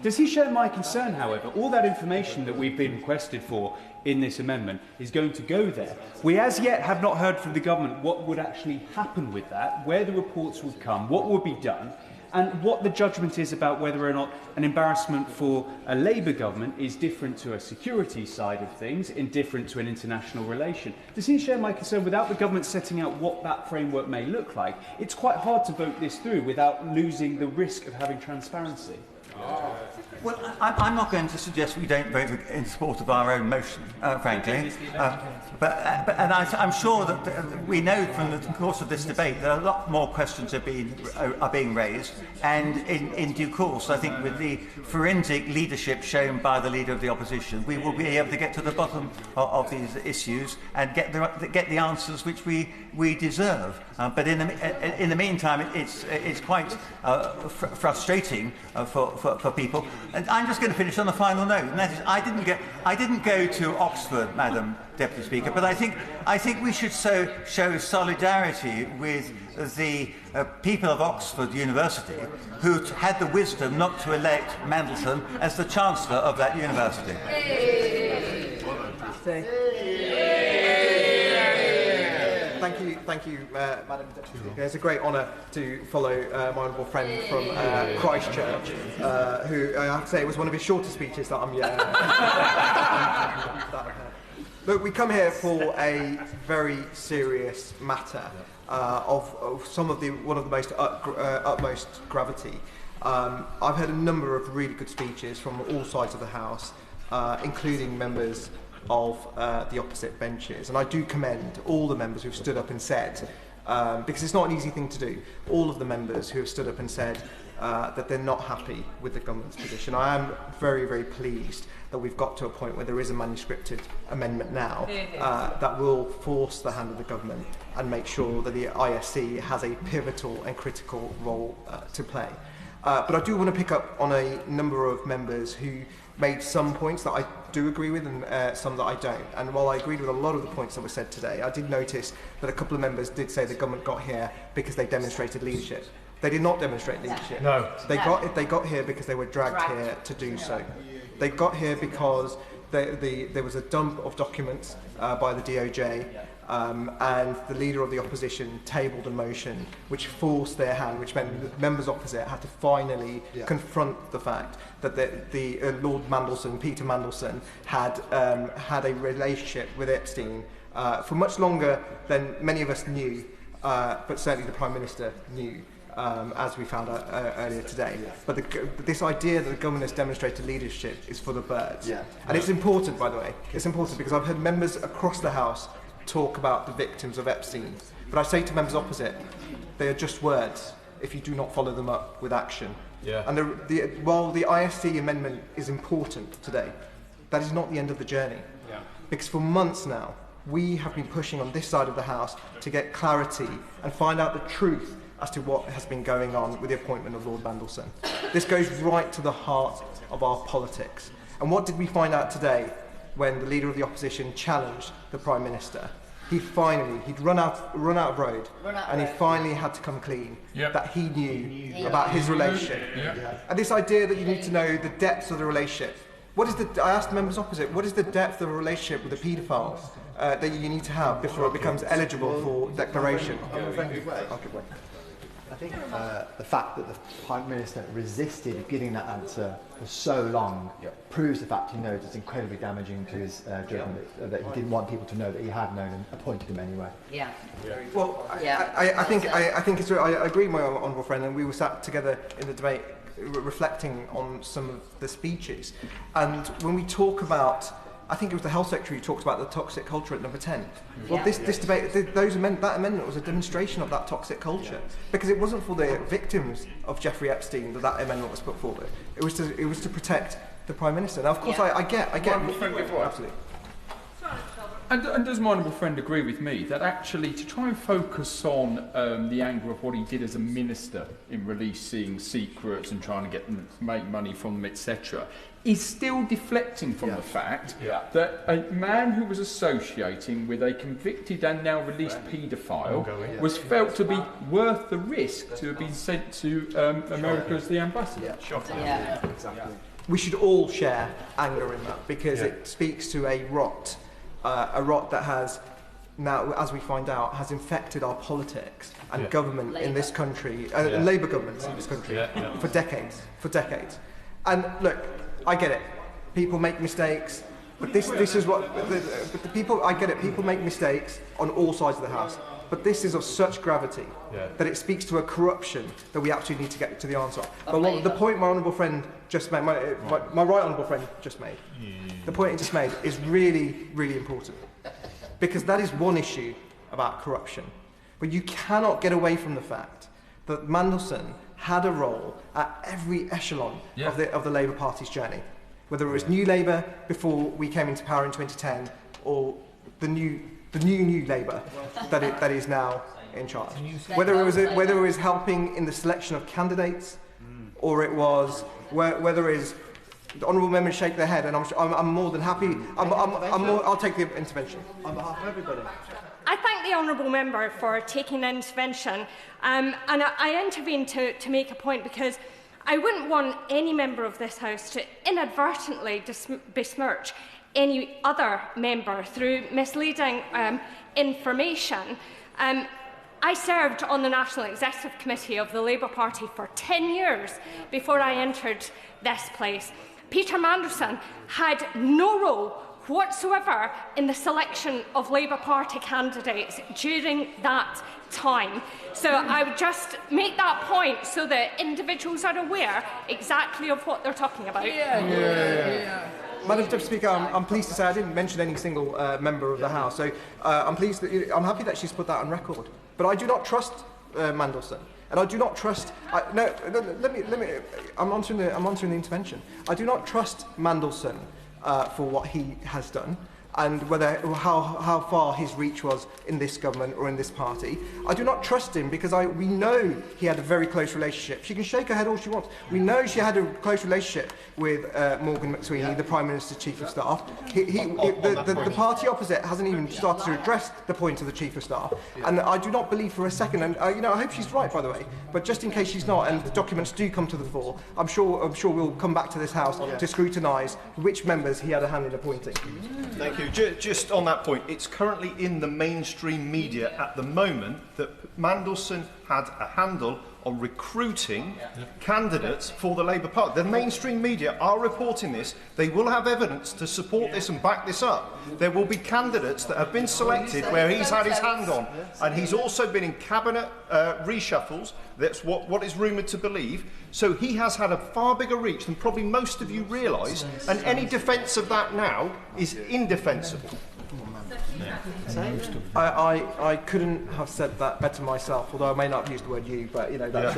Does he share my concern, however? All that information that we've been requested for in this amendment is going to go there. We as yet have not heard from the government what would actually happen with that, where the reports would come, what would be done, and what the judgment is about whether or not an embarrassment for a Labour government is different to a security side of things, indifferent to an international relation. Does he share my concern without the government setting out what that framework may look like? It's quite hard to vote this through without losing the risk of having transparency. Well, I'm not going to suggest we don't vote in support of our own motion, frankly. And I'm sure that we know from the course of this debate that a lot more questions are being raised, and in due course, I think with the forensic leadership shown by the Leader of the Opposition, we will be able to get to the bottom of these issues and get the answers which we deserve. But in the meantime, it's quite frustrating for people. And I'm just going to finish on a final note, and that is, I didn't go to Oxford, Madam Deputy Speaker, but I think we should show solidarity with the people of Oxford University, who had the wisdom not to elect Mandelson as the Chancellor of that university. Thank you, Madam Deputy Speaker. It's a great honour to follow my honourable friend from Christchurch, who I have to say was one of his shorter speeches that I'm. Look, we come here for a very serious matter of one of the most utmost gravity. I've heard a number of really good speeches from all sides of the House, including members of the opposite benches, and I do commend all the members who've stood up and said, because it's not an easy thing to do, all of the members who have stood up and said that they're not happy with the government's position. I am very, very pleased that we've got to a point where there is a manuscripted amendment now that will force the hand of the government and make sure that the ISC has a pivotal and critical role to play. But I do want to pick up on a number of members who made some points that I do agree with and some that I don't. And while I agreed with a lot of the points that were said today, I did notice that a couple of members did say the government got here because they demonstrated leadership. They did not demonstrate leadership. No. They got here because they were dragged here to do so. They got here because there was a dump of documents by the DOJ, and the Leader of the Opposition tabled a motion which forced their hand, which meant that members opposite had to finally confront the fact that the Lord Mandelson, Peter Mandelson, had a relationship with Epstein for much longer than many of us knew, but certainly the Prime Minister knew. As we found out earlier today. But this idea that the government has demonstrated leadership is for the birds. And it's important, by the way. It's important because I've heard members across the House talk about the victims of Epstein. But I say to members opposite, they are just words if you do not follow them up with action. And while the ISC amendment is important today, that is not the end of the journey. Because for months now, we have been pushing on this side of the House to get clarity and find out the truth as to what has been going on with the appointment of Lord Mandelson. This goes right to the heart of our politics. And what did we find out today when the Leader of the Opposition challenged the Prime Minister? He'd run out of road, and he finally had to come clean that he knew about his relationship. And this idea that you need to know the depths of the relationship. I asked members opposite, what is the depth of a relationship with a paedophile that you need to have before it becomes eligible for declaration? I think the fact that the Prime Minister resisted giving that answer for so long proves the fact he knows it's incredibly damaging to his judgment, that he didn't want people to know that he had known and appointed him anyway. Yeah. Well, I think it's. I agree with my honourable friend, and we were sat together in the debate reflecting on some of the speeches, and when we talk about, I think it was the Health Secretary who talked about the toxic culture at number 10. Well, this debate, that amendment was a demonstration of that toxic culture, because it wasn't for the victims of Jeffrey Epstein that amendment was put forward. It was to protect the Prime Minister. Now, of course, I get. Absolutely. And does my honourable friend agree with me that actually to try and focus on the angle of what he did as a minister in releasing secrets and trying to get them to make money from them, etc., is still deflecting from the fact that a man who was associating with a convicted and now released paedophile was felt to be worth the risk to have been sent to America as the ambassador. Exactly. We should all share anger in that, because it speaks to a rot that has now, as we find out, has infected our politics and government in this country, Labour governments in this country for decades. And look, I get it. People make mistakes, but this is what. But the people, I get it. People make mistakes on all sides of the house. But this is of such gravity that it speaks to a corruption that we actually need to get to the answer. But the point my honourable friend just made, my right honourable friend just made, the point he just made is really, really important, because that is one issue about corruption. But you cannot get away from the fact that Mandelson had a role at every echelon of the Labour Party's journey, whether it was New Labour before we came into power in 2010, or the new Labour that is now in charge. Whether it was helping in the selection of candidates, or it was whether it is the honourable members shake their head, and I'm more than happy. I'll take the intervention on behalf of everybody. I thank the honourable member for taking the intervention, and I intervene to make a point, because I wouldn't want any member of this House to inadvertently besmirch any other member through misleading information. I served on the National Executive Committee of the Labour Party for 10 years before I entered this place. Peter Mandelson had no role whatsoever in the selection of Labour Party candidates during that time. So I would just make that point so that individuals are aware exactly of what they're talking about. Madam Deputy Speaker, I'm pleased to say I didn't mention any single member of the House, so I'm happy that she's put that on record. But I do not trust Mandelson, and I do not trust. Let me. I'm answering the intervention. I do not trust Mandelson for what he has done, and how far his reach was in this government or in this party. I do not trust him because we know he had a very close relationship. She can shake her head all she wants. We know she had a close relationship with Morgan McSweeney, the Prime Minister's Chief of Staff. The party opposite hasn't even started to address the point of the Chief of Staff. And I do not believe for a second, and I hope she's right, by the way, but just in case she's not, and the documents do come to the fore, I'm sure we'll come back to this House to scrutinise which members he had a hand in appointing. Thank you. Just on that point, it's currently in the mainstream media at the moment that Mandelson had a handle on recruiting candidates for the Labour Party. The mainstream media are reporting this. They will have evidence to support this and back this up. There will be candidates that have been selected where he's had his hand on, and he's also been in cabinet reshuffles. That's what is rumoured to believe. So he has had a far bigger reach than probably most of you realise, and any defence of that now is indefensible. I couldn't have said that better myself, although I may not have used the word you, but that's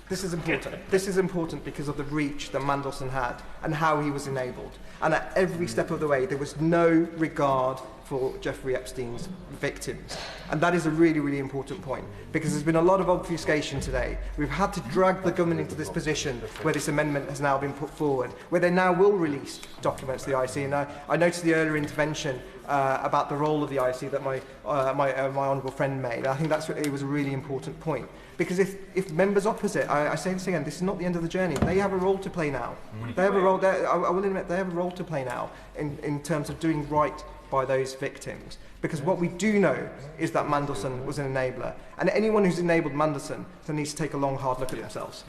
This is important. This is important because of the reach that Mandelson had and how he was enabled. And at every step of the way, there was no regard for Jeffrey Epstein's victims. And that is a really, really important point, because there's been a lot of obfuscation today. We've had to drag the government into this position where this amendment has now been put forward, where they now will release documents to the IC. And I noticed the earlier intervention about the role of the IC that my honourable friend made. I think it was a really important point. Because if members opposite, I say this again, this is not the end of the journey. They have a role to play now. They have a role. I will admit they have a role to play now in terms of doing right by those victims. Because what we do know is that Mandelson was an enabler. And anyone who's enabled Mandelson needs to take a long, hard look at themselves.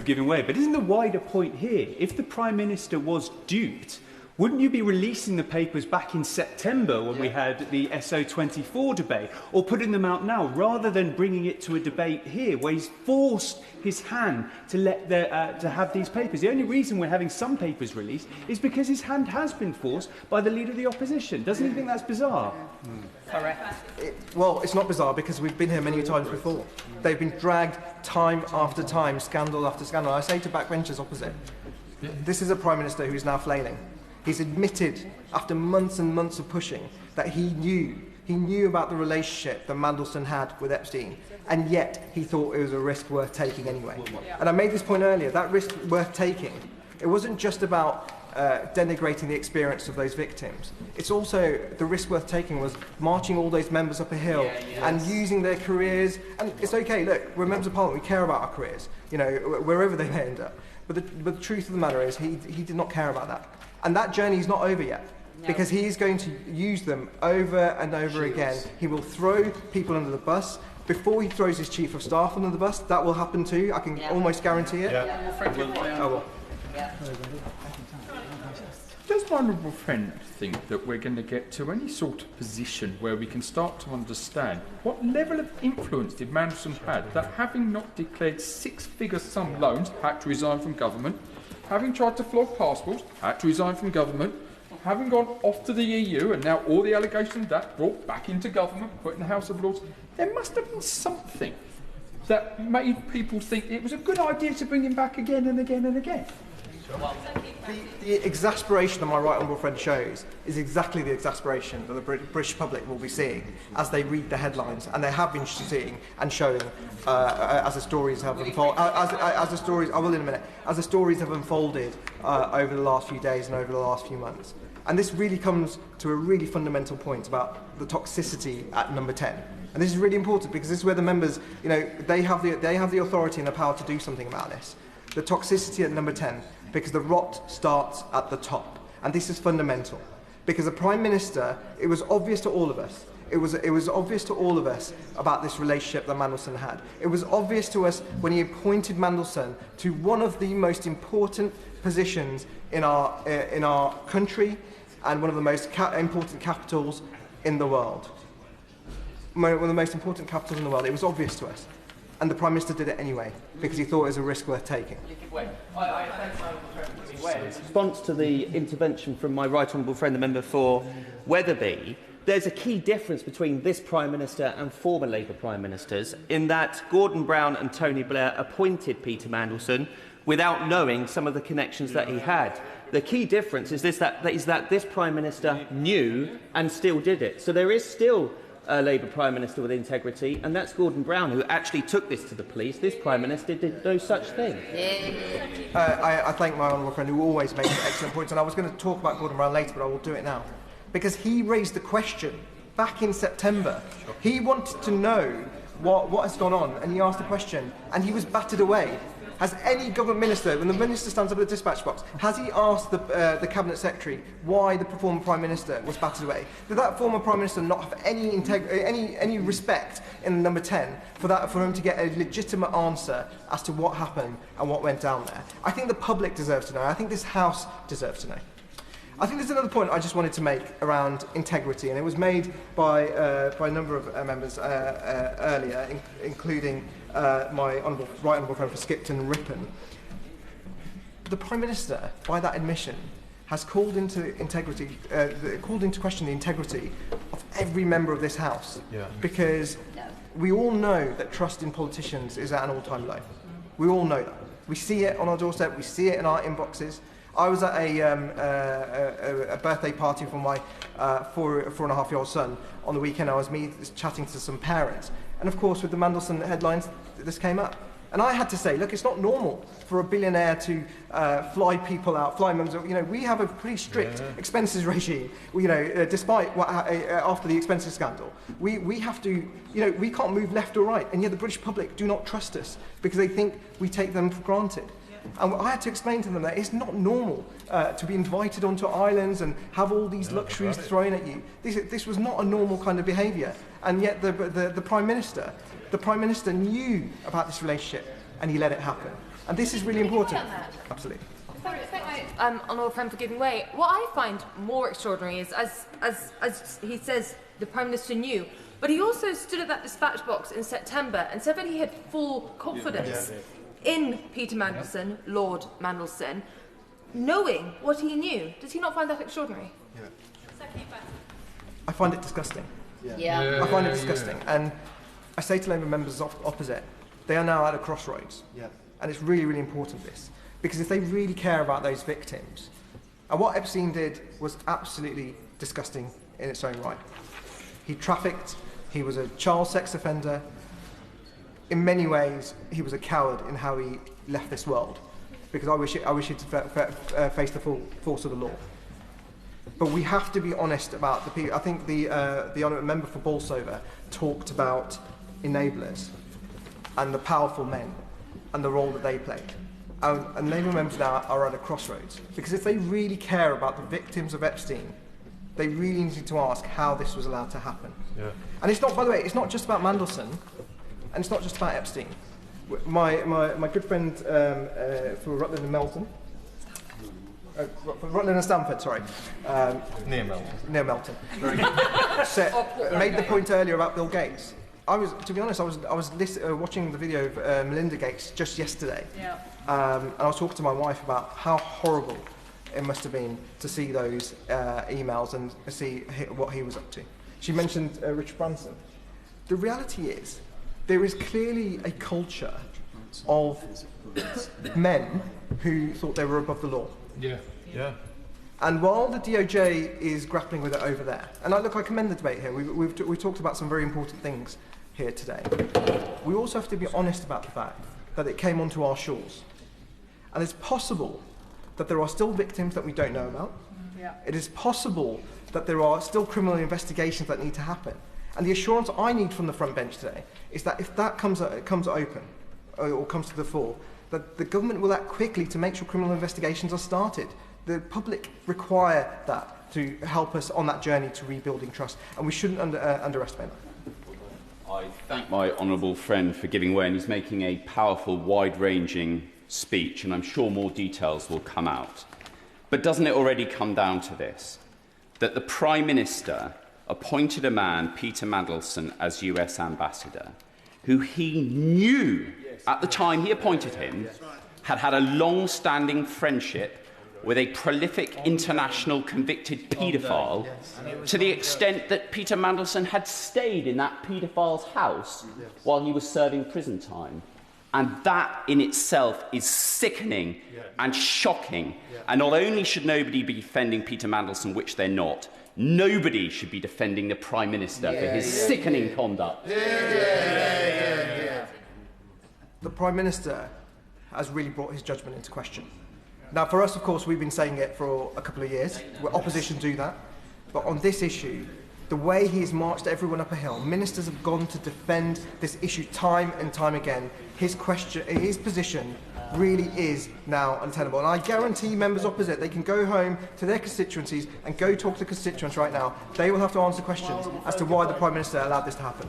Giving way. But isn't the wider point here, if the Prime Minister was duped, wouldn't you be releasing the papers back in September when we had the SO24 debate, or putting them out now, rather than bringing it to a debate here where he's forced his hand to to have these papers? The only reason we're having some papers released is because his hand has been forced by the Leader of the Opposition. Doesn't he think that's bizarre? Correct. Well, it's not bizarre because we've been here many times before. They've been dragged time after time, scandal after scandal. I say to backbenchers opposite, this is a Prime Minister who's now flailing. He's admitted, after months and months of pushing, that he knew about the relationship that Mandelson had with Epstein, and yet he thought it was a risk worth taking anyway. And I made this point earlier, that risk worth taking, it wasn't just about denigrating the experience of those victims. It's also, the risk worth taking was marching all those members up a hill and using their careers. And it's okay, look, we're members of Parliament, we care about our careers, you know, wherever they may end up. But the truth of the matter is, he did not care about that. And that journey is not over yet, because he is going to use them over and over again. He will throw people under the bus. Before he throws his chief of staff under the bus, that will happen too. I can almost guarantee it. Does my honourable friend think that we're going to get to any sort of position where we can start to understand what level of influence did Mandelson have, that having not declared six-figure sum loans, had to resign from government, having tried to flog passports, had to resign from government, having gone off to the EU, and now all the allegations of that brought back into government, put in the House of Lords. There must have been something that made people think it was a good idea to bring him back again and again and again. The exasperation that my right honourable friend shows is exactly the exasperation that the British public will be seeing as they read the headlines, and they have been seeing and showing as the stories have unfolded. As the stories, I will in a minute. As the stories have unfolded over the last few days and over the last few months, and this really comes to a really fundamental point about the toxicity at number 10. And this is really important because this is where the members, you know, they have the authority and the power to do something about this. The toxicity at number 10. Because the rot starts at the top. And this is fundamental. Because the Prime Minister, it was obvious to all of us, it was obvious to all of us about this relationship that Mandelson had. It was obvious to us when he appointed Mandelson to one of the most important positions in our country and one of the most important capitals in the world. One of the most important capitals in the world. It was obvious to us. And the Prime Minister did it anyway, because he thought it was a risk worth taking. In response to the intervention from my right honourable friend, the member for Wetherby, there's a key difference between this Prime Minister and former Labour Prime Ministers, in that Gordon Brown and Tony Blair appointed Peter Mandelson without knowing some of the connections that he had. The key difference is that this Prime Minister knew and still did it. So there is still a Labour Prime Minister with integrity, and that's Gordon Brown, who actually took this to the police. This Prime Minister did no such thing. I thank my honourable friend, who always makes excellent points, and I was going to talk about Gordon Brown later, but I will do it now. Because he raised the question back in September. He wanted to know what has gone on, and he asked the question, and he was battered away. Has any government minister, when the minister stands up at the dispatch box, has he asked the Cabinet Secretary why the former Prime Minister was battered away? Did that former Prime Minister not have any respect in number 10 for him to get a legitimate answer as to what happened and what went down there? I think the public deserves to know. I think this House deserves to know. I think there's another point I just wanted to make around integrity, and it was made by a number of members earlier, including my right honourable friend for Skipton and Ripon. The Prime Minister, by that admission, has called into question the integrity of every member of this House, because we all know that trust in politicians is at an all-time low. We all know that. We see it on our doorstep. We see it in our inboxes. I was at a birthday party for my four-and-a-half-year-old son on the weekend. I was chatting to some parents, and of course, with the Mandelson headlines, this came up. And I had to say, look, it's not normal for a billionaire to fly people out, fly members. You know, we have a pretty strict expenses regime. You know, despite what after the expenses scandal, we have to, you know, we can't move left or right, and yet the British public do not trust us because they think we take them for granted. And I had to explain to them that it's not normal to be invited onto islands and have all these luxuries thrown at you. This was not a normal kind of behaviour. And yet the Prime Minister knew about this relationship and he let it happen. And this is really important. Absolutely. Honourable friend for giving way. What I find more extraordinary is, as he says, the Prime Minister knew, but he also stood at that dispatch box in September and said that he had full confidence in Peter Mandelson, Lord Mandelson, knowing what he knew. Does he not find that extraordinary? I find it disgusting. Yeah. I find it disgusting. And I say to Labour members opposite, they are now at a crossroads. And it's really, really important, this. Because if they really care about those victims, and what Epstein did was absolutely disgusting in its own right. He trafficked, he was a child sex offender. In many ways, he was a coward in how he left this world. Because I wish he'd face the full force of the law. But we have to be honest about the people. I think the honourable member for Bolsover talked about enablers and the powerful men and the role that they played. And Labour members now are at a crossroads. Because if they really care about the victims of Epstein, they really need to ask how this was allowed to happen. And it's not, by the way, it's not just about Mandelson, and it's not just about Epstein. My good friend for Rutland and Melton, Rutland and Stamford, sorry. Near Melton. Near Melton. Made the point earlier about Bill Gates. To be honest, I was watching the video of Melinda Gates just yesterday. And I was talking to my wife about how horrible it must have been to see those emails and see what he was up to. She mentioned Richard Branson. The reality is, there is clearly a culture of men who thought they were above the law. And while the DOJ is grappling with it over there, and I commend the debate here. We've talked about some very important things here today. We also have to be honest about the fact that it came onto our shores. And it's possible that there are still victims that we don't know about. It is possible that there are still criminal investigations that need to happen. And the assurance I need from the front bench today is that if that comes open, or comes to the fore, that the government will act quickly to make sure criminal investigations are started. The public require that to help us on that journey to rebuilding trust, and we shouldn't underestimate that. I thank my honourable friend for giving way, and he's making a powerful, wide-ranging speech, and I'm sure more details will come out. But doesn't it already come down to this, that the Prime Minister appointed a man, Peter Mandelson, as US Ambassador, who he knew, at the time he appointed him, had a long-standing friendship with a prolific international convicted paedophile, to the extent that Peter Mandelson had stayed in that paedophile's house while he was serving prison time. And that in itself is sickening and shocking. And not only should nobody be defending Peter Mandelson, which they're not, nobody should be defending the Prime Minister for his sickening conduct. The Prime Minister has really brought his judgment into question. Now, for us, of course, we've been saying it for a couple of years. Opposition do that. But on this issue, the way he has marched everyone up a hill, ministers have gone to defend this issue time and time again. His position really is now untenable. And I guarantee members opposite, they can go home to their constituencies and go talk to the constituents right now. They will have to answer questions as to why the Prime Minister allowed this to happen.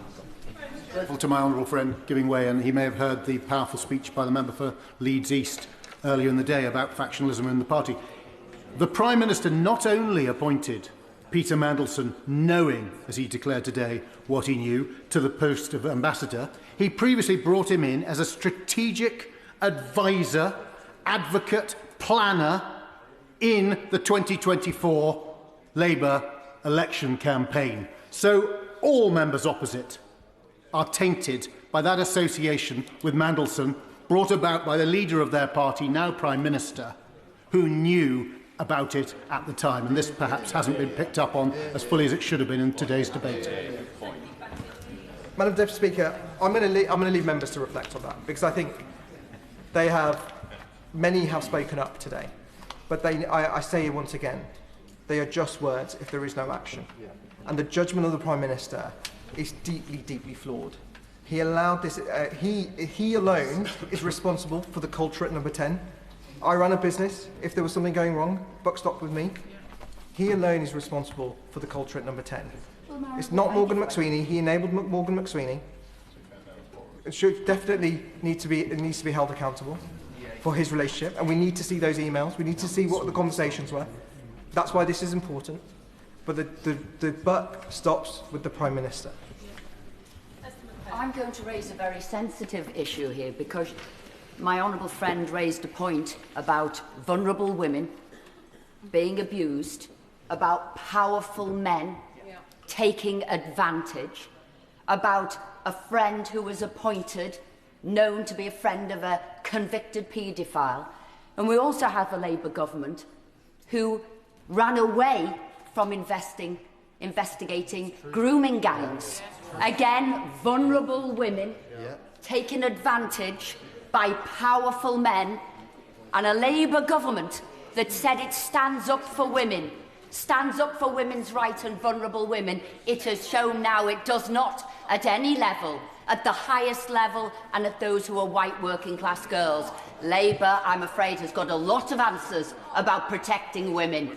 To my honourable friend giving way, and he may have heard the powerful speech by the member for Leeds East earlier in the day about factionalism in the party. The Prime Minister not only appointed Peter Mandelson, knowing, as he declared today, what he knew, to the post of ambassador, he previously brought him in as a strategic advisor, advocate, planner in the 2024 Labour election campaign. So all members opposite are tainted by that association with Mandelson, brought about by the leader of their party, now Prime Minister, who knew about it at the time, and this perhaps hasn't been picked up on as fully as it should have been in today's debate. Madam Deputy Speaker, I'm going to leave members to reflect on that, because I think many have spoken up today, but I say once again, they are just words if there is no action. And the judgment of the Prime Minister is deeply, deeply flawed. He allowed this. He alone is responsible for the culture at Number 10. I ran a business. If there was something going wrong, buck stopped with me. He alone is responsible for the culture at number 10. It's not Morgan McSweeney. He enabled Morgan McSweeney. It should definitely needs to be held accountable for his relationship, and we need to see those emails. We need to see what the conversations were. That's why this is important. But the buck stops with the Prime Minister. I'm going to raise a very sensitive issue here because my honourable friend raised a point about vulnerable women being abused, about powerful men taking advantage, about a friend who was appointed, known to be a friend of a convicted paedophile. And we also have a Labour government who ran away from investigating grooming gangs. Again, vulnerable women taken advantage by powerful men, and a Labour government that said it stands up for women, stands up for women's rights and vulnerable women. It has shown now it does not at any level, at the highest level, and at those who are white working class girls. Labour, I'm afraid, has got a lot of answers about protecting women.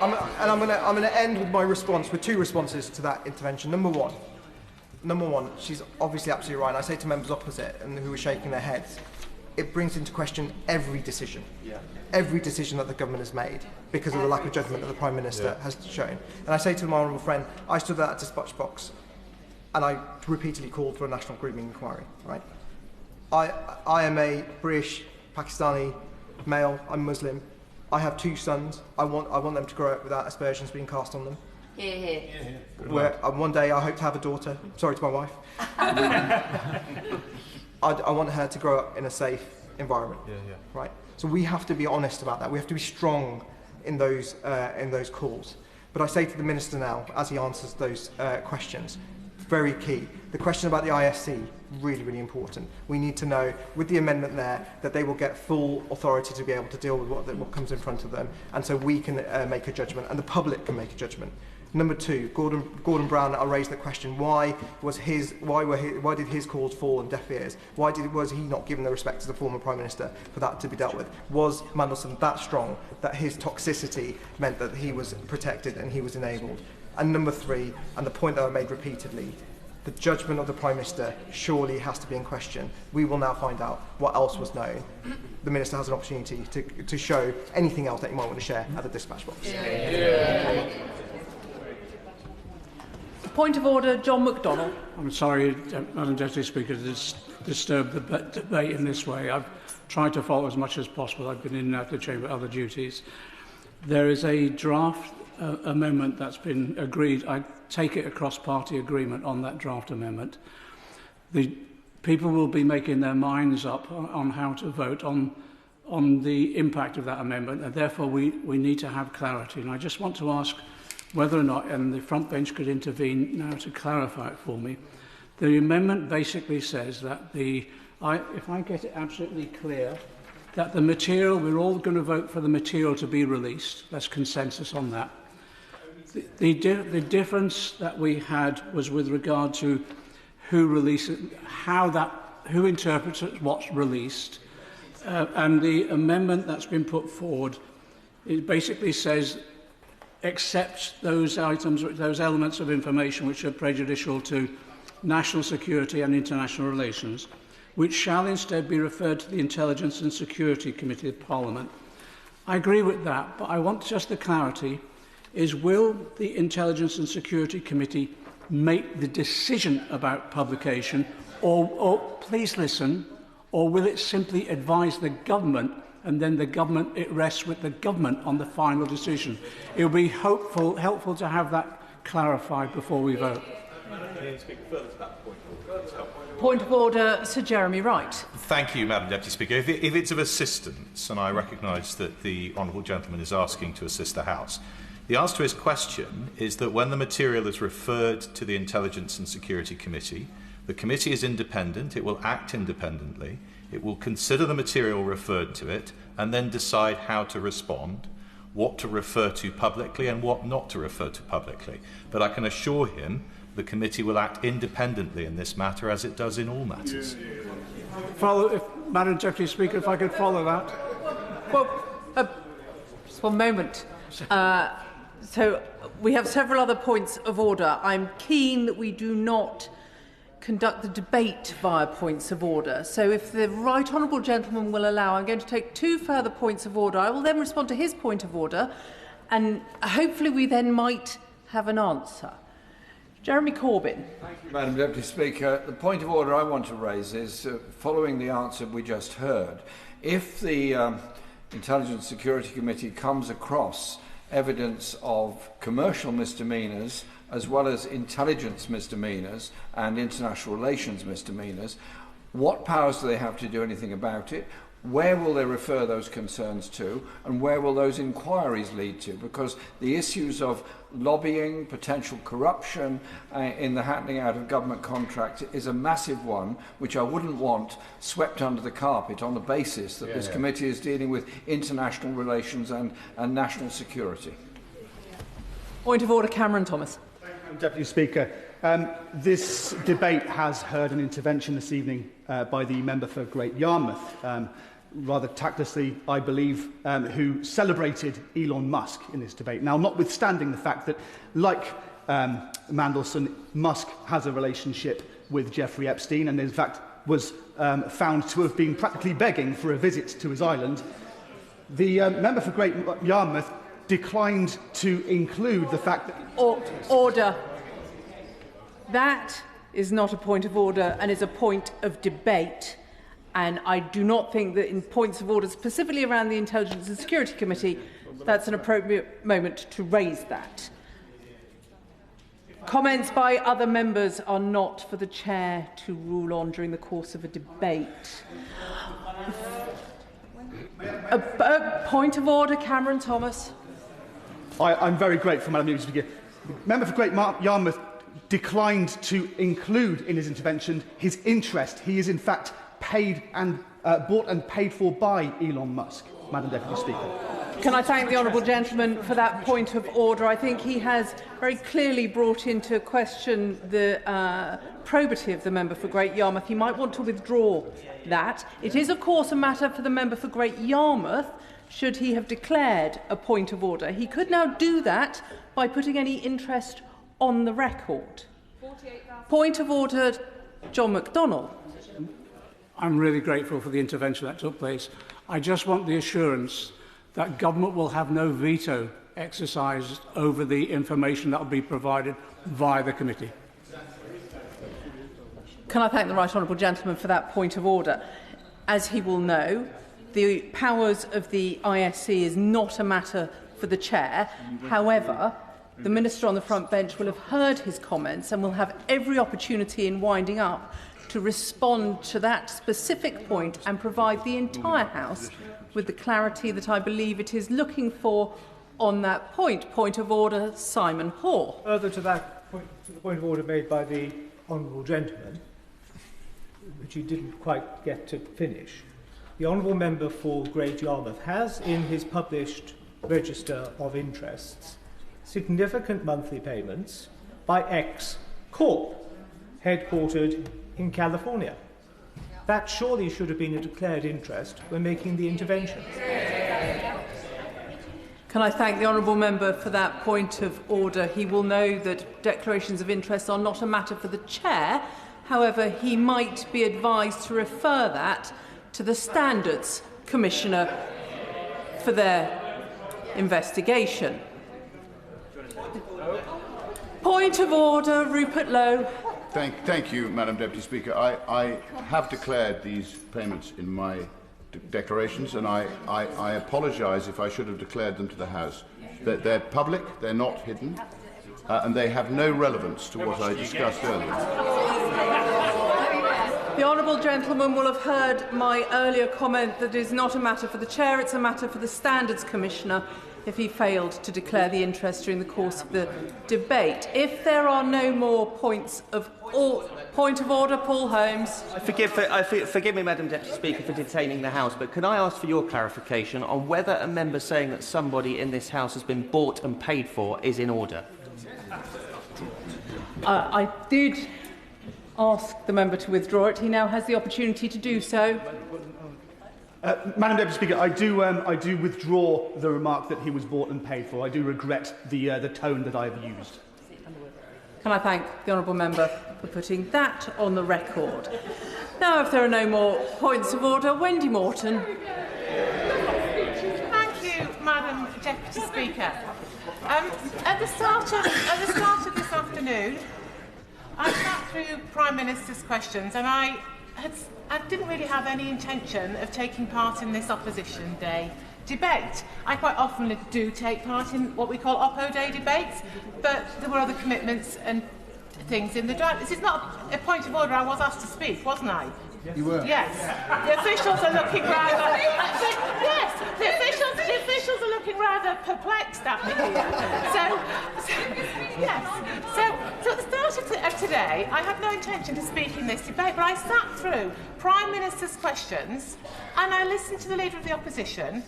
I'm going to end with my response, with two responses to that intervention. Number one, she's obviously absolutely right. And I say to members opposite and who are shaking their heads, it brings into question every decision. Every decision that the government has made because of the lack of judgment that the Prime Minister has shown. And I say to my honourable friend, I stood at that dispatch box and I repeatedly called for a national grooming inquiry. Right? I am a British, Pakistani male. I'm Muslim. I have two sons. I want them to grow up without aspersions being cast on them. Hear, hear. Where one day I hope to have a daughter. Sorry to my wife. I want her to grow up in a safe environment. Right. So we have to be honest about that. We have to be strong in those calls. But I say to the Minister now, as he answers those questions, very key. The question about the ISC, really, really important. We need to know, with the amendment there, that they will get full authority to be able to deal with what comes in front of them, and so we can make a judgment, and the public can make a judgment. Number two, Gordon Brown, I raised the question: why did his calls fall on deaf ears? Was he not given the respect as the former Prime Minister for that to be dealt with? Was Mandelson that strong that his toxicity meant that he was protected and he was enabled? And number three, and the point that I made repeatedly, the judgment of the Prime Minister surely has to be in question. We will now find out what else was known. The Minister has an opportunity to show anything else that he might want to share at the dispatch box. Point of order, John McDonnell. I'm sorry, Madam Deputy Speaker, to disturb the debate in this way. I've tried to follow as much as possible. I've been in and out of the Chamber at other duties. There is a draft amendment that's been agreed. I take it across party agreement on that draft amendment. The people will be making their minds up on how to vote on the impact of that amendment, and therefore we need to have clarity. And I just want to ask whether or not, and the front bench could intervene now to clarify it for me. The amendment basically says that if I get it absolutely clear, that the material, we're all going to vote for the material to be released. There's consensus on that. The difference that we had was with regard to who releases, who interprets what's released, and the amendment that's been put forward, it basically says accept those items, those elements of information which are prejudicial to national security and international relations, which shall instead be referred to the Intelligence and Security Committee of Parliament. I agree with that, but I want just the clarity, is will the Intelligence and Security Committee make the decision about publication, or please listen, or will it simply advise the government and then it rests with the government on the final decision? It would be helpful to have that clarified before we vote. Point of order, Sir Jeremy Wright. Thank you, Madam Deputy Speaker. If it's of assistance, and I recognise that the honourable gentleman is asking to assist the House, the answer to his question is that when the material is referred to the Intelligence and Security Committee, the committee is independent, it will act independently, it will consider the material referred to it, and then decide how to respond, what to refer to publicly and what not to refer to publicly. But I can assure him the committee will act independently in this matter, as it does in all matters. Madam Deputy Speaker, if I could follow that. Well, just one moment. So we have several other points of order. I'm keen that we do not conduct the debate via points of order. So if the right honourable gentleman will allow, I'm going to take 2 further points of order. I will then respond to his point of order, and hopefully we then might have an answer. Jeremy Corbyn. Thank you, Madam Deputy Speaker. The point of order I want to raise is, following the answer we just heard, if the Intelligence Security Committee comes across evidence of commercial misdemeanours as well as intelligence misdemeanours and international relations misdemeanours, what powers do they have to do anything about it? Where will they refer those concerns to, and where will those inquiries lead to? Because the issues of lobbying, potential corruption in the handing out of government contracts is a massive one, which I wouldn't want swept under the carpet on the basis that this committee is dealing with international relations and national security. Point of order, Cameron Thomas. Deputy Speaker, this debate has heard an intervention this evening by the member for Great Yarmouth, rather tactlessly, I believe, who celebrated Elon Musk in this debate. Now, notwithstanding the fact that, like Mandelson, Musk has a relationship with Jeffrey Epstein and, in fact, was found to have been practically begging for a visit to his island, the member for Great Yarmouth declined to include the fact that... Order. That is not a point of order and is a point of debate. And I do not think that in points of order, specifically around the Intelligence and Security Committee, that's an appropriate moment to raise that. Comments by other members are not for the Chair to rule on during the course of a debate. A point of order, Cameron Thomas. I'm very grateful, Madam Deputy Speaker. The member for Great Yarmouth declined to include in his intervention his interest. He is, in fact, paid and bought and paid for by Elon Musk, Madam Deputy Speaker. Can I thank the honourable gentleman for that point of order? I think he has very clearly brought into question the probity of the member for Great Yarmouth. He might want to withdraw that. It is, of course, a matter for the member for Great Yarmouth, should he have declared a point of order. He could now do that by putting any interest on the record. Point of order, John McDonnell. I'm really grateful for the intervention that took place. I just want the assurance that government will have no veto exercised over the information that will be provided via the committee. Can I thank the right honourable gentleman for that point of order? As he will know, the powers of the ISC is not a matter for the Chair. However, the Minister on the front bench will have heard his comments and will have every opportunity in winding up to respond to that specific point and provide the entire House with the clarity that I believe it is looking for on that point. Point of order, Simon Hoare. Further to that point, to the point of order made by the honourable gentleman, which he didn't quite get to finish, the honourable member for Great Yarmouth has in his published register of interests significant monthly payments by X Corp, headquartered in California. That surely should have been a declared interest when making the intervention. Can I thank the honourable member for that point of order? He will know that declarations of interest are not a matter for the Chair. However, he might be advised to refer that to the Standards Commissioner for their investigation. Point of order, Rupert Lowe. Thank you, Madam Deputy Speaker. I have declared these payments in my declarations, and I apologise if I should have declared them to the House. They're public, they're not hidden, and they have no relevance to what I discussed earlier. The honourable gentleman will have heard my earlier comment that it is not a matter for the Chair, it's a matter for the Standards Commissioner if he failed to declare the interest during the course of the debate. If there are no more points of point of order, Paul Holmes. Forgive me, Madam Deputy Speaker, for detaining the House, but can I ask for your clarification on whether a member saying that somebody in this House has been bought and paid for is in order? I did ask the member to withdraw it, he now has the opportunity to do so. Madam Deputy Speaker, I do withdraw the remark that he was bought and paid for. I do regret the tone that I have used. Can I thank the honourable member for putting that on the record? Now, if there are no more points of order, Wendy Morton. Thank you, Madam Deputy Speaker. At the start of this afternoon, I sat through Prime Minister's questions, and I didn't really have any intention of taking part in this Opposition Day debate. I quite often do take part in what we call Oppo Day debates, but there were other commitments and things in the draft. This is not a point of order. I was asked to speak, wasn't I? You were. Yes. The officials are looking rather. Yes. The officials are looking rather perplexed at me here. So at the start of today, I had no intention to speak in this debate, but I sat through Prime Minister's questions, and I listened to the Leader of the Opposition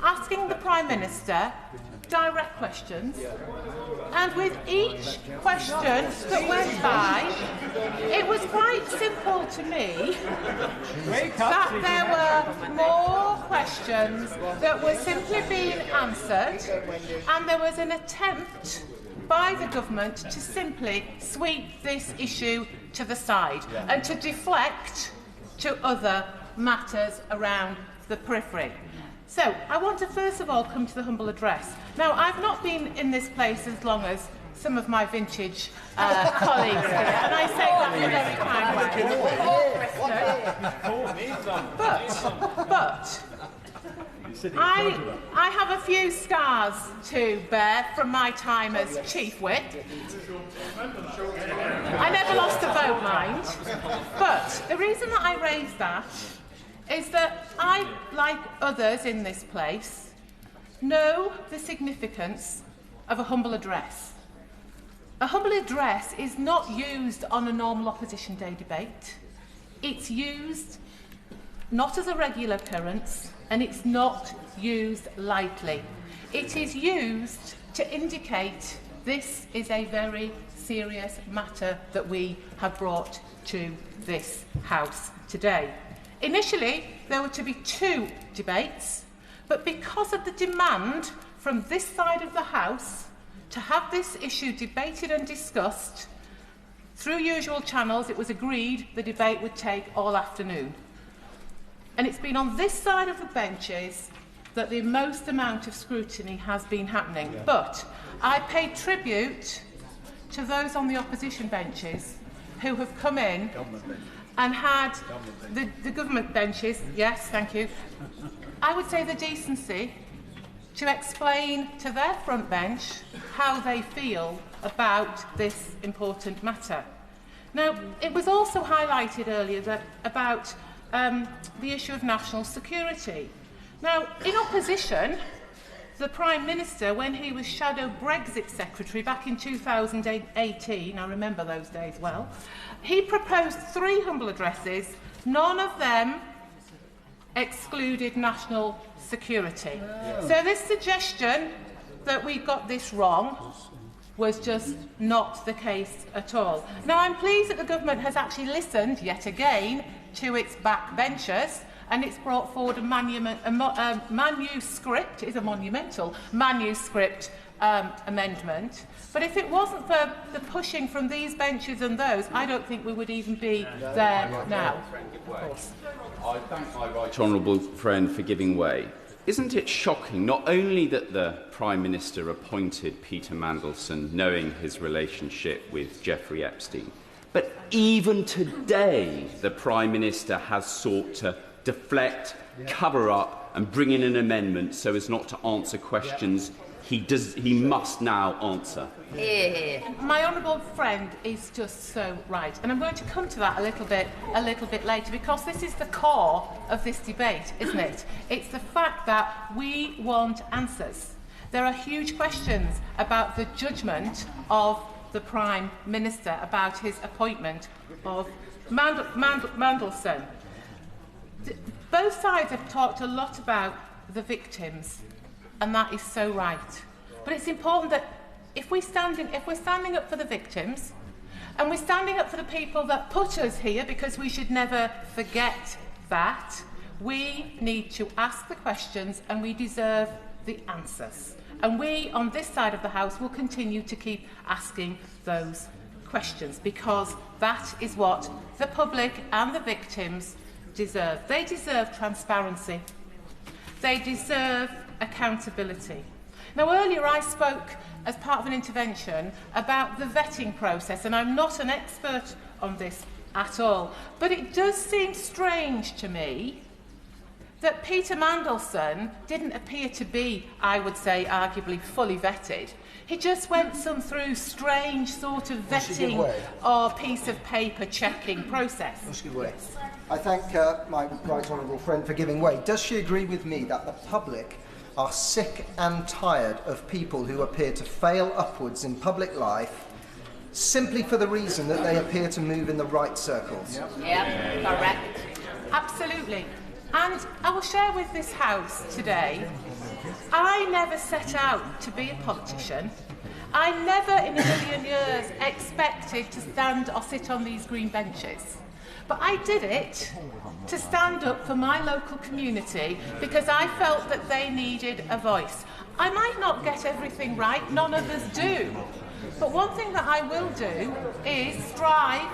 asking the Prime Minister direct questions, and with each question that went by, it was quite simple to me that there were more questions that were simply being answered, and there was an attempt by the government to simply sweep this issue to the side and to deflect to other matters around the periphery. So, I want to first of all come to the humble address. Now, I've not been in this place as long as some of my vintage colleagues here, and I say that in a very kind way. But I have a few scars to bear from my time as Chief Whip. I never lost a vote, mind. But the reason that I raise that is that I, like others in this place, know the significance of a humble address. A humble address is not used on a normal Opposition Day debate. It's used not as a regular occurrence, and it's not used lightly. It is used to indicate this is a very serious matter that we have brought to this House today. Initially, there were to be 2 debates, but because of the demand from this side of the House to have this issue debated and discussed, through usual channels, it was agreed the debate would take all afternoon. And it's been on this side of the benches that the most amount of scrutiny has been happening. Yeah. But I pay tribute to those on the opposition benches who have come in and had the government benches, yes, thank you, I would say the decency to explain to their front bench how they feel about this important matter. Now, it was also highlighted earlier that about the issue of national security. Now, in opposition, the Prime Minister, when he was Shadow Brexit Secretary back in 2018, I remember those days well, he proposed 3 humble addresses, none of them excluded national security. Yeah. So this suggestion that we got this wrong was just not the case at all. Now, I'm pleased that the government has actually listened, yet again, to its backbenchers, and it's brought forward a manuscript, it is a monumental manuscript amendment. But if it wasn't for the pushing from these benches and those, I don't think we would even be there now. I thank my right honourable friend for giving way. Isn't it shocking not only that the Prime Minister appointed Peter Mandelson knowing his relationship with Jeffrey Epstein, but even today the Prime Minister has sought to deflect, cover up and bring in an amendment so as not to answer questions he must now answer. My honourable friend is just so right, and I'm going to come to that a little bit later, because this is the core of this debate, isn't it? It's the fact that we want answers. There are huge questions about the judgment of the Prime Minister about his appointment of Mandelson. Both sides have talked a lot about the victims, and that is so right. But it's important that if we're standing up for the victims, And we're standing up for the people that put us here, because we should never forget that. We need to ask the questions and we deserve the answers. And we, on this side of the House, will continue to keep asking those questions, because that is what the public and the victims deserve. They deserve transparency. They deserve accountability. Now, earlier I spoke as part of an intervention about the vetting process, and I'm not an expert on this at all, but it does seem strange to me that Peter Mandelson didn't appear to be, I would say, arguably fully vetted. He just went through strange sort of vetting or piece of paper checking process. Yes. I thank my right honourable friend for giving way. Does she agree with me that the public are sick and tired of people who appear to fail upwards in public life simply for the reason that they appear to move in the right circles? Yeah, correct. Absolutely. And I will share with this House today, I never set out to be a politician. I never in a million years expected to stand or sit on these green benches. But I did it to stand up for my local community because I felt that they needed a voice. I might not get everything right, none of us do. But one thing that I will do is strive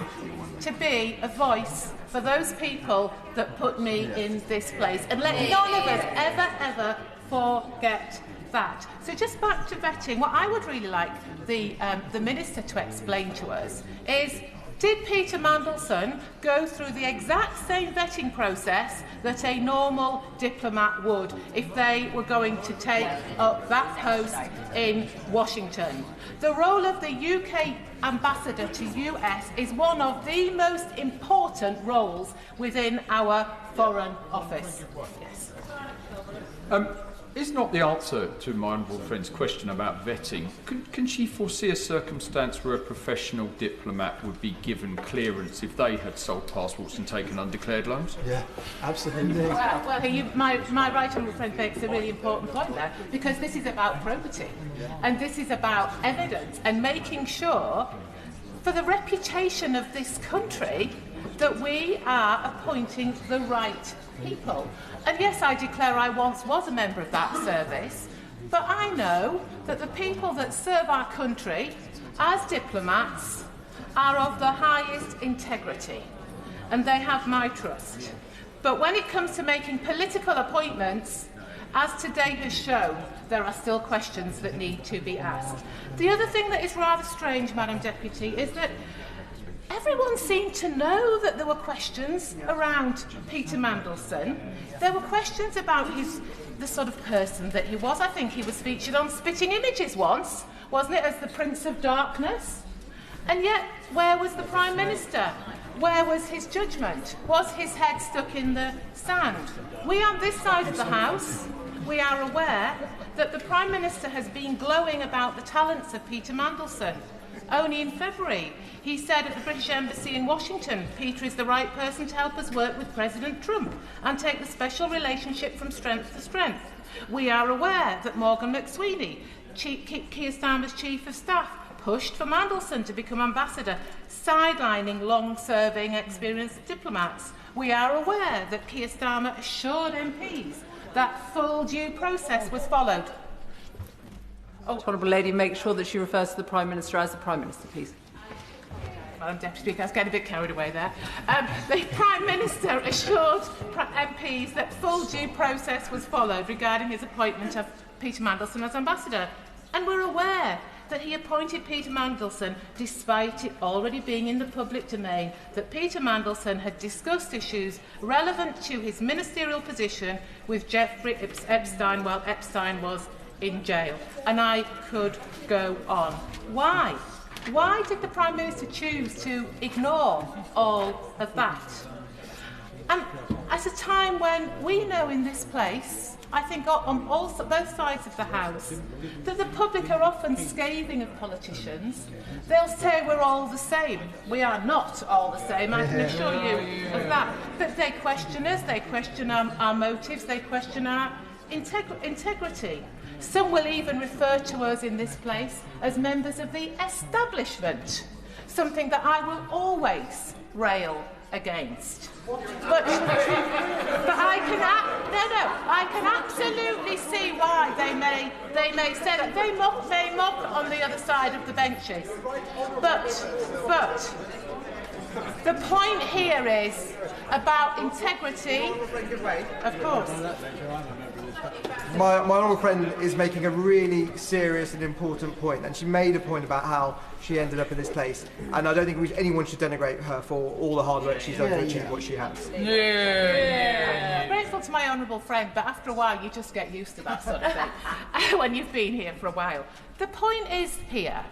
to be a voice for those people that put me in this place. And let none of us ever forget that. So just back to vetting, what I would really like the Minister to explain to us is, did Peter Mandelson go through the exact same vetting process that a normal diplomat would if they were going to take up that post in Washington? The role of the UK ambassador to US is one of the most important roles within our Foreign Office. Yes. Is not the answer to my honourable friend's question about vetting, can she foresee a circumstance where a professional diplomat would be given clearance if they had sold passports and taken undeclared loans? Yeah, absolutely. My right honourable friend makes a really important point there, because this is about probity and this is about evidence and making sure, for the reputation of this country, that we are appointing the right people. And yes, I declare I once was a member of that service, but I know that the people that serve our country as diplomats are of the highest integrity, and they have my trust. But when it comes to making political appointments, as today has shown, there are still questions that need to be asked. The other thing that is rather strange, Madam Deputy, is that everyone seemed to know that there were questions around Peter Mandelson. There were questions about the sort of person that he was. I think he was featured on Spitting Images once, wasn't it, as the Prince of Darkness? And yet, where was the Prime Minister? Where was his judgment? Was his head stuck in the sand? We on this side of the House, we are aware that the Prime Minister has been glowing about the talents of Peter Mandelson. Only in February, he said at the British Embassy in Washington, Peter is the right person to help us work with President Trump and take the special relationship from strength to strength. We are aware that Morgan McSweeney, Keir Starmer's Chief of Staff, pushed for Mandelson to become ambassador, sidelining long-serving, experienced diplomats. We are aware that Keir Starmer assured MPs that full due process was followed. Honourable Lady, make sure that she refers to the Prime Minister as the Prime Minister, please. Madam Deputy Speaker, I was getting a bit carried away there. The Prime Minister assured MPs that full due process was followed regarding his appointment of Peter Mandelson as ambassador. And we're aware that he appointed Peter Mandelson despite it already being in the public domain that Peter Mandelson had discussed issues relevant to his ministerial position with Jeffrey Epstein while Epstein was in jail. And I could go on. Why? Why did the Prime Minister choose to ignore all of that? And at a time when we know in this place, I think on both sides of the House, that the public are often scathing of politicians. They'll say we're all the same. We are not all the same, I can assure you of that. But they question us, they question our motives, they question our integrity. Some will even refer to us in this place as members of the establishment. something that I will always rail against. But I can absolutely see why they may say that. They mock on the other side of the benches. But the point here is about integrity. Of course. My honourable friend is making a really serious and important point, and she made a point about how she ended up in this place, and I don't think anyone should denigrate her for all the hard work she's done to achieve what she has. Grateful to my honourable friend, but after a while you just get used to that sort of thing when you've been here for a while. The point is here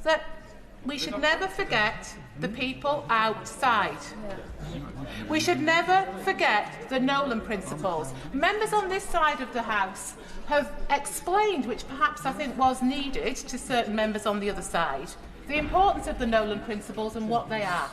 that we should never forget the people outside. We should never forget the Nolan principles. Members on this side of the House have explained, which perhaps I think was needed to certain members on the other side, the importance of the Nolan principles and what they are.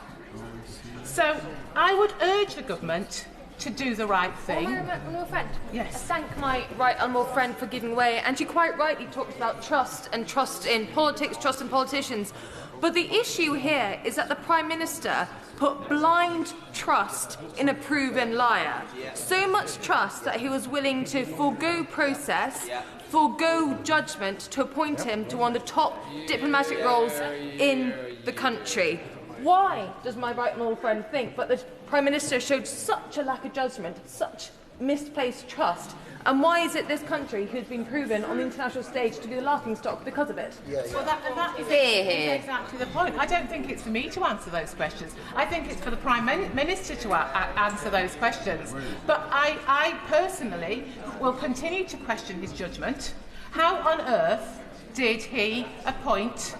So I would urge the government to do the right thing. Honourable friend. Yes. I thank my right honourable friend for giving way, and she quite rightly talked about trust and trust in politics, trust in politicians. But the issue here is that the Prime Minister put blind trust in a proven liar. So much trust that he was willing to forego process, forego judgment to appoint him to one of the top diplomatic roles in the country. Why does my right honourable friend think that the Prime Minister showed such a lack of judgment, such misplaced trust? And why is it this country who's been proven on the international stage to be the laughingstock because of it? Well, that is exactly the point. I don't think it's for me to answer those questions. I think it's for the Prime Minister to answer those questions. But I personally will continue to question his judgment. How on earth did he appoint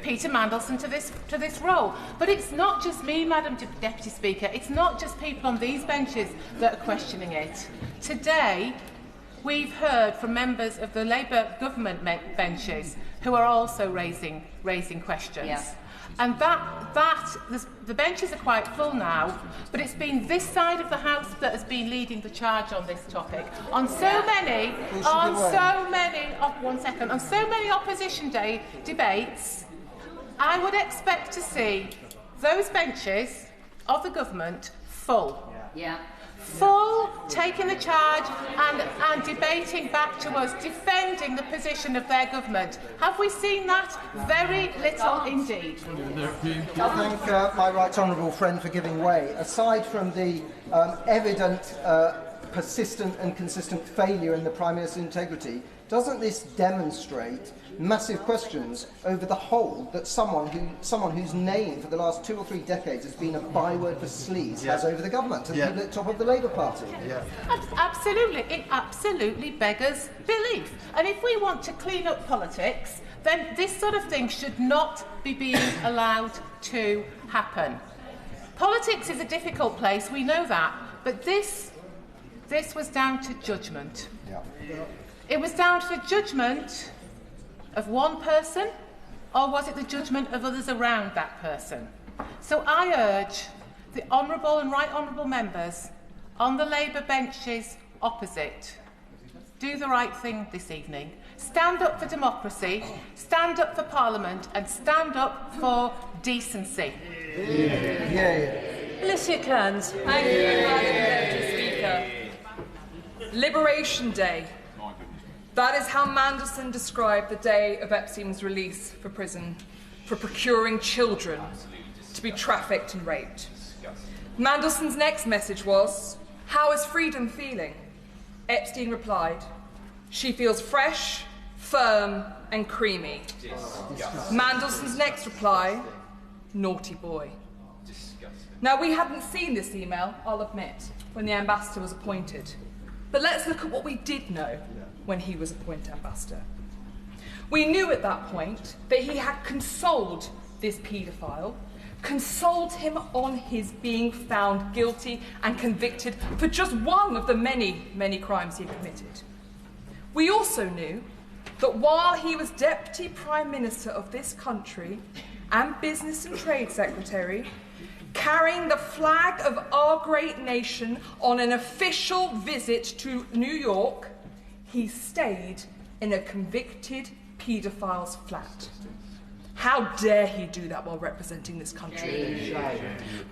Peter Mandelson to this role? But it's not just me, Madam Deputy Speaker. It's not just people on these benches that are questioning it. Today, we've heard from members of the Labour government benches who are also raising questions. Yeah. And the benches are quite full now, but it's been this side of the House that has been leading the charge on this topic. On so many opposition day debates, I would expect to see those benches of the government full. Yeah. Full, taking the charge and debating back to us, defending the position of their government. Have we seen that? Very little indeed. I thank my right honourable friend for giving way. Aside from the evident, persistent and consistent failure in the Prime Minister's integrity, doesn't this demonstrate massive questions over the hold that someone whose name for the last 2 or 3 decades has been a byword for sleaze has over the government and people at the top of the Labour Party? Absolutely. It absolutely beggars belief. And if we want to clean up politics, then this sort of thing should not be being allowed to happen. Politics is a difficult place, we know that, but this was down to judgment. It was down to the judgment of one person, or was it the judgment of others around that person? So I urge the honourable and right honourable members on the Labour benches opposite, do the right thing this evening. Stand up for democracy, stand up for Parliament, and stand up for decency. Alicia Kearns. Thank you, Madam Deputy Speaker. Liberation Day. That is how Mandelson described the day of Epstein's release from prison for procuring children to be trafficked and raped. Mandelson's next message was, "How is freedom feeling?" Epstein replied, "She feels fresh, firm and creamy." Mandelson's next reply, "Naughty boy." Now, we hadn't seen this email, I'll admit, when the ambassador was appointed. But let's look at what we did know when he was appointed ambassador. We knew at that point that he had consoled this paedophile, consoled him on his being found guilty and convicted for just one of the many, many crimes he committed. We also knew that while he was Deputy Prime Minister of this country and Business and Trade Secretary, carrying the flag of our great nation on an official visit to New York, he stayed in a convicted paedophile's flat. How dare he do that while representing this country?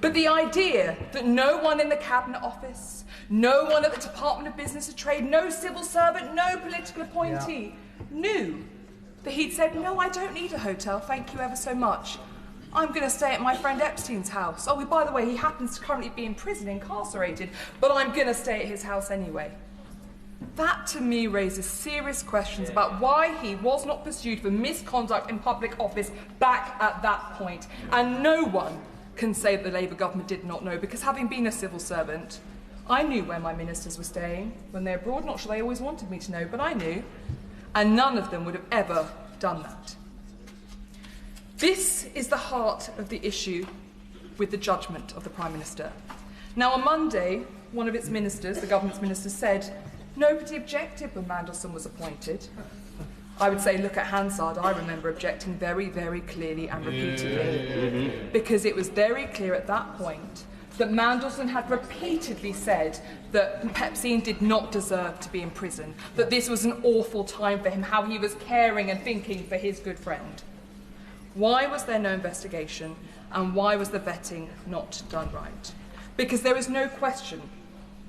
But the idea that no one in the Cabinet Office, no one at the Department of Business and Trade, no civil servant, no political appointee knew that he'd said, no, I don't need a hotel, thank you ever so much. I'm going to stay at my friend Epstein's house. Oh, by the way, he happens to currently be in prison, incarcerated, but I'm going to stay at his house anyway. That, to me, raises serious questions about why he was not pursued for misconduct in public office back at that point. And no one can say that the Labour government did not know, because having been a civil servant, I knew where my ministers were staying when they're abroad. Not sure they always wanted me to know, but I knew. And none of them would have ever done that. This is the heart of the issue with the judgment of the Prime Minister. Now, on Monday, one of its ministers, the government's minister, said nobody objected when Mandelson was appointed. I would say, look at Hansard. I remember objecting very, very clearly and repeatedly, because it was very clear at that point that Mandelson had repeatedly said that Pepsine did not deserve to be in prison, that this was an awful time for him, how he was caring and thinking for his good friend. Why was there no investigation, and why was the vetting not done right? Because there is no question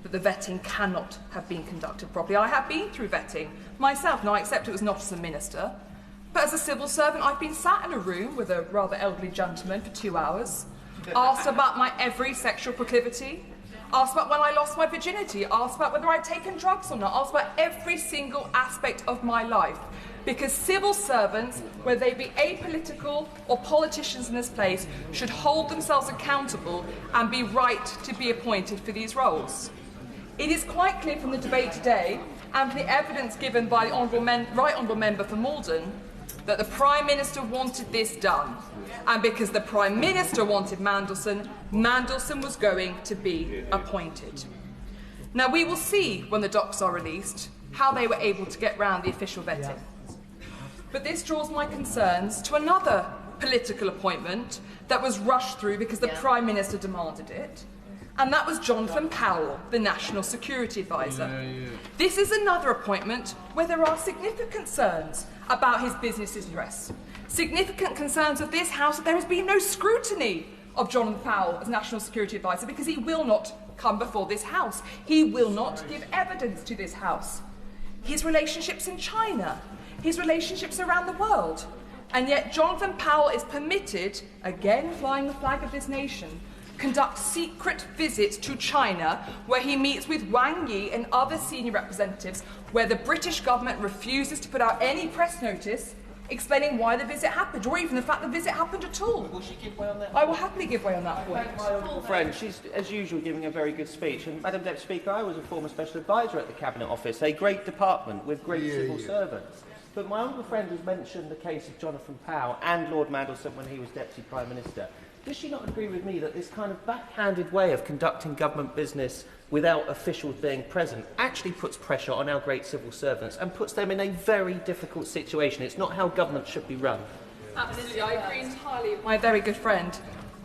that the vetting cannot have been conducted properly. I have been through vetting myself. Now, I accept it was not as a minister, but as a civil servant, I've been sat in a room with a rather elderly gentleman for 2 hours, asked about my every sexual proclivity, asked about when I lost my virginity, asked about whether I'd taken drugs or not, asked about every single aspect of my life. Because civil servants, whether they be apolitical or politicians in this place, should hold themselves accountable and be right to be appointed for these roles. It is quite clear from the debate today, and from the evidence given by the Right Honourable Member for Mullan, that the Prime Minister wanted this done. And because the Prime Minister wanted Mandelson, Mandelson was going to be appointed. Now, we will see when the docs are released how they were able to get round the official vetting. But this draws my concerns to another political appointment that was rushed through because the Prime Minister demanded it, and that was Jonathan Powell, the National Security Advisor. This is another appointment where there are significant concerns about his business interests, significant concerns of this House that there has been no scrutiny of Jonathan Powell as National Security Advisor because he will not come before this House. He will not give evidence to this House. His relationships in China, his relationships around the world. And yet Jonathan Powell is permitted, again flying the flag of this nation, conduct secret visits to China where he meets with Wang Yi and other senior representatives, where the British government refuses to put out any press notice explaining why the visit happened, or even the fact the visit happened at all. Will she give way on that? I will happily give way on that point. My friend, she's, as usual, giving a very good speech. And, Madam Deputy Speaker, I was a former Special Advisor at the Cabinet Office, a great department with great civil servants. But my honourable friend has mentioned the case of Jonathan Powell and Lord Mandelson when he was Deputy Prime Minister. Does she not agree with me that this kind of backhanded way of conducting government business without officials being present actually puts pressure on our great civil servants and puts them in a very difficult situation? It's not how government should be run. Absolutely, I agree entirely with my very good friend.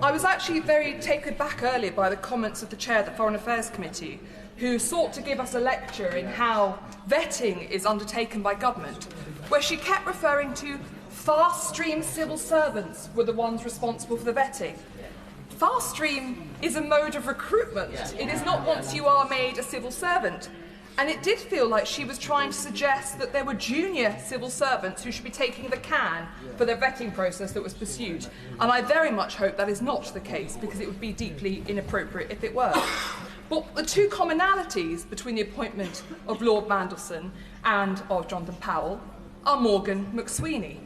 I was actually very taken back earlier by the comments of the chair of the Foreign Affairs Committee, who sought to give us a lecture in how vetting is undertaken by government, where she kept referring to fast-stream civil servants were the ones responsible for the vetting. Fast-stream is a mode of recruitment. It is not once you are made a civil servant. And it did feel like she was trying to suggest that there were junior civil servants who should be taking the can for the vetting process that was pursued. And I very much hope that is not the case, because it would be deeply inappropriate if it were. But the two commonalities between the appointment of Lord Mandelson and of Jonathan Powell are Morgan McSweeney.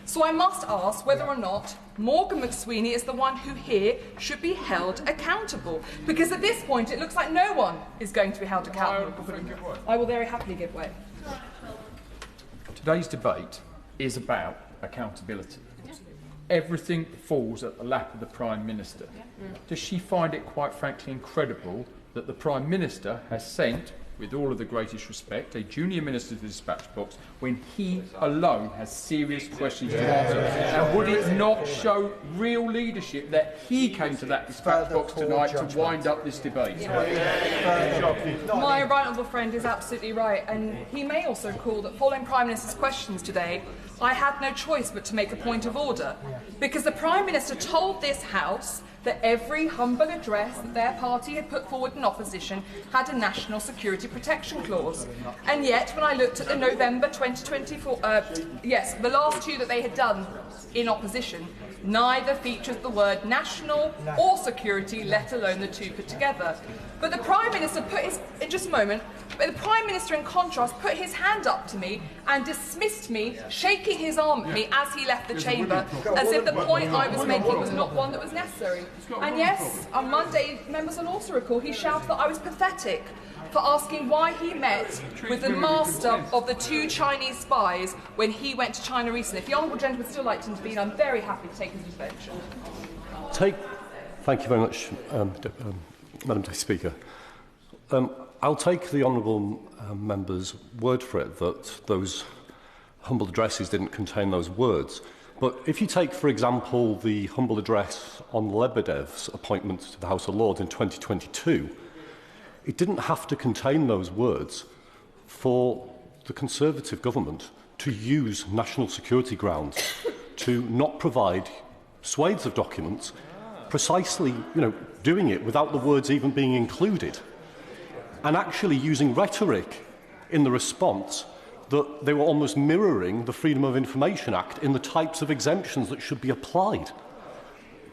So I must ask whether or not Morgan McSweeney is the one who here should be held accountable. Because at this point it looks like no one is going to be held accountable. I will very happily give way. Today's debate is about accountability. Everything falls at the lap of the Prime Minister. Does she find it quite frankly incredible that the Prime Minister has sent with all of the greatest respect, a junior minister to the dispatch box when he alone has serious questions to answer? And would it not show real leadership that he came to that dispatch box tonight to wind up this debate? My right honourable friend is absolutely right, and he may also recall that following Prime Minister's questions today, I had no choice but to make a point of order, because the Prime Minister told this House that every humble address that their party had put forward in opposition had a national security protection clause. And yet, when I looked at the November 2024, the last two that they had done in opposition, neither features the word national or security, let alone the two put together. But the Prime Minister put his, in just a moment, but the Prime Minister, in contrast, put his hand up to me and dismissed me, shaking his arm at me as he left the chamber, as if the point I was making was not one that was necessary. And yes, on Monday, members will also recall, he shouted that I was pathetic for asking why he met with the master of the two Chinese spies when he went to China recently. If the honourable gentleman would still like to intervene, I'm very happy to take his intervention. Thank you very much, Madam Deputy Speaker. I'll take the honourable member's word for it that those humble addresses didn't contain those words. But if you take, for example, the humble address on Lebedev's appointment to the House of Lords in 2022, it didn't have to contain those words for the Conservative government to use national security grounds to not provide swathes of documents, precisely, doing it without the words even being included, and actually using rhetoric in the response that they were almost mirroring the Freedom of Information Act in the types of exemptions that should be applied.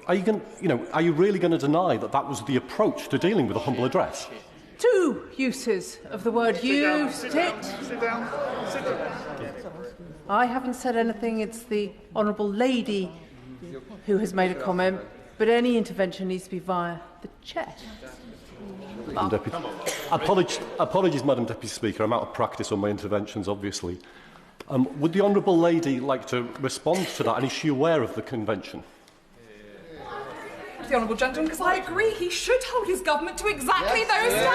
Are you really going to deny that that was the approach to dealing with a humble address? Two uses of the word used. Sit down. I haven't said anything. It's the Honourable Lady who has made a comment, but any intervention needs to be via the chair. Apologies, Madam Deputy Speaker. I'm out of practice on my interventions, obviously. Would the Honourable Lady like to respond to that, and is she aware of the convention? The honourable gentleman, because I agree he should hold his government to exactly those standards.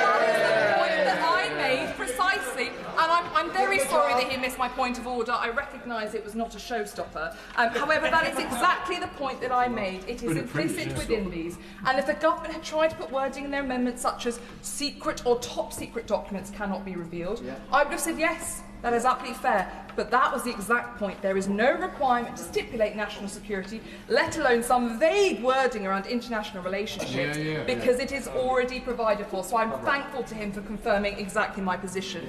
That is the point that I made precisely, and I'm very sorry that he missed my point of order. I recognise it was not a showstopper. However, that is exactly the point that I made. It is implicit within these, and if the government had tried to put wording in their amendments such as secret or top secret documents cannot be revealed, I would have said yes. That is absolutely fair, but that was the exact point. There is no requirement to stipulate national security, let alone some vague wording around international relationships, because it is already provided for. So I'm thankful to him for confirming exactly my position.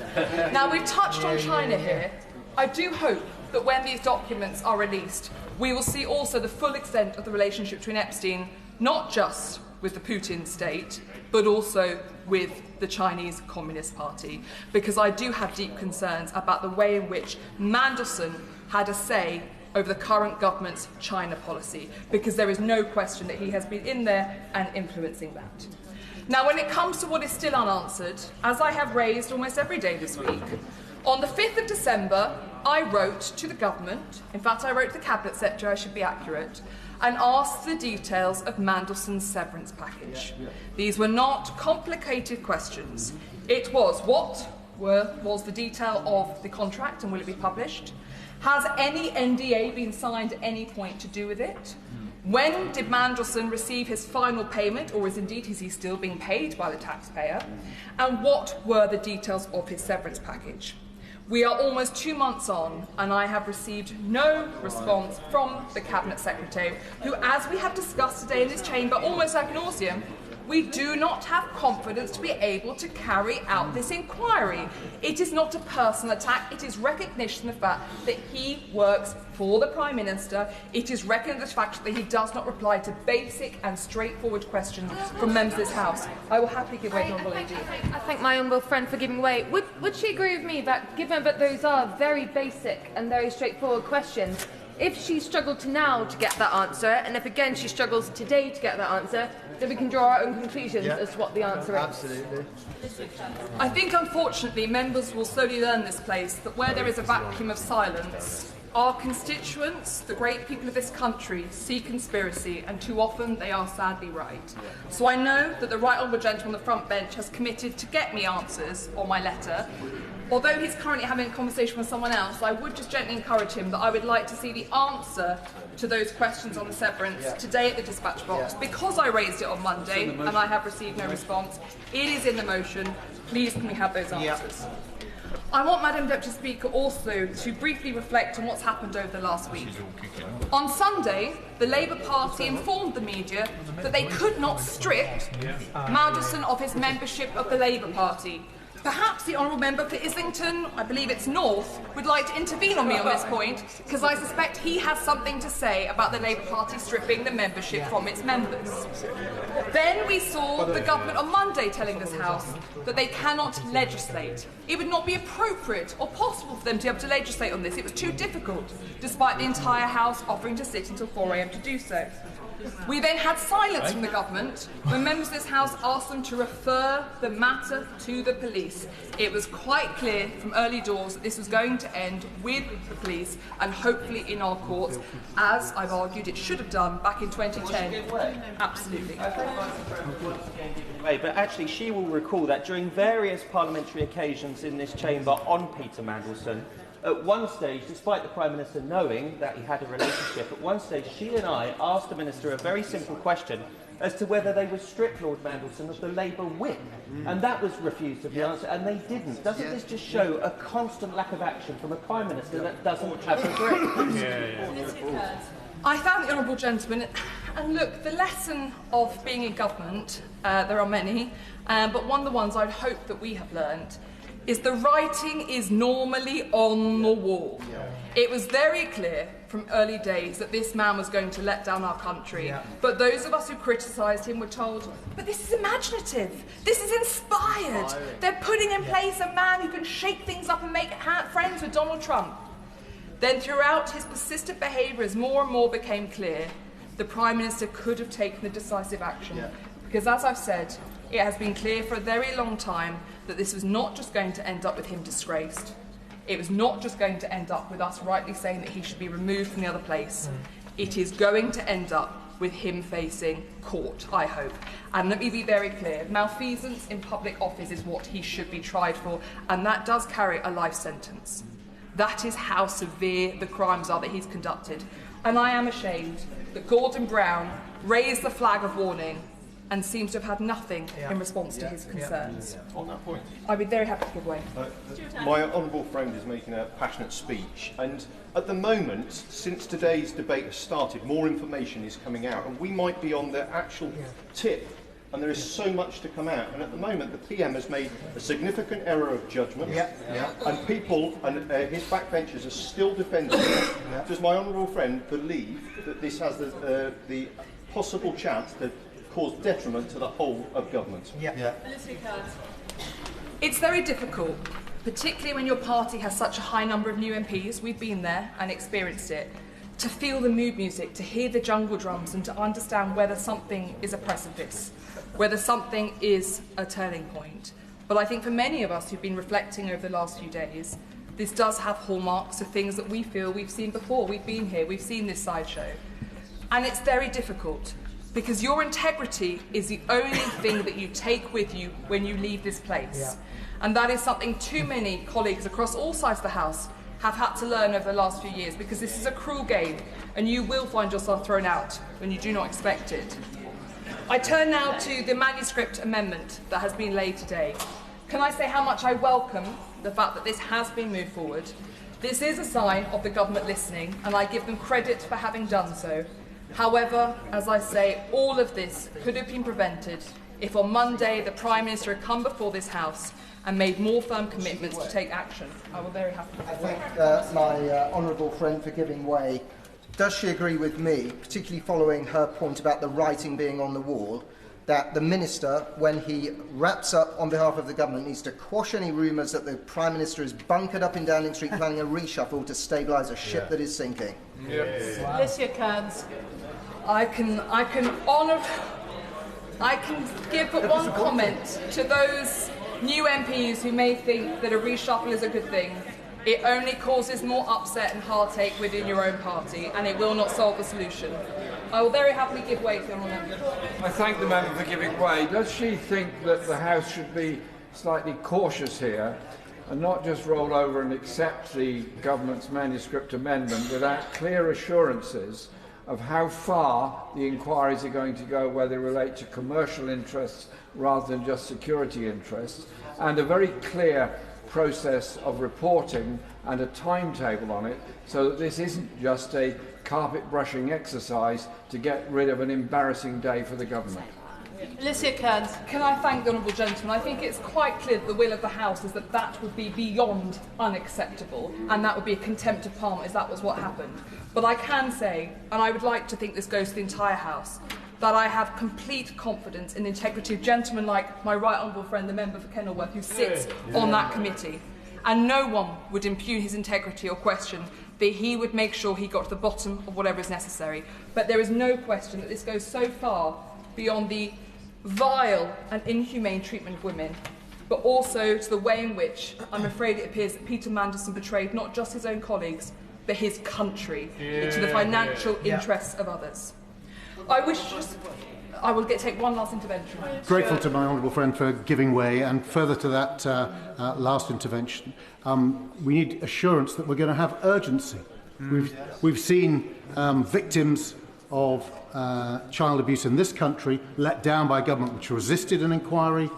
Now, we've touched on China here. I do hope that when these documents are released, we will see also the full extent of the relationship between Epstein, not just with the Putin state, but also with the Chinese Communist Party, because I do have deep concerns about the way in which Mandelson had a say over the current government's China policy, because there is no question that he has been in there and influencing that. Now, when it comes to what is still unanswered, as I have raised almost every day this week, on the 5th of December, I wrote to the government, in fact I wrote to the Cabinet Secretary, I should be accurate, and asked the details of Mandelson's severance package. These were not complicated questions. It was, what was the detail of the contract and will it be published? Has any NDA been signed at any point to do with it? When did Mandelson receive his final payment, or is he still being paid by the taxpayer? And what were the details of his severance package? We are almost 2 months on, and I have received no response from the Cabinet Secretary, who, as we have discussed today in this chamber, almost ad nauseum, we do not have confidence to be able to carry out this inquiry. It is not a personal attack, it is recognition of the fact that he works for the Prime Minister. It is recognition of the fact that he does not reply to basic and straightforward questions from members of this House. I will happily give way to Honourable Lady. I thank my honourable friend for giving way. Would she agree with me that, given that those are very basic and very straightforward questions, if she struggled now to get that answer, and if again she struggles today to get that answer, then we can draw our own conclusions as to what the answer is? Absolutely. I think, unfortunately, members will slowly learn this place that where there is a vacuum of silence, Our constituents, the great people of this country, see conspiracy, and too often they are sadly right. So I know that the right honourable gentleman on the front bench has committed to get me answers on my letter. Although he's currently having a conversation with someone else, I would just gently encourage him that I would like to see the answer to those questions on the severance today at the dispatch box. Because I raised it on Monday and I have received no response, it is in the motion. Please can we have those answers? I want Madam Deputy Speaker also to briefly reflect on what's happened over the last week. On Sunday, the Labour Party informed the media that they could not strip Mandelson of his membership of the Labour Party. Perhaps the Honourable Member for Islington, I believe it's North, would like to intervene on me on this point, because I suspect he has something to say about the Labour Party stripping the membership from its members. Then we saw the government on Monday telling this House that they cannot legislate. It would not be appropriate or possible for them to be able to legislate on this. It was too difficult, despite the entire House offering to sit until 4 a.m. to do so. We then had silence from the government when members of this House asked them to refer the matter to the police. It was quite clear from early doors that this was going to end with the police and hopefully in our courts, as I've argued it should have done back in 2010. Absolutely. But actually she will recall that during various parliamentary occasions in this chamber on Peter Mandelson, at one stage, despite the Prime Minister knowing that he had a relationship, at one stage she and I asked the Minister a very simple question as to whether they would strip Lord Mandelson of the Labour whip. And that was refused to be answered, and they didn't. Doesn't this just show a constant lack of action from a Prime Minister that doesn't have a grip? I found the Honourable Gentleman, and look, the lesson of being in government, there are many, but one of the ones I'd hope that we have learned is the writing is normally on the wall. It was very clear from early days that this man was going to let down our country, but those of us who criticised him were told, but this is imaginative, this is inspired. They're putting in place a man who can shake things up and make friends with Donald Trump. Then throughout his persistent behaviour, as more and more became clear, the Prime Minister could have taken the decisive action. Because as I've said, it has been clear for a very long time that this was not just going to end up with him disgraced. It was not just going to end up with us rightly saying that he should be removed from the other place. It is going to end up with him facing court, I hope. And let me be very clear, malfeasance in public office is what he should be tried for, and that does carry a life sentence. That is how severe the crimes are that he's conducted. And I am ashamed that Gordon Brown raised the flag of warning and seems to have had nothing in response to his concerns. On that point, I'd be very happy to give way. My honourable friend is making a passionate speech, and at the moment, since today's debate has started, more information is coming out, and we might be on the actual tip, and there is so much to come out. And at the moment, the PM has made a significant error of judgment, and people and his backbenchers are still defending it. Does my honourable friend believe that this has the possible chance to cause detriment to the whole of government? It's very difficult, particularly when your party has such a high number of new MPs, we've been there and experienced it, to feel the mood music, to hear the jungle drums and to understand whether something is a precipice, whether something is a turning point. But I think for many of us who've been reflecting over the last few days, this does have hallmarks of things that we feel we've seen before. We've been here, we've seen this sideshow. And it's very difficult, because your integrity is the only thing that you take with you when you leave this place. And that is something too many colleagues across all sides of the House have had to learn over the last few years, because this is a cruel game and you will find yourself thrown out when you do not expect it. I turn now to the manuscript amendment that has been laid today. Can I say how much I welcome the fact that this has been moved forward? This is a sign of the government listening, and I give them credit for having done so. However, as I say, all of this could have been prevented if on Monday the Prime Minister had come before this House and made more firm commitments to take action. I will very happily. I thank my honourable friend for giving way. Does she agree with me, particularly following her point about the writing being on the wall, that the Minister, when he wraps up on behalf of the government, needs to quash any rumours that the Prime Minister is bunkered up in Downing Street planning a reshuffle to stabilise a ship that is sinking? Alicia Kearns. I can give but one comment to those new MPs who may think that a reshuffle is a good thing. It only causes more upset and heartache within your own party, and it will not solve the solution. I will very happily give way to the honourable member. I thank the member for giving way. Does she think that the House should be slightly cautious here and not just roll over and accept the government's manuscript amendment without clear assurances of how far the inquiries are going to go, whether they relate to commercial interests rather than just security interests, and a very clear process of reporting and a timetable on it, so that this isn't just a carpet brushing exercise to get rid of an embarrassing day for the government? Alicia Kearns. Can I thank the honourable gentleman? I think it's quite clear that the will of the House is that that would be beyond unacceptable, and that would be a contempt of Parliament if that was what happened. But I can say, and I would like to think this goes to the entire House, that I have complete confidence in the integrity of gentlemen like my right honourable friend, the member for Kenilworth, who sits on that committee. And no one would impugn his integrity or question that he would make sure he got to the bottom of whatever is necessary. But there is no question that this goes so far beyond the vile and inhumane treatment of women, but also to the way in which I'm afraid it appears that Peter Mandelson betrayed not just his own colleagues, but his country into the financial interests of others. I will take one last intervention. Grateful to my honourable friend for giving way, and further to that last intervention, we need assurance that we're going to have urgency. We've seen victims of child abuse in this country let down by a government which resisted an inquiry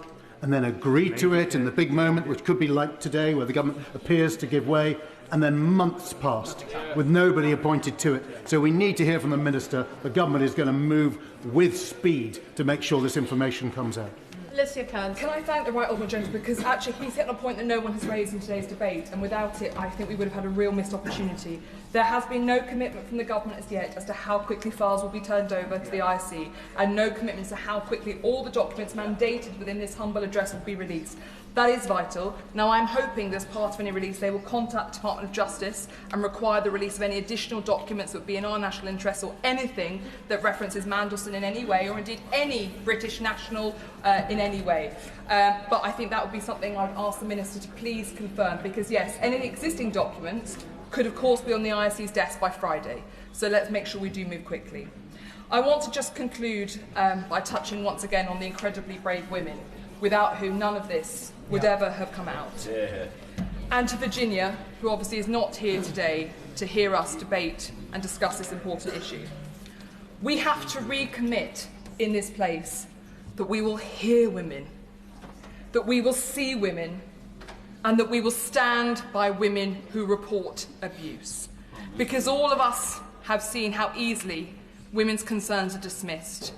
and then agreed to it in the big moment, which could be like today, where the government appears to give way, and then months passed with nobody appointed to it. So we need to hear from the Minister the government is going to move with speed to make sure this information comes out. Alicia Kearns. Can I thank the right honourable gentleman, because actually he's hit on a point that no one has raised in today's debate, and without it I think we would have had a real missed opportunity. There has been no commitment from the government as yet as to how quickly files will be turned over to the IC, and no commitment to how quickly all the documents mandated within this humble address will be released. That is vital. Now I'm hoping that as part of any release they will contact the Department of Justice and require the release of any additional documents that would be in our national interest, or anything that references Mandelson in any way, or indeed any British national in any way. But I think that would be something I'd ask the Minister to please confirm, because yes, any existing documents could of course be on the ISC's desk by Friday. So let's make sure we do move quickly. I want to just conclude by touching once again on the incredibly brave women, without whom none of this would ever have come out. And to Virginia, who obviously is not here today to hear us debate and discuss this important issue. We have to recommit in this place that we will hear women, that we will see women, and that we will stand by women who report abuse. Because all of us have seen how easily women's concerns are dismissed,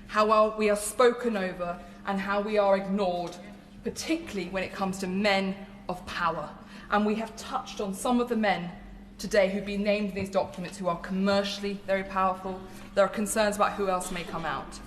how well we are spoken over, and how we are ignored, particularly when it comes to men of power. And we have touched on some of the men today who've been named in these documents who are commercially very powerful. There are concerns about who else may come out.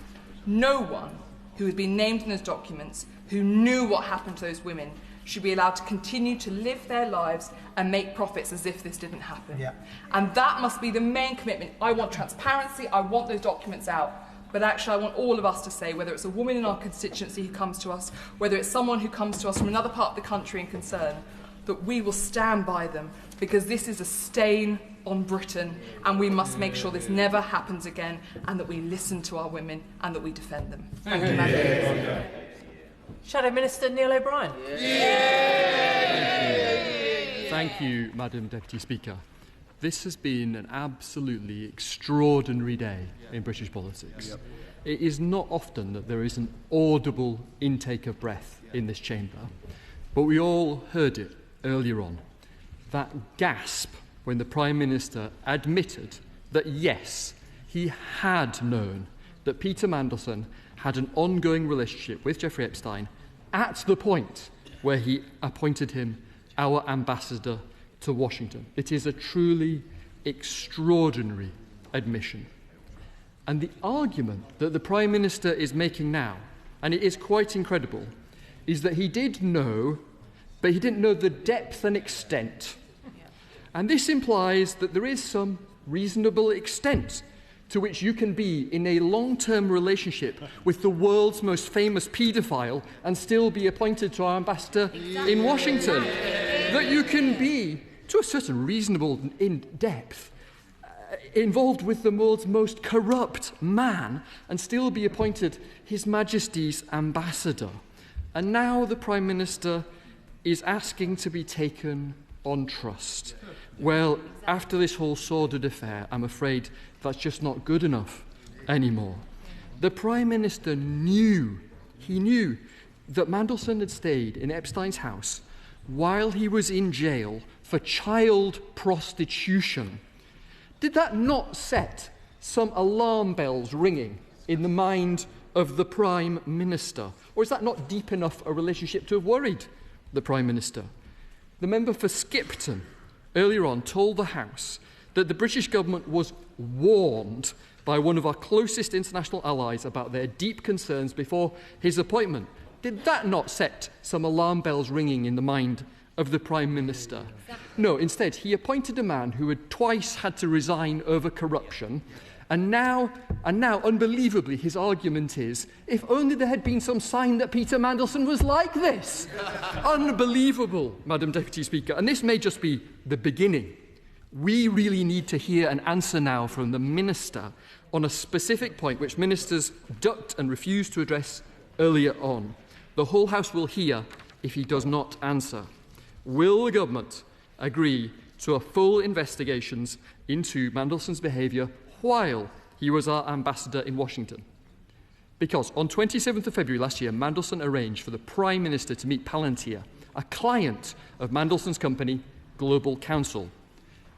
No one who has been named in those documents who knew what happened to those women should be allowed to continue to live their lives and make profits as if this didn't happen. And that must be the main commitment. I want transparency, I want those documents out. But actually, I want all of us to say, whether it's a woman in our constituency who comes to us, whether it's someone who comes to us from another part of the country in concern, that we will stand by them, because this is a stain on Britain, and we must make sure this never happens again, and that we listen to our women and that we defend them. Thank you, Madam. Shadow Minister Neil O'Brien. Thank you, Madam Deputy Speaker. This has been an absolutely extraordinary day in British politics. It is not often that there is an audible intake of breath in this chamber, but we all heard it earlier on. That gasp when the Prime Minister admitted that yes, he had known that Peter Mandelson had an ongoing relationship with Jeffrey Epstein at the point where he appointed him our ambassador to Washington. It is a truly extraordinary admission. And the argument that the Prime Minister is making now, and it is quite incredible, is that he did know, but he didn't know the depth and extent. And this implies that there is some reasonable extent to which you can be in a long-term relationship with the world's most famous paedophile and still be appointed to our ambassador in Washington. that you can be, to a certain reasonable in depth, involved with the world's most corrupt man and still be appointed His Majesty's ambassador. And now the Prime Minister is asking to be taken on trust. Well, after this whole sordid affair, I'm afraid that's just not good enough anymore. The Prime Minister knew that Mandelson had stayed in Epstein's house while he was in jail for child prostitution. Did that not set some alarm bells ringing in the mind of the Prime Minister? Or is that not deep enough a relationship to have worried the Prime Minister? The member for Skipton earlier on told the House that the British government was warned by one of our closest international allies about their deep concerns before his appointment. Did that not set some alarm bells ringing in the mind of the Prime Minister? No, instead, he appointed a man who had twice had to resign over corruption, and now, unbelievably, his argument is, if only there had been some sign that Peter Mandelson was like this. Unbelievable, Madam Deputy Speaker. And this may just be the beginning. We really need to hear an answer now from the Minister on a specific point which ministers ducked and refused to address earlier on. The whole House will hear if he does not answer. Will the government agree to a full investigations into Mandelson's behaviour while he was our ambassador in Washington? Because on 27th of February last year, Mandelson arranged for the Prime Minister to meet Palantir, a client of Mandelson's company, Global Counsel.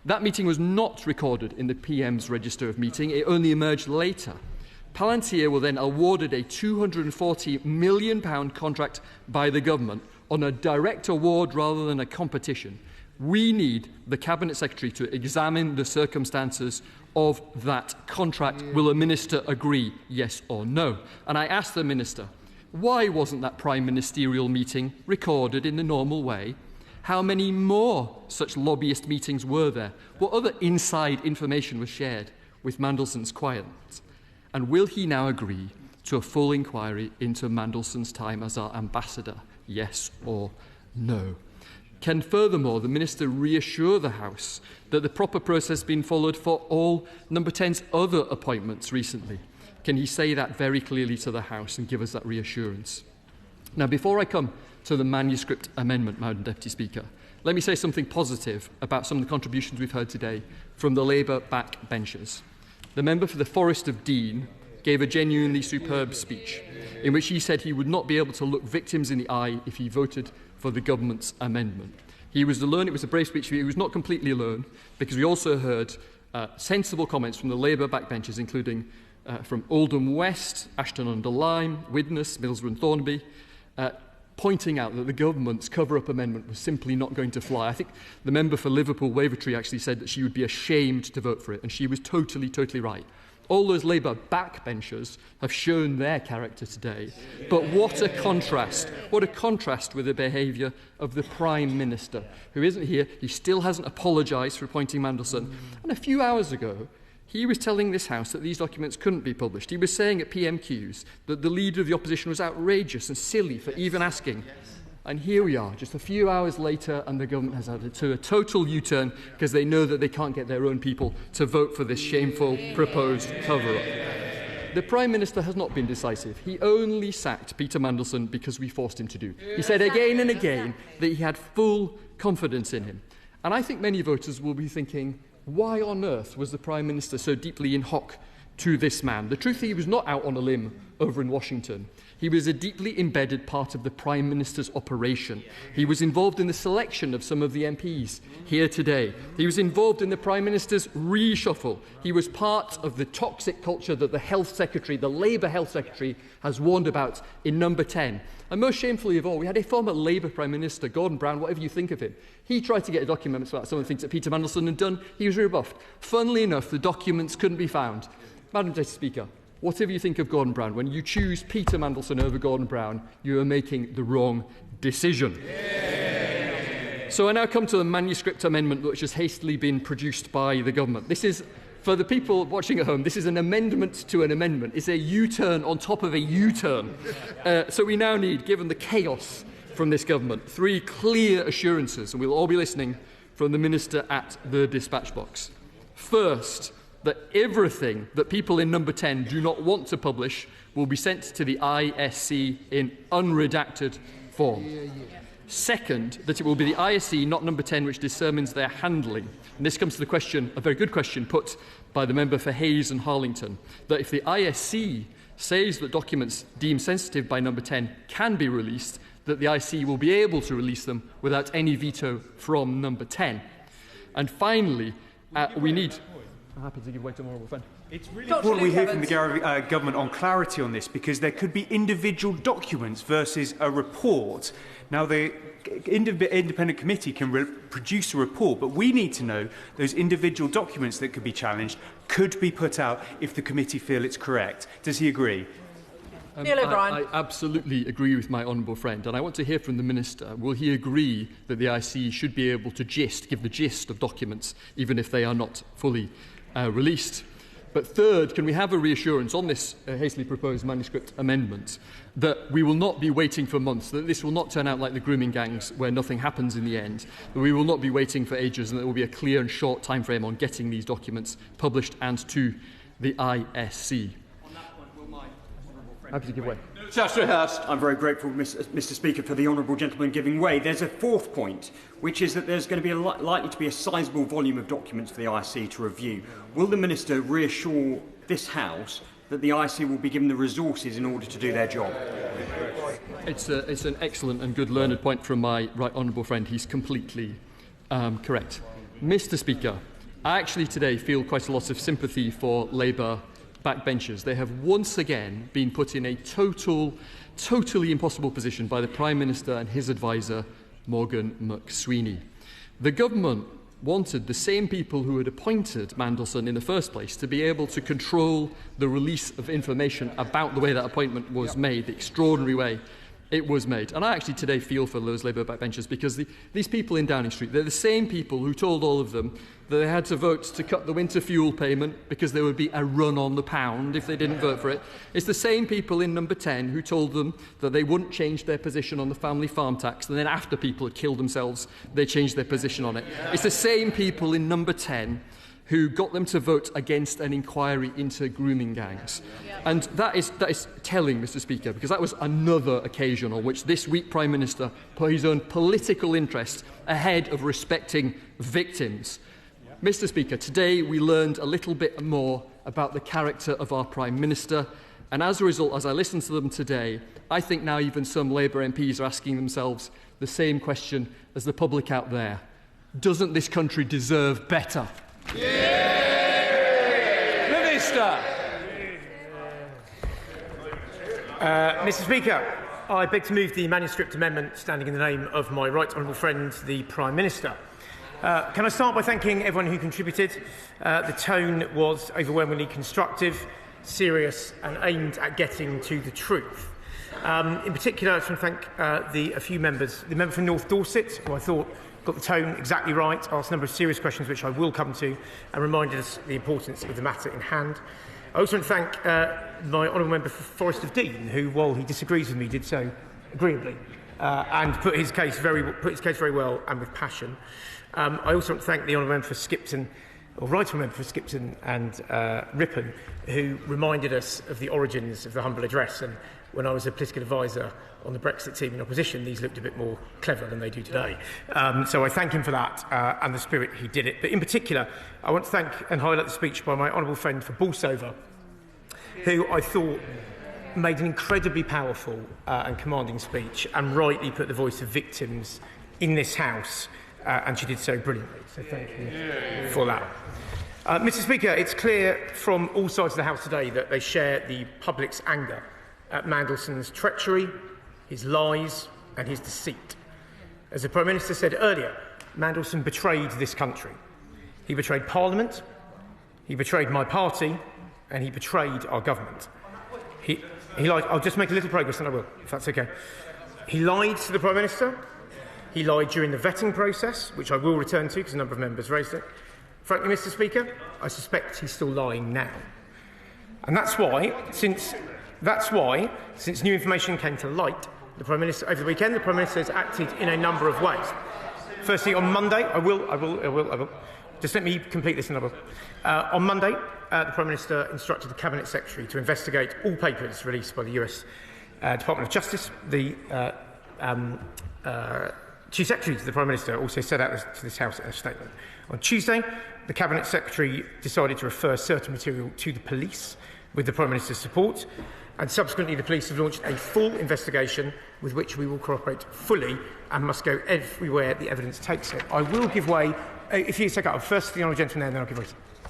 That meeting was not recorded in the PM's register of meeting. It only emerged later. Palantir were then awarded a £240 million contract by the government on a direct award rather than a competition. We need the Cabinet Secretary to examine the circumstances of that contract. Will a minister agree, yes or no? And I asked the minister, why wasn't that prime ministerial meeting recorded in the normal way? How many more such lobbyist meetings were there? What other inside information was shared with Mandelson's clients? And will he now agree to a full inquiry into Mandelson's time as our ambassador, yes or no? Can furthermore the Minister reassure the House that the proper process has been followed for all Number 10's other appointments recently? Can he say that very clearly to the House and give us that reassurance? Now, before I come to the manuscript amendment, Madam Deputy Speaker, let me say something positive about some of the contributions we've heard today from the Labour backbenchers. The member for the Forest of Dean gave a genuinely superb speech in which he said he would not be able to look victims in the eye if he voted for the government's amendment. He was alone. It was a brave speech. He was not completely alone, because we also heard sensible comments from the Labour backbenchers, including from Oldham West, Ashton-under-Lyme, Widnes, Middlesbrough and Thornberry, pointing out that the government's cover-up amendment was simply not going to fly. I think the member for Liverpool-Wavertree actually said that she would be ashamed to vote for it, and she was totally right. All those Labour backbenchers have shown their character today. But what a contrast with the behaviour of the Prime Minister, who isn't here. He still hasn't apologised for appointing Mandelson. And a few hours ago, he was telling this House that these documents couldn't be published. He was saying at PMQs that the Leader of the Opposition was outrageous and silly for even asking. And here we are, just a few hours later, and the government has had a total U-turn because they know that they can't get their own people to vote for this shameful proposed cover-up. The Prime Minister has not been decisive. He only sacked Peter Mandelson because we forced him to do. He said again and again that he had full confidence in him. And I think many voters will be thinking, why on earth was the Prime Minister so deeply in hock to this man? The truth is, he was not out on a limb over in Washington. He was a deeply embedded part of the Prime Minister's operation. He was involved in the selection of some of the MPs here today. He was involved in the Prime Minister's reshuffle. He was part of the toxic culture that the Health Secretary, the Labour Health Secretary, has warned about in Number 10. And most shamefully of all, we had a former Labour Prime Minister, Gordon Brown, whatever you think of him. He tried to get documents about some of the things that Peter Mandelson had done. He was rebuffed. Funnily enough, the documents couldn't be found. Madam Deputy Speaker, whatever you think of Gordon Brown, when you choose Peter Mandelson over Gordon Brown, you are making the wrong decision. Yeah. So I now come to the manuscript amendment which has hastily been produced by the government. This is, for the people watching at home, this is an amendment to an amendment. It's a U-turn on top of a U-turn. So we now need, given the chaos from this government, 3 clear assurances, and we'll all be listening from the Minister at the dispatch box. First, that everything that people in number 10 do not want to publish will be sent to the ISC in unredacted form. Second, that it will be the ISC, not number 10, which determines their handling. And this comes to the question, a very good question put by the member for Hayes and Harlington, that if the ISC says that documents deemed sensitive by number 10 can be released, that the ISC will be able to release them without any veto from number 10. And finally, we need... I'm happy to give way to a honourable friend. It's really important we hear from the government on clarity on this, because there could be individual documents versus a report. Now, the independent committee can produce a report, but we need to know those individual documents that could be challenged could be put out if the committee feel it's correct. Does he agree? Neil O'Brien. I absolutely agree with my honourable friend, and I want to hear from the Minister. Will he agree that the IC should be able to give the gist of documents, even if they are not fully released? But third, can we have a reassurance on this hastily proposed manuscript amendment that we will not be waiting for months, that this will not turn out like the grooming gangs where nothing happens in the end, that we will not be waiting for ages, and that there will be a clear and short timeframe on getting these documents published and to the ISC? Happy to give way. Chancellor Hurst. I'm very grateful, Mr. Speaker, for the honourable gentleman giving way. There's a fourth point, which is that there's going to be likely to be a sizeable volume of documents for the IC to review. Will the Minister reassure this House that the IC will be given the resources in order to do their job? It's an excellent and good learned point from my right honourable friend. He's completely correct. Mr. Speaker, I actually today feel quite a lot of sympathy for Labour backbenchers. They have once again been put in a totally impossible position by the Prime Minister and his adviser, Morgan McSweeney. The government wanted the same people who had appointed Mandelson in the first place to be able to control the release of information about the way that appointment was made, the extraordinary way it was made. And I actually today feel for those Labour backbenchers, because these people in Downing Street, they're the same people who told all of them that they had to vote to cut the winter fuel payment because there would be a run on the pound if they didn't vote for it. It's the same people in number 10 who told them that they wouldn't change their position on the family farm tax, and then after people had killed themselves, they changed their position on it. It's the same people in number 10 who got them to vote against an inquiry into grooming gangs. And that is telling, Mr. Speaker, because that was another occasion on which this weak Prime Minister put his own political interest ahead of respecting victims. Mr. Speaker, today we learned a little bit more about the character of our Prime Minister, and as a result, as I listen to them today, I think now even some Labour MPs are asking themselves the same question as the public out there. Doesn't this country deserve better? Minister. Mr. Speaker, I beg to move the manuscript amendment standing in the name of my right honourable friend, the Prime Minister. Can I start by thanking everyone who contributed? The tone was overwhelmingly constructive, serious and aimed at getting to the truth. In particular, I just want to thank a few members. The member from North Dorset, who I thought got the tone exactly right, asked a number of serious questions which I will come to, and reminded us the importance of the matter in hand. I also want to thank my honourable member for Forest of Dean, who, while he disagrees with me, did so agreeably and put his case very well and with passion. I also want to thank the honourable member for Skipton, or right honourable member for Skipton and Ripon, who reminded us of the origins of the humble address. And when I was a political advisor on the Brexit team in opposition, these looked a bit more clever than they do today. So I thank him for that and the spirit he did it. But in particular, I want to thank and highlight the speech by my honourable friend for Bolsover, who I thought made an incredibly powerful and commanding speech and rightly put the voice of victims in this House, and she did so brilliantly. So thank you for that. Mr. Speaker, it's clear from all sides of the House today that they share the public's anger at Mandelson's treachery, his lies and his deceit. As the Prime Minister said earlier, Mandelson betrayed this country. He betrayed Parliament, he betrayed my party, and he betrayed our government. He lied. I'll just make a little progress and I will, if that's okay. He lied to the Prime Minister. He lied during the vetting process, which I will return to because a number of members raised it. Frankly, Mr. Speaker, I suspect he's still lying now. And that's why, since new information came to light, The Prime Minister, over the weekend, the Prime Minister has acted in a number of ways. Firstly, on Monday, I will. Just let me complete this and I will. On Monday, the Prime Minister instructed the Cabinet Secretary to investigate all papers released by the US Department of Justice. The Chief Secretary to the Prime Minister also said out to this House in a statement. On Tuesday, the Cabinet Secretary decided to refer certain material to the police with the Prime Minister's support, and subsequently the police have launched a full investigation with which we will cooperate fully and must go everywhere the evidence takes it. I will give way, if you take out first the honourable gentleman there, and then I'll give way.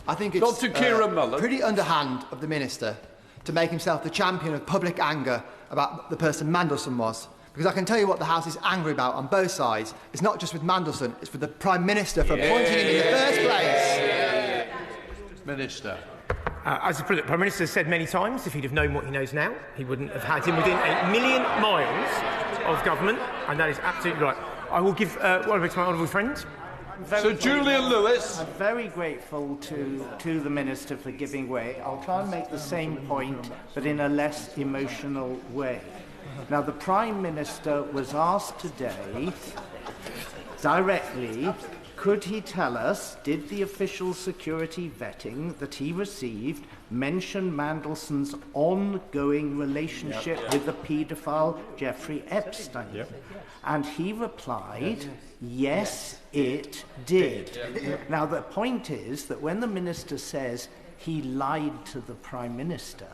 I think it's Dr. Kieran Mullan. Pretty underhand of the Minister to make himself the champion of public anger about the person Mandelson was. Because I can tell you what the House is angry about on both sides. It's not just with Mandelson, it's with the Prime Minister for appointing him in the first place. Minister. As the Prime Minister has said many times, if he'd have known what he knows now, he wouldn't have had him within 1 million miles of government, and that is absolutely right. I will give one to my honourable friend. So Julian Lewis. I'm very grateful to the Minister for giving way. I'll try and make the same point, but in a less emotional way. Now, the Prime Minister was asked today, directly, could he tell us, did the official security vetting that he received mention Mandelson's ongoing relationship with the paedophile Jeffrey Epstein? And he replied, yes, it did. Now, the point is that when the Minister says he lied to the Prime Minister,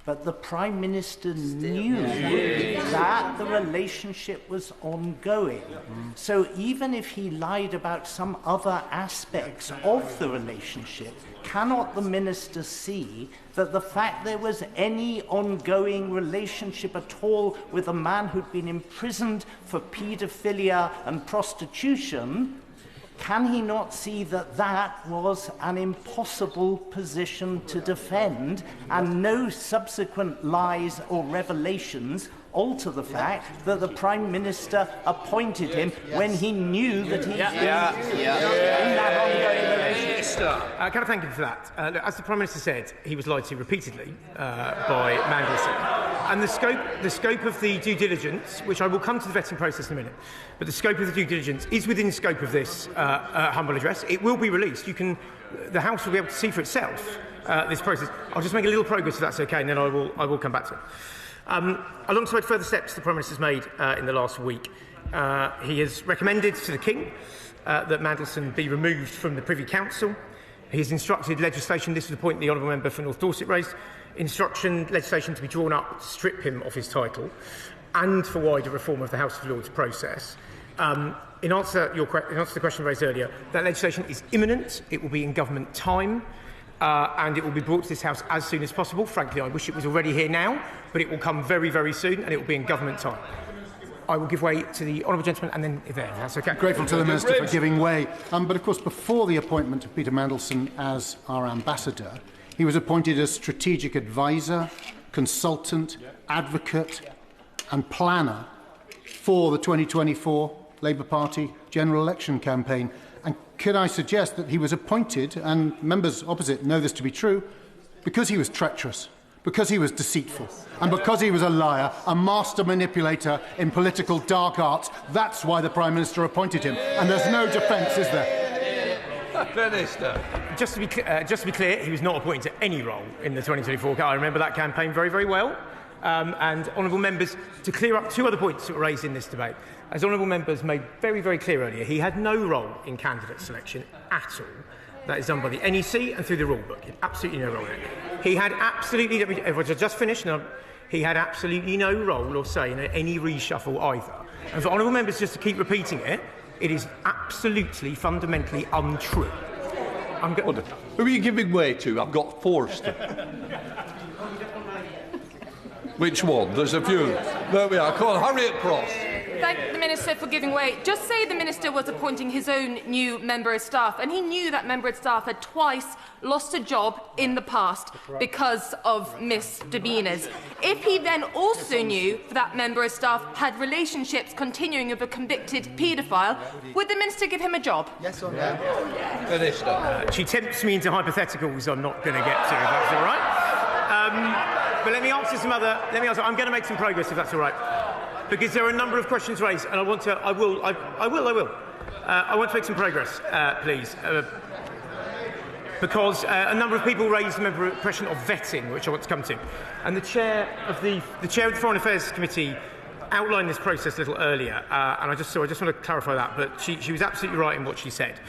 but the Prime Minister knew that the relationship was ongoing. So even if he lied about some other aspects of the relationship, cannot the Minister see that the fact there was any ongoing relationship at all with a man who'd been imprisoned for paedophilia and prostitution, can he not see that that was an impossible position to defend, and no subsequent lies or revelations alter the fact that the Prime Minister appointed him when he knew that he was in that ongoing relationship? Can I thank him for that? As the Prime Minister said, he was lied to repeatedly by Mandelson. And the scope of the due diligence, which I will come to the vetting process in a minute, but the scope of the due diligence is within the scope of this humble address. It will be released. The House will be able to see for itself this process. I'll just make a little progress if that's okay, and then I will come back to it. Alongside further steps the Prime Minister has made in the last week, he has recommended to the King that Mandelson be removed from the Privy Council. He has instructed legislation, this is the point the Honourable Member for North Dorset raised, legislation to be drawn up to strip him of his title, and for wider reform of the House of Lords process. In answer to the question raised earlier, that legislation is imminent. It will be in government time. And it will be brought to this House as soon as possible. Frankly, I wish it was already here now, but it will come very, very soon, and it will be in government time. I will give way to the honourable gentleman, and then if that's okay. Grateful to the Minister for giving way. But of course, before the appointment of Peter Mandelson as our ambassador, he was appointed as strategic advisor, consultant, advocate, and planner for the 2024 Labour Party general election campaign. And could I suggest that he was appointed, and members opposite know this to be true, because he was treacherous, because he was deceitful, and because he was a liar, a master manipulator in political dark arts. That's why the Prime Minister appointed him. And there's no defence, is there? Minister. Just to be clear, he was not appointed to any role in the 2024 campaign. I remember that campaign very, very well. And honourable members, to clear up two other points that were raised in this debate. As honourable members made very, very clear earlier, he had no role in candidate selection at all. That is done by the NEC and through the rule book. He had absolutely no role in it. He had absolutely, if I just finish now, he had absolutely no role or say in any reshuffle either. And for honourable members just to keep repeating it, it is absolutely, fundamentally untrue. Who are you giving way to? I've got Forster. Which one? There's a few. There we are. Come on, Harriet Cross. Thank the Minister for giving way. Just say the Minister was appointing his own new member of staff, and he knew that member of staff had twice lost a job in the past because of misdemeanours. If he then also knew that member of staff had relationships continuing with a convicted paedophile, would the Minister give him a job? Yes or no? Minister. She tempts me into hypotheticals I'm not going to get to, if that's all right. But let me answer some other... I'm going to make some progress, if that's all right. because there are a number of questions raised, and I want to make some progress, please. Because a number of people raised the question of vetting, which I want to come to. And the chair of the Foreign Affairs Committee outlined this process a little earlier, and I just want to clarify that, but she was absolutely right in what she said.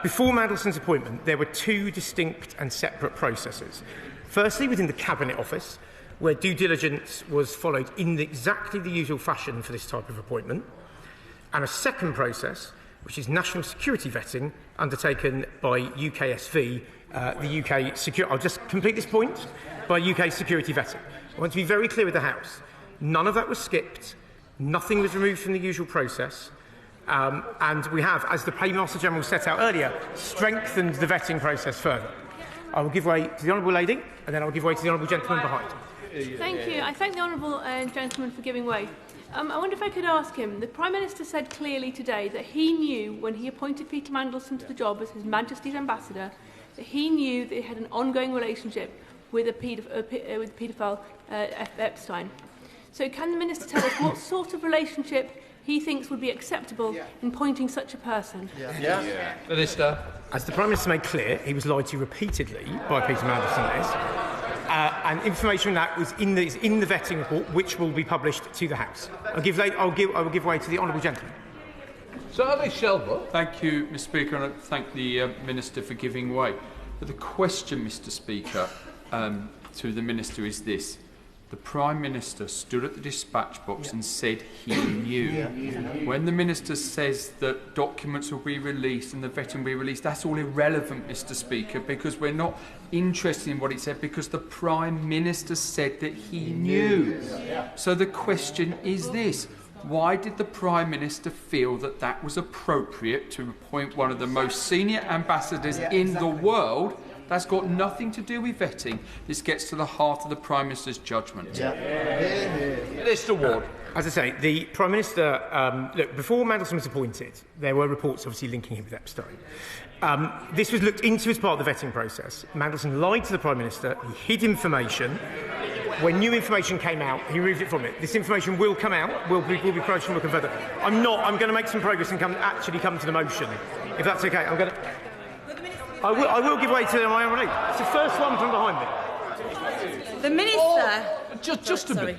Before Mandelson's appointment, there were two distinct and separate processes. Firstly, within the Cabinet Office, where due diligence was followed in exactly the usual fashion for this type of appointment, and a second process, which is national security vetting, undertaken by UKSV, the UK security. I'll just complete this point, by UK security vetting. I want to be very clear with the House. None of that was skipped. Nothing was removed from the usual process. And we have, as the Paymaster General set out earlier, strengthened the vetting process further. I will give way to the Honourable Lady, and then I will give way to the Honourable Gentleman behind. Thank you. I thank the Honourable Gentleman for giving way. I wonder if I could ask him, the Prime Minister said clearly today that he knew when he appointed Peter Mandelson to the job as His Majesty's Ambassador, that he knew that he had an ongoing relationship with paedophile Epstein. So can the Minister tell us what sort of relationship he thinks would be acceptable in appointing such a person? Minister. As the Prime Minister made clear, he was lied to repeatedly by Peter Mandelson. And information on that was in the vetting report, which will be published to the House. I will give way to the Honourable Gentleman. Thank you, Mr. Speaker, and I thank the Minister for giving way. But the question, Mr. Speaker, to the Minister is this. The Prime Minister stood at the dispatch box and said he knew. When the Minister says that documents will be released and the vetting will be released, that's all irrelevant, Mr. Speaker, because we're not interested in what he said, because the Prime Minister said that he knew. So the question is this. Why did the Prime Minister feel that that was appropriate to appoint one of the most senior ambassadors in the world? That's got nothing to do with vetting. This gets to the heart of the Prime Minister's judgment. Minister Ward. As I say, the Prime Minister, look, before Mandelson was appointed, there were reports obviously linking him with Epstein. This was looked into as part of the vetting process. Mandelson lied to the Prime Minister, he hid information. When new information came out, he removed it from it. This information will come out, will be approached and look further. I'm going to make some progress and actually come to the motion. If that's okay, I will give way to my own relief. It's the first one from behind me. The Minister... Just a minute.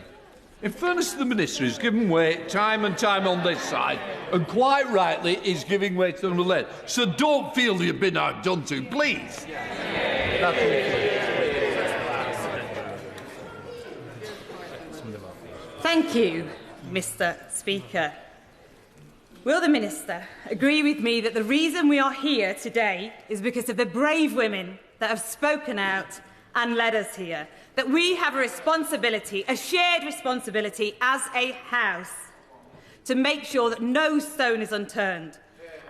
In fairness to the Minister, he's given way time and time on this side, and quite rightly, he's giving way to the left. So don't feel that you've been outdone to, please. Thank you, Mr. Speaker. Will the Minister agree with me that the reason we are here today is because of the brave women that have spoken out and led us here? That we have a responsibility, a shared responsibility as a House, to make sure that no stone is unturned.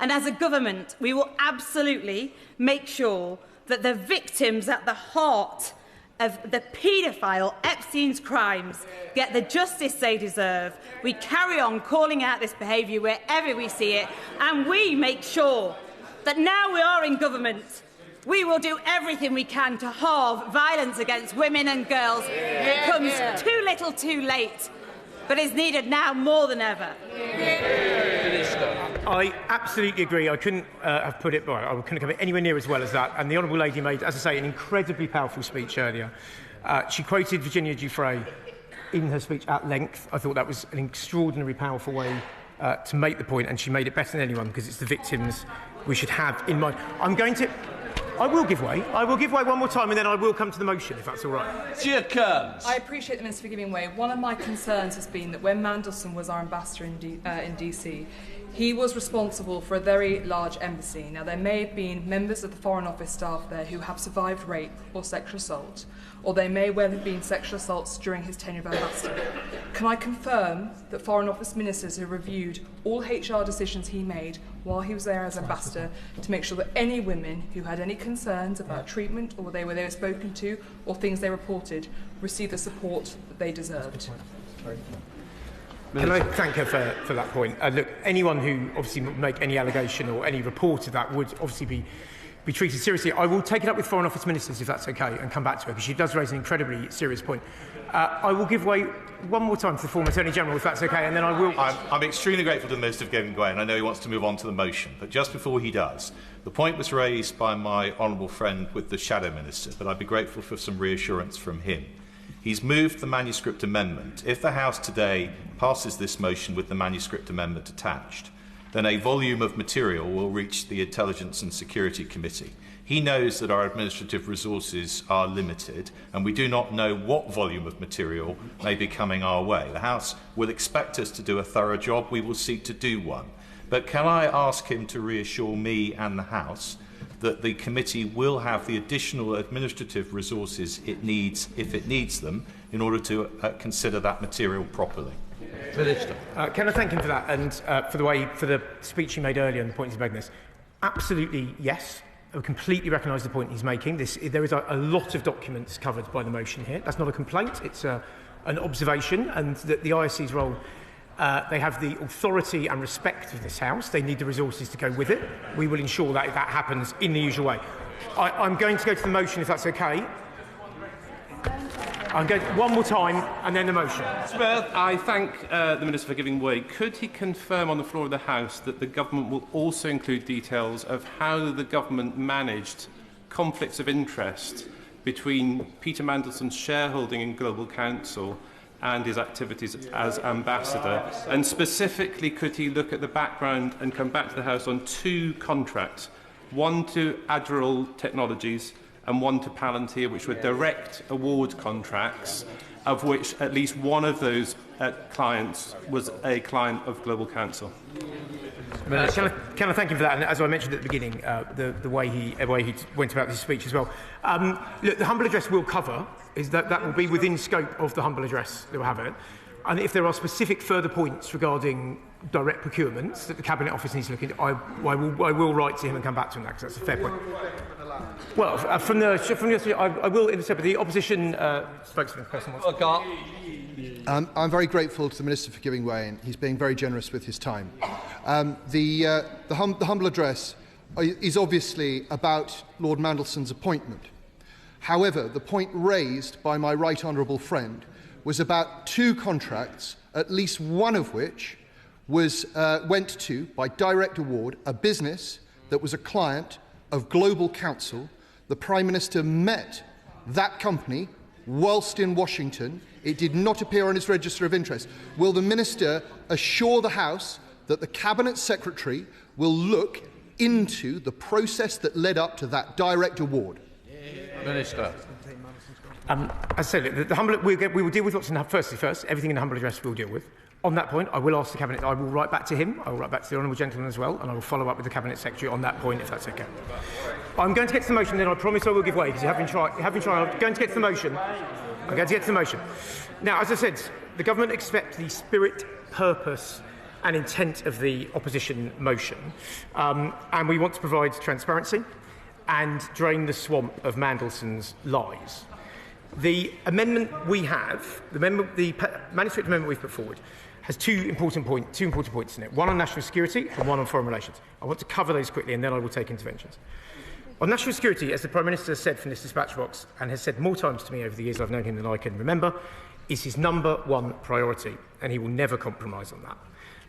And as a government, we will absolutely make sure that the victims at the heart of the paedophile Epstein's crimes get the justice they deserve. We carry on calling out this behaviour wherever we see it, and we make sure that now we are in government, we will do everything we can to halve violence against women and girls. It comes too little too late, but is needed now more than ever. I absolutely agree. I couldn't have put it, I couldn't have it anywhere near as well as that. And the Honourable Lady made, as I say, an incredibly powerful speech earlier. She quoted Virginia Giuffre in her speech at length. I thought that was an extraordinarily powerful way to make the point, and she made it better than anyone, because it's the victims we should have in mind. I will give way. I will give way one more time, and then I will come to the motion, if that's all right. I appreciate the Minister for giving way. One of my concerns has been that when Mandelson was our ambassador in DC, he was responsible for a very large embassy. Now, there may have been members of the Foreign Office staff there who have survived rape or sexual assault, or they may well have been sexual assaults during his tenure of ambassador. Can I confirm that Foreign Office ministers have reviewed all HR decisions he made while he was there as ambassador to make sure that any women who had any concerns about treatment or they were spoken to or things they reported received the support that they deserved? Can I thank her for that point? Look, anyone who obviously would make any allegation or any report of that would obviously be be treated seriously. I will take it up with Foreign Office ministers, if that's okay, and come back to her, because she does raise an incredibly serious point. I will give way one more time to the former Attorney General, if that's okay, and then I will... I'm extremely grateful to the Minister for giving way, and I know he wants to move on to the motion. But just before he does, the point was raised by my honourable friend with the Shadow Minister, but I'd be grateful for some reassurance from him. He's moved the manuscript amendment. If the House today passes this motion with the manuscript amendment attached, then a volume of material will reach the Intelligence and Security Committee. He knows that our administrative resources are limited, and we do not know what volume of material may be coming our way. The House will expect us to do a thorough job. We will seek to do one. But can I ask him to reassure me and the House that the committee will have the additional administrative resources it needs, if it needs them, in order to consider that material properly? Minister. Can I thank him for that, and for the speech he made earlier and the points he made in this? Absolutely, yes. I completely recognise the point he's making. There is a lot of documents covered by the motion here. That's not a complaint, it's an observation, and that the ISC's role, they have the authority and respect of this House. They need the resources to go with it. We will ensure that that happens in the usual way. I'm going to go to the motion, if that's okay. I'm going one more time, and then the motion. Smith, I thank the Minister for giving way. Could he confirm on the floor of the House that the government will also include details of how the government managed conflicts of interest between Peter Mandelson's shareholding in Global Council and his activities as ambassador? And specifically, could he look at the background and come back to the House on 2 contracts, one to Adderall Technologies and one to Palantir, which were direct award contracts, of which at least one of those clients was a client of Global Council? Can I thank him for that? And as I mentioned at the beginning, the way he went about his speech as well. Look, the humble address will cover is that will be within scope of the humble address that we'll have it. And if there are specific further points regarding direct procurements that the Cabinet Office needs to look into, I will write to him and come back to him because that's a fair point. Well, from the I will intercept the opposition spokesman. I'm very grateful to the Minister for giving way, and he's being very generous with his time. The humble address is obviously about Lord Mandelson's appointment. However, the point raised by my right honourable friend was about 2 contracts, at least one of which went to, by direct award, a business that was a client of Global Council. The Prime Minister met that company whilst in Washington. It did not appear on his register of interest. Will the Minister assure the House that the Cabinet Secretary will look into the process that led up to that direct award? Minister. As I said, we will deal with what's in the first. Everything in the humble address we'll deal with. On that point, I will ask the Cabinet. I will write back to him. I will write back to the Honourable Gentleman as well, and I will follow up with the Cabinet Secretary on that point, if that's okay. I'm going to get to the motion, then I promise I will give way, because you have been trying. I'm going to get to the motion. I'm going to get to the motion. Now, as I said, the Government accepts the spirit, purpose and intent of the opposition motion, and we want to provide transparency and drain the swamp of Mandelson's lies. The amendment we have, the manuscript amendment we've put forward, has two important points in it. One on national security and one on foreign relations. I want to cover those quickly and then I will take interventions. On national security, as the Prime Minister has said from this dispatch box and has said more times to me over the years I've known him than I can remember, is his #1 priority, and he will never compromise on that.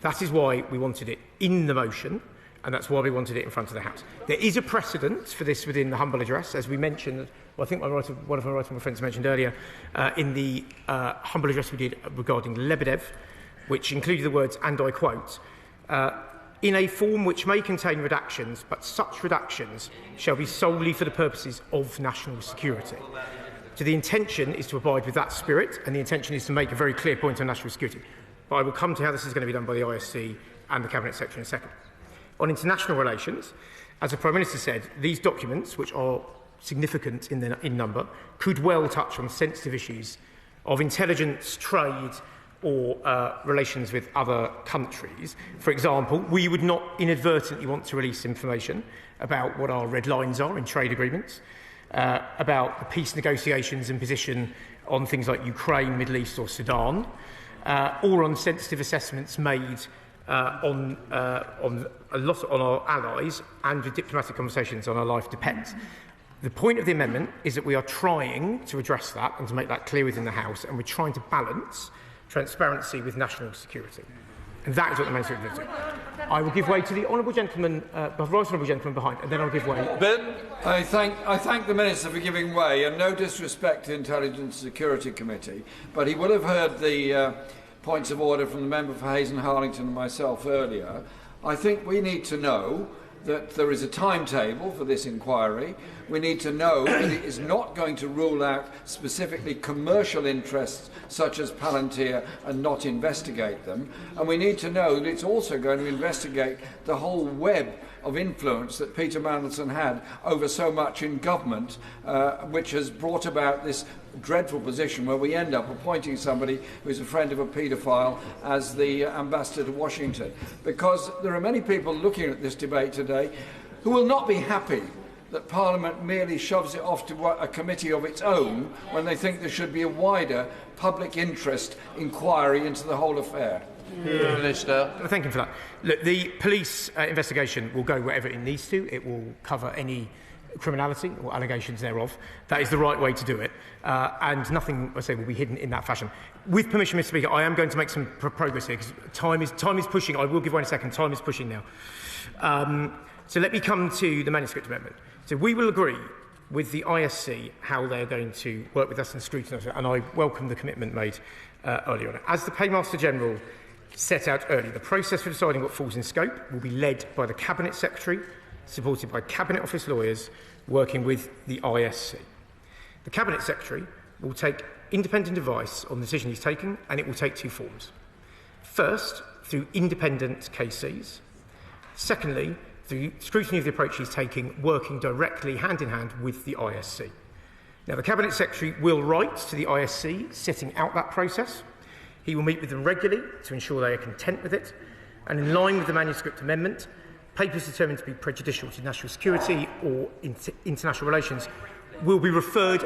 That is why we wanted it in the motion, and that's why we wanted it in front of the House. There is a precedent for this within the humble address, as we mentioned. Well, I think one of my right-honourable friends mentioned earlier in the humble address we did regarding Lebedev, which included the words, and I quote, in a form which may contain redactions, but such redactions shall be solely for the purposes of national security. So the intention is to abide with that spirit, and the intention is to make a very clear point on national security. But I will come to how this is going to be done by the ISC and the Cabinet Secretary in a second. On international relations, as the Prime Minister said, these documents, which are significant in number, could well touch on sensitive issues of intelligence, trade, or relations with other countries. For example, we would not inadvertently want to release information about what our red lines are in trade agreements, about the peace negotiations and position on things like Ukraine, Middle East or Sudan, or on sensitive assessments made on our allies and with diplomatic conversations on our life depends. The point of the amendment is that we are trying to address that and to make that clear within the House, and we're trying to balance transparency with national security. And that is what the Minister is doing. I will give way to the honourable gentleman, behind, and then I'll give way. Ben, I thank the Minister for giving way, and no disrespect to the Intelligence and Security Committee, but he will have heard the points of order from the member for Hazel, Harlington and myself earlier. I think we need to know that there is a timetable for this inquiry. We need to know that it is not going to rule out specifically commercial interests such as Palantir and not investigate them. And we need to know that it's also going to investigate the whole web of influence that Peter Mandelson had over so much in government, which has brought about this dreadful position where we end up appointing somebody who is a friend of a paedophile as the ambassador to Washington. Because there are many people looking at this debate today who will not be happy that Parliament merely shoves it off to a committee of its own when they think there should be a wider public interest inquiry into the whole affair. Minister. Thank you for that. Look, the police investigation will go wherever it needs to. It will cover any criminality or allegations thereof. That is the right way to do it, and nothing, I say, will be hidden in that fashion. With permission, Mr. Speaker, I am going to make some progress here because time is pushing. I will give way in a second. Time is pushing now. So let me come to the manuscript amendment. So we will agree with the ISC how they're going to work with us and scrutinise it, and I welcome the commitment made earlier on. As the Paymaster General set out earlier, the process for deciding what falls in scope will be led by the Cabinet Secretary, supported by Cabinet Office lawyers working with the ISC. The Cabinet Secretary will take independent advice on the decision he's taking, and it will take two forms. First, through independent KCs. Secondly, through scrutiny of the approach he's taking, working directly hand-in-hand with the ISC. Now, the Cabinet Secretary will write to the ISC setting out that process. He will meet with them regularly to ensure they are content with it, and in line with the manuscript amendment, papers determined to be prejudicial to national security or international relations will be referred,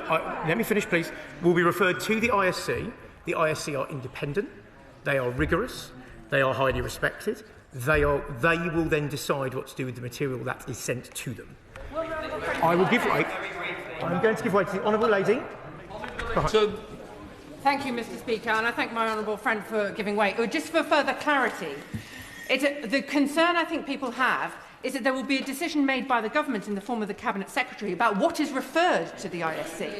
let me finish please, will be referred to the ISC. The ISC are independent, they are rigorous, they are highly respected, they will then decide what to do with the material that is sent to them. I'm going to give way to the Honourable Lady. Thank you, Mr. Speaker, and I thank my honourable friend for giving way. Just for further clarity, the concern I think people have is that there will be a decision made by the government in the form of the Cabinet Secretary about what is referred to the ISC.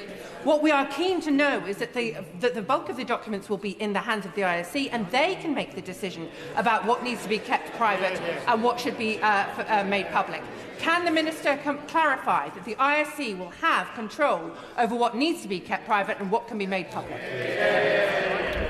What we are keen to know is that the bulk of the documents will be in the hands of the ISC, and they can make the decision about what needs to be kept private and what should be made public. Can the Minister clarify that the ISC will have control over what needs to be kept private and what can be made public?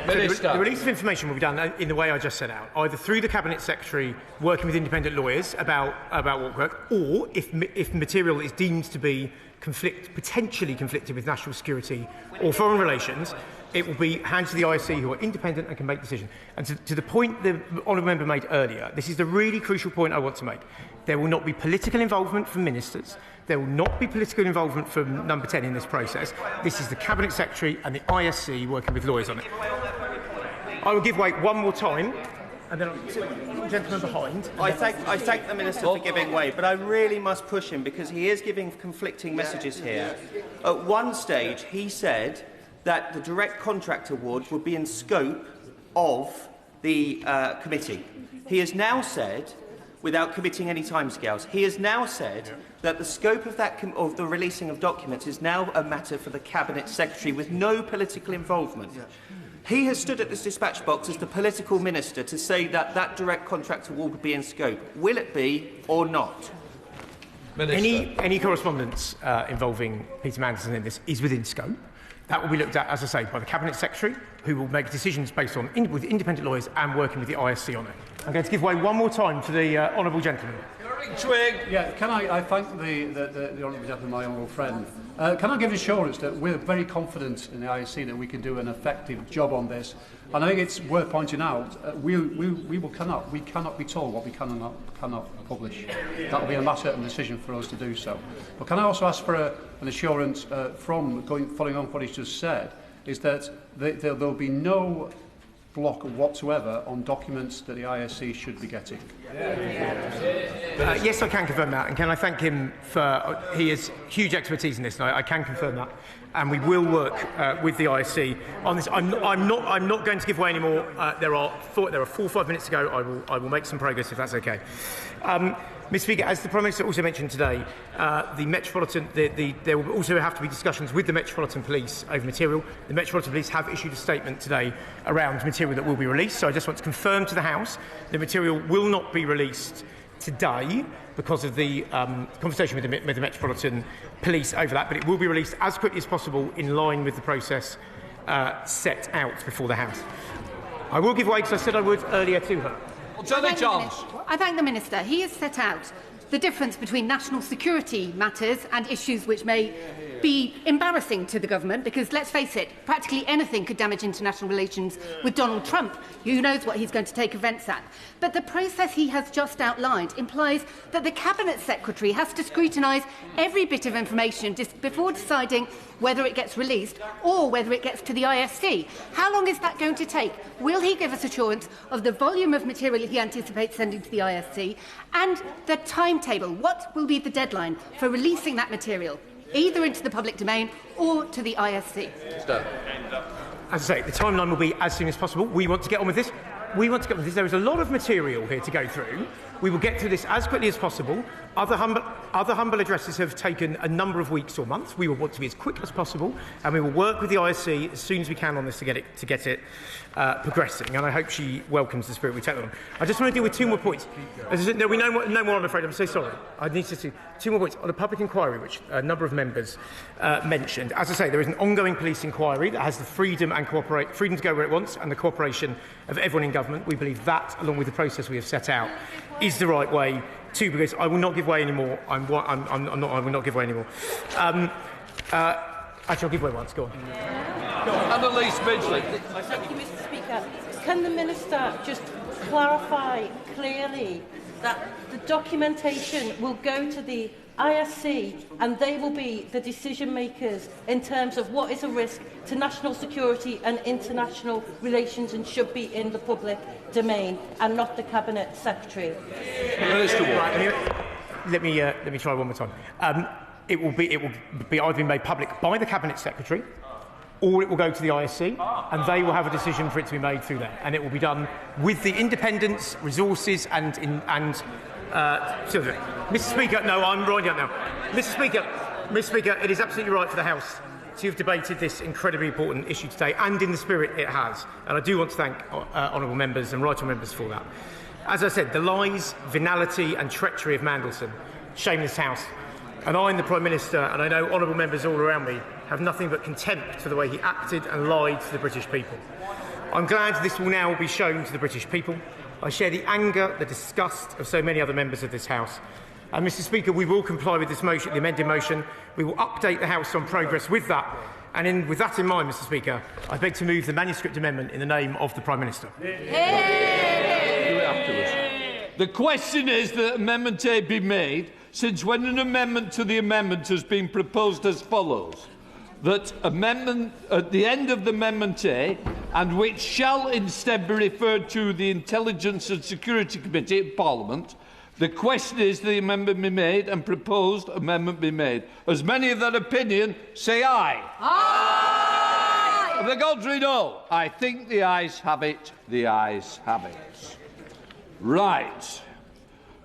The release of information will be done in the way I just set out, either through the Cabinet Secretary working with independent lawyers about what work, or if material is deemed to be potentially conflicted with national security or foreign relations, it will be handed to the ISC, who are independent and can make decisions. And to the point the honourable member made earlier, this is the really crucial point I want to make. There will not be political involvement from ministers. There will not be political involvement from number 10 in this process. This is the Cabinet Secretary and the ISC working with lawyers on it. I will give way one more time, and then the gentleman behind. I thank the Minister for giving way, but I really must push him because he is giving conflicting messages here. At one stage, he said that the direct contract award would be in scope of the committee. He has now said, without committing any timescales, he has now said that the scope of of the releasing of documents is now a matter for the Cabinet Secretary with no political involvement. He has stood at this dispatch box as the political minister to say that that direct contract award would be in scope. Will it be or not? Any correspondence involving Peter Mandelson in this is within scope. That will be looked at, as I say, by the Cabinet Secretary, who will make decisions based on with independent lawyers and working with the ISC on it. I'm going to give way one more time to the honourable gentleman. Yeah, can I thank the honourable gentleman, my honourable friend. Can I give assurance that we're very confident in the ISC that we can do an effective job on this? And I think it's worth pointing out, we cannot be told what we cannot publish. That will be a matter of decision for us to do so. But can I also ask for an assurance following on what he's just said, is that there will be no block whatsoever on documents that the ISC should be getting. Yes, I can confirm that, and can I thank him for he has huge expertise in this, and I can confirm that. And we will work with the ISC on this. I'm not going to give away any more. There are 4 or 5 minutes to go. I will make some progress if that's okay. Mr. Speaker, as the Prime Minister also mentioned today, there will also have to be discussions with the Metropolitan Police over material. The Metropolitan Police have issued a statement today around material that will be released. So I just want to confirm to the House the material will not be released today because of the conversation with the Metropolitan Police over that, but it will be released as quickly as possible in line with the process set out before the House. I will give way, because I said I would earlier, to her. I thank the Minister. He has set out the difference between national security matters and issues which may be embarrassing to the government, because, let's face it, practically anything could damage international relations with Donald Trump. Who knows what he's going to take offence at. But the process he has just outlined implies that the Cabinet Secretary has to scrutinise every bit of information before deciding whether it gets released or whether it gets to the ISC. How long is that going to take? Will he give us assurance of the volume of material he anticipates sending to the ISC and the timetable? What will be the deadline for releasing that material, either into the public domain or to the ISC? As I say, the timeline will be as soon as possible. We want to get on with this. There is a lot of material here to go through. We will get through this as quickly as possible. Other humble addresses have taken a number of weeks or months. We will want to be as quick as possible, and we will work with the ISC as soon as we can on this to get it progressing. And I hope she welcomes the spirit we take on. I just want to deal with 2 more points. As I said, no more. I'm afraid. I'm so sorry. I need to do 2 more points on a public inquiry, which a number of members mentioned. As I say, there is an ongoing police inquiry that has the freedom to go where it wants, and the cooperation of everyone in government. We believe that, along with the process we have set out, is the right way to, because I will not give away any more. I will not give away any more. Actually, I'll give away once. Go on. Annalise Midgley. Thank you, Mr. Speaker. Can the Minister just clarify clearly that the documentation will go to the ISC and they will be the decision makers in terms of what is a risk to national security and international relations and should be in the public domain, and not the Cabinet Secretary? Let me try one more time. It will be either made public by the Cabinet Secretary, or it will go to the ISC, and they will have a decision for it to be made through them, and it will be done with the independence, resources, and Mr. Speaker, no, I'm writing up now. Mr. Speaker, it is absolutely right for the House to have debated this incredibly important issue today, and in the spirit it has. And I do want to thank honourable members and right honourable members for that. As I said, the lies, venality, and treachery of Mandelson shame this House. And I and the Prime Minister, and I know honourable members all around me, have nothing but contempt for the way he acted and lied to the British people. I'm glad this will now be shown to the British people. I share the anger, the disgust of so many other members of this House. And, Mr. Speaker, we will comply with this motion, the amended motion. We will update the House on progress with that. And with that in mind, Mr. Speaker, I beg to move the manuscript amendment in the name of the Prime Minister. The question is that Amendment A be made, since when an amendment to the amendment has been proposed as follows: that amendment at the end of the Amendment A, and which shall instead be referred to the Intelligence and Security Committee of Parliament, the question is the amendment be made and proposed amendment be made. As many of that opinion, say aye. Aye! Of the contrary, no. I think the ayes have it. The ayes have it. Right.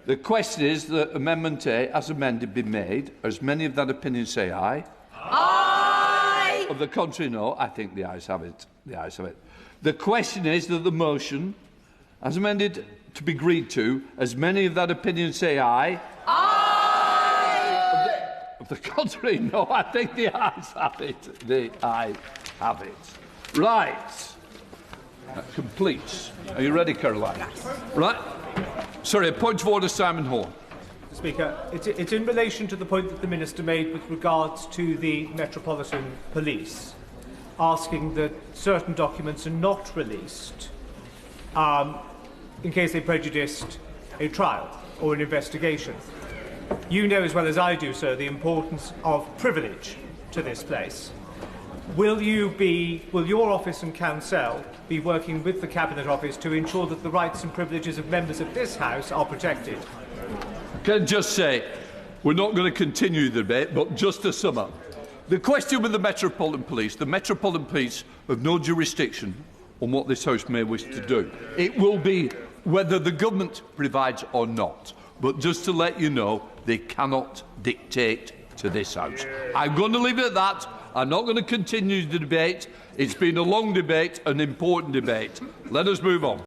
The question is that Amendment A, as amended, be made. As many of that opinion, say aye. Aye! Of the contrary, no. I think the ayes have it. The ayes have it. The question is that the motion, as amended, to be agreed to, as many of that opinion say aye. Aye! Of the contrary, no. I think the ayes have it. The ayes have it. Right. That completes. Are you ready, Caroline? Yes. Right. Sorry, a point of order, Simon Hoare. Speaker, it's in relation to the point that the Minister made with regards to the Metropolitan Police, asking that certain documents are not released in case they prejudiced a trial or an investigation. You know as well as I do, sir, the importance of privilege to this place. Will your office and council be working with the Cabinet Office to ensure that the rights and privileges of members of this House are protected? Can I just say, we're not going to continue the debate, but just to sum up. The question with the Metropolitan Police have no jurisdiction on what this House may wish to do. It will be whether the government provides or not. But just to let you know, they cannot dictate to this House. I'm going to leave it at that. I'm not going to continue the debate. It's been a long debate, an important debate. Let us move on.